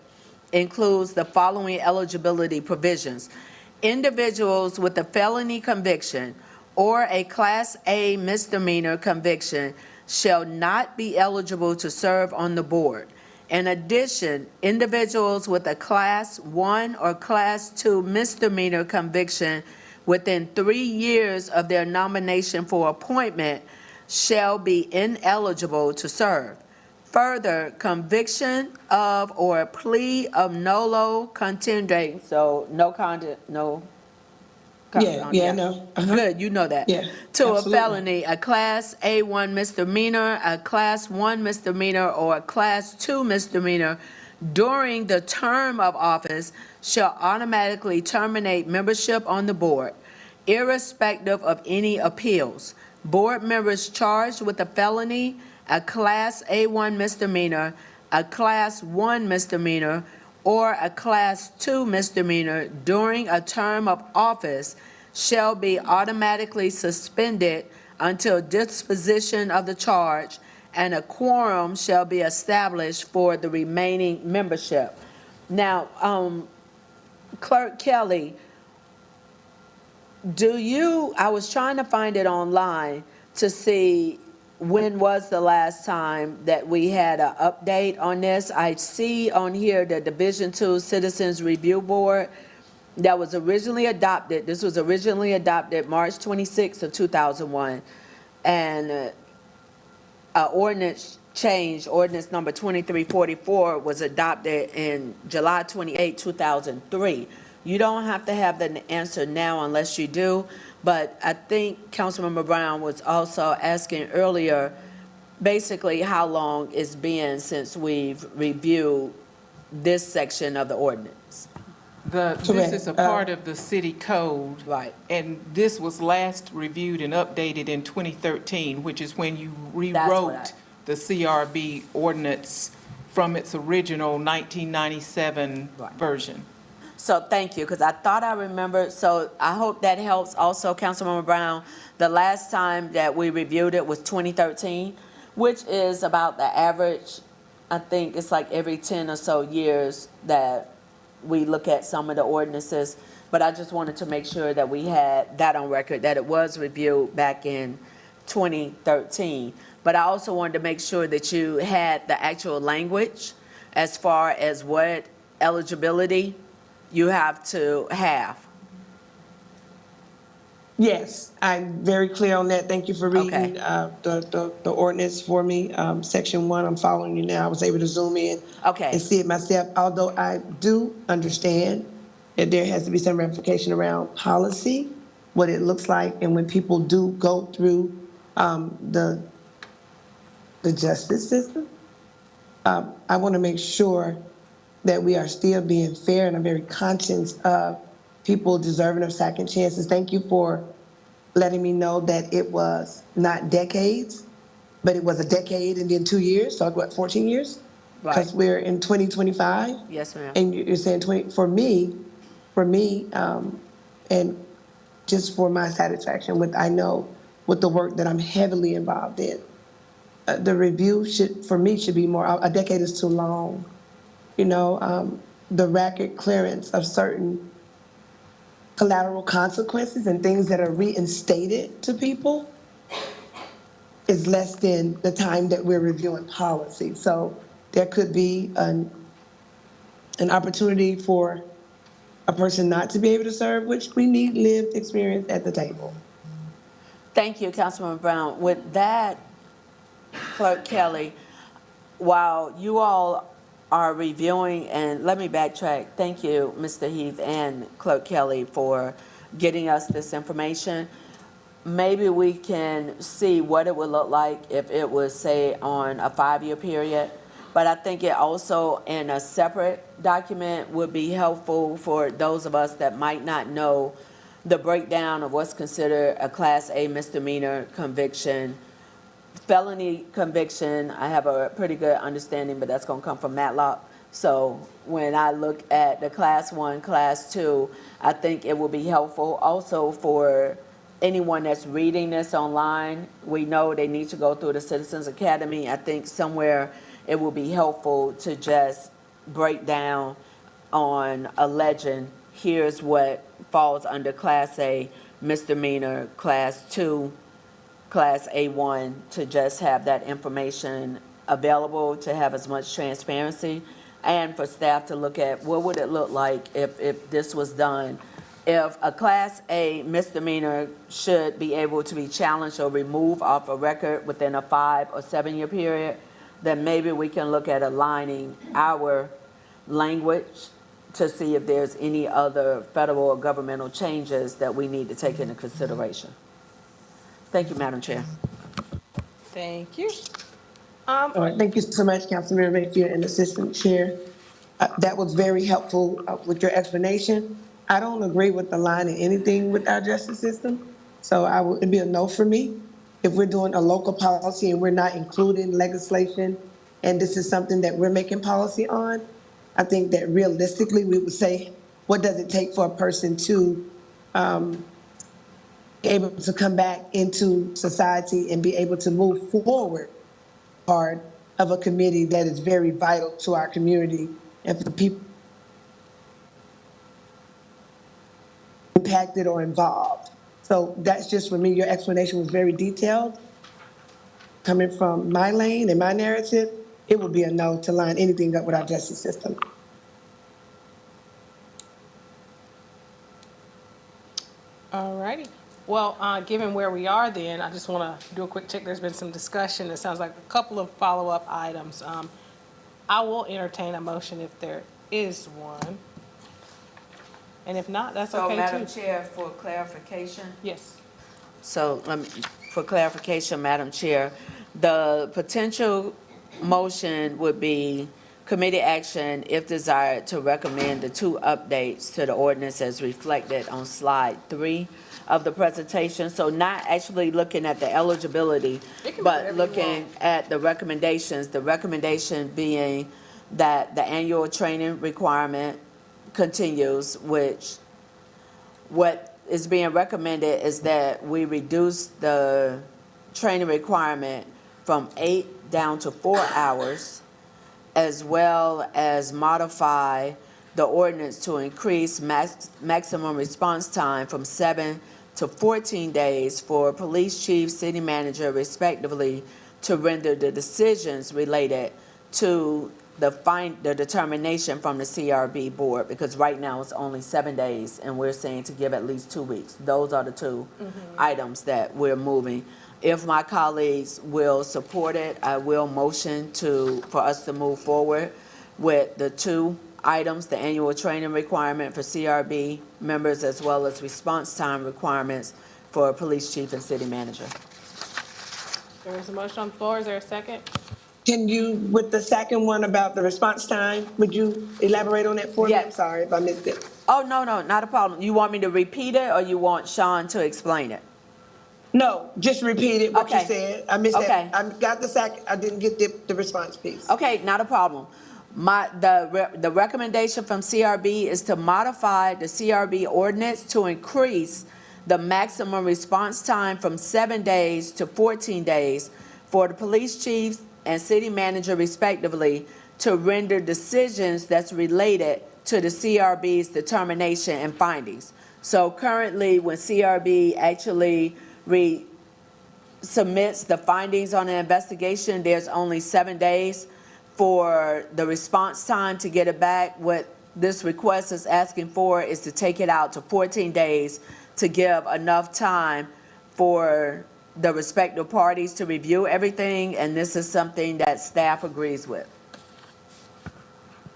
includes the following eligibility provisions. Individuals with a felony conviction or a Class A misdemeanor conviction shall not be eligible to serve on the board. In addition, individuals with a Class 1 or Class 2 misdemeanor conviction within 3 years of their nomination for appointment shall be ineligible to serve. Further, conviction of or plea of nolo contendere, so no content, no. No. Good, you know that. Yeah, To absolutely. a felony, a Class A1 misdemeanor, a Class 1 misdemeanor, or a Class 2 misdemeanor during the term of office shall automatically terminate membership on the board, irrespective of any appeals. Board members charged with a felony, a Class A1 misdemeanor, a Class 1 misdemeanor, or a Class 2 misdemeanor during a term of office shall be automatically suspended until disposition of the charge, and a quorum shall be established for the remaining membership. Now, Clerk Kelly, I was trying to find it online to see when was the last time that we had an update on this. I see on here the Division II Citizens Review Board that was originally adopted. This was originally adopted March 26th of 2001. And ordinance change, ordinance number 2344 was adopted in July 28, 2003. You don't have to have the answer now unless you do, but I think Councilmember Brown was also asking earlier, basically how long it's been since we've reviewed this section of the ordinance. This is a part of the city code. Right. And this was last reviewed and updated in 2013, which is when you That's rewrote the CRB ordinance from its original 1997 version. So thank you, because I thought I remembered, so I hope that helps also, Councilmember Brown. The last time that we reviewed it was 2013, which is about the average. I think it's like every 10 or so years that we look at some of the ordinances. But I just wanted to make sure that we had that on record, that it was reviewed back in 2013. But I also wanted to make sure that you had the actual language as far as what eligibility you have to have. Yes, I'm very clear on that. Thank you for reading the ordinance for me. Section 1, I'm following you now. I was able to zoom in and see it myself, although I do understand that there has to be some ramification around policy, what it looks like, and when people do go through the justice system. I want to make sure that we are still being fair, and I'm very conscious of people deserving of second chances. Thank you for letting me know that it was not decades, but it was a decade and then 2 years, so what, 14 years? Because Right. we're in 2025. Yes, ma'am. And you're saying 20, for me, and just for my satisfaction with, I know with the work that I'm heavily involved in, the review should, for me, should be more, a decade is too long. You know, the record clearance of certain collateral consequences and things that are reinstated to people is less than the time that we're reviewing policy. So there could be an opportunity for a person not to be able to serve, which we need lived experience at the table. Thank you, Councilman Brown. With that, Clerk Kelly, while you all are reviewing, and let me backtrack, thank you, Mr. Heath and Clerk Kelly, for getting us this information. Maybe we can see what it would look like if it was, say, on a 5-year period. But I think it also, in a separate document, would be helpful for those of us that might not know the breakdown of what's considered a Class A misdemeanor conviction. Felony conviction, I have a pretty good understanding, but that's going to come from Matlock. So when I look at the Class 1, Class 2, I think it will be helpful also for anyone that's reading this online. We know they need to go through the Citizens Academy. I think somewhere it will be helpful to just break down on a legend, here's what falls under Class A misdemeanor, Class 2, Class A1, to just have that information available, to have as much transparency, and for staff to look at what would it look like if this was done. If a Class A misdemeanor should be able to be challenged or removed off a record within a 5 or 7 year period, then maybe we can look at aligning our language to see if there's any other federal or governmental changes that we need to take into consideration. Thank you, Madam Chair. Thank you. All right, thank you so much, Councilmember Mayfield and Assistant Chair. That was very helpful with your explanation. I don't agree with aligning anything with our justice system, so it'd be a no for me. If we're doing a local policy and we're not including legislation, and this is something that we're making policy on, I think that realistically, we would say, what does it take for a person to be able to come back into society and be able to move forward part of a committee that is very vital to our community and for the people impacted or involved. So that's just for me. Your explanation was very detailed. Coming from my lane and my narrative, it would be a no to line anything up with our justice system. All righty. Well, given where we are then, I just want to do a quick check. There's been some discussion. It sounds like a couple of follow-up items. I will entertain a motion if there is one. And if not, that's okay too. So, Madam Chair, for clarification? Yes. So, for clarification, Madam Chair, the potential motion would be committee action, if desired, to recommend the 2 updates to the ordinance as reflected on slide 3 of the presentation. So not actually looking at the eligibility, but looking at the recommendations. The recommendation being that the annual training requirement continues, which what is being recommended is that we reduce the training requirement from 8 down to 4 hours, as well as modify the ordinance to increase maximum response time from 7 to 14 days for police chief, city manager, respectively, to render the decisions related to the determination from the CRB board, because right now it's only 7 days, and we're saying to give at least 2 weeks. Those are the 2 items that we're moving. If my colleagues will support it, I will motion for us to move forward with the 2 items, the annual training requirement for CRB members, as well as response time requirements for police chief and city manager. There is a motion on the floor. Is there a second? Can you, with the second one about the response time, would you elaborate on that for me? I'm sorry if I missed it. Oh, no, not a problem. You want me to repeat it, or you want Sean to explain it? No, just repeat it, what you Okay. said. I missed Okay. that. I got the second, I didn't get the response piece. Okay, not a problem. The recommendation from CRB is to modify the CRB ordinance to increase the maximum response time from 7 days to 14 days for the police chiefs and city manager respectively to render decisions that's related to the CRB's determination and findings. So currently, when CRB actually submits the findings on an investigation, there's only 7 days for the response time to get it back. What this request is asking for is to take it out to 14 days to give enough time for the respective parties to review everything, and this is something that staff agrees with,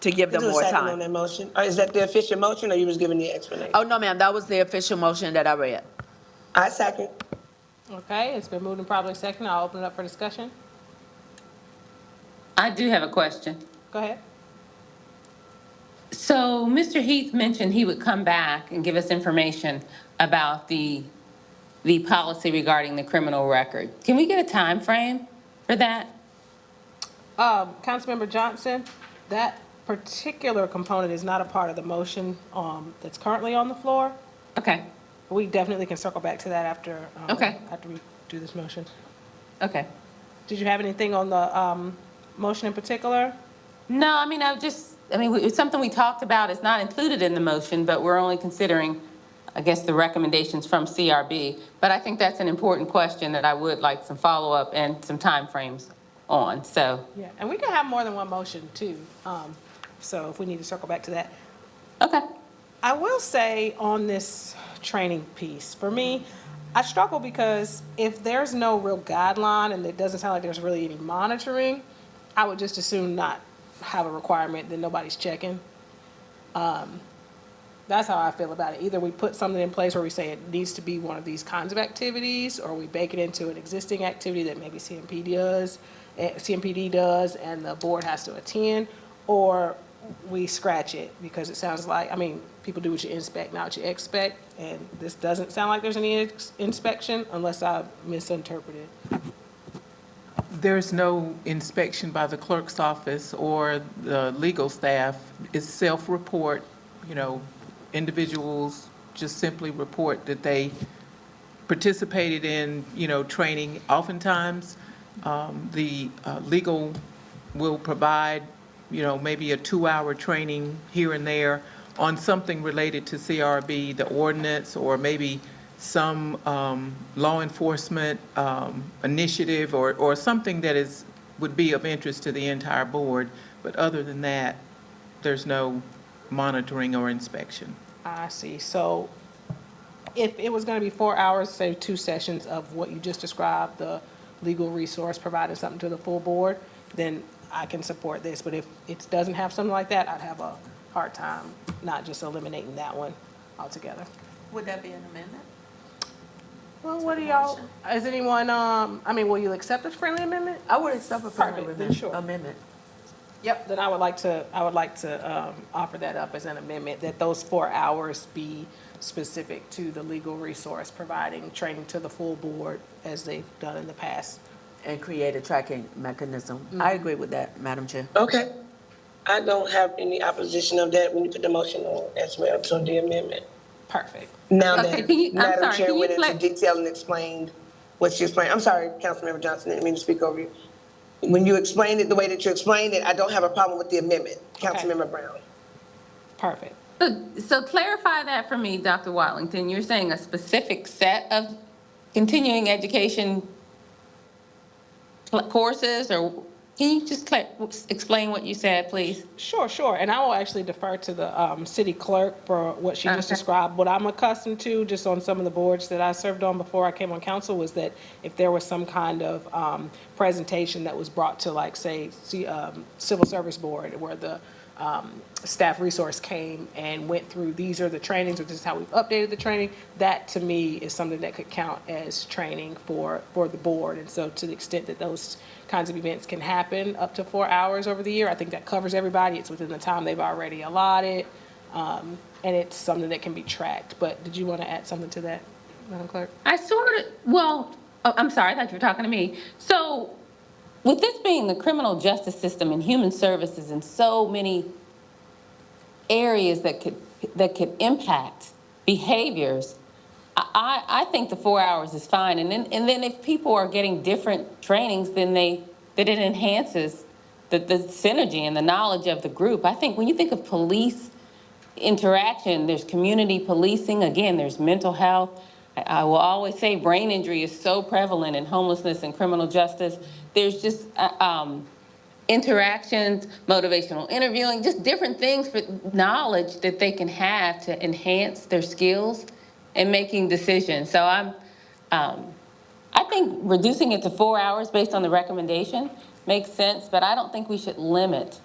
to give them Do a more second on time. that motion. Or is that the official motion, or you was giving the explanation? Oh, no, ma'am, that was the official motion that I read. I second. Okay, it's been moved and probably second. I'll open it up for discussion. I do have a question. Go ahead. So Mr. Heath mentioned he would come back and give us information about the policy regarding the criminal record. Can we get a time frame for that? Councilmember Johnson, that particular component is not a part of the motion that's currently on the floor. Okay. We definitely can circle back to that after we do this motion. Okay. Did you have anything on the motion in particular? No, I mean, it's something we talked about. It's not included in the motion, but we're only considering, I guess, the recommendations from CRB. But I think that's an important question that I would like some follow-up and some timeframes on, so. Yeah, and we can have more than one motion too. So if we need to circle back to that. Okay. I will say on this training piece, for me, I struggle because if there's no real guideline and it doesn't sound like there's really any monitoring, I would just assume not have a requirement that nobody's checking. That's how I feel about it. Either we put something in place where we say it needs to be one of these kinds of activities, or we bake it into an existing activity that maybe CMPD does and the board has to attend, or we scratch it because it sounds like, I mean, people do what you inspect, not what you expect, and this doesn't sound like there's any inspection unless I misinterpreted. There's no inspection by the clerk's office or the legal staff. It's self-report, individuals just simply report that they participated in, training. Oftentimes, the legal will provide, maybe a 2-hour training here and there on something related to CRB, the ordinance, or maybe some law enforcement initiative or something that would be of interest to the entire board. But other than that, there's no monitoring or inspection. I see. So if it was going to be 4 hours, say 2 sessions of what you just described, the legal resource providing something to the full board, then I can support this. But if it doesn't have something like that, I'd have a hard time not just eliminating that one altogether. Would that be an amendment? Well, what do y'all, is anyone, will you accept a friendly amendment? I would accept a friendly Perfect, then sure. amendment. Yep, then I would like to offer that up as an amendment, that those 4 hours be specific to the legal resource, providing training to the full board as they've done in the past. And create a tracking mechanism. I agree with that, Madam Chair. Okay. I don't have any opposition of that when you put the motion on as well, so the amendment. Perfect. Now Okay, that Madam Chair went into detail and explained what she explained. I'm sorry, Councilmember Johnson, I didn't mean to speak over you. When you explained it the way that you explained it, I don't have a problem with the amendment. Councilmember Brown. Perfect. So clarify that for me, Dr. Watlington. You're saying a specific set of continuing education courses, or can you just explain what you said, please? Sure. And I will actually defer to the city clerk for what she just described. What I'm accustomed to, just on some of the boards that I served on before I came on council, was that if there was some kind of presentation that was brought to, like, say, Civil Service Board, where the staff resource came and went through, these are the trainings, or this is how we've updated the training, that to me is something that could count as training for the board. And so to the extent that those kinds of events can happen up to 4 hours over the year, I think that covers everybody. It's within the time they've already allotted. And it's something that can be tracked. But did you want to add something to that, Madam Clerk? I'm sorry, I thought you were talking to me. So with this being the criminal justice system and human services and so many areas that could impact behaviors, I think the 4 hours is fine. And then if people are getting different trainings, then that it enhances the synergy and the knowledge of the group. I think when you think of police interaction, there's community policing, again, there's mental health. I will always say brain injury is so prevalent in homelessness and criminal justice. There's just interactions, motivational interviewing, just different things for knowledge that they can have to enhance their skills in making decisions. So I think reducing it to 4 hours based on the recommendation makes sense, but I don't think we should limit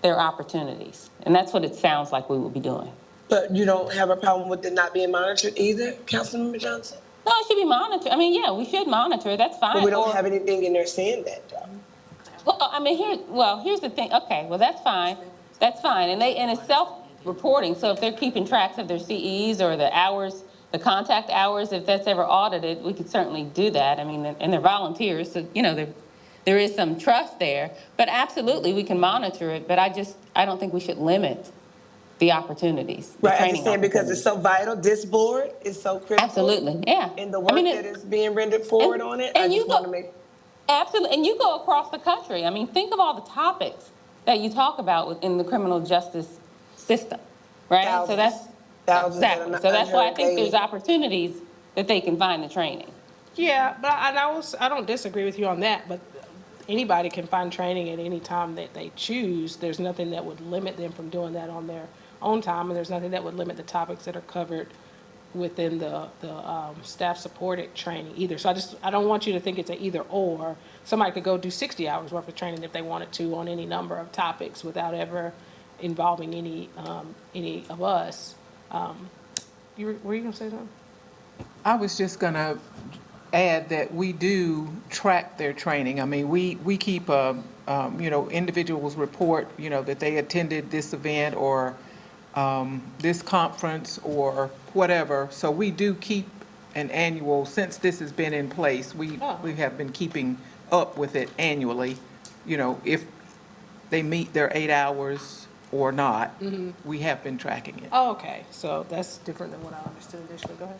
their opportunities. And that's what it sounds like we will be doing. But you don't have a problem with it not being monitored either, Councilmember Johnson? No, it should be monitored. I mean, yeah, we should monitor it. That's fine. But we don't have anything in there saying that, though. Well, I mean, here's the thing. Okay, well, that's fine. That's fine. And it's self-reporting. So if they're keeping tracks of their CEs or the hours, the contact hours, if that's ever audited, we could certainly do that. I mean, and they're volunteers, so, there is some trust there. But absolutely, we can monitor it. But I don't think we should limit the opportunities. Right, I understand, because it's so vital. This board is so critical. Absolutely, yeah. And the work that is being rendered forward on it, I just want to make... Absolutely, and you go across the country. I mean, think of all the topics that you talk about within the criminal justice system, right? Thousands. Exactly. So that's why I think there's opportunities that they can find the training. Yeah, but I don't disagree with you on that, but anybody can find training at any time that they choose. There's nothing that would limit them from doing that on their own time, and there's nothing that would limit the topics that are covered within the staff-supported training either. So I don't want you to think it's an either or. Somebody could go do 60 hours worth of training if they wanted to on any number of topics without ever involving any of us. Were you gonna say something? I was just going to add that we do track their training. I mean, we keep, individuals report, that they attended this event or this conference or whatever. So we do keep an annual, since this has been in place, we have been keeping up with it annually. If they meet their 8 hours or not, we have been tracking it. Oh, okay. So that's different than what I understood initially. Go ahead.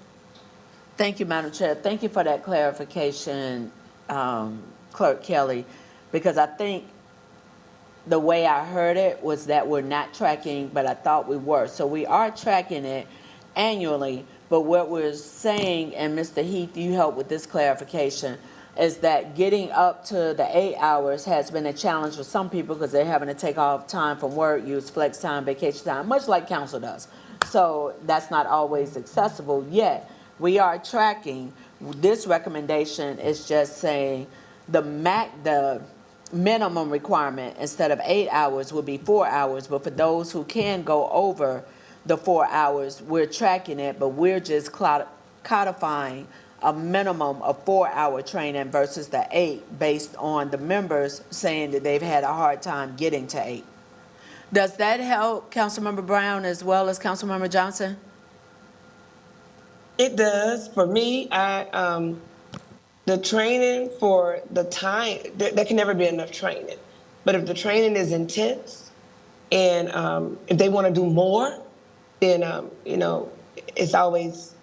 Thank you, Madam Chair. Thank you for that clarification, Clerk Kelly, because I think the way I heard it was that we're not tracking, but I thought we were. So we are tracking it annually, but what we're saying, and Mr. Heath, you helped with this clarification, is that getting up to the 8 hours has been a challenge for some people because they're having to take off time from work, use flex time, vacation time, much like council does. So that's not always accessible yet. We are tracking. This recommendation is just saying the minimum requirement instead of 8 hours would be 4 hours, but for those who can go over the 4 hours, we're tracking it, but we're just codifying a minimum of 4-hour training versus the 8 based on the members saying that they've had a hard time getting to 8. Does that help Councilmember Brown as well as Councilmember Johnson? It does. For me, the training for the time, there can never be enough training. But if the training is intense and if they want to do more, then, it's always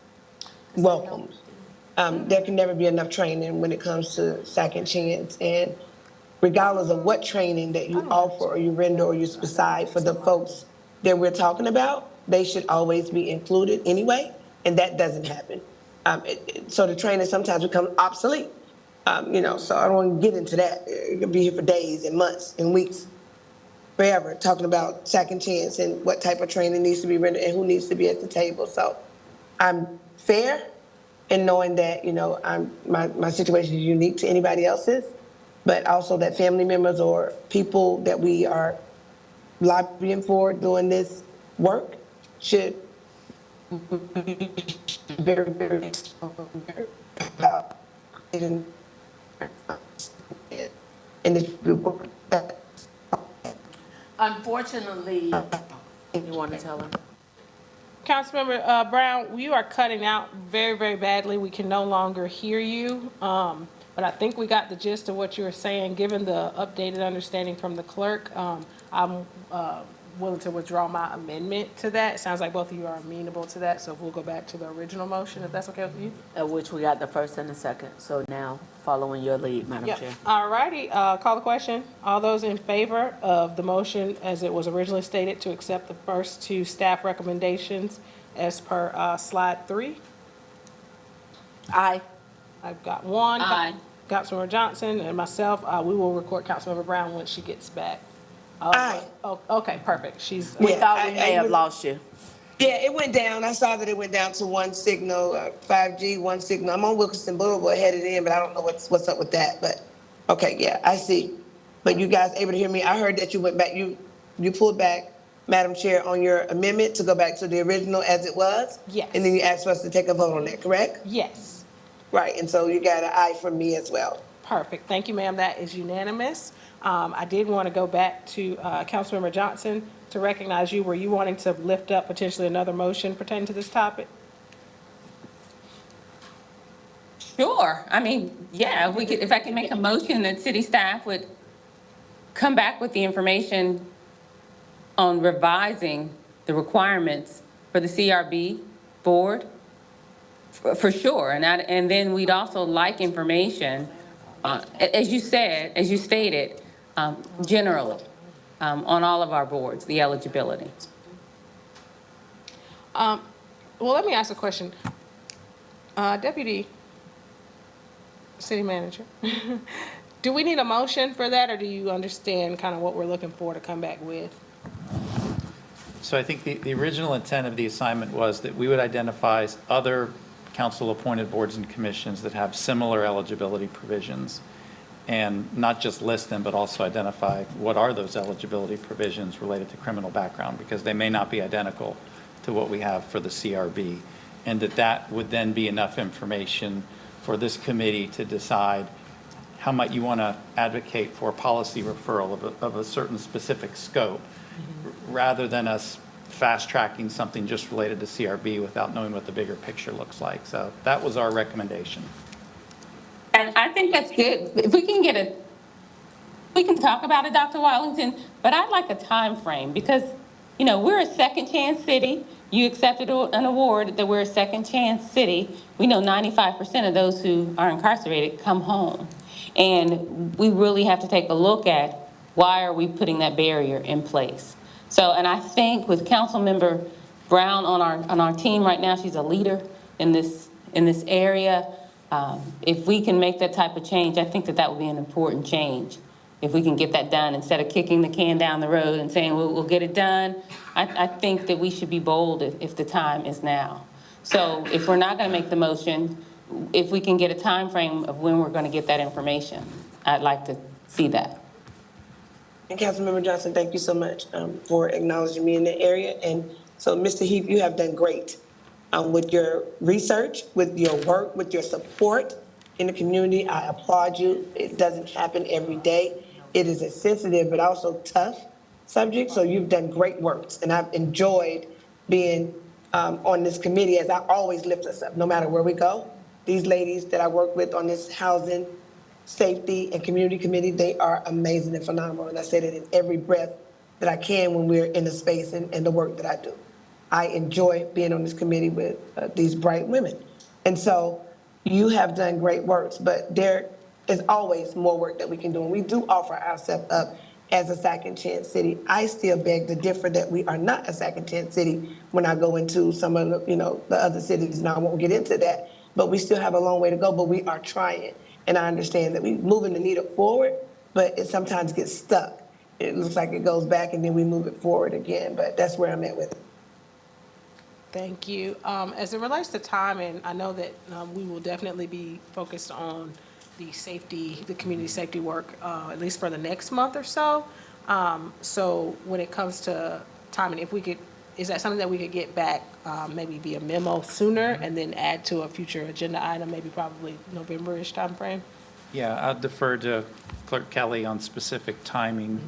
welcomed. There can never be enough training when it comes to second chance. And regardless of what training that you offer or you render or you decide for the folks that we're talking about, they should always be included anyway. And that doesn't happen. So the training sometimes becomes obsolete. So I don't want to get into that. It could be here for days and months and weeks, forever, talking about second chance and what type of training needs to be rendered and who needs to be at the table. So I'm fair in knowing that, my situation is unique to anybody else's, but also that family members or people that we are lobbying for doing this work should very, very Unfortunately, you want to tell them? Councilmember Brown, you are cutting out very, very badly. We can no longer hear you. But I think we got the gist of what you were saying. Given the updated understanding from the clerk, I'm willing to withdraw my amendment to that. It sounds like both of you are amenable to that, so we'll go back to the original motion, if that's okay with you. Which we got the first and the second. So now, following your lead, Madam Chair. All righty, call the question. All those in favor of the motion as it was originally stated to accept the first two staff recommendations as per slide 3? Aye. I've got one. Aye. Councilmember Johnson and myself, we will record Councilmember Brown when she gets back. Aye. Oh, okay, perfect. She's. We Yeah, thought we may have lost you. Yeah, it went down. I saw that it went down to one signal, 5G, one signal. I'm on Wilkinson Boulevard headed in, but I don't know what's up with that. But okay, yeah, I see. But you guys able to hear me? I heard that you went back. You pulled back, Madam Chair, on your amendment to go back to the original as it was. Yes. And then you asked for us to take a vote on that, correct? Yes. Right. And so you got an aye from me as well. Perfect. Thank you, ma'am. That is unanimous. I did want to go back to Councilmember Johnson to recognize you. Were you wanting to lift up potentially another motion pertaining to this topic? Sure. I mean, yeah, if I can make a motion that city staff would come back with the information on revising the requirements for the CRB board, for sure. And then we'd also like information, as you stated, generally, on all of our boards, the eligibility. Well, let me ask a question. Deputy City Manager, do we need a motion for that, or do you understand kind of what we're looking for to come back with? So I think the original intent of the assignment was that we would identify other council-appointed boards and commissions that have similar eligibility provisions, and not just list them, but also identify what are those eligibility provisions related to criminal background, because they may not be identical to what we have for the CRB, and that would then be enough information for this committee to decide how might you want to advocate for policy referral of a certain specific scope, rather than us fast-tracking something just related to CRB without knowing what the bigger picture looks like. So that was our recommendation. And I think that's good. If we can we can talk about it, Dr. Wallington, but I'd like a time frame because, we're a second chance city. You accepted an award that we're a second chance city. We know 95% of those who are incarcerated come home. And we really have to take a look at why are we putting that barrier in place. So, and I think with Councilmember Brown on our team right now, she's a leader in this area. If we can make that type of change, I think that would be an important change. If we can get that done instead of kicking the can down the road and saying we'll get it done, I think that we should be bold if the time is now. So if we're not going to make the motion, if we can get a time frame of when we're going to get that information, I'd like to see that. And Councilmember Johnson, thank you so much for acknowledging me in that area. And so, Mr. Heath, you have done great with your research, with your work, with your support in the community. I applaud you. It doesn't happen every day. It is a sensitive but also tough subject, so you've done great works. And I've enjoyed being on this committee, as I always lift us up, no matter where we go. These ladies that I work with on this housing, safety, and community committee, they are amazing and phenomenal. And I say that in every breath that I can when we're in the space and the work that I do. I enjoy being on this committee with these bright women. And so you have done great works, but there is always more work that we can do. And we do offer ourselves up as a second chance city. I still beg to differ that we are not a second chance city when I go into some of the other cities. Now I won't get into that, but we still have a long way to go, but we are trying. And I understand that we're moving the needle forward, but it sometimes gets stuck. It looks like it goes back and then we move it forward again, but that's where I'm at with it. Thank you. As it relates to timing, I know that we will definitely be focused on the community safety work, at least for the next month or so. So when it comes to timing, is that something that we could get back maybe via memo sooner and then add to a future agenda item, maybe probably November-ish timeframe? Yeah, I'll defer to Clerk Kelly on specific timing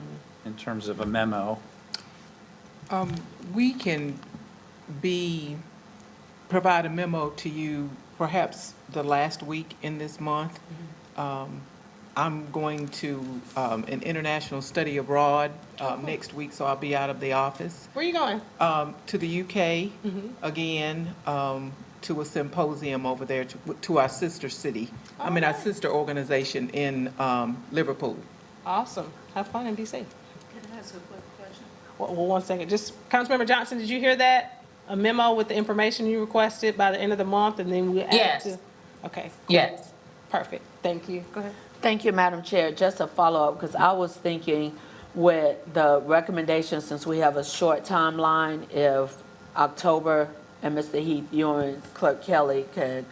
in terms of a memo. We can provide a memo to you perhaps the last week in this month. I'm going to an international study abroad next week, so I'll be out of the office. Where are you going? To the UK again, to a symposium over there to our sister city. Our sister organization in Liverpool. Awesome. Have fun in DC. Can I ask a quick question? Well, 1 second. Just, Councilmember Johnson, did you hear that? A memo with the information you requested by the end of the month, and then we add Yes. to? Okay. Yes. Perfect. Thank you. Go ahead. Thank you, Madam Chair. Just a follow-up, because I was thinking with the recommendation, since we have a short timeline, if October, and Mr. Heath, you and Clerk Kelly could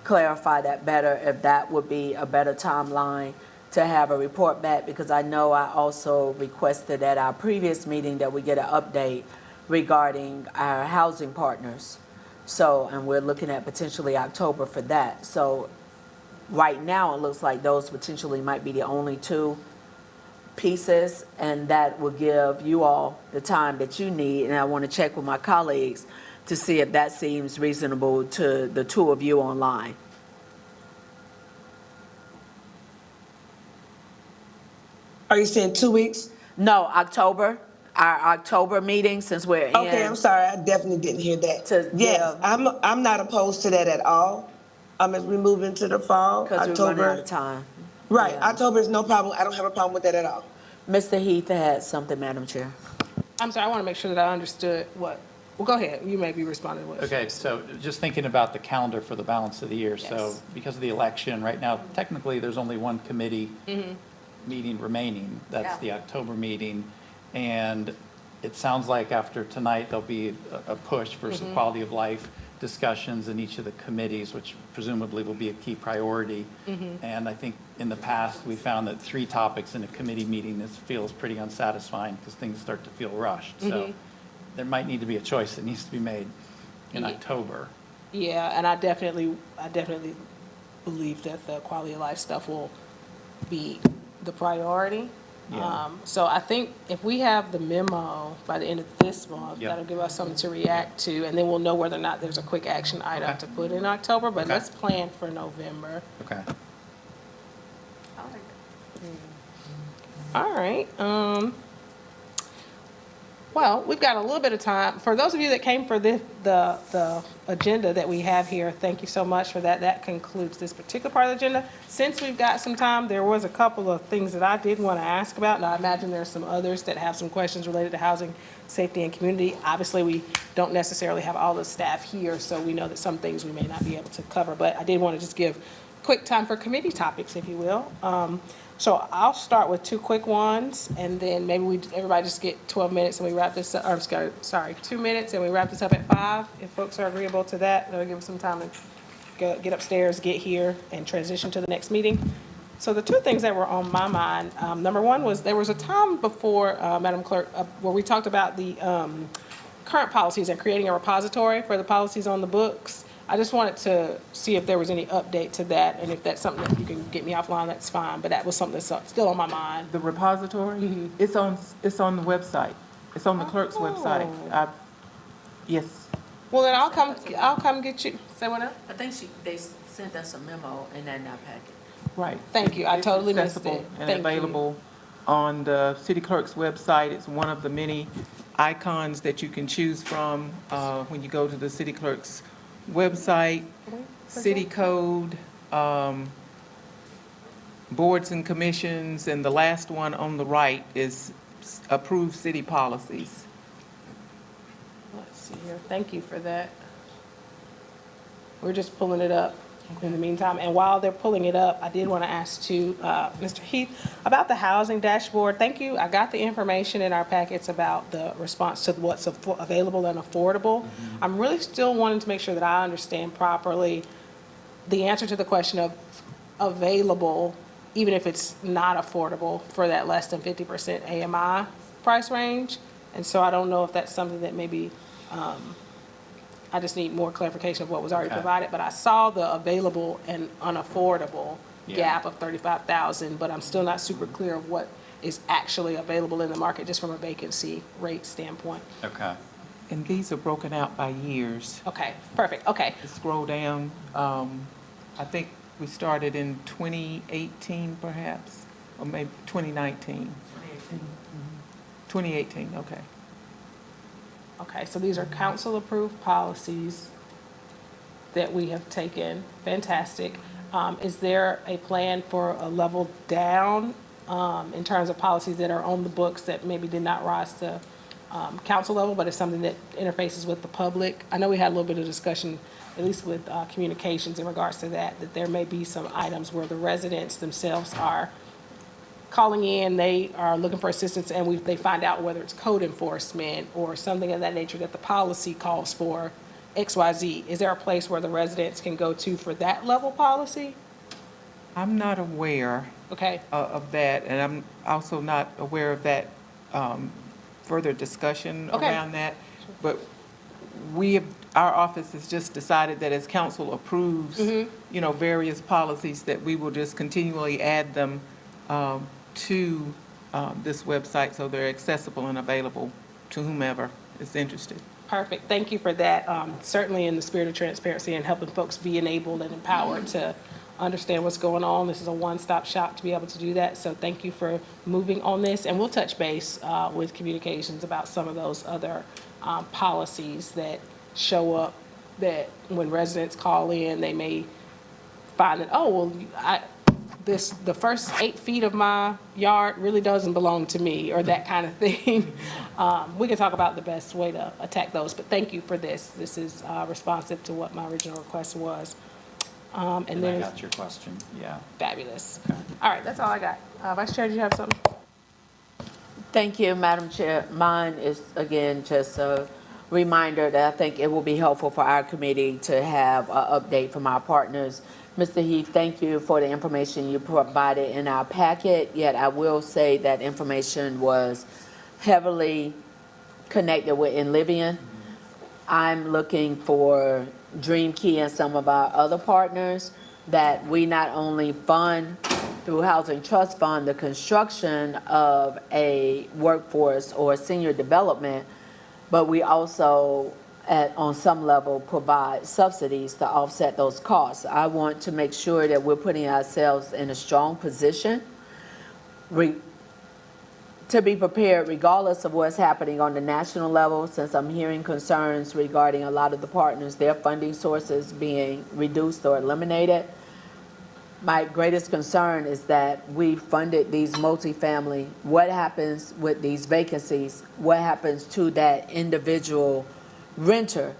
clarify that better, if that would be a better timeline to have a report back, because I know I also requested at our previous meeting that we get an update regarding our housing partners. So, and we're looking at potentially October for that. So right now, it looks like those potentially might be the only two pieces, and that will give you all the time that you need. And I want to check with my colleagues to see if that seems reasonable to the two of you online. Are you saying 2 weeks? No, October, our October meeting, since we're in. Okay, I'm sorry, I definitely didn't hear that. To Yes, give- I'm not opposed to that at all. As we move into the fall, Because we're running out October. of time. Right, Yeah. October is no problem. I don't have a problem with that at all. Mr. Heath had something, Madam Chair. I'm sorry, I want to make sure that I understood what, well, go ahead. You may be responding to what. Okay, so just thinking about the calendar for the balance of the year. So Yes. because of the election, right now, technically, there's only one committee meeting remaining. That's the October meeting. And it sounds like after tonight, there'll be a push for some quality of life discussions in each of the committees, which presumably will be a key priority. And I think in the past, we found that 3 topics in a committee meeting, this feels pretty unsatisfying because things start to feel rushed. So there might need to be a choice that needs to be made in October. Yeah, and I definitely believe that the quality of life stuff will be the priority. Yeah. So I think if we have the memo by the end of this month, Yep. that'll give us something to react to, and then we'll know whether or not there's a quick action item Okay. to put in October, but Okay. let's plan for November. Okay. All right, well, we've got a little bit of time. For those of you that came for the agenda that we have here, thank you so much for that. That concludes this particular part of the agenda. Since we've got some time, there was a couple of things that I did want to ask about, and I imagine there's some others that have some questions related to housing, safety, and community. Obviously, we don't necessarily have all the staff here, so we know that some things we may not be able to cover, but I did want to just give quick time for committee topics, if you will. So I'll start with 2 quick ones, and then maybe everybody just get 12 minutes and we wrap this up, or sorry, 2 minutes and we wrap this up at 5. If folks are agreeable to that, that'll give us some time to get upstairs, get here, and transition to the next meeting. So the 2 things that were on my mind, number 1 was there was a time before, Madam Clerk, where we talked about the current policies and creating a repository for the policies on the books. I just wanted to see if there was any update to that, and if that's something that you can get me offline, that's fine, but that was something that's still on my mind. The repository, it's on the website. It's on the clerk's website. Yes. Well, then I'll come get you. Say what else? I think they sent us a memo in that packet. Right. Thank you. I It's totally missed accessible it. and Thank you. available on the city clerk's website. It's one of the many icons that you can choose from when you go to the city clerk's website, city code, boards and commissions, and the last one on the right is approved city policies. Let's see here. Thank you for that. We're just pulling it up in the meantime. And while they're pulling it up, I did want to ask too, Mr. Heath, about the housing dashboard. Thank you. I got the information in our packets about the response to what's available and affordable. I'm really still wanting to make sure that I understand properly the answer to the question of available, even if it's not affordable, for that less than 50% AMI price range. And so I don't know if that's something that maybe, I just need more clarification of what was already provided, but I saw the available and unaffordable gap of 35,000, but I'm still not super clear of what is actually available in the market just from a vacancy rate standpoint. Okay. And these are broken out by years. Okay, perfect, okay. Scroll down, I think we started in 2018 perhaps, or maybe 2019. 2018, okay. Okay, so these are council-approved policies that we have taken. Fantastic. Is there a plan for a level down in terms of policies that are on the books that maybe did not rise to council level, but it's something that interfaces with the public? I know we had a little bit of discussion, at least with communications in regards to that, that there may be some items where the residents themselves are calling in, they are looking for assistance, and they find out whether it's code enforcement or something of that nature that the policy calls for XYZ. Is there a place where the residents can go to for that level policy? I'm not aware Okay, of that, and I'm also not aware of that further discussion Okay. around that. But our office has just decided that as council approves, various policies, that we will just continually add them to this website so they're accessible and available to whomever is interested. perfect. Thank you for that. Certainly in the spirit of transparency and helping folks be enabled and empowered to understand what's going on. This is a one-stop shop to be able to do that. So thank you for moving on this. And we'll touch base with communications about some of those other policies that show up, that when residents call in, they may find that, oh, well, the first 8 feet of my yard really doesn't belong to me, or that kind of thing. We can talk about the best way to attack those, but thank you for this. This is responsive to what my original request was. And I then, got your question, yeah. fabulous. All right, that's all I got. Vice Chair, do you have something? Thank you, Madam Chair. Mine is, again, just a reminder that I think it will be helpful for our committee to have an update from our partners. Mr. Heath, thank you for the information you provided in our packet, yet I will say that information was heavily connected with Enlivian. I'm looking for Dream Key and some of our other partners that we not only fund through Housing Trust Fund the construction of a workforce or senior development, but we also on some level provide subsidies to offset those costs. I want to make sure that we're putting ourselves in a strong position to be prepared regardless of what's happening on the national level, since I'm hearing concerns regarding a lot of the partners, their funding sources being reduced or eliminated. My greatest concern is that we funded these multifamily. What happens with these vacancies? What happens to that individual renter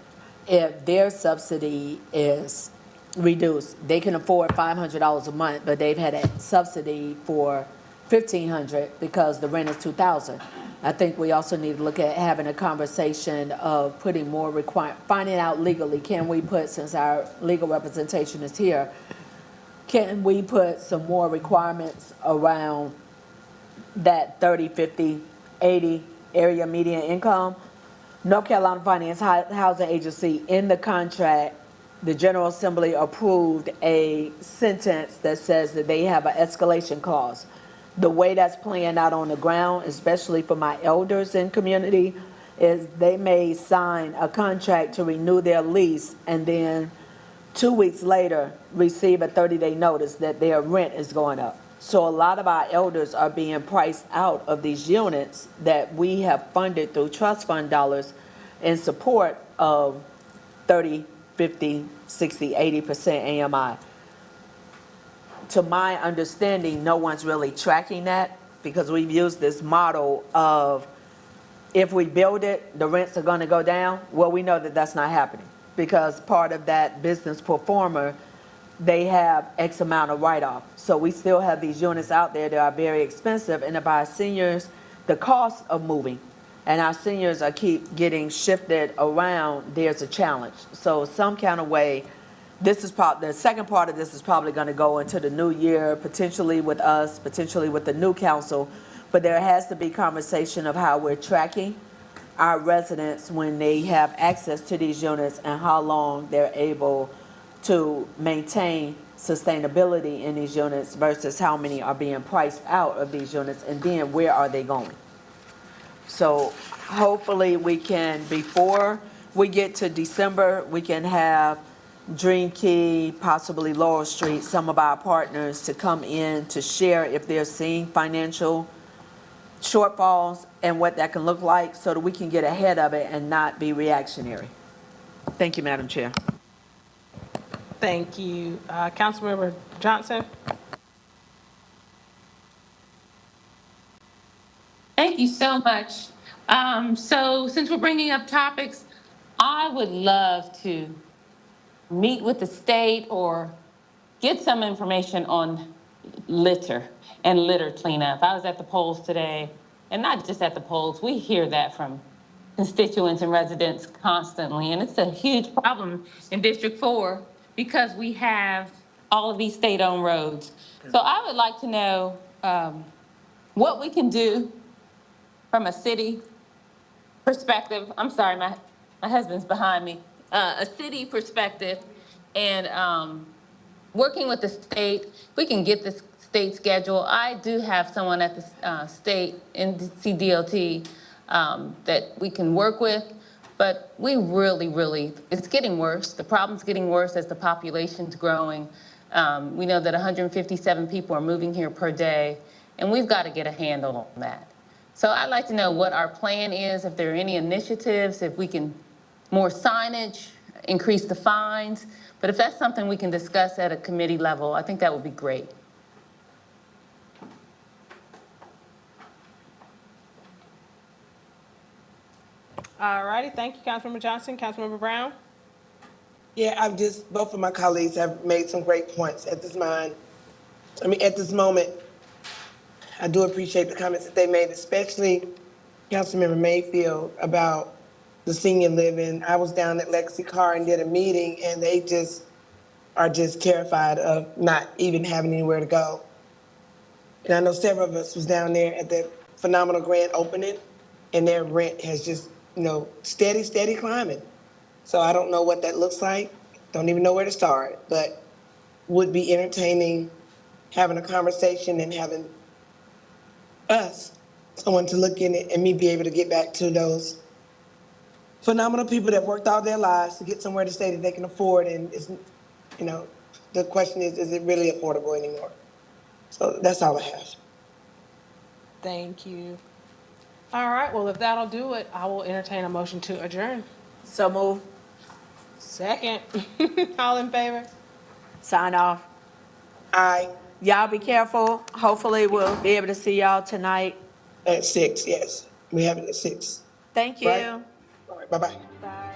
if their subsidy is reduced? They can afford $500 a month, but they've had a subsidy for $1,500 because the rent is $2,000. I think we also need to look at having a conversation of putting more finding out legally, can we put, since our legal representation is here, can we put some more requirements around that 30, 50, 80 area median income? North Carolina Finance Housing Agency, in the contract, the General Assembly approved a sentence that says that they have an escalation clause. The way that's playing out on the ground, especially for my elders in community, is they may sign a contract to renew their lease and then 2 weeks later receive a 30-day notice that their rent is going up. So a lot of our elders are being priced out of these units that we have funded through trust fund dollars in support of 30, 50, 60, 80% AMI. To my understanding, no one's really tracking that because we've used this model of if we build it, the rents are going to go down. Well, we know that that's not happening because part of that business performer, they have X amount of write-off. So we still have these units out there that are very expensive, and if our seniors, the cost of moving, and our seniors are keep getting shifted around, there's a challenge. So some kind of way, this is the second part of this is probably going to go into the new year, potentially with us, potentially with the new council, but there has to be conversation of how we're tracking our residents when they have access to these units and how long they're able to maintain sustainability in these units versus how many are being priced out of these units, and then where are they going? So hopefully we can, before we get to December, we can have Dream Key, possibly Laurel Street, some of our partners to come in to share if they're seeing financial shortfalls and what that can look like so that we can get ahead of it and not be reactionary. Thank you, Madam Chair. Thank you. Councilmember Johnson? Thank you so much. So since we're bringing up topics, I would love to meet with the state or get some information on litter and litter cleanup. I was at the polls today, and not just at the polls, we hear that from constituents and residents constantly, and it's a huge problem in District 4 because we have all of these state-owned roads. So I would like to know what we can do from a city perspective. I'm sorry, my husband's behind me. A city perspective and working with the state, we can get this state schedule. I do have someone at the state NCDOT that we can work with, but we really, it's getting worse. The problem's getting worse as the population's growing. We know that 157 people are moving here per day, and we've got to get a handle on that. So I'd like to know what our plan is, if there are any initiatives, if we can, more signage, increase the fines. But if that's something we can discuss at a committee level, I think that would be great. All righty, thank you, Councilmember Johnson. Councilmember Brown? Yeah, both of my colleagues have made some great points at this moment. I do appreciate the comments that they made, especially Councilmember Mayfield about the senior living. I was down at Lexi Carr and did a meeting, and they are just terrified of not even having anywhere to go. And I know several of us was down there at the phenomenal grand opening, and their rent has just, steady climbing. So I don't know what that looks like. Don't even know where to start, but would be entertaining having a conversation and having someone to look in it and me be able to get back to those phenomenal people that worked all their lives to get somewhere to stay that they can afford. And it's, the question is it really affordable anymore? So that's all I have. Thank you. All right, well, if that'll do it, I will entertain a motion to adjourn. So move. Second. All in favor? Sign off. Aye. Y'all be careful. Hopefully we'll be able to see y'all tonight. At 6, yes. We have it at 6. Thank you. Right? All right, bye-bye. Bye.